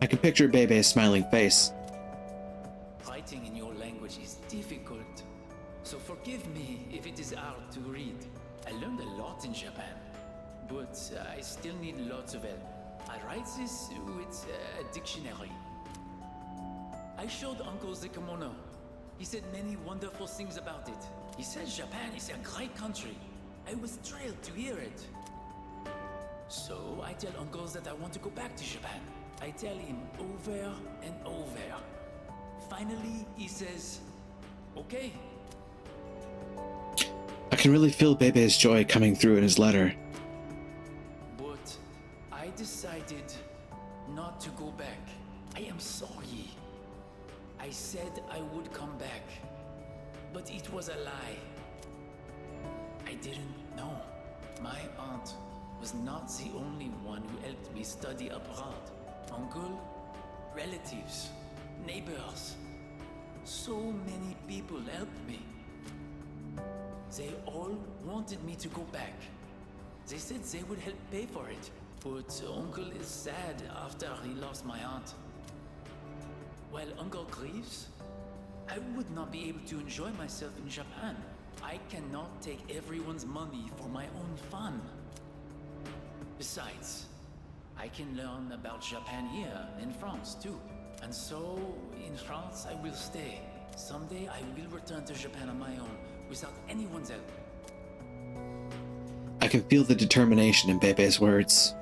I can picture Bebe's smiling face. Writing in your language is difficult, so forgive me if it is hard to read. I learned a lot in Japan, but I still need lots of help. I write this with a dictionary. I showed Uncle the kimono. He said many wonderful things about it. He says Japan is a great country. I was thrilled to hear it. So I tell Uncle that I want to go back to Japan. I tell him over and over. Finally, he says, okay. I can really feel Bebe's joy coming through in his letter. But I decided not to go back. I am sorry. I said I would come back, but it was a lie. I didn't know. My aunt was not the only one who helped me study abroad. Uncle, relatives, neighbors. So many people helped me. They all wanted me to go back. They said they would help pay for it. But Uncle is sad after he lost my aunt. While Uncle grieves, I would not be able to enjoy myself in Japan. I cannot take everyone's money for my own fun. Besides, I can learn about Japan here in France too. And so, in France I will stay. Someday I will return to Japan on my own, without anyone's help. I can feel the determination in Bebe's words.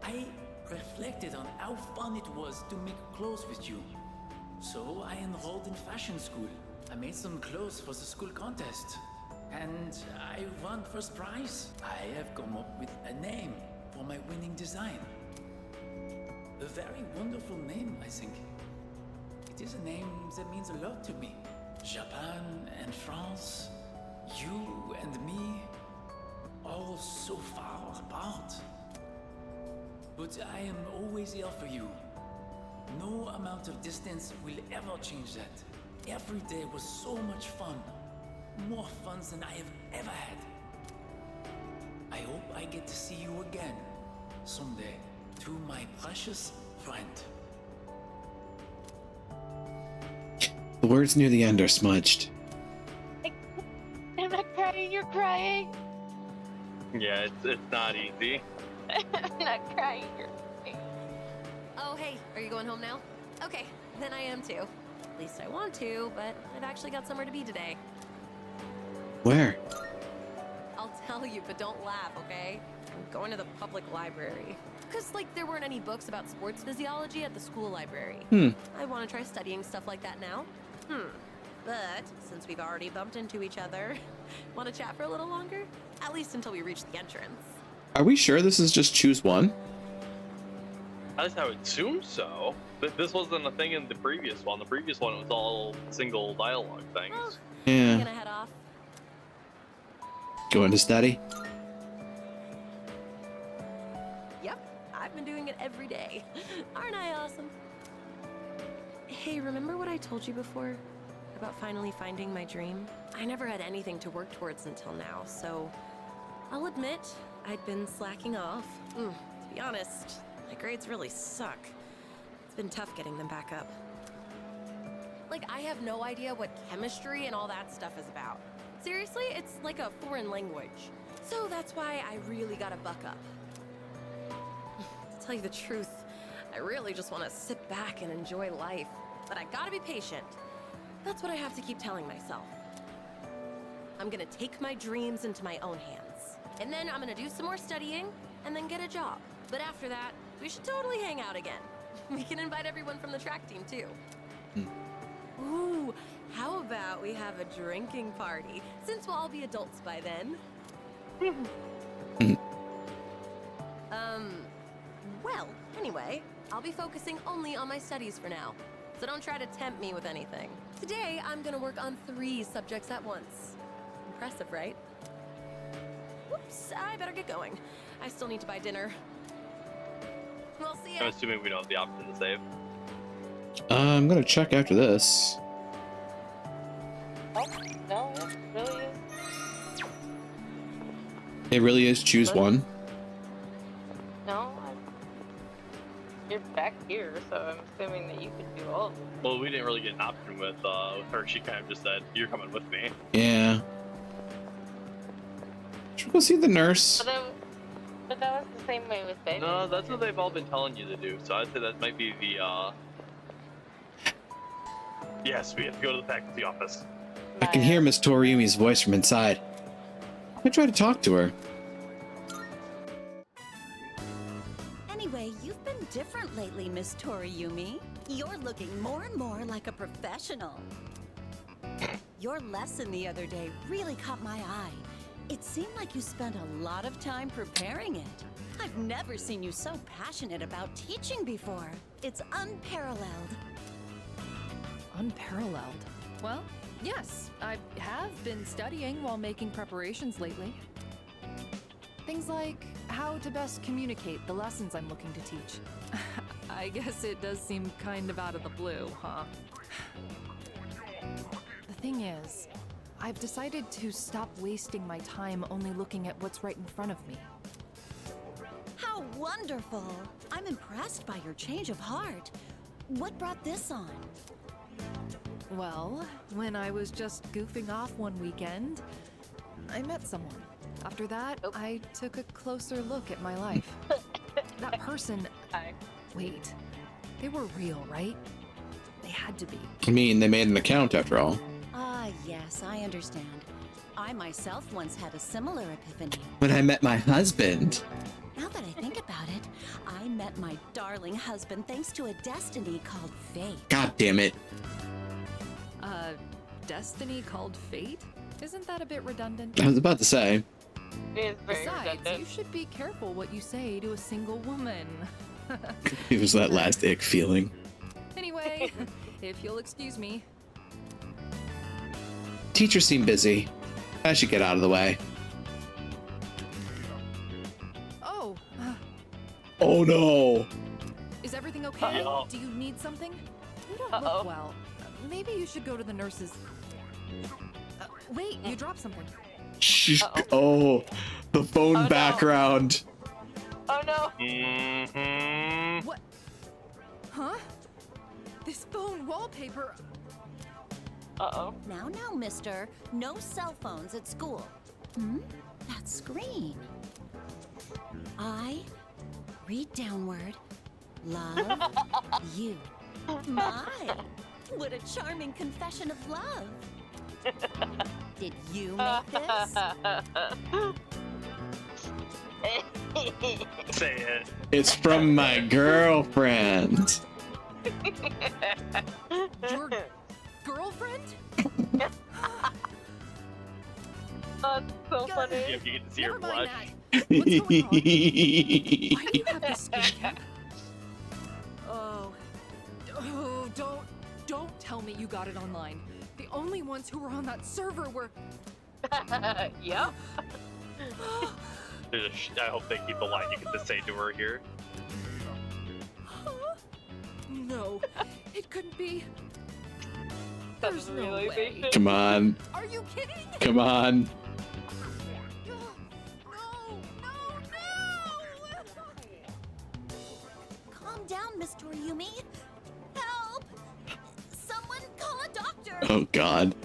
I reflected on how fun it was to make clothes with you. So I enrolled in fashion school. I made some clothes for the school contest. And I won first prize. I have come up with a name for my winning design. A very wonderful name, I think. It is a name that means a lot to me. Japan and France, you and me, all so far apart. But I am always here for you. No amount of distance will ever change that. Every day was so much fun. More fun than I have ever had. I hope I get to see you again someday, to my precious friend. The words near the end are smudged. I'm not crying, you're crying. Yeah, it's not easy. I'm not crying, you're crying. Oh, hey, are you going home now? Okay, then I am too. At least I want to, but I've actually got somewhere to be today. Where? I'll tell you, but don't laugh, okay? I'm going to the public library. Because, like, there weren't any books about sports physiology at the school library. I want to try studying stuff like that now. But, since we've already bumped into each other, want to chat for a little longer? At least until we reach the entrance. Are we sure this is just choose one? At least I would assume so. But this wasn't a thing in the previous one. The previous one was all single dialogue things. Well, Yeah. I'm gonna head off. Going to study? Yep, I've been doing it every day. Aren't I awesome? Hey, remember what I told you before? About finally finding my dream? I never had anything to work towards until now, so I'll admit I'd been slacking off. To be honest, my grades really suck. It's been tough getting them back up. Like, I have no idea what chemistry and all that stuff is about. Seriously, it's like a foreign language. So that's why I really gotta buck up. To tell you the truth, I really just want to sit back and enjoy life. But I gotta be patient. That's what I have to keep telling myself. I'm gonna take my dreams into my own hands. And then I'm gonna do some more studying, and then get a job. But after that, we should totally hang out again. We can invite everyone from the track team, too. Ooh, how about we have a drinking party, since we'll all be adults by then? Well, anyway, I'll be focusing only on my studies for now, so don't try to tempt me with anything. Today, I'm gonna work on 3 subjects at once. Impressive, right? Whoops, I better get going. I still need to buy dinner. We'll see ya. I'm assuming we don't have the option to save. I'm gonna check after this. Oh, no, it really is. It really is choose one. No, you're back here, so I'm assuming that you could do all of them. Well, we didn't really get an option with her. She kind of just said, "You're coming with me." Yeah. Should we go see the nurse? But that was the same way with baby. No, that's what they've all been telling you to do. So I'd say that might be the. Yes, we have to go to the faculty office. I can hear Miss Toriumi's voice from inside. I try to talk to her. Anyway, you've been different lately, Miss Toriumi. You're looking more and more like a professional. Your lesson the other day really caught my eye. It seemed like you spent a lot of time preparing it. I've never seen you so passionate about teaching before. It's unparalleled. Unparalleled? Well, yes, I have been studying while making preparations lately. Things like how to best communicate the lessons I'm looking to teach. I guess it does seem kind of out of the blue, huh? The thing is, I've decided to stop wasting my time only looking at what's right in front of me. How wonderful! I'm impressed by your change of heart. What brought this on? Well, when I was just goofing off one weekend, I met someone. After that, I took a closer look at my life. That person... Wait, they were real, right? They had to be. I mean, they made an account after all. Ah, yes, I understand. I myself once had a similar epiphany. When I met my husband. Now that I think about it, I met my darling husband thanks to a destiny called fate. God damn it. Destiny called fate? Isn't that a bit redundant? I was about to say. It is very Besides, redundant. you should be careful what you say to a single woman. It was that last ick feeling. Anyway, if you'll excuse me. Teachers seem busy. I should get out of the way. Oh. Oh no. Is everything okay? Uh-oh. Do you need something? You don't look well. Maybe you should go to the nurses. Wait, you dropped something. Shh. Oh, the phone no. background. Oh no! Mm-hmm. What? Huh? This phone wallpaper. Uh-oh. Now, mister. No cell phones at school. That screen. I read downward. Love you. My, what a charming confession of love. Did you make this? Say it. It's from my girlfriend. Your girlfriend? That's so funny. Yeah, you get to see her blush. What's going on? Why do you have this skin cap? Oh, don't tell me you got it online. The only ones who were on that server were... Yep. I hope they keep the line you get to say to her here. No, it couldn't be. There's no way. Come on. Are you kidding? Come on. Calm down, Miss Toriumi. Help! Someone call a doctor! Oh god.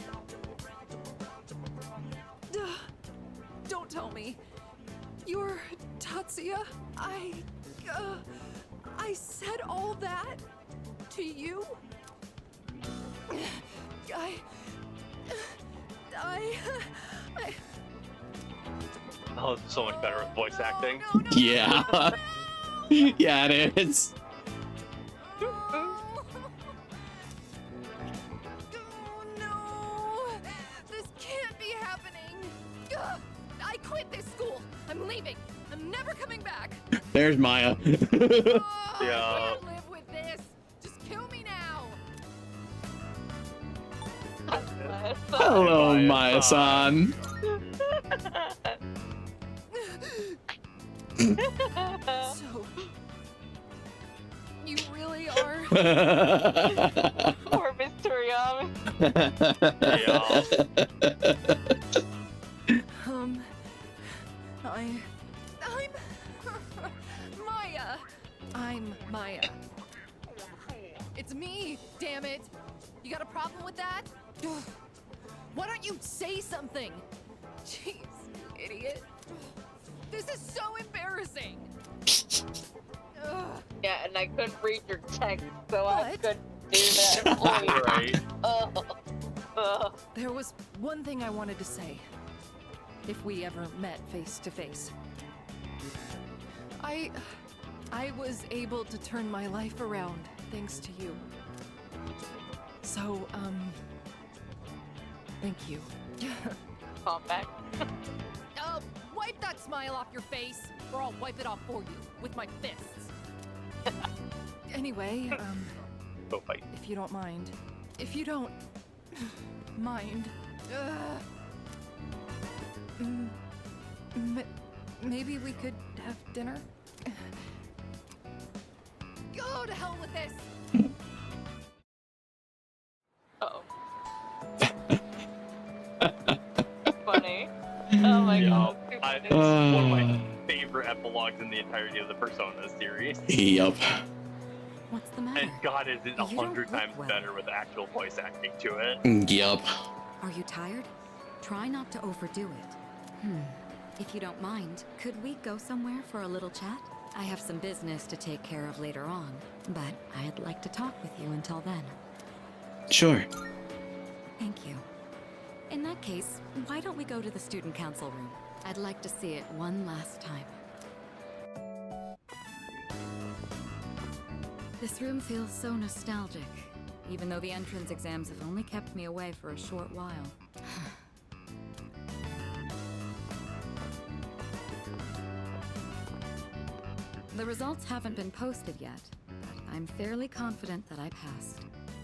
Don't tell me. You're Tatsuya? I said all that to you? Oh, it's so much better with voice acting. Yeah. Yeah, it is. quit this school. I'm leaving. I'm never coming back. There's Maya. I can't live with this. Just kill me now. Hello, Maya-san. So, you really are? Poor Miss Toriyama. I'm Maya. I'm Maya. It's me, damn it. You got a problem with that? Why don't you say something? Jeez, idiot. This is so embarrassing. Yeah, and I couldn't read your text, so I couldn't do that. Right. There was one thing I wanted to say. If we ever met face to face. I was able to turn my life around thanks to you. So, thank you. Calm back. Wipe that smile off your face, or I'll wipe it off for you with my fists. Anyway, Go fight. if you don't mind. If you don't mind. Maybe we could have dinner? Go to hell with this! Uh-oh. Funny. Oh my god. It's one of my favorite epilogues in the entirety of the Persona series. Yup. What's the matter? And God, is it 100 times better with actual voice acting to it. Yup. Are you tired? Try not to overdo it. If you don't mind, could we go somewhere for a little chat? I have some business to take care of later on, but I'd like to talk with you until then. Sure. Thank you. In that case, why don't we go to the student council room? I'd like to see it one last time. This room feels so nostalgic, even though the entrance exams have only kept me away for a short while. The results haven't been posted yet, but I'm fairly confident that I passed.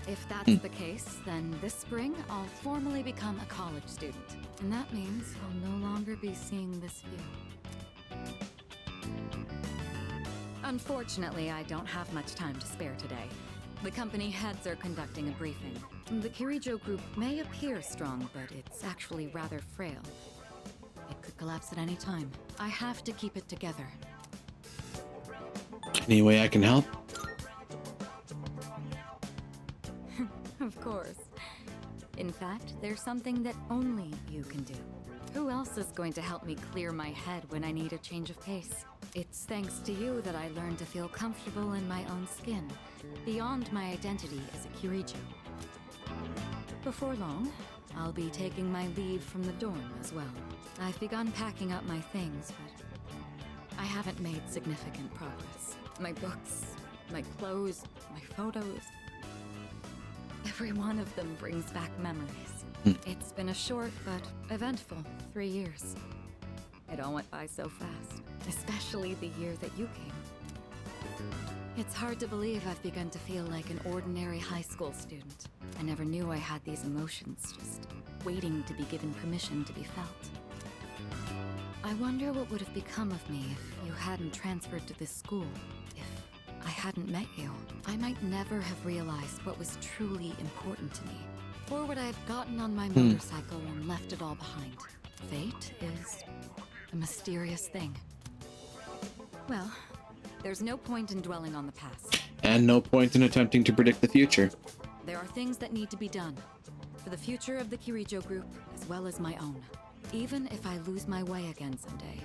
If that's the case, then this spring I'll formally become a college student. And that means I'll no longer be seeing this view. Unfortunately, I don't have much time to spare today. The company heads are conducting a briefing. The Kirijo group may appear strong, but it's actually rather frail. It could collapse at any time. I have to keep it together. Any way I can help? Of course. In fact, there's something that only you can do. Who else is going to help me clear my head when I need a change of pace? It's thanks to you that I learned to feel comfortable in my own skin, beyond my identity as a Kirijo. Before long, I'll be taking my leave from the dorm as well. I've begun packing up my things, but I haven't made significant progress. My books, my clothes, my photos. Every one of them brings back memories. It's been a short but eventful 3 years. It all went by so fast, especially the year that you came. It's hard to believe I've begun to feel like an ordinary high school student. I never knew I had these emotions, just waiting to be given permission to be felt. I wonder what would have become of me if you hadn't transferred to this school. I hadn't met you, I might never have realized what was truly important to me. Or would I have gotten on my motorcycle and left it all behind? Fate is a mysterious thing. Well, there's no point in dwelling on the past. And no point in attempting to predict the future. There are things that need to be done. For the future of the Kirijo group, as well as my own. Even if I lose my way again someday.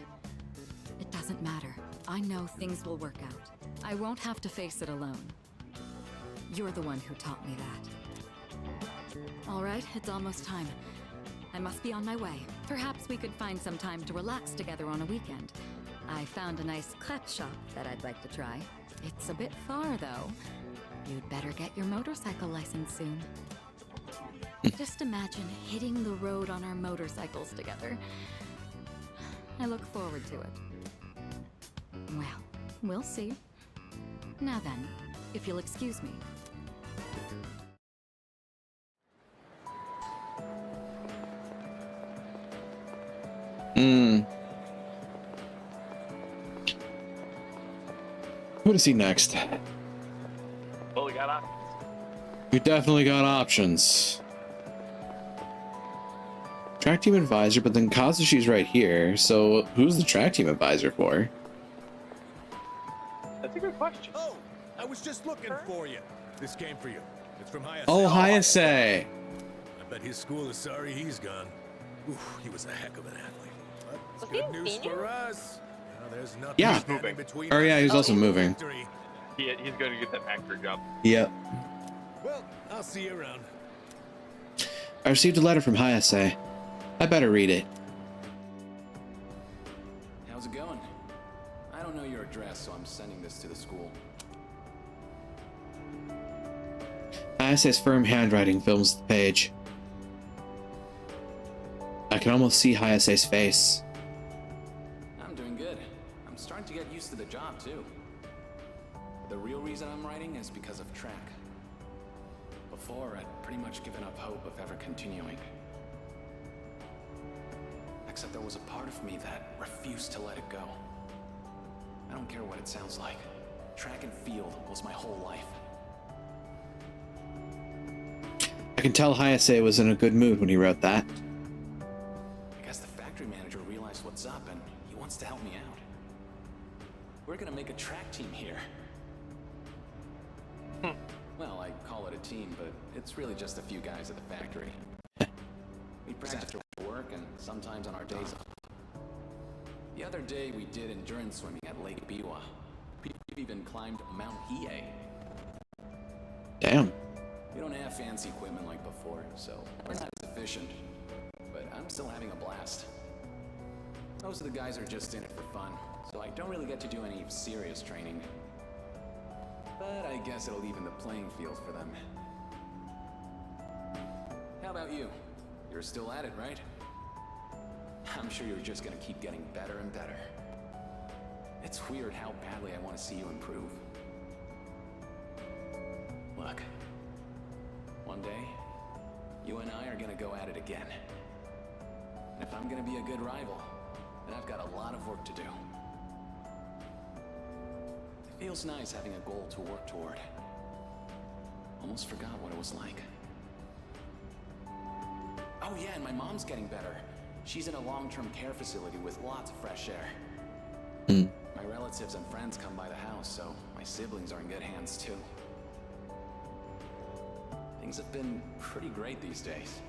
It doesn't matter. I know things will work out. I won't have to face it alone. You're the one who taught me that. All right, it's almost time. I must be on my way. Perhaps we could find some time to relax together on a weekend. I found a nice crepe shop that I'd like to try. It's a bit far, though. You'd better get your motorcycle license soon. Just imagine hitting the road on our motorcycles together. I look forward to it. Well, we'll see. Now then, if you'll excuse me. What is he next? Well, we got options. We definitely got options. Track team advisor, but then Kazuchi's right here, so who's the track team advisor for? That's a good question. Oh, I was just looking for you. This came for you. It's from Hayase. Oh, Hayase. I bet his school is sorry he's gone. Oof, he was a heck of an athlete. But it's good news for us. There's nothing standing between Oh yeah, he's also moving. He's going to get that factory job. Yep. Well, I'll see you around. I received a letter from Hayase. I better read it. How's it going? I don't know your address, so I'm sending this to the school. Hayase's firm handwriting fills the page. I can almost see Hayase's face. I'm doing good. I'm starting to get used to the job, too. The real reason I'm writing is because of track. Before, I'd pretty much given up hope of ever continuing. Except there was a part of me that refused to let it go. I don't care what it sounds like. Track and field was my whole life. I can tell Hayase was in a good mood when he wrote that. I guess the factory manager realized what's up and he wants to help me out. We're gonna make a track team here. Well, I call it a team, but it's really just a few guys at the factory. We practice after work and sometimes on our days off. The other day we did endurance swimming at Lake Biwa. We've even climbed Mount Hiei. Damn. We don't have fancy equipment like before, so we're not as efficient. But I'm still having a blast. Most of the guys are just in it for fun, so I don't really get to do any serious training. But I guess it'll even the playing field for them. How about you? You're still at it, right? I'm sure you're just gonna keep getting better and better. It's weird how badly I want to see you improve. Look, one day, you and I are gonna go at it again. And if I'm gonna be a good rival, then I've got a lot of work to do. It feels nice having a goal to work toward. Almost forgot what it was like. Oh yeah, and my mom's getting better. She's in a long-term care facility with lots of fresh air. My relatives and friends come by the house, so my siblings are in good hands too. Things have been pretty great these days.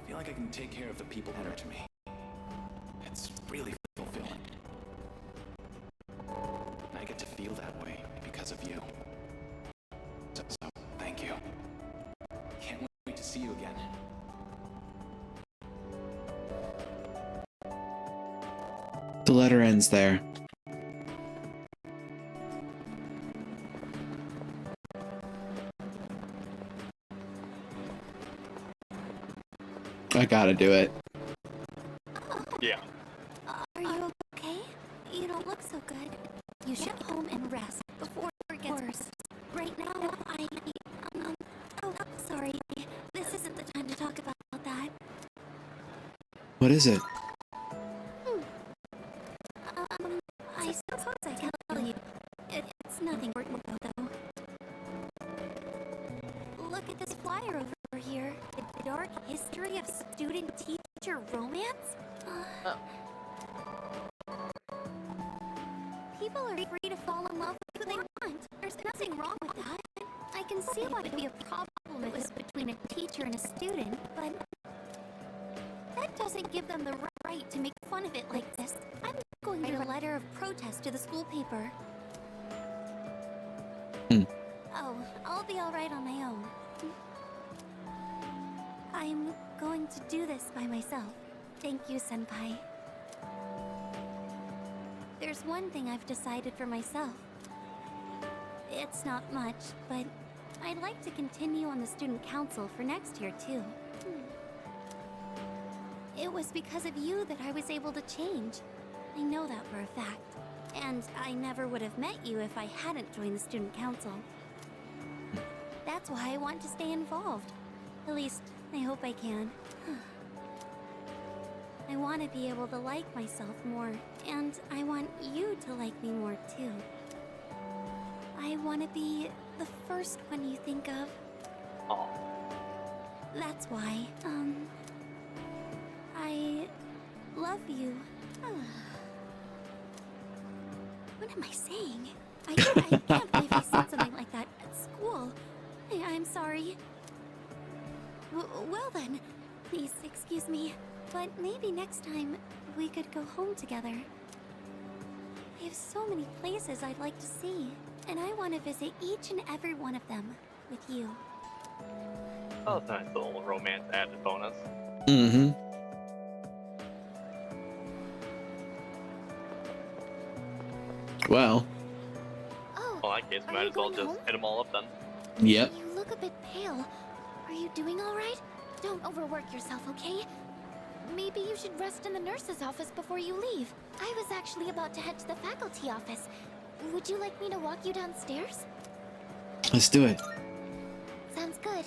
I feel like I can take care of the people that matter to me. It's really fulfilling. And I get to feel that way because of you. So thank you. Can't wait to see you again. The letter ends there. I gotta do it. Yeah. Are you okay? You don't look so good. You should go home and rest before it gets worse. Right now, oh, sorry. This isn't the time to talk about that. What is it? I suppose I can tell you. It's nothing important though. Look at this flyer over here. The dark history of student-teacher romance? People are free to fall in love with who they want. There's nothing wrong with that. I can see what would be a problem if it was between a teacher and a student, but that doesn't give them the right to make fun of it like this. I'm going to write a letter of protest to the school paper. Oh, I'll be alright on my own. I'm going to do this by myself. Thank you, Senpai. There's one thing I've decided for myself. It's not much, but I'd like to continue on the student council for next year, too. It It was because of you that I was able to change. I know that for a fact. And I never would have met you if I hadn't joined the student council. That's why I want to stay involved. At least, I hope I can. I want to be able to like myself more, and I want you to like me more too. I want to be the first one you think of. Oh. That's why, I love you. What am I saying? I can't believe I said something like that at school. I'm sorry. Well then, please excuse me, but maybe next time we could go home together. I have so many places I'd like to see, and I want to visit each and every one of them with you. Oh, that's a nice little romance added bonus. Mm-hmm. Well. Oh, well, in that case, we might as well just hit them all up then. Yep. You look a bit pale. Are you doing all right? Don't overwork yourself, okay? Maybe you should rest in the nurse's office before you leave. I was actually about to head to the faculty office. Would you like me to walk you downstairs? Let's do it. Sounds good.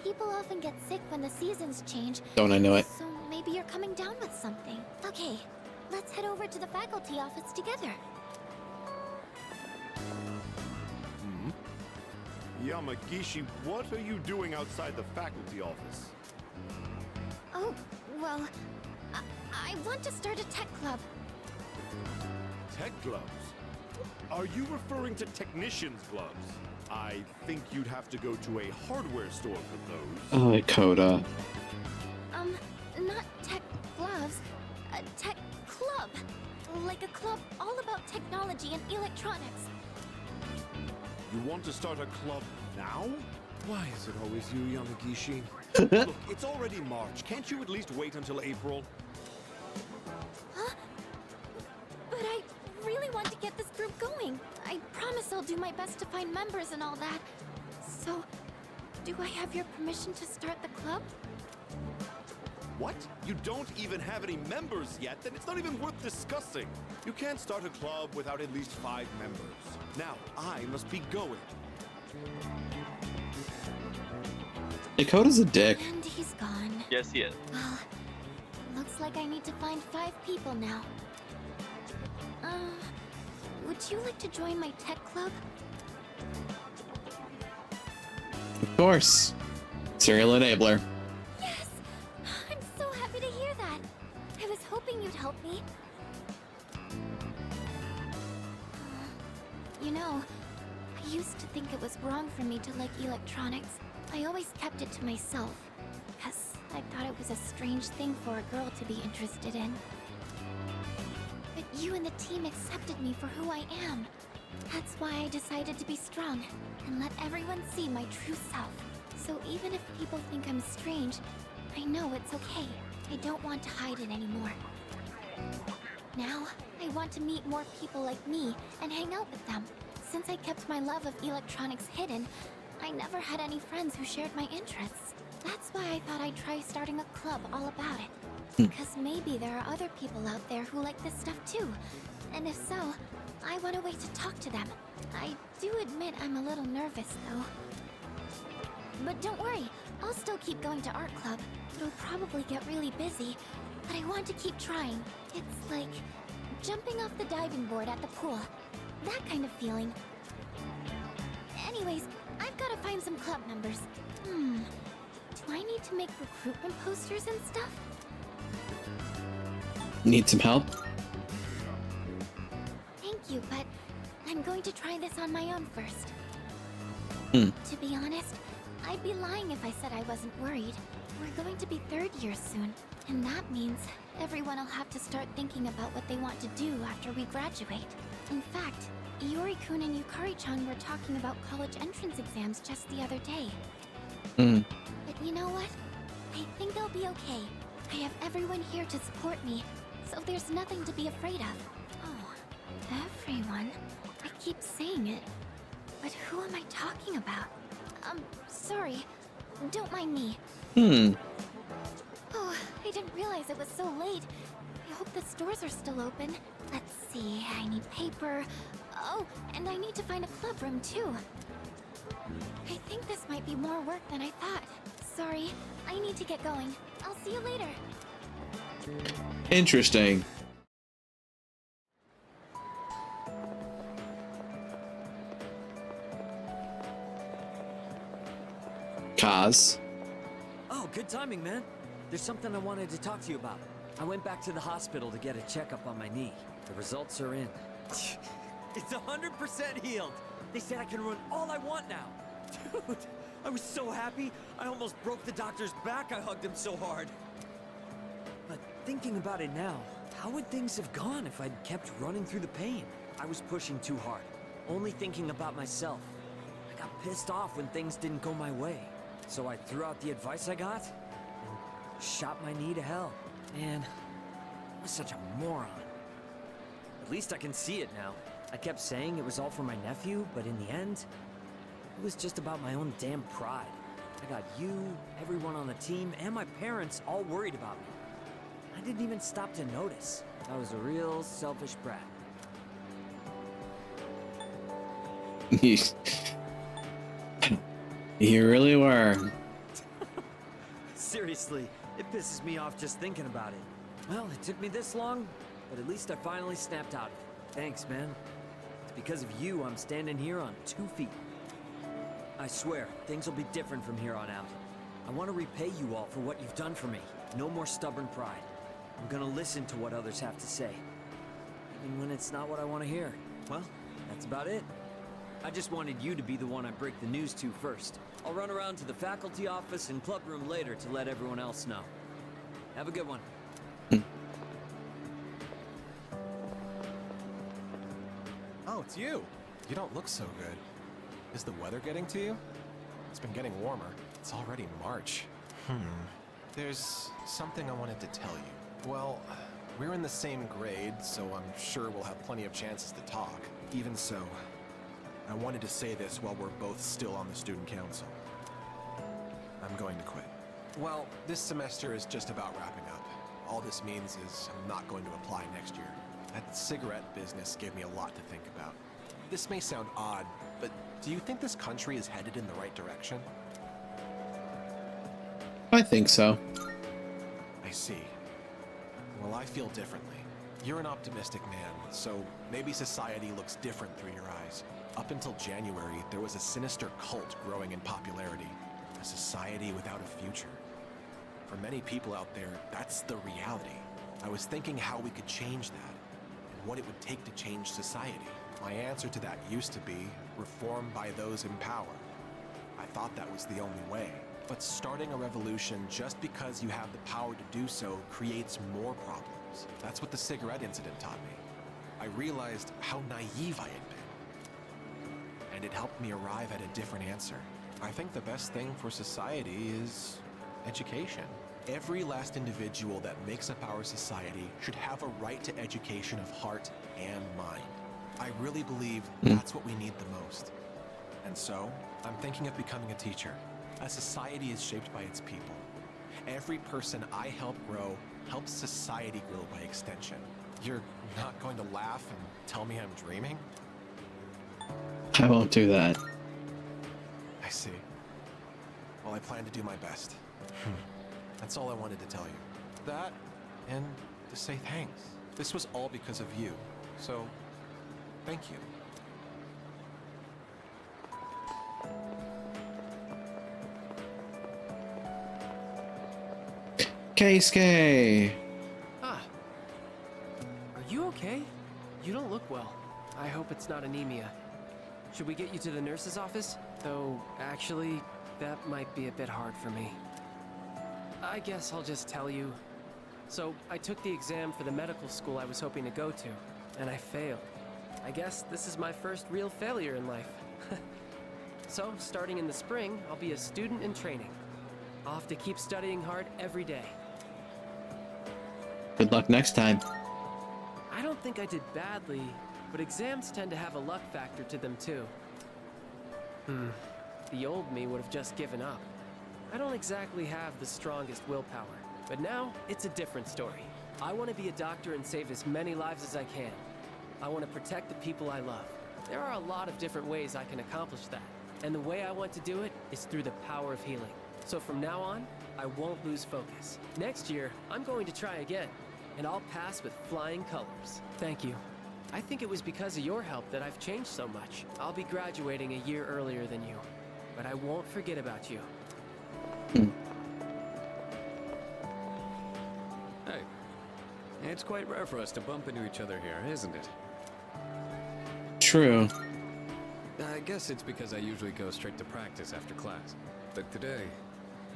People often get sick when the seasons change. Don't I know it? So maybe you're coming down with something. Okay, let's head over to the faculty office together. Yamagishi, what are you doing outside the faculty office? Oh, well, I want to start a tech club. Tech gloves? Are you referring to technician's gloves? I think you'd have to go to a hardware store for those. Oh, Coda. Not tech gloves, a tech club. Like a club all about technology and electronics. You want to start a club now? Why is it always you, Yamagishi? Look, it's already March. Can't you at least wait until April? Huh? But I really want to get this group going. I promise I'll do my best to find members and all that. So, do I have your permission to start the club? What? You don't even have any members yet? Then it's not even worth discussing. You can't start a club without at least 5 members. Now, I must be going. Dakota's a dick. And he's gone. Yes, he is. Well, looks like I need to find 5 people now. Would you like to join my tech club? Of course. Serial enabler. Yes! I'm so happy to hear that. I was hoping you'd help me. You know, I used to think it was wrong for me to like electronics. I always kept it to myself, because I thought it was a strange thing for a girl to be interested in. But you and the team accepted me for who I am. That's why I decided to be strong, and let everyone see my true self. So even if people think I'm strange, I know it's okay. I don't want to hide it anymore. Now, I want to meet more people like me and hang out with them. Since I kept my love of electronics hidden, I never had any friends who shared my interests. That's why I thought I'd try starting a club all about it. Because maybe there are other people out there who like this stuff too. And if so, I want a way to talk to them. I do admit I'm a little nervous though. But don't worry, I'll still keep going to art club. It'll probably get really busy, but I want to keep trying. It's like jumping off the diving board at the pool. That kind of feeling. Anyways, I've got to find some club members. Do I need to make recruitment posters and stuff? Need some help? Thank you, but I'm going to try this on my own first. To be honest, I'd be lying if I said I wasn't worried. We're going to be 3rd year soon, and that means everyone will have to start thinking about what they want to do after we graduate. In fact, Yuri-kun and Yukari-chan were talking about college entrance exams just the other day. But you know what? I think they'll be okay. I have everyone here to support me, so there's nothing to be afraid of. Oh, everyone? I keep saying it, but who am I talking about? Sorry. Don't mind me. Oh, I I didn't realize it was so late. I hope the stores are still open. Let's see, I need paper. Oh, and I need to find a club room too. I think this might be more work than I thought. Sorry, I need to get going. I'll see you later. Interesting. Kaz. Oh, good timing, man. There's something I wanted to talk to you about. I went back to the hospital to get a checkup on my knee. The results are in. It's 100% healed. They said I can run all I want now. Dude, I was so happy. I almost broke the doctor's back. I hugged him so hard. But thinking about it now, how would things have gone if I'd kept running through the pain? I was pushing too hard, only thinking about myself. I got pissed off when things didn't go my way. So I threw out the advice I got and shot my knee to hell. Man, I was such a moron. At least I can see it now. I kept saying it was all for my nephew, but in the end, it was just about my own damn pride. I got you, everyone on the team, and my parents all worried about me. I didn't even stop to notice. I was a real selfish brat. You really were. Seriously, it pisses me off just thinking about it. Well, it took me this long, but at least I finally snapped out of it. Thanks, man. It's because of you I'm standing here on 2 feet. I swear, things will be different from here on out. I want to repay you all for what you've done for me. No more stubborn pride. I'm gonna listen to what others have to say, even when it's not what I want to hear. Well, that's about it. I just wanted you to be the one I break the news to first. I'll run around to the faculty office and club room later to let everyone else know. Have a good one. Oh, it's you. You don't look so good. Is the weather getting to you? It's been getting warmer. It's already March. There's something I wanted to tell you. Well, we're in the same grade, so I'm sure we'll have plenty of chances to talk. Even so, I wanted to say this while we're both still on the student council. I'm going to quit. Well, this semester is just about wrapping up. All this means is I'm not going to apply next year. That cigarette business gave me a lot to think about. This may sound odd, but do you think this country is headed in the right direction? I think so. I see. Well, I feel differently. You're an optimistic man, so maybe society looks different through your eyes. Up until January, there was a sinister cult growing in popularity. A society without a future. For many people out there, that's the reality. I was thinking how we could change that, and what it would take to change society. My answer to that used to be reform by those in power. I thought that was the only way. But starting a revolution just because you have the power to do so creates more problems. That's what the cigarette incident taught me. I realized how naive I had been. And it helped me arrive at a different answer. I think the best thing for society is education. Every last individual that makes up our society should have a right to education of heart and mind. I really believe that's what we need the most. And so, I'm thinking of becoming a teacher. A society is shaped by its people. Every person I help grow helps society grow by extension. You're not going to laugh and tell me I'm dreaming? I won't do that. I see. Well, I plan to do my best. That's all I wanted to tell you. That, and to say thanks. This was all because of you. So, thank you. Keisuke! Ah. Are you okay? You don't look well. I hope it's not anemia. Should we get you to the nurse's office? Though, actually, that might be a bit hard for me. I guess I'll just tell you. So, I took the exam for the medical school I was hoping to go to, and I failed. I guess this is my first real failure in life. So, starting in the spring, I'll be a student in training. I'll have to keep studying hard every day. Good luck next time. I don't think I did badly, but exams tend to have a luck factor to them too. The old me would have just given up. I don't exactly have the strongest willpower. But now, it's a different story. I want to be a doctor and save as many lives as I can. I want to protect the people I love. There are a lot of different ways I can accomplish that. And the way I want to do it is through the power of healing. So from now on, I won't lose focus. Next year, I'm going to try again. And I'll pass with flying colors. Thank you. I think it was because of your help that I've changed so much. I'll be graduating a year earlier than you. But I won't forget about you. Hey. It's quite rare for us to bump into each other here, isn't it? True. I guess it's because I usually go straight to practice after class. But today,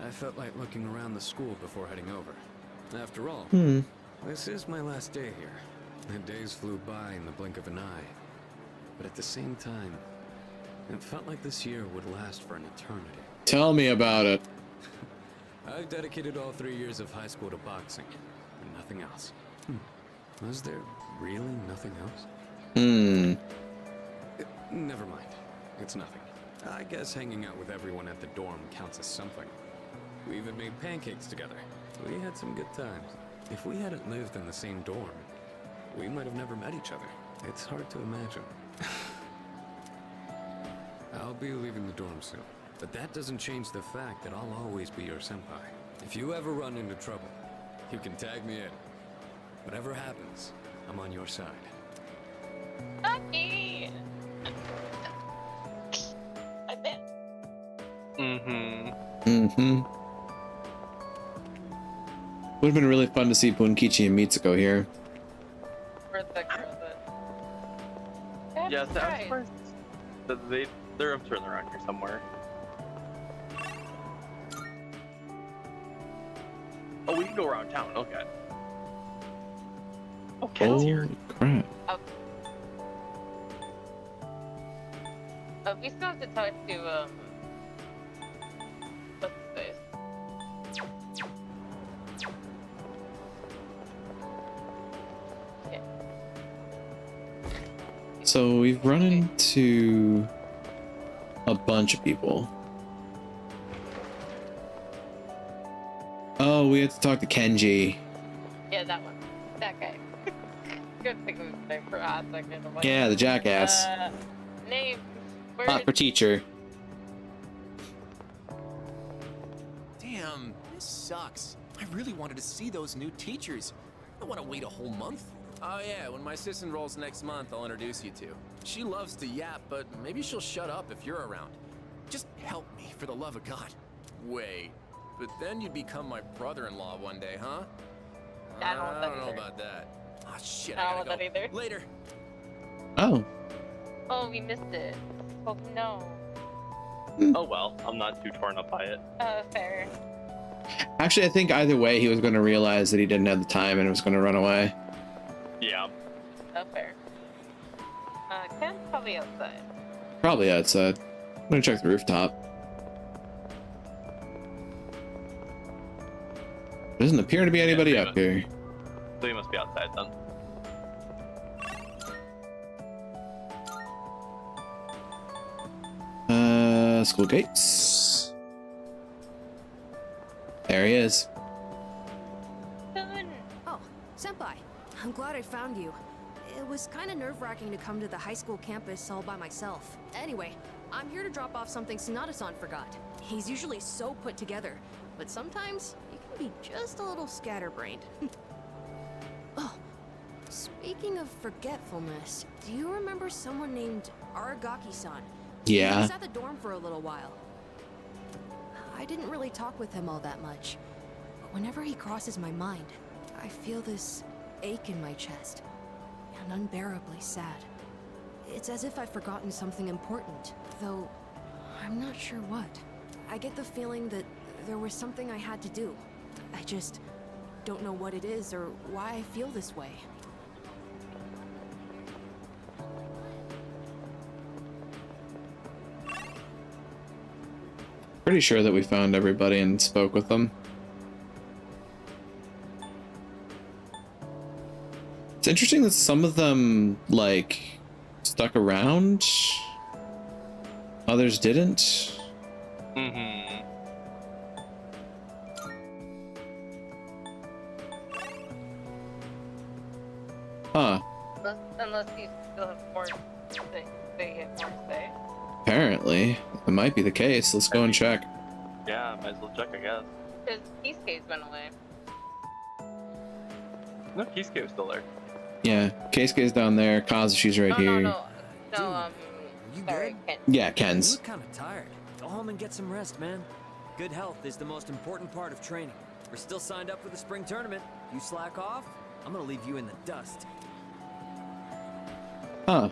I felt like looking around the school before heading over. After all, this is my last day here. The days flew by in the blink of an eye. But at the same time, it felt like this year would last for an eternity. Tell me about it. I've dedicated all 3 years of high school to boxing, and nothing else. Was there really nothing else? Never mind. It's nothing. I guess hanging out with everyone at the dorm counts as something. We even made pancakes together. We had some good times. If we hadn't lived in the same dorm, we might have never met each other. It's hard to imagine. I'll be leaving the dorm soon, but that doesn't change the fact that I'll always be your senpai. If you ever run into trouble, you can tag me in. Whatever happens, I'm on your side. Okay. I bet. Would have been really fun to see Bunkichi and Mitsuko here. Where's that girl then? Yes, I'm surprised that they're I'm sure they're around here somewhere. Oh, we can go around town. Okay. Oh, Ken's here. Crap. We still have to talk to what's this? So we've run into a bunch of people. Oh, we had to talk to Kenji. Yeah, that one. That guy. Good thing of his name for a hot second. I'm like, Yeah, the jackass. Name. Where Hot for teacher. Damn, this sucks. I really wanted to see those new teachers. I don't want to wait a whole month. Oh yeah, when my sis enrolls next month, I'll introduce you to. She loves to yap, but maybe she'll shut up if you're around. Just help me, for the love of God. Wait, but then you'd become my brother-in-law one day, huh? I don't know about that. Oh shit, I I don't gotta want go. that either. Later. Oh. Oh, we missed it. Oh no. Oh well, I'm not too torn up by it. Fair. Actually, I think either way, he was going to realize that he didn't have the time and was going to run away. Yeah. Oh, fair. Ken's probably outside. Probably outside. I'm going to check the rooftop. Doesn't appear to be anybody up here. So he must be outside then. School gates. There he is. Oh, Senpai. I'm glad I found you. It was kind of nerve-wracking to come to the high school campus all by myself. Anyway, I'm here to drop off something Sanada-san forgot. He's usually so put together, but sometimes he can be just a little scatterbrained. Oh, speaking of forgetfulness, do you remember someone named Aragaki-san? Yeah. He was at the dorm for a little while. I didn't really talk with him all that much, but whenever he crosses my mind, I feel this ache in my chest, and unbearably sad. It's as if I've forgotten something important, though I'm not sure what. I get the feeling that there was something I had to do. I just don't know what it is or why I feel this way. Pretty sure that we found everybody and spoke with them. It's interesting that some of them, like, stuck around. Others didn't. Huh. Unless you still have more, they have more say. Apparently. It might be the case. Let's go and check. Yeah, might as well check, I guess. Because Keisuke's went away. No, Keisuke's still there. Yeah, Keisuke's down there. Kazushi's right here. No, sorry, Ken. Yeah, You Ken's. look kind of tired. Go home and get some rest, man. Good health is the most important part of training. We're still signed up for the spring tournament. You slack off, I'm gonna leave you in the dust. Huh.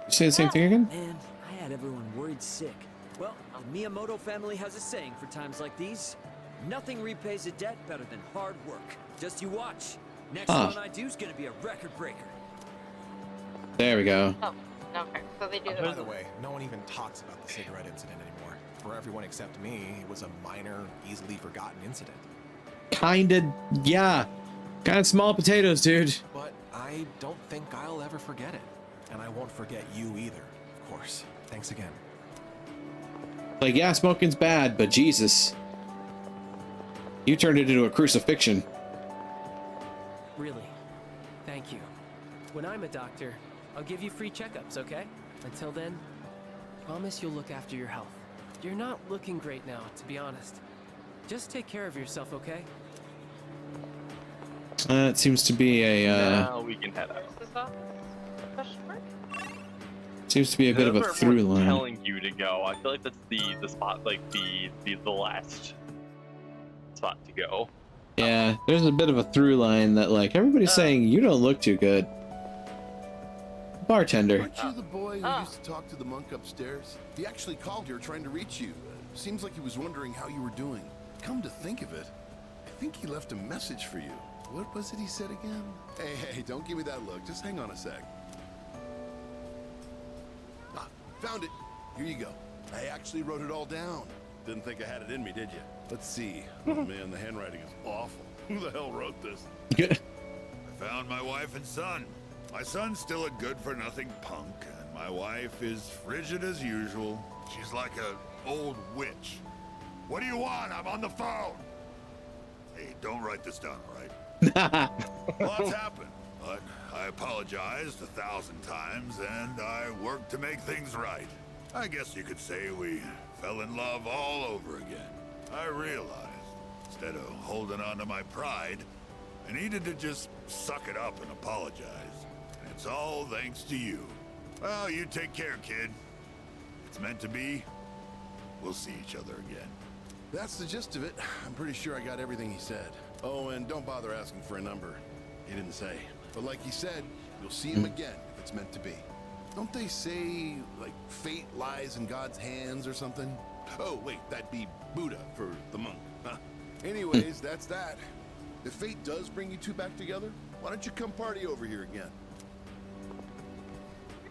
You say the same thing again? Man, I had everyone worried sick. Well, the Miyamoto family has a saying for times like these. Nothing repays a debt better than hard work. Just you watch. Next one I do is gonna be a record breaker. There we go. Oh, okay. So they do it. By the way, no one even talks about the cigarette incident anymore. For everyone except me, it was a minor, easily forgotten incident. Kinda, yeah. Kinda small potatoes, dude. But I don't think I'll ever forget it. And I won't forget you either, of course. Thanks again. Like, yeah, smoking's bad, but Jesus. You turned it into a crucifixion. Really. Thank you. When I'm a doctor, I'll give you free checkups, okay? Until then, promise you'll look after your health. You're not looking great now, to be honest. Just take care of yourself, okay? It seems to be a, Now we can head out. seems to be a bit of a through line. Telling you to go. I feel like that's the spot, like the last spot to go. Yeah, there's a bit of a through line that, like, everybody's saying you don't look too good. Bartender. Aren't you the boy who used to talk to the monk upstairs? He actually called here trying to reach you. Seems like he was wondering how you were doing. Come to think of it, I think he left a message for you. What was it he said again? Hey, don't give me that look. Just hang on a sec. Ah, found it. Here you go. I actually wrote it all down. Didn't think I had it in me, did you? Let's see. Oh man, the handwriting is awful. Who the hell wrote this? I found my wife and son. My son's still a good-for-nothing punk, and my wife is frigid as usual. She's like an old witch. What do you want? I'm on the phone. Hey, don't write this down, all right? Lots happened, but I apologized 1,000 times, and I worked to make things right. I guess you could say we fell in love all over again. I realized, instead of holding on to my pride, I needed to just suck it up and apologize. And it's all thanks to you. Well, you take care, kid. If it's meant to be, we'll see each other again. That's the gist of it. I'm pretty sure I got everything he said. Oh, and don't bother asking for a number. He didn't say. But like he said, you'll see him again if it's meant to be. Don't they say, like, fate lies in God's hands or something? Oh, wait, that'd be Buddha for the monk. Huh? Anyways, that's that. If fate does bring you two back together, why don't you come party over here again?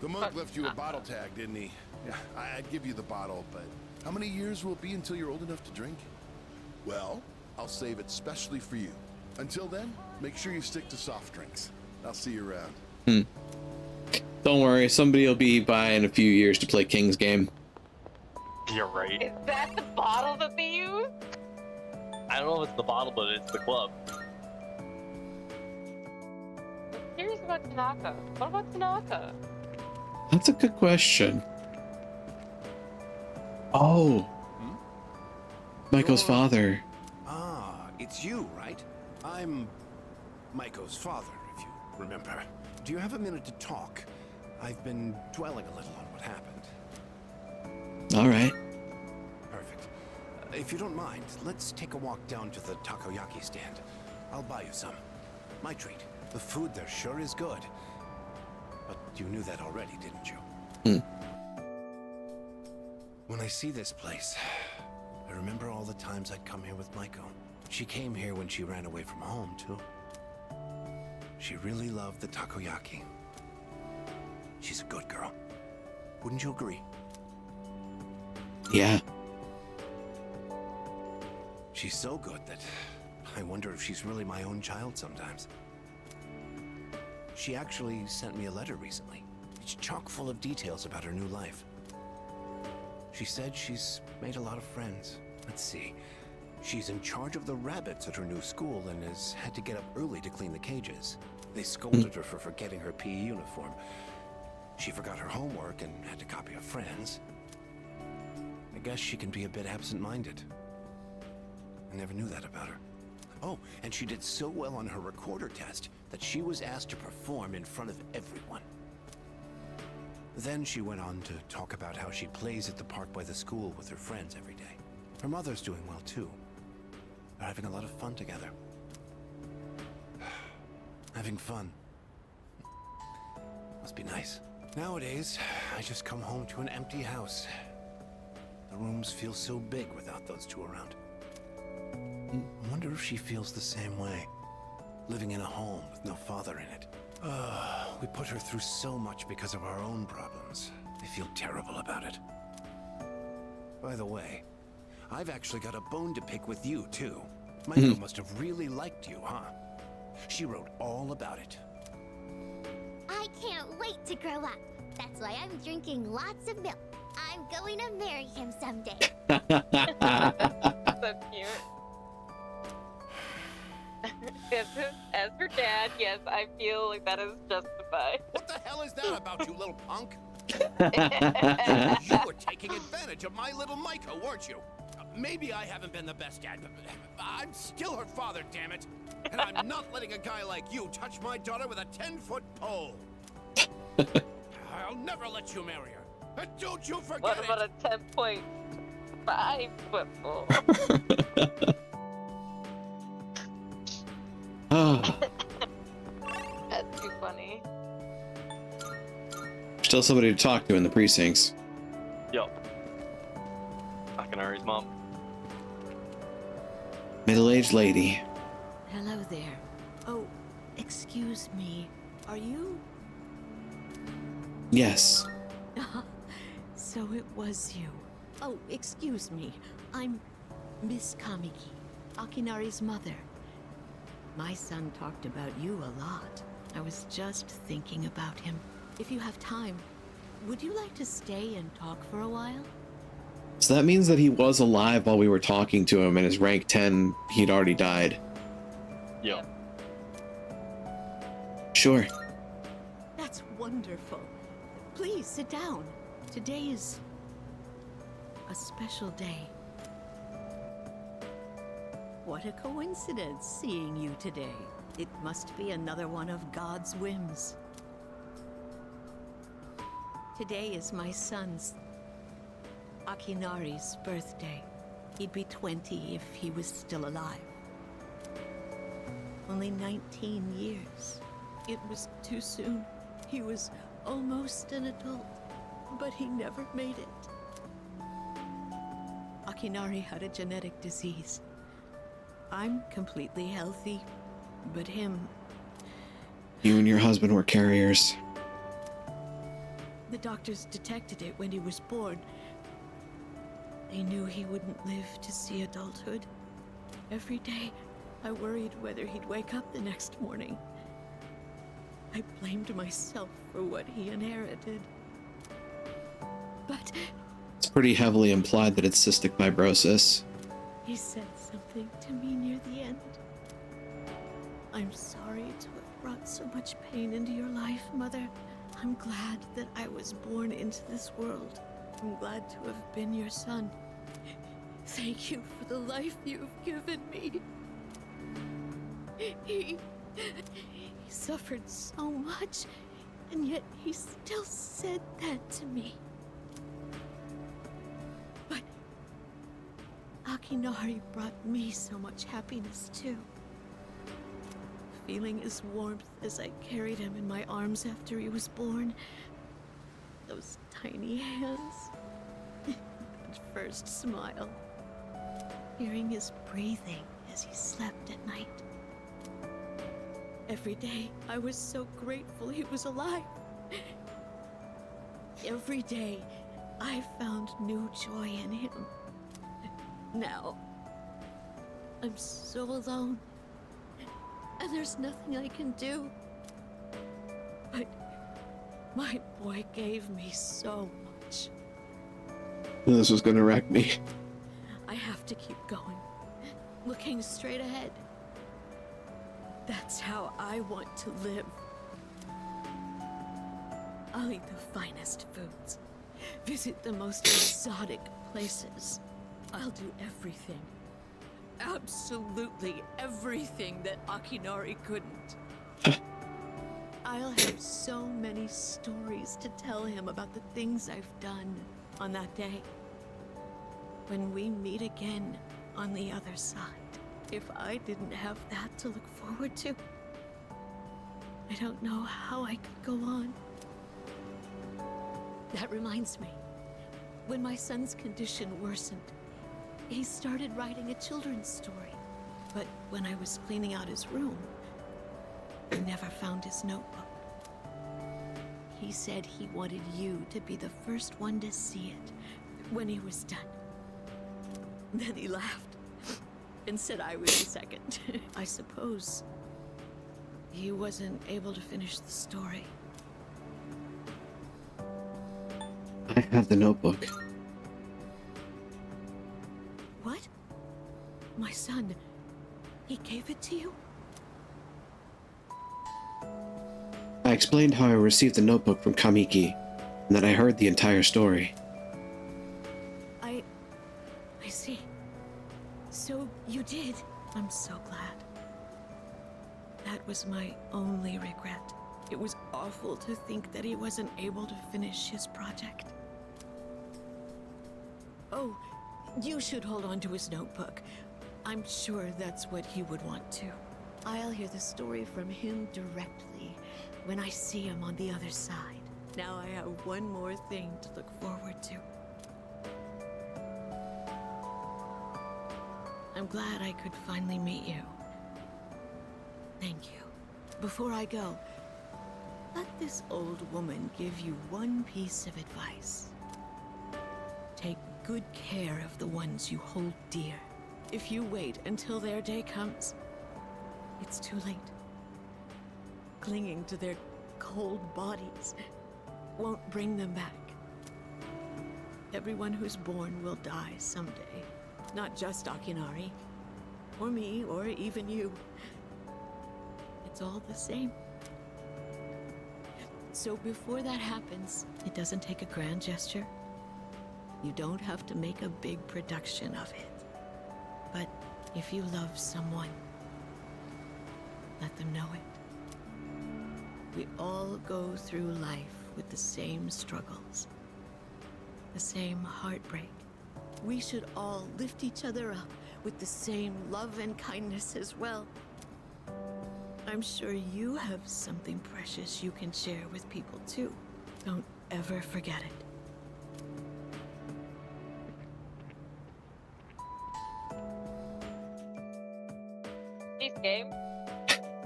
The monk left you a bottle tag, didn't he? Yeah, I'd give you the bottle, but how many years will it be until you're old enough to drink? Well, I'll save it specially for you. Until then, make sure you stick to soft drinks. I'll see you around. Don't worry, somebody will be by in a few years to play King's game. You're right. Is that the bottle that they use? I don't know if it's the bottle, but it's the club. I'm curious about Tanaka. What about Tanaka? That's a good question. Oh. Michael's father. Ah, it's you, right? I'm Maiko's father, if you remember. Do you have a minute to talk? I've been dwelling a little on what happened. All right. Perfect. If you don't mind, let's take a walk down to the takoyaki stand. I'll buy you some. My treat. The food there sure is good. But you knew that already, didn't you? When I see this place, I remember all the times I'd come here with Maiko. She came here when she ran away from home, too. She really loved the takoyaki. She's a good girl. Wouldn't you agree? Yeah. She's so good that I wonder if she's really my own child sometimes. She actually sent me a letter recently. It's chock full of details about her new life. She said she's made a lot of friends. Let's see. She's in charge of the rabbits at her new school and has had to get up early to clean the cages. They scolded her for forgetting her PE uniform. She forgot her homework and had to copy a friend's. I guess she can be a bit absent-minded. I never knew that about her. Oh, and she did so well on her recorder test that she was asked to perform in front of everyone. Then she went on to talk about how she plays at the park by the school with her friends every day. Her mother's doing well too. They're having a lot of fun together. Having fun. Must be nice. Nowadays, I just come home to an empty house. The rooms feel so big without those two around. I wonder if she feels the same way. Living in a home with no father in it. We put her through so much because of our own problems. I feel terrible about it. By the way, I've actually got a bone to pick with you, too. Michael must have really liked you, huh? She wrote all about it. I can't wait to grow up. That's why I'm drinking lots of milk. I'm going to marry him someday. So cute. As for Dad, yes, I feel like that is justified. What the hell is that about, you little punk? You were taking advantage of my little Micah, weren't you? Maybe I haven't been the best dad, but I'm still her father, damn it. And I'm not letting a guy like you touch my daughter with a 10-foot pole. I'll never let you marry her. Don't you forget What about a 10.5 foot pole? That's too funny. Still somebody to talk to in the precincts. Yup. Akinari's mom. Middle-aged lady. Hello there. Oh, excuse me. Are you? Yes. So it was you. Oh, excuse me. I'm Miss Kamiki, Akinari's mother. My son talked about you a lot. I was just thinking about him. If you have time, would you like to stay and talk for a while? So that means that he was alive while we were talking to him, and his rank 10, he'd already died. Yep. Sure. That's wonderful. Please sit down. Today is a special day. What a coincidence seeing you today. It must be another one of God's whims. Today is my son's, Akinari's, birthday. He'd be 20 if he was still alive. Only 19 years. It was too soon. He was almost an adult, but he never made it. Akinari had a genetic disease. I'm completely healthy, but him... You and your husband were carriers. The doctors detected it when he was born. They knew he wouldn't live to see adulthood. Every day, I worried whether he'd wake up the next morning. I blamed myself for what he inherited. But... It's pretty heavily implied that it's cystic fibrosis. he said something to me near the end. I'm sorry to have brought so much pain into your life, Mother. I'm glad that I was born into this world. I'm glad to have been your son. Thank you for the life you've given me. He suffered so much, and yet he still said that to me. But Akinari brought me so much happiness too. Feeling his warmth as I carried him in my arms after he was born. Those tiny hands. That first smile. Hearing his breathing as he slept at night. Every day, I was so grateful he was alive. Every day, I found new joy in him. Now, I'm so alone. And there's nothing I can do. But my boy gave me so much. This was gonna wreck me. I have to keep going. looking straight ahead. That's how I want to live. I'll eat the finest foods, visit the most exotic places. I'll do everything, absolutely everything that Akinari couldn't. I'll have so many stories to tell him about the things I've done on that day. When we meet again on the other side, if I didn't have that to look forward to, I don't know how I could go on. That reminds me, when my son's condition worsened, he started writing a children's story. But when I was cleaning out his room, I never found his notebook. He said he wanted you to be the first one to see it when he was done. Then he laughed and said I was the second. I suppose he wasn't able to finish the story. I have the notebook. What? My son, he gave it to you? I explained how I received the notebook from Kamiki, and that I heard the entire story. I see. So you did. I'm so glad. That was my only regret. It was awful to think that he wasn't able to finish his project. Oh, you should hold on to his notebook. I'm sure that's what he would want to. I'll hear the story from him directly when I see him on the other side. Now I have one more thing to look forward to. I'm glad I could finally meet you. Thank you. Before I go, let this old woman give you one piece of advice. Take good care of the ones you hold dear. If you wait until their day comes, it's too late. Clinging to their cold bodies won't bring them back. Everyone who's born will die someday. Not just Akinari, or me, or even you. It's all the same. So before that happens, it doesn't take a grand gesture. You don't have to make a big production of it. But if you love someone, let them know it. We all go through life with the same struggles, the same heartbreak. We should all lift each other up with the same love and kindness as well. I'm sure you have something precious you can share with people too. Don't ever forget it. This game,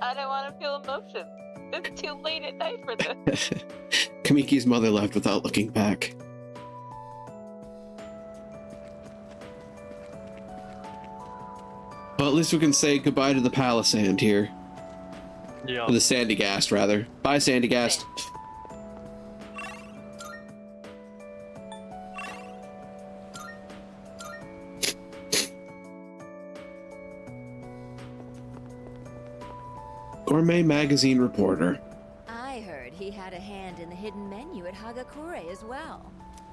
I don't want to feel emotions. It's too late at night for this. Kamiki's mother left without looking back. Well, at least we can say goodbye to the Palisand here. Yeah. Or the Sandygast, rather. Bye, Sandygast. Gourmet magazine reporter. I heard he had a hand in the hidden menu at Hagakure as well.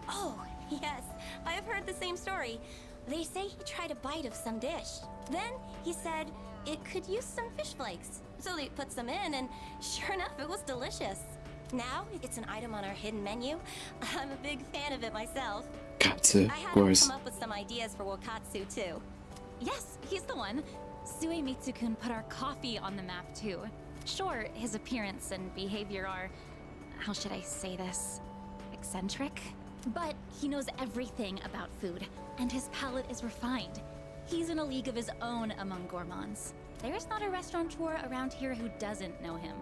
Oh, yes. I have heard the same story. They say he tried a bite of some dish. Then he said it could use some fish flakes. So they put some in, and sure enough, it was delicious. Now it's an item on our hidden menu. I'm a big fan of it myself. Katsu, I of had course. him come up with some ideas for Wakatsu too. Yes, he's the one. Suemitsu-kun put our coffee on the map too. Sure, his appearance and behavior are, how should I say this, eccentric? But he knows everything about food, and his palate is refined. He's in a league of his own among gourmands. There's not a restaurateur around here who doesn't know him.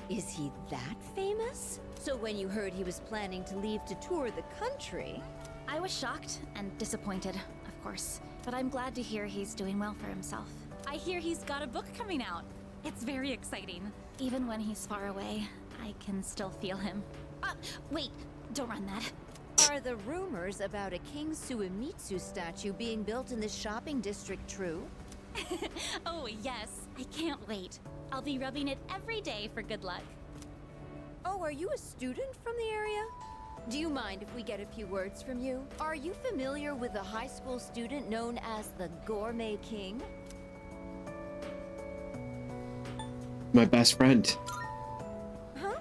Is he that famous? So when you heard he was planning to leave to tour the country... I was shocked and disappointed, of course, but I'm glad to hear he's doing well for himself. I hear he's got a book coming out. It's very exciting. Even when he's far away, I can still feel him. Wait, don't run that. Are the rumors about a King Suemitsu statue being built in this shopping district true? Oh, yes. I can't wait. I'll be rubbing it every day for good luck. Oh, are you a student from the area? Do you mind if we get a few words from you? Are you familiar with a high school student known as the Gourmet King? My best friend. Huh?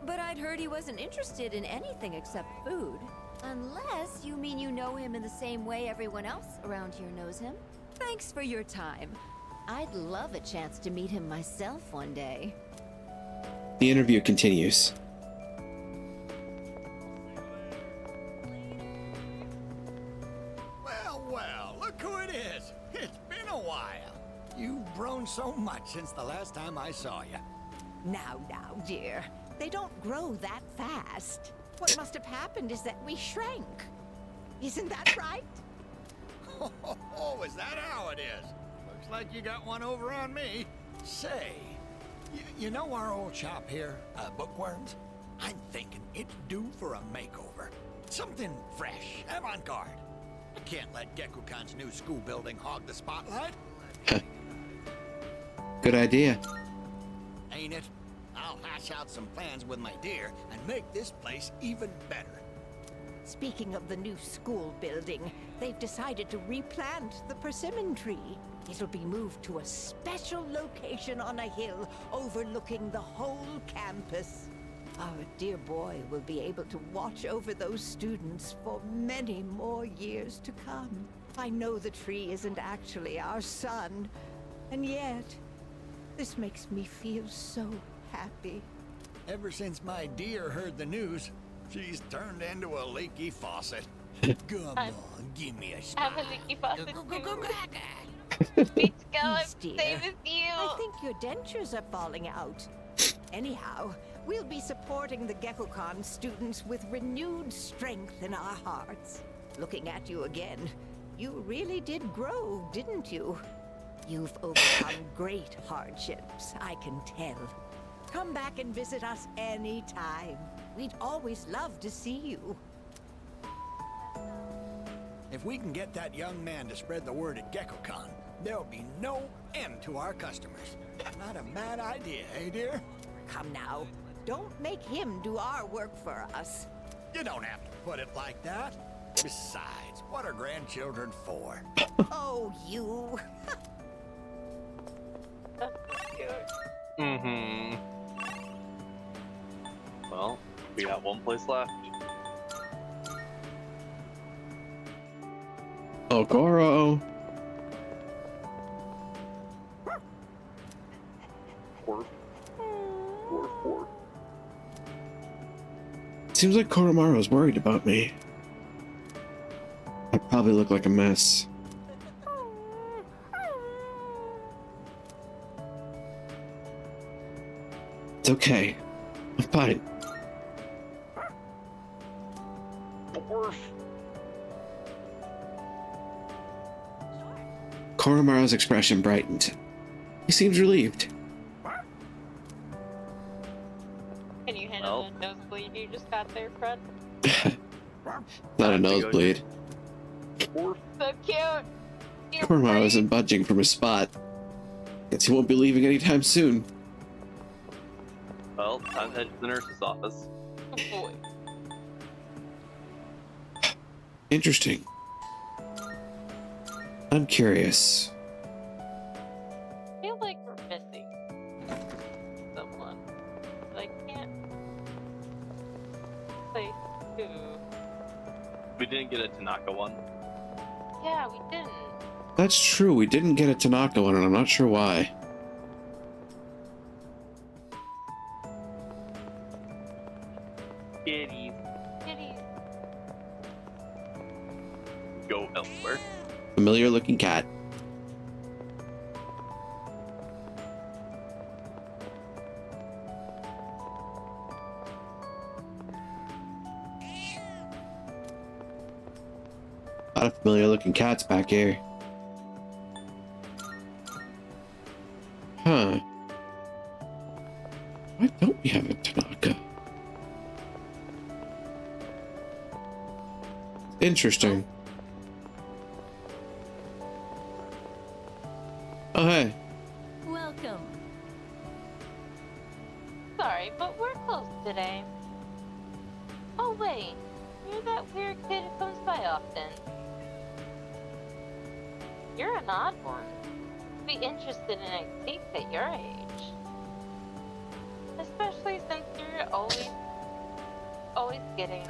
But I'd heard he wasn't interested in anything except food. Unless you mean you know him in the same way everyone else around here knows him. Thanks for your time. I'd love a chance to meet him myself one day. The interview continues. Well, look who it is. It's been a while. You've grown so much since the last time I saw you. Now, dear. They don't grow that fast. What must have happened is that we shrank. Isn't that right? Oh, is that how it is? Looks like you got one over on me. Say, you know our old shop here, Bookworms? I'm thinking it's due for a makeover. Something fresh, avant-garde. I can't let Gekukan's new school building hog the spotlight. Good idea. Ain't it? I'll hash out some plans with my dear and make this place even better. Speaking of the new school building, they've decided to replant the persimmon tree. It'll be moved to a special location on a hill overlooking the whole campus. Our dear boy will be able to watch over those students for many more years to come. I know the tree isn't actually our son, and yet, this makes me feel so happy. Ever since my dear heard the news, she's turned into a leaky faucet. Come on, give me a I'm a leaky faucet too. Please go, I'm dear. same as you. I think your dentures are falling out. Anyhow, we'll be supporting the Gekukan students with renewed strength in our hearts. Looking at you again, you really did grow, didn't you? You've overcome great hardships, I can tell. Come back and visit us anytime. We'd always love to see you. If we can get that young man to spread the word at Gekukan, there'll be no end to our customers. Not a bad idea, eh, dear? Come now, don't make him do our work for us. You don't have to put it like that. Besides, what are grandchildren for? Oh, you. Mm-hmm. Well, we got one place left. Oh, Goro. Seems like Koromaru's worried about me. I probably look like a mess. It's okay. I'm fine. Koromaru's expression brightened. He seems relieved. Can you handle the nosebleed you just got there, Fred? Not a nosebleed. So cute. Koromaru isn't budging from his spot. Guess he won't be leaving anytime soon. Well, time to head to the nurse's office. Oh boy. Interesting. I'm curious. I feel like we're missing someone. But I can't place who. We didn't get a Tanaka one. Yeah, we didn't. That's true, we didn't get a Tanaka one, and I'm not sure why. Kitties. Kitties. Go elsewhere. Familiar looking cat. A lot of familiar looking cats back here. Huh. Why don't we have a Tanaka? Interesting. welcome. Sorry, but we're closed today. Oh wait, you're that weird kid who comes by often. You're an odd one. Be interested in antiques at your age. Especially since you're always getting...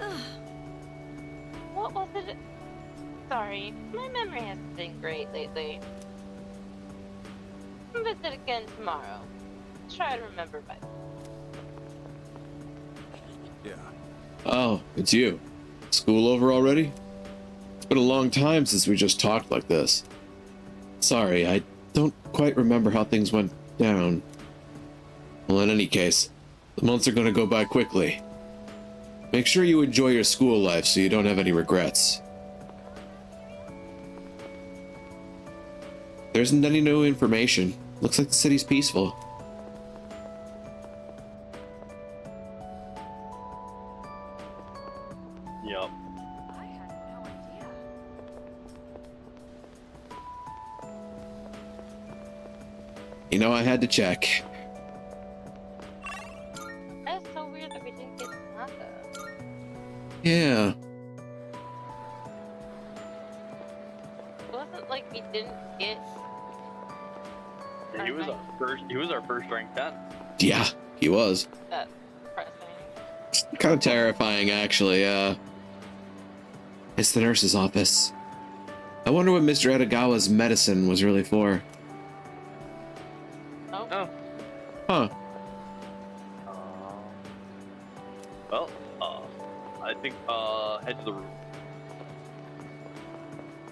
What was it? Sorry, my memory hasn't been great lately. Visit again tomorrow. Try to remember by then. Yeah. Oh, it's you. School over already? It's been a long time since we just talked like this. Sorry, I don't quite remember how things went down. Well, in any case, the months are going to go by quickly. Make sure you enjoy your school life so you don't have any regrets. There isn't any new information. Looks like the city's peaceful. Yup. You know, I had to check. That's so weird that we didn't get Tanaka. Yeah. It wasn't like we didn't get... He was our first ranked 10. Yeah, he was. That's depressing. Kind of terrifying, actually. It's the nurse's office. I wonder what Mr. Edogawa's medicine was really for. Oh. Huh. Well, I think, head to the roof.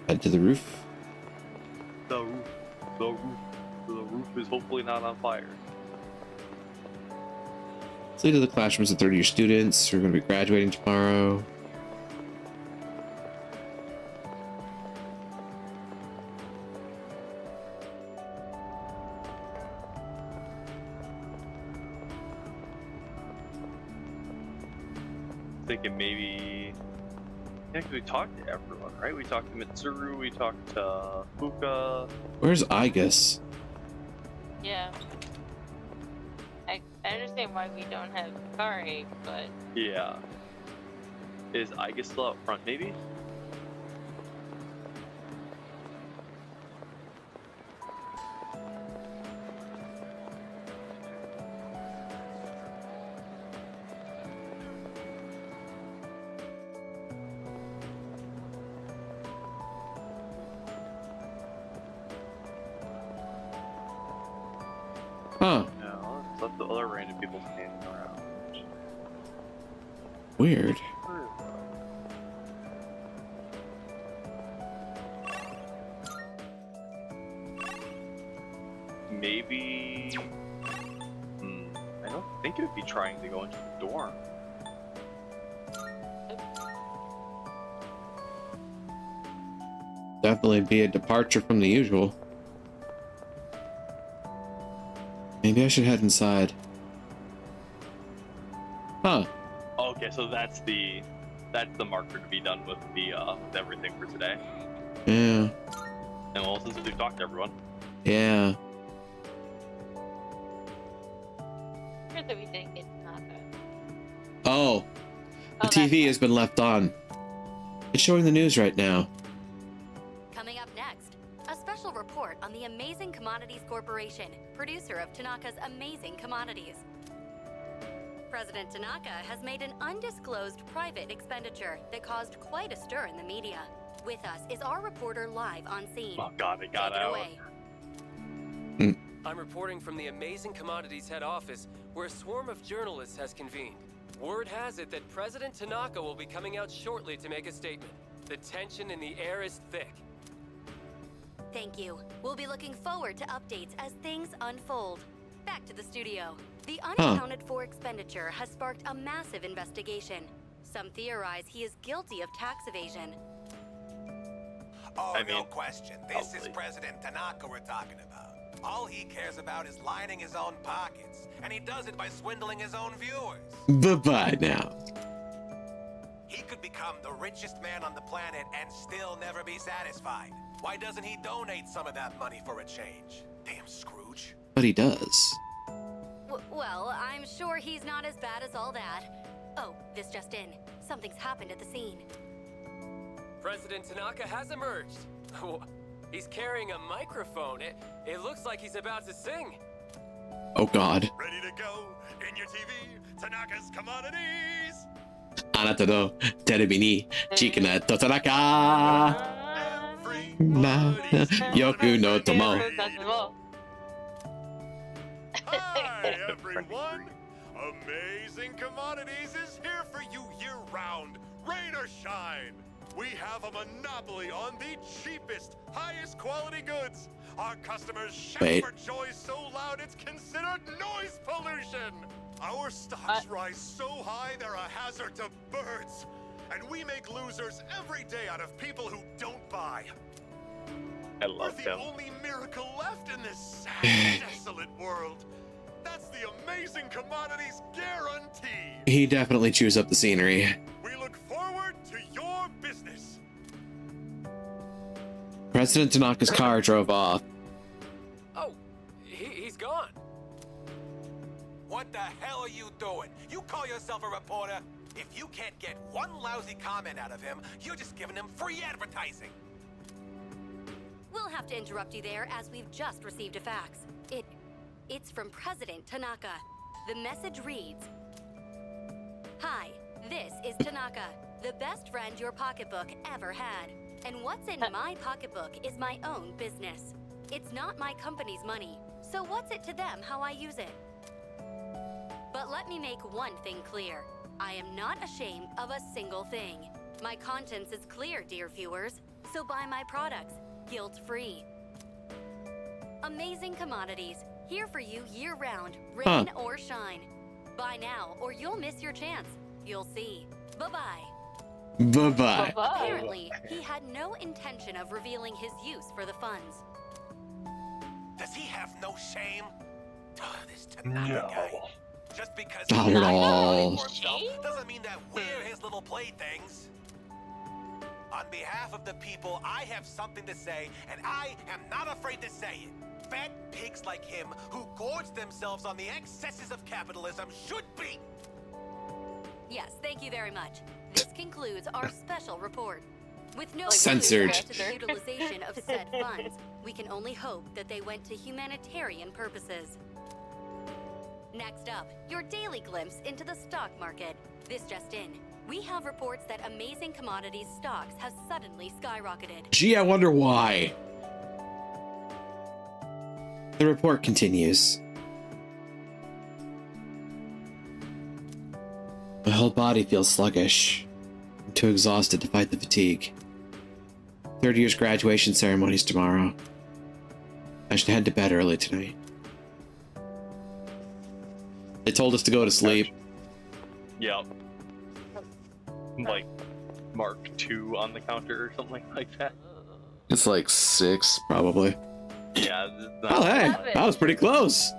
Head to the roof? The roof. The roof. The roof is hopefully not on fire. Let's lead to the classrooms of third-year students who are going to be graduating tomorrow. Thinking maybe... Yeah, 'cause we talked to everyone, right? We talked to Mitsuru, we talked to Fuka. Where's Igus? Yeah. I understand why we don't have Kari, but... Yeah. Is Igus still out front, maybe? Huh. No, let's let the other random people standing around. Weird. Maybe... I don't think it would be trying to go into the dorm. Definitely be a departure from the usual. Maybe I should head inside. Huh. Okay, so that's the marker to be done with the with everything for today. Yeah. And well, since we've talked to everyone. Yeah. Heard that we didn't get Tanaka. Oh. The TV has been left on. It's showing the news right now. Coming up next, a special report on the Amazing Commodities Corporation, producer of Tanaka's Amazing Commodities. President Tanaka has made an undisclosed private expenditure that caused quite a stir in the media. With us is our reporter live on scene. Oh god, it got Take it out. away. I'm reporting from the Amazing Commodities head office, where a swarm of journalists has convened. Word has it that President Tanaka will be coming out shortly to make a statement. The tension in the air is thick. Thank you. We'll be looking forward to updates as things unfold. Back to the studio. The unaccounted for expenditure has sparked a massive investigation. Some theorize he is guilty of tax evasion. Oh, no question. This is President Tanaka we're talking about. All he cares about is lining his own pockets, and he does it by swindling his own viewers. Bye-bye now. He could become the richest man on the planet and still never be satisfied. Why doesn't he donate some of that money for a change? Damn Scrooge. But he does. Well, I'm sure he's not as bad as all that. Oh, this just in. Something's happened at the scene. President Tanaka has emerged. He's carrying a microphone. It looks like he's about to sing. Oh God. Ready to go? In your TV, Tanaka's Commodities! あなたのテレビにチキンと田中なよくの友 Hi, everyone! Amazing Commodities is here for you year-round, rain or shine. We have a monopoly on the cheapest, highest quality goods. Our customers shout for joy so loud it's considered noise pollution. Our stocks rise so high they're a hazard to birds. And we make losers every day out of people who don't buy. I love We're the him. only miracle left in this sad, desolate world. That's the Amazing Commodities guarantee. He definitely chews up the scenery. We look forward to your business. President Tanaka's car drove off. Oh, he's gone. What the hell are you doing? You call yourself a reporter? If you can't get one lousy comment out of him, you're just giving him free advertising. We'll have to interrupt you there as we've just received a fax. It's from President Tanaka. The message reads, "Hi, this is Tanaka, the best friend your pocketbook ever had. And what's in my pocketbook is my own business. It's not my company's money, so what's it to them how I use it? But let me make one thing clear. I am not ashamed of a single thing. My conscience is clear, dear viewers, so buy my products, guilt-free. Amazing Commodities, here for you year-round, rain or shine. Buy now, or you'll miss your chance. You'll see. Bye-bye." Bye-bye. Apparently, he had no intention of revealing his use for the funds. Does he have no shame? This Tanaka guy. Just because Not he at hides all. for himself doesn't mean that we're his little playthings. On behalf of the people, I have something to say, and I am not afraid to say it. Fat pigs like him, who gorge themselves on the excesses of capitalism, should be. Yes, thank you very much. This concludes our special report. With no Censored. clue to the utilization of said funds, we can only hope that they went to humanitarian purposes. Next up, your daily glimpse into the stock market. This just in. We have reports that Amazing Commodities stocks have suddenly skyrocketed. Gee, I wonder why. The report continues. My whole body feels sluggish. I'm too exhausted to fight the fatigue. Third year's graduation ceremony's tomorrow. I should head to bed early tonight. They told us to go to sleep. Yep. Like Mark II on the counter or something like that. It's like 6, probably. Yeah. Oh, hey, that was pretty close.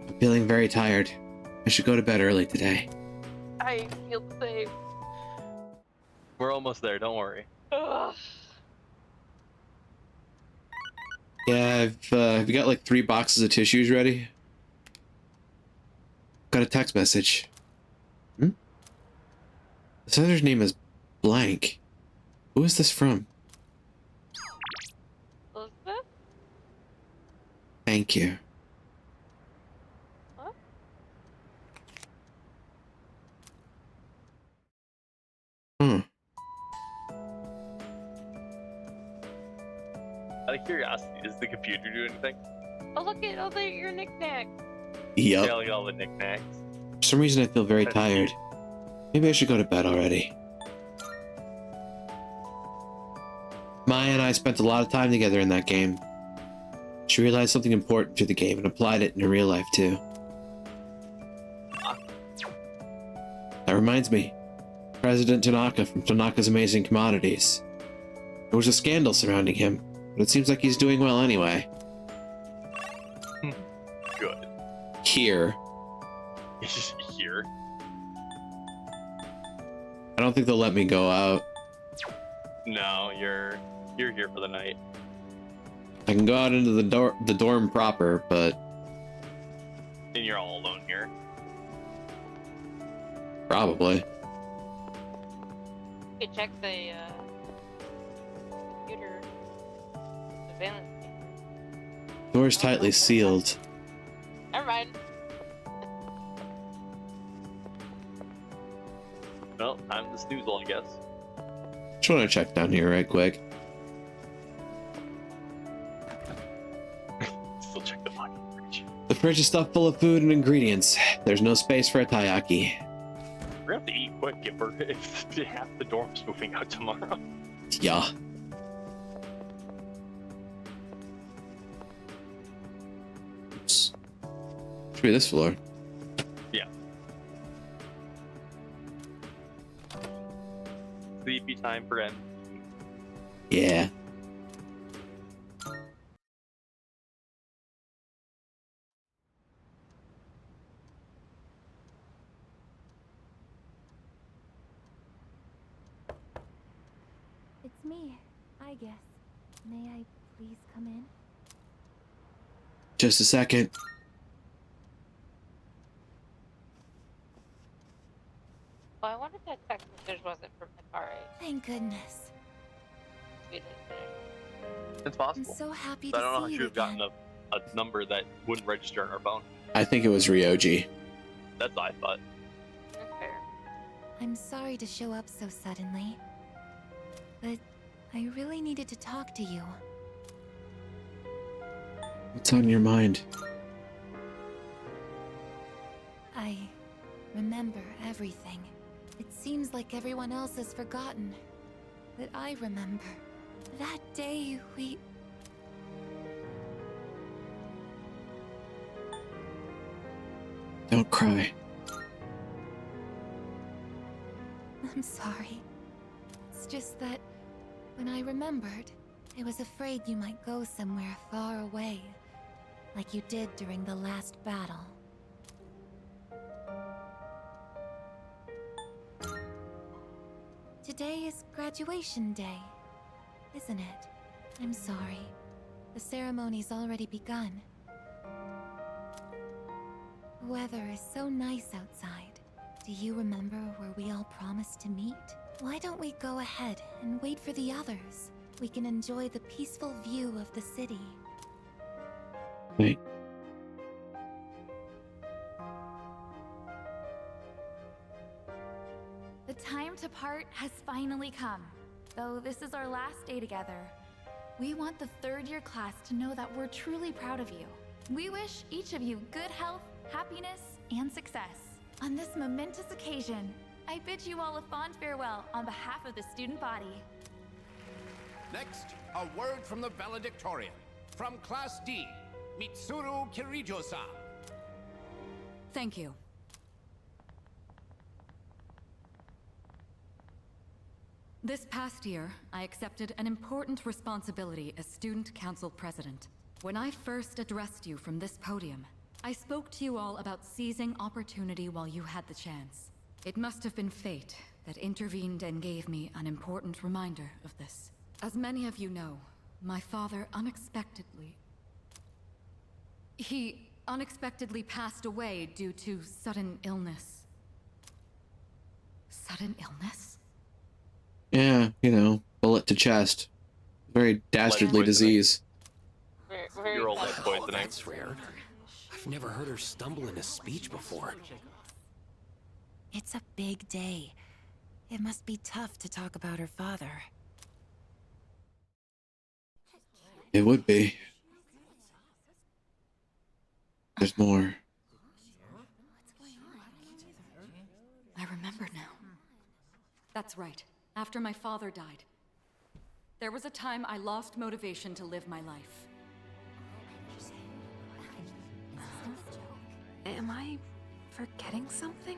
I'm feeling very tired. I should go to bed early today. I feel the same. We're almost there, don't worry. Ugh. Yeah, have you got like 3 boxes of tissues ready? Got a text message. The sender's name is blank. Who is this from? Elizabeth? Thank you. What? Out of curiosity, does the computer do anything? Oh, look at all your knickknacks. Yep. Yeah, look at all the knickknacks. For some reason I feel very tired. Maybe I should go to bed already. Maya and I spent a lot of time together in that game. She realized something important to the game and applied it in her real life too. That reminds me. President Tanaka from Tanaka's Amazing Commodities. There was a scandal surrounding him, but it seems like he's doing well anyway. Good. Here. Here. I don't think they'll let me go out. No, you're here for the night. I can go out into the dorm proper, but And you're all alone here. probably. You could check the computer surveillance. Door's tightly sealed. Never mind. Well, time to snoozle, I guess. Just want to check down here right quick. Still check the fucking fridge. The fridge is stuffed full of food and ingredients. There's no space for a taiyaki. We're gonna have to eat quick if half the dorm's moving out tomorrow. Yeah. Oops. Should be this floor. Yeah. Sleepy time for end. Yeah. It's me, I guess. May I please come in? Just a second. Well, I wanted that text message wasn't from Hikari. Thank goodness. We didn't finish. It's possible. I'm so happy But I to don't know see how she you would have gotten a number that wouldn't register on her phone. I think it was Ryoji. That's what I thought. That's fair. I'm sorry to show up so suddenly, but I really needed to talk to you. What's on your mind? I remember everything. It seems like everyone else has forgotten, but I remember. That day we... Don't cry. I'm sorry. It's just that when I remembered, I was afraid you might go somewhere far away, like you did during the last battle. Today is graduation day, isn't it? I'm sorry. The ceremony's already begun. The weather is so nice outside. Do you remember where we all promised to meet? Why don't we go ahead and wait for the others? We can enjoy the peaceful view of the city. Wait. The time to part has finally come. Though this is our last day together, we want the third-year class to know that we're truly proud of you. We wish each of you good health, happiness, and success. On this momentous occasion, I bid you all a fond farewell on behalf of the student body. Next, a word from the valedictorian. From Class D, Mitsuru Kirijo-san. Thank you. This past year, I accepted an important responsibility as Student Council President. When I first addressed you from this podium, I spoke to you all about seizing opportunity while you had the chance. It must have been fate that intervened and gave me an important reminder of this. As many of you know, my father He unexpectedly passed away due to sudden illness. Sudden illness? Yeah, you know, bullet to chest. Very dastardly disease. You're all lead poisoning. That's rare. I've never heard her stumble in a speech before. It's a big day. It must be tough to talk about her father. It would be. There's more. I remember now. That's right. After my father died, there was a time I lost motivation to live my life. Am I forgetting something?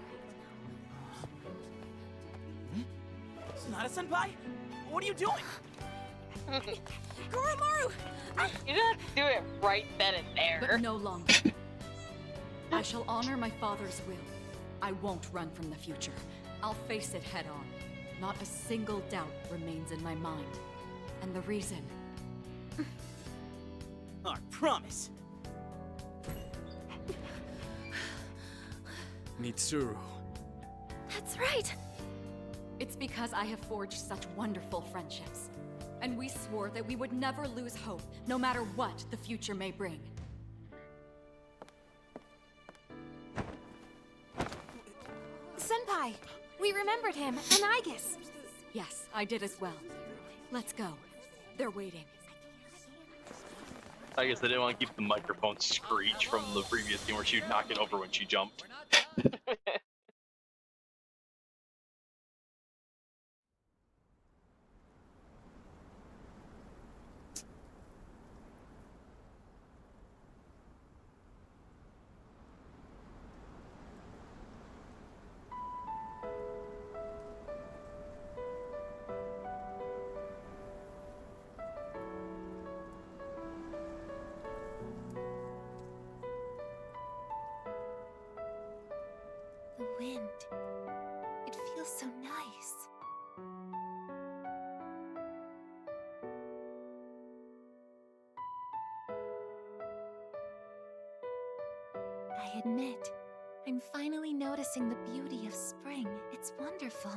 Nada-senpai? What are you doing? Kuromaru! You don't have to do it right then and there. But no longer. I shall honor my father's will. I won't run from the future. I'll face it head on. Not a single doubt remains in my mind. And the reason sweetheart, promise. Mitsuru. That's right! It's because I have forged such wonderful friendships. And we swore that we would never lose hope, no matter what the future may bring. Senpai! We remembered him, and Aigis! Yes, I did as well. Let's go. They're waiting. I guess they didn't want to keep the microphone screech from the previous game where she would knock it over when she jumped. The wind. It feels so nice. I admit, I'm finally noticing the beauty of spring. It's wonderful.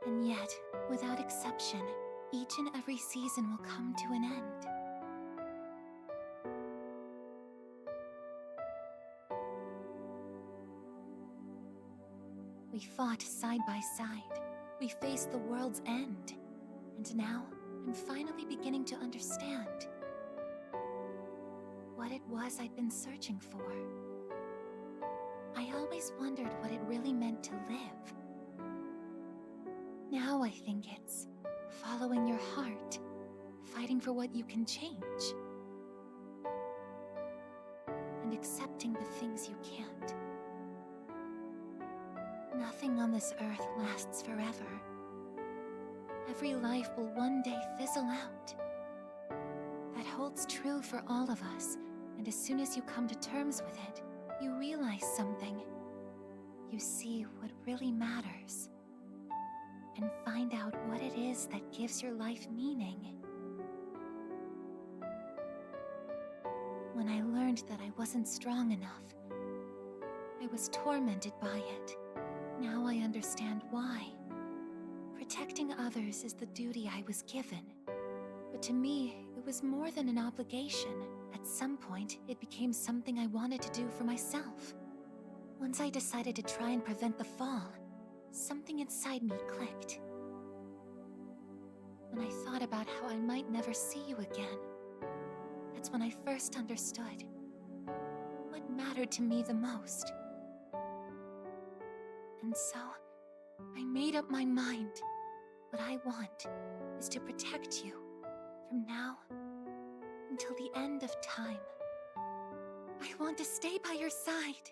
And yet, without exception, each and every season will come to an end. We fought side by side. We faced the world's end. And now, I'm finally beginning to understand what it was I'd been searching for. I always wondered what it really meant to live. Now I think it's following your heart, fighting for what you can change, and accepting the things you can't. Nothing on this earth lasts forever. Every life will one day fizzle out. That holds true for all of us, and as soon as you come to terms with it, you realize something. You see what really matters, and find out what it is that gives your life meaning. When I learned that I wasn't strong enough, I was tormented by it. Now I understand why. Protecting others is the duty I was given. But to me, it was more than an obligation. At some point, it became something I wanted to do for myself. Once I decided to try and prevent the fall, something inside me clicked. When I thought about how I might never see you again, that's when I first understood what mattered to me the most. And so, I made up my mind. What I want is to protect you from now until the end of time. I want to stay by your side.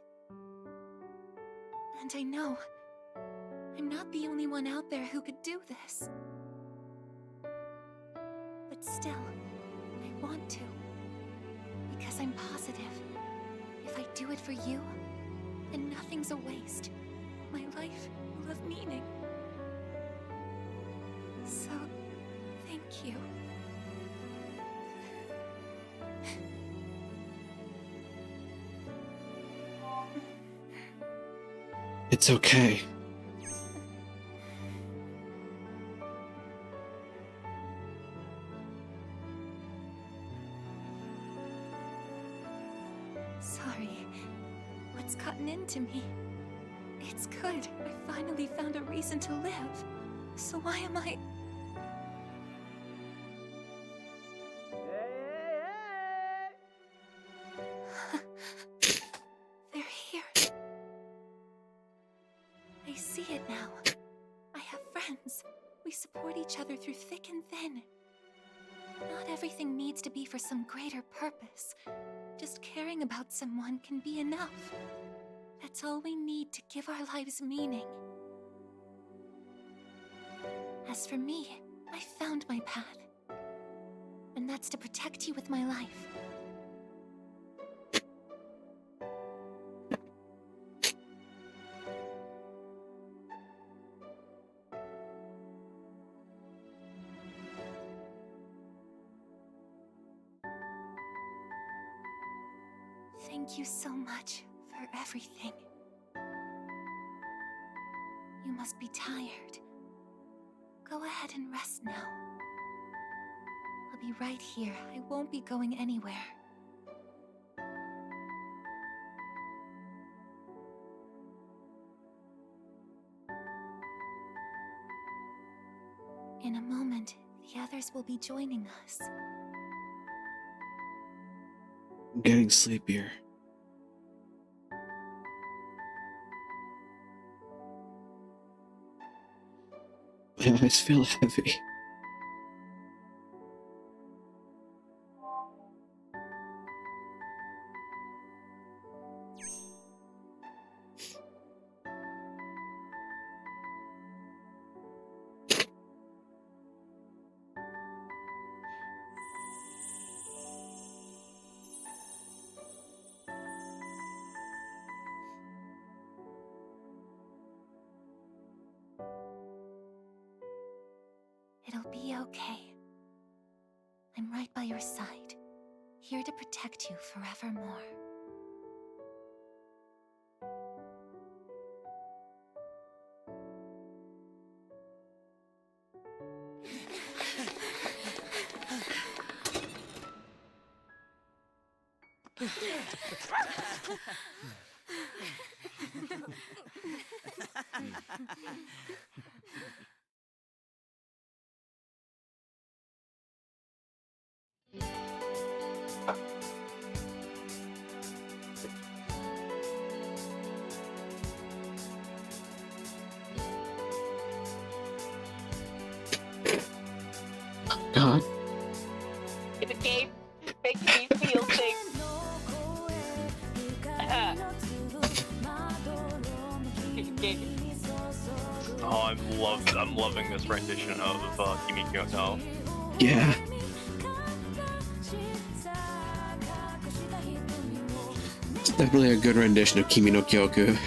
And I know I'm not the only one out there who could do this. But still, I want to. Because I'm positive, if I do it for you, then nothing's a waste. My life will have meaning. So, thank you. It's okay. Sorry. What's gotten into me? It's good. I finally found a reason to live. So why am I... They're here. I see it now. I have friends. We support each other through thick and thin. Not everything needs to be for some greater purpose. Just caring about someone can be enough. That's all we need to give our lives meaning. As for me, I found my path. And that's to protect you with my life. Thank you so much for everything. You must be tired. Go ahead and rest now. I'll be right here. I won't be going anywhere. In a moment, the others will be joining us. I'm getting sleepier. My eyes feel heavy. It'll be okay. I'm right by your side, here to protect you forevermore. God. The game makes me feel things. Oh, I'm loving this rendition of Kimi Kyoto. Yeah. It's definitely a good rendition of Kimi no Kyoku.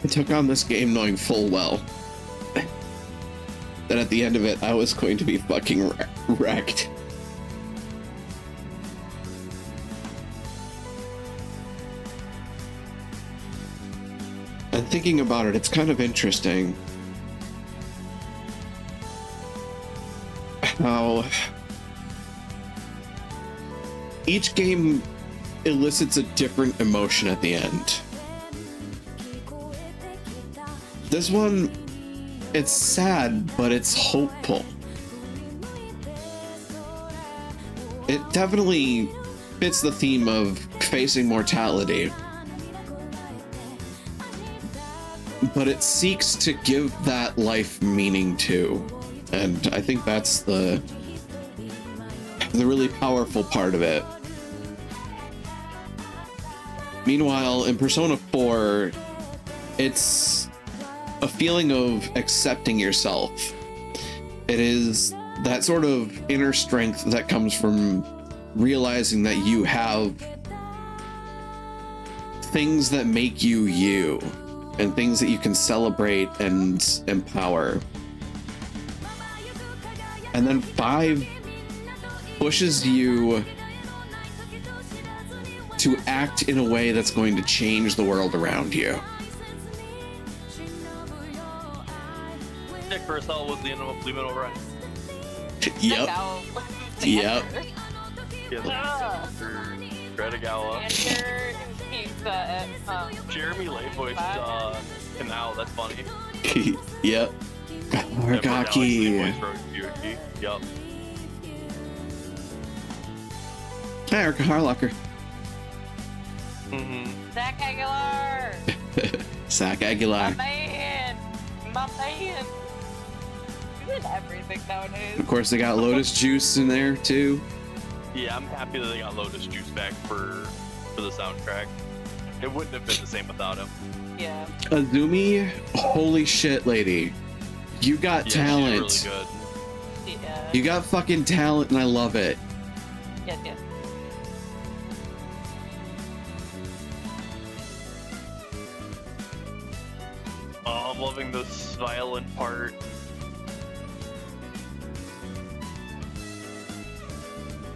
I took on this game knowing full well that at the end of it, I was going to be fucking wrecked. And thinking about it, it's kind of interesting how each game elicits a different emotion at the end. This one, it's sad, but it's hopeful. It definitely fits the theme of facing mortality, but it seeks to give that life meaning too. And I think that's the really powerful part of it. Meanwhile, in Persona 4, it's a feeling of accepting yourself. It is that sort of inner strength that comes from realizing that you have things that make you you, and things that you can celebrate and empower. And then 5 pushes you to act in a way that's going to change the world around you. Nick Purcell was the Lehman O'Brien. Yep. Yep. Greta Gala. Jeremy Lay voiced Canal. That's funny. Yep. Argaki. Yep. Hi, Erica Harlocker. Zach Aguilar. Zach Aguilar. My man. Doing everything nowadays. Of course, they got Lotus Juice in there too. Yeah, I'm happy that they got Lotus Juice back for the soundtrack. It wouldn't have been the same without him. Yeah. Azumi, holy shit, lady. You got talent. She's really good. Yeah. You got fucking talent, and I love it. Yes, yes. Oh, I'm loving this violin part.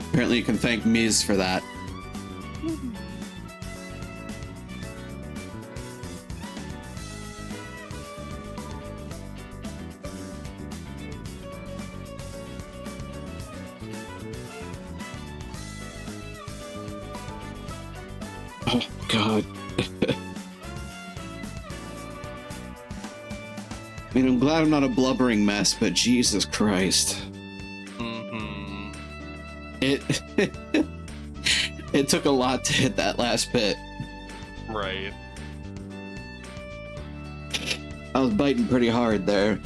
Apparently, you can thank Miz for that. Oh, God. I mean, I'm glad I'm not a blubbering mess, but Jesus Christ. It it took a lot to hit that last bit. Right. I was biting pretty hard there.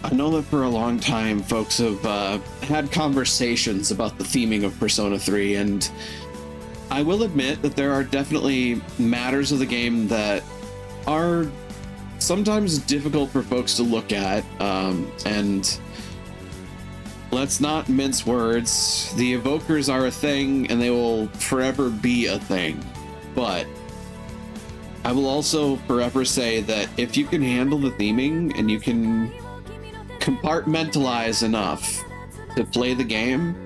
I know that for a long time, folks have had conversations about the theming of Persona 3, and I will admit that there are definitely matters of the game that are sometimes difficult for folks to look at, and let's not mince words. The evokers are a thing, and they will forever be a thing, but I will also forever say that if you can handle the theming and you can compartmentalize enough to play the game,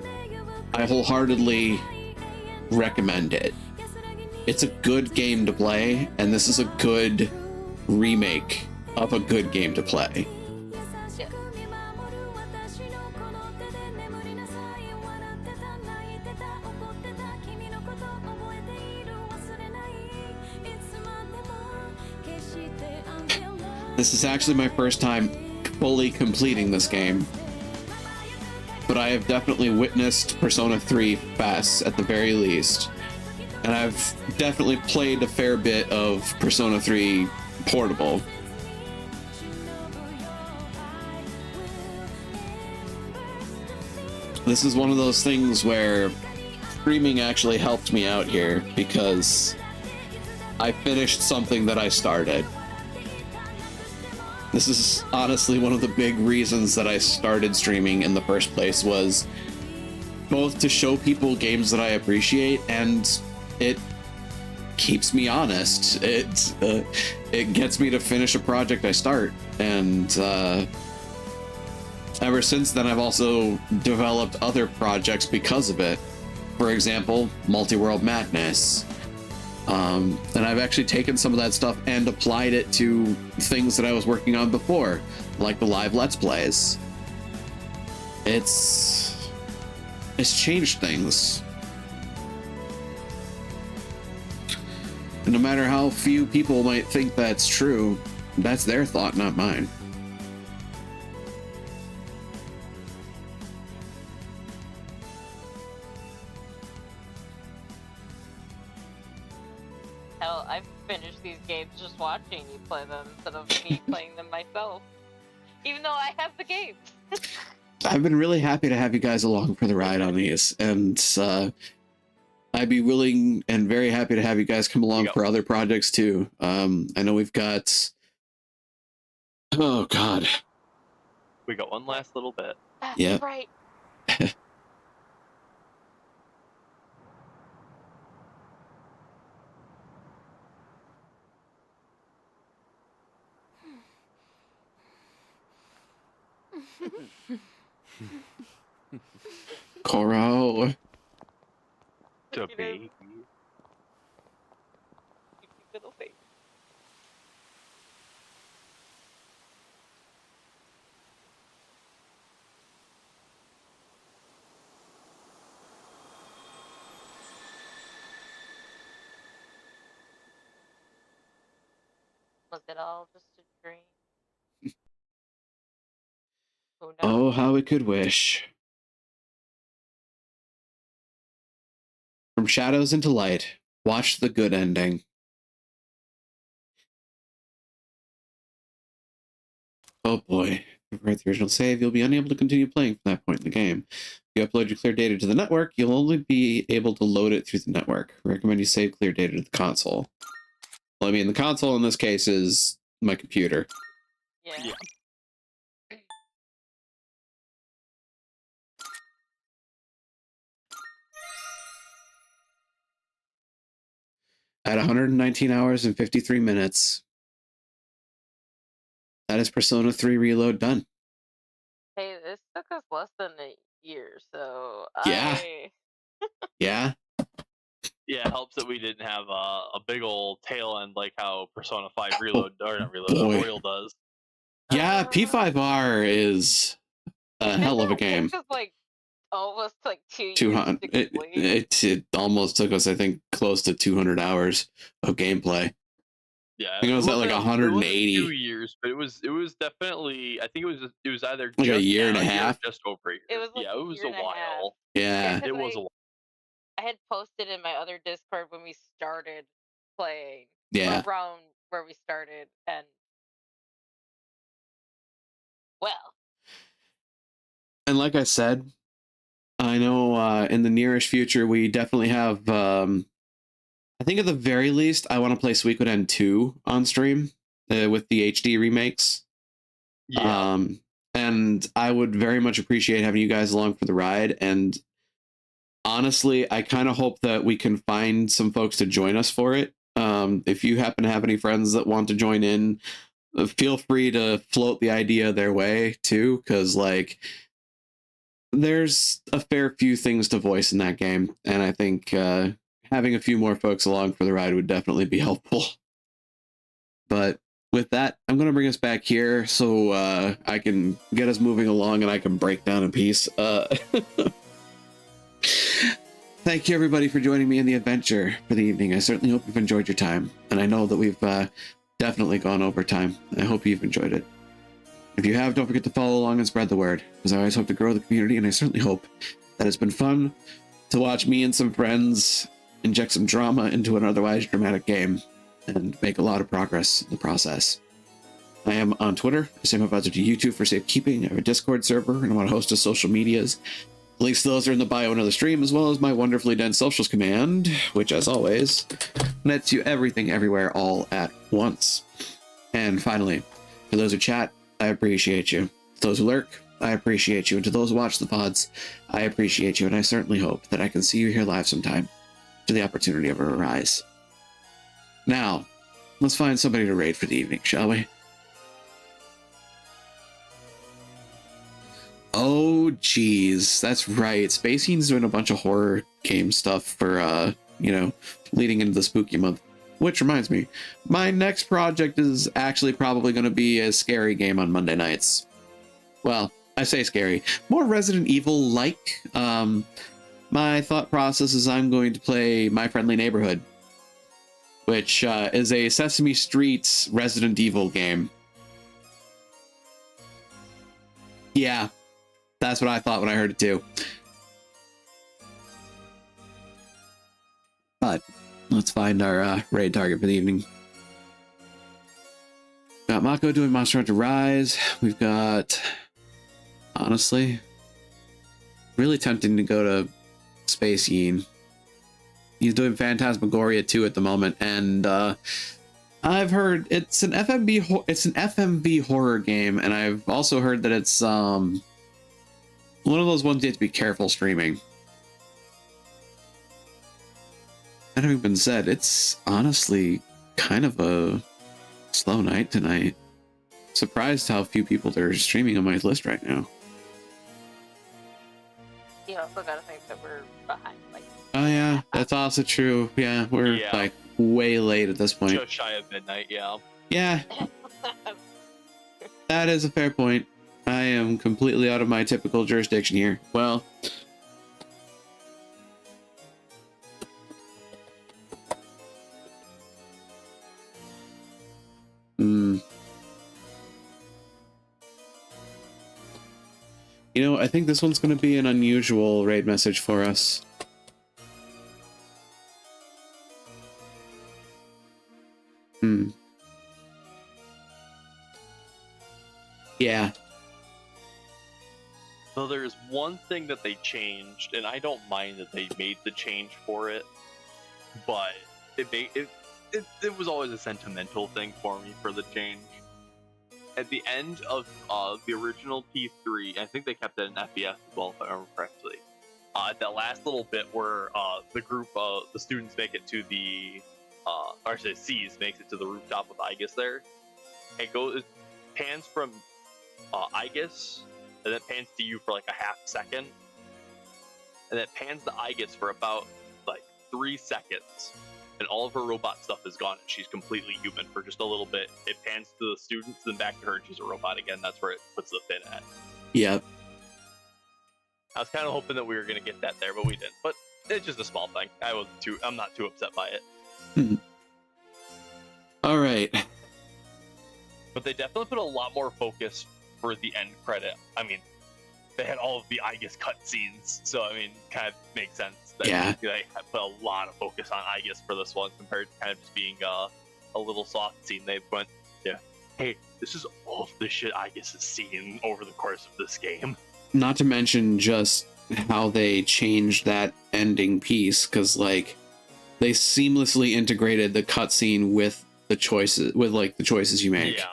I wholeheartedly recommend it. It's a good game to play, and this is a good remake of a good game to play. This is actually my first time fully completing this game, but I have definitely witnessed Persona 3 FES at the very least, and I've definitely played a fair bit of Persona 3 Portable. This is one of those things where streaming actually helped me out here, because I finished something that I started. This is honestly one of the big reasons that I started streaming in the first place, was both to show people games that I appreciate, and it keeps me honest. It gets me to finish a project I start, and ever since then I've also developed other projects because of it. For example, Multi-World Madness. And I've actually taken some of that stuff and applied it to things that I was working on before, like the live Let's Plays. It's changed things. And no matter how few people might think that's true, that's their thought, not mine. Hell, I've finished these games just watching you play them instead of me playing them myself. Even though I have the games. I've been really happy to have you guys along for the ride on these, and I'd be willing and very happy to have you guys come along for other projects too. I know we've got... Oh, God. We got one last little bit. Yep. Right. Coro. To be. Little face. Was it all just a dream? Who knows? Oh, how we could wish. From shadows into light, watch the good ending. Oh boy. If you write the original save, you'll be unable to continue playing from that point in the game. If you upload your clear data to the network, you'll only be able to load it through the network. I recommend you save clear data to the console. Well, I mean, the console in this case is my computer. Yeah. At 119 hours and 53 minutes, that is Persona 3 Reload done. Hey, this took us less than a year, so Yeah. Yeah. Yeah, it helps that we didn't have a big old tail end like how Persona 5 Reload, or not Reload, boy. Royal does. Yeah, P5R is a hell of a game. It took us like almost like 2 years 200. to complete. It almost took us, I think, close to 200 hours of gameplay. Yeah, I think it was at like 180. 2 years, but it was definitely. I think it was either Like a just year and a year or half? just over a year. It was like yeah, a it was year a and a half. while. Yeah. It was a while. I had posted in my other Discord when we started playing. Yeah. Around where we started, and well. And like I said, I know in the nearest future, we definitely have, I think at the very least, I want to play Suikoden 2 on stream with the HD remakes. Yeah. And I would very much appreciate having you guys along for the ride. And honestly, I kind of hope that we can find some folks to join us for it. If you happen to have any friends that want to join in, feel free to float the idea their way too, because like there's a fair few things to voice in that game, and I think having a few more folks along for the ride would definitely be helpful. But with that, I'm going to bring us back here so I can get us moving along and I can break down in peace. Thank you, everybody, for joining me in the adventure for the evening. I certainly hope you've enjoyed your time, and I know that we've definitely gone over time. I hope you've enjoyed it. If you have, don't forget to follow along and spread the word, because I always hope to grow the community, and I certainly hope that it's been fun to watch me and some friends inject some drama into an otherwise dramatic game and make a lot of progress in the process. I am on Twitter, the same advisor to YouTube for safekeeping. I have a Discord server, and I want to host a social medias. Links to those are in the bio of the stream, as well as my wonderfully dense socials command, which, as always, lets you everything everywhere all at once. And finally, for those who chat, I appreciate you. To those who lurk, I appreciate you. And to those who watch the pods, I appreciate you. And I certainly hope that I can see you here live sometime, should the opportunity ever arise. Now, let's find somebody to raid for the evening, shall we? Oh, geez. That's right. Spacehe's doing a bunch of horror game stuff for, leading into the spooky month. Which reminds me, my next project is actually probably going to be a scary game on Monday nights. Well, I say scary. More Resident Evil-like. My thought process is I'm going to play My Friendly Neighborhood, which is a Sesame Street Resident Evil game. Yeah. That's what I thought when I heard it too. But Let's find our raid target for the evening. Got Mako doing Monster Hunter Rise. We've got, honestly, really tempting to go to Space Yin. He's doing Phantasmagoria 2 at the moment, and I've heard it's an FMV horror game, and I've also heard that it's one of those ones you have to be careful streaming. That having been said, it's honestly kind of a slow night tonight. Surprised how few people are streaming on my list right now. You also gotta think that we're behind. Like, Oh yeah, that's also true. Yeah, we're like way late at this point. Just shy of midnight, yeah. Yeah, that is a fair point. I am completely out of my typical jurisdiction here. Well, you know, I think this one's going to be an unusual raid message for us. Yeah. So there's one thing that they changed, and I don't mind that they made the change for it, but it was always a sentimental thing for me for the change. At the end of the original P3, I think they kept it in FPS as well, if I remember correctly. At that last little bit where the group, the students make it to the, or I should say C's makes it to the rooftop of Aegis there, it pans from Aegis, and then pans to you for like a half second, and then pans to Aegis for about like 3 seconds, and all of her robot stuff is gone, and she's completely human for just a little bit. It pans to the students, then back to her, and she's a robot again. That's where it puts the pin at. Yep. I was kind of hoping that we were going to get that there, but we didn't. But it's just a small thing. I'm not too upset by it. All right. But they definitely put a lot more focus for the end credit. I mean, they had all of the Aegis cutscenes, so I mean, kind of makes sense that they put a lot of focus on Aegis for this one compared to kind of just being a little soft scene. They went, hey, this is all of the shit Aegis has seen over the course of this game. Not to mention just how they changed that ending piece, because like they seamlessly integrated the cutscene with the choices, the choices you make. Yeah.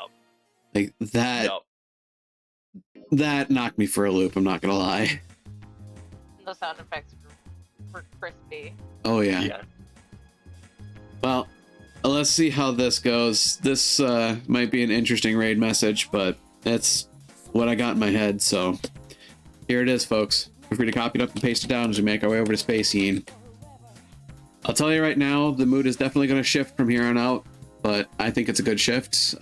Like that. Yep. That knocked me for a loop. I'm not gonna lie. the sound effects were crispy. Oh yeah. Well, let's see how this goes. This might be an interesting raid message, but that's what I got in my head. So here it is, folks. Feel free to copy it up and paste it down as we make our way over to Space Yin. I'll tell you right now, the mood is definitely going to shift from here on out, but I think it's a good shift.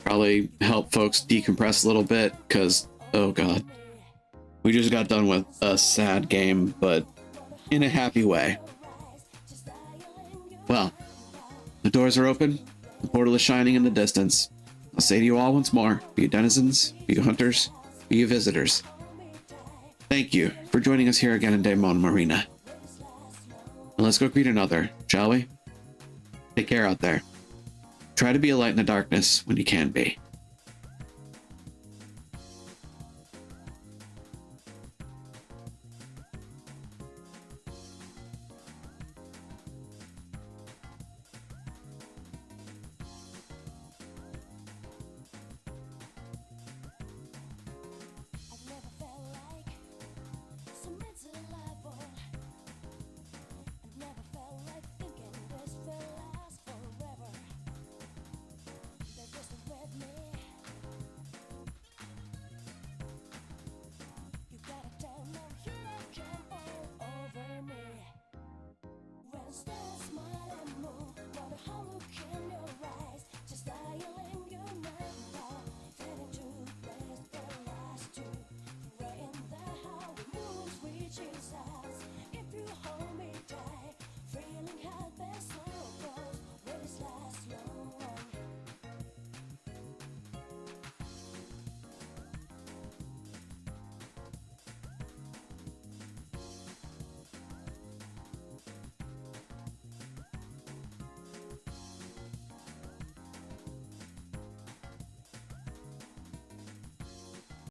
Probably help folks decompress a little bit, because, oh god, we just got done with a sad game, but in a happy way. Well, the doors are open, the portal is shining in the distance. I'll say to you all once more, be you denizens, be you hunters, be you visitors, thank you for joining us here again in Daemon Arena. And let's go greet another, shall we? Take care out there. Try to be a light in the darkness when you can be. Stars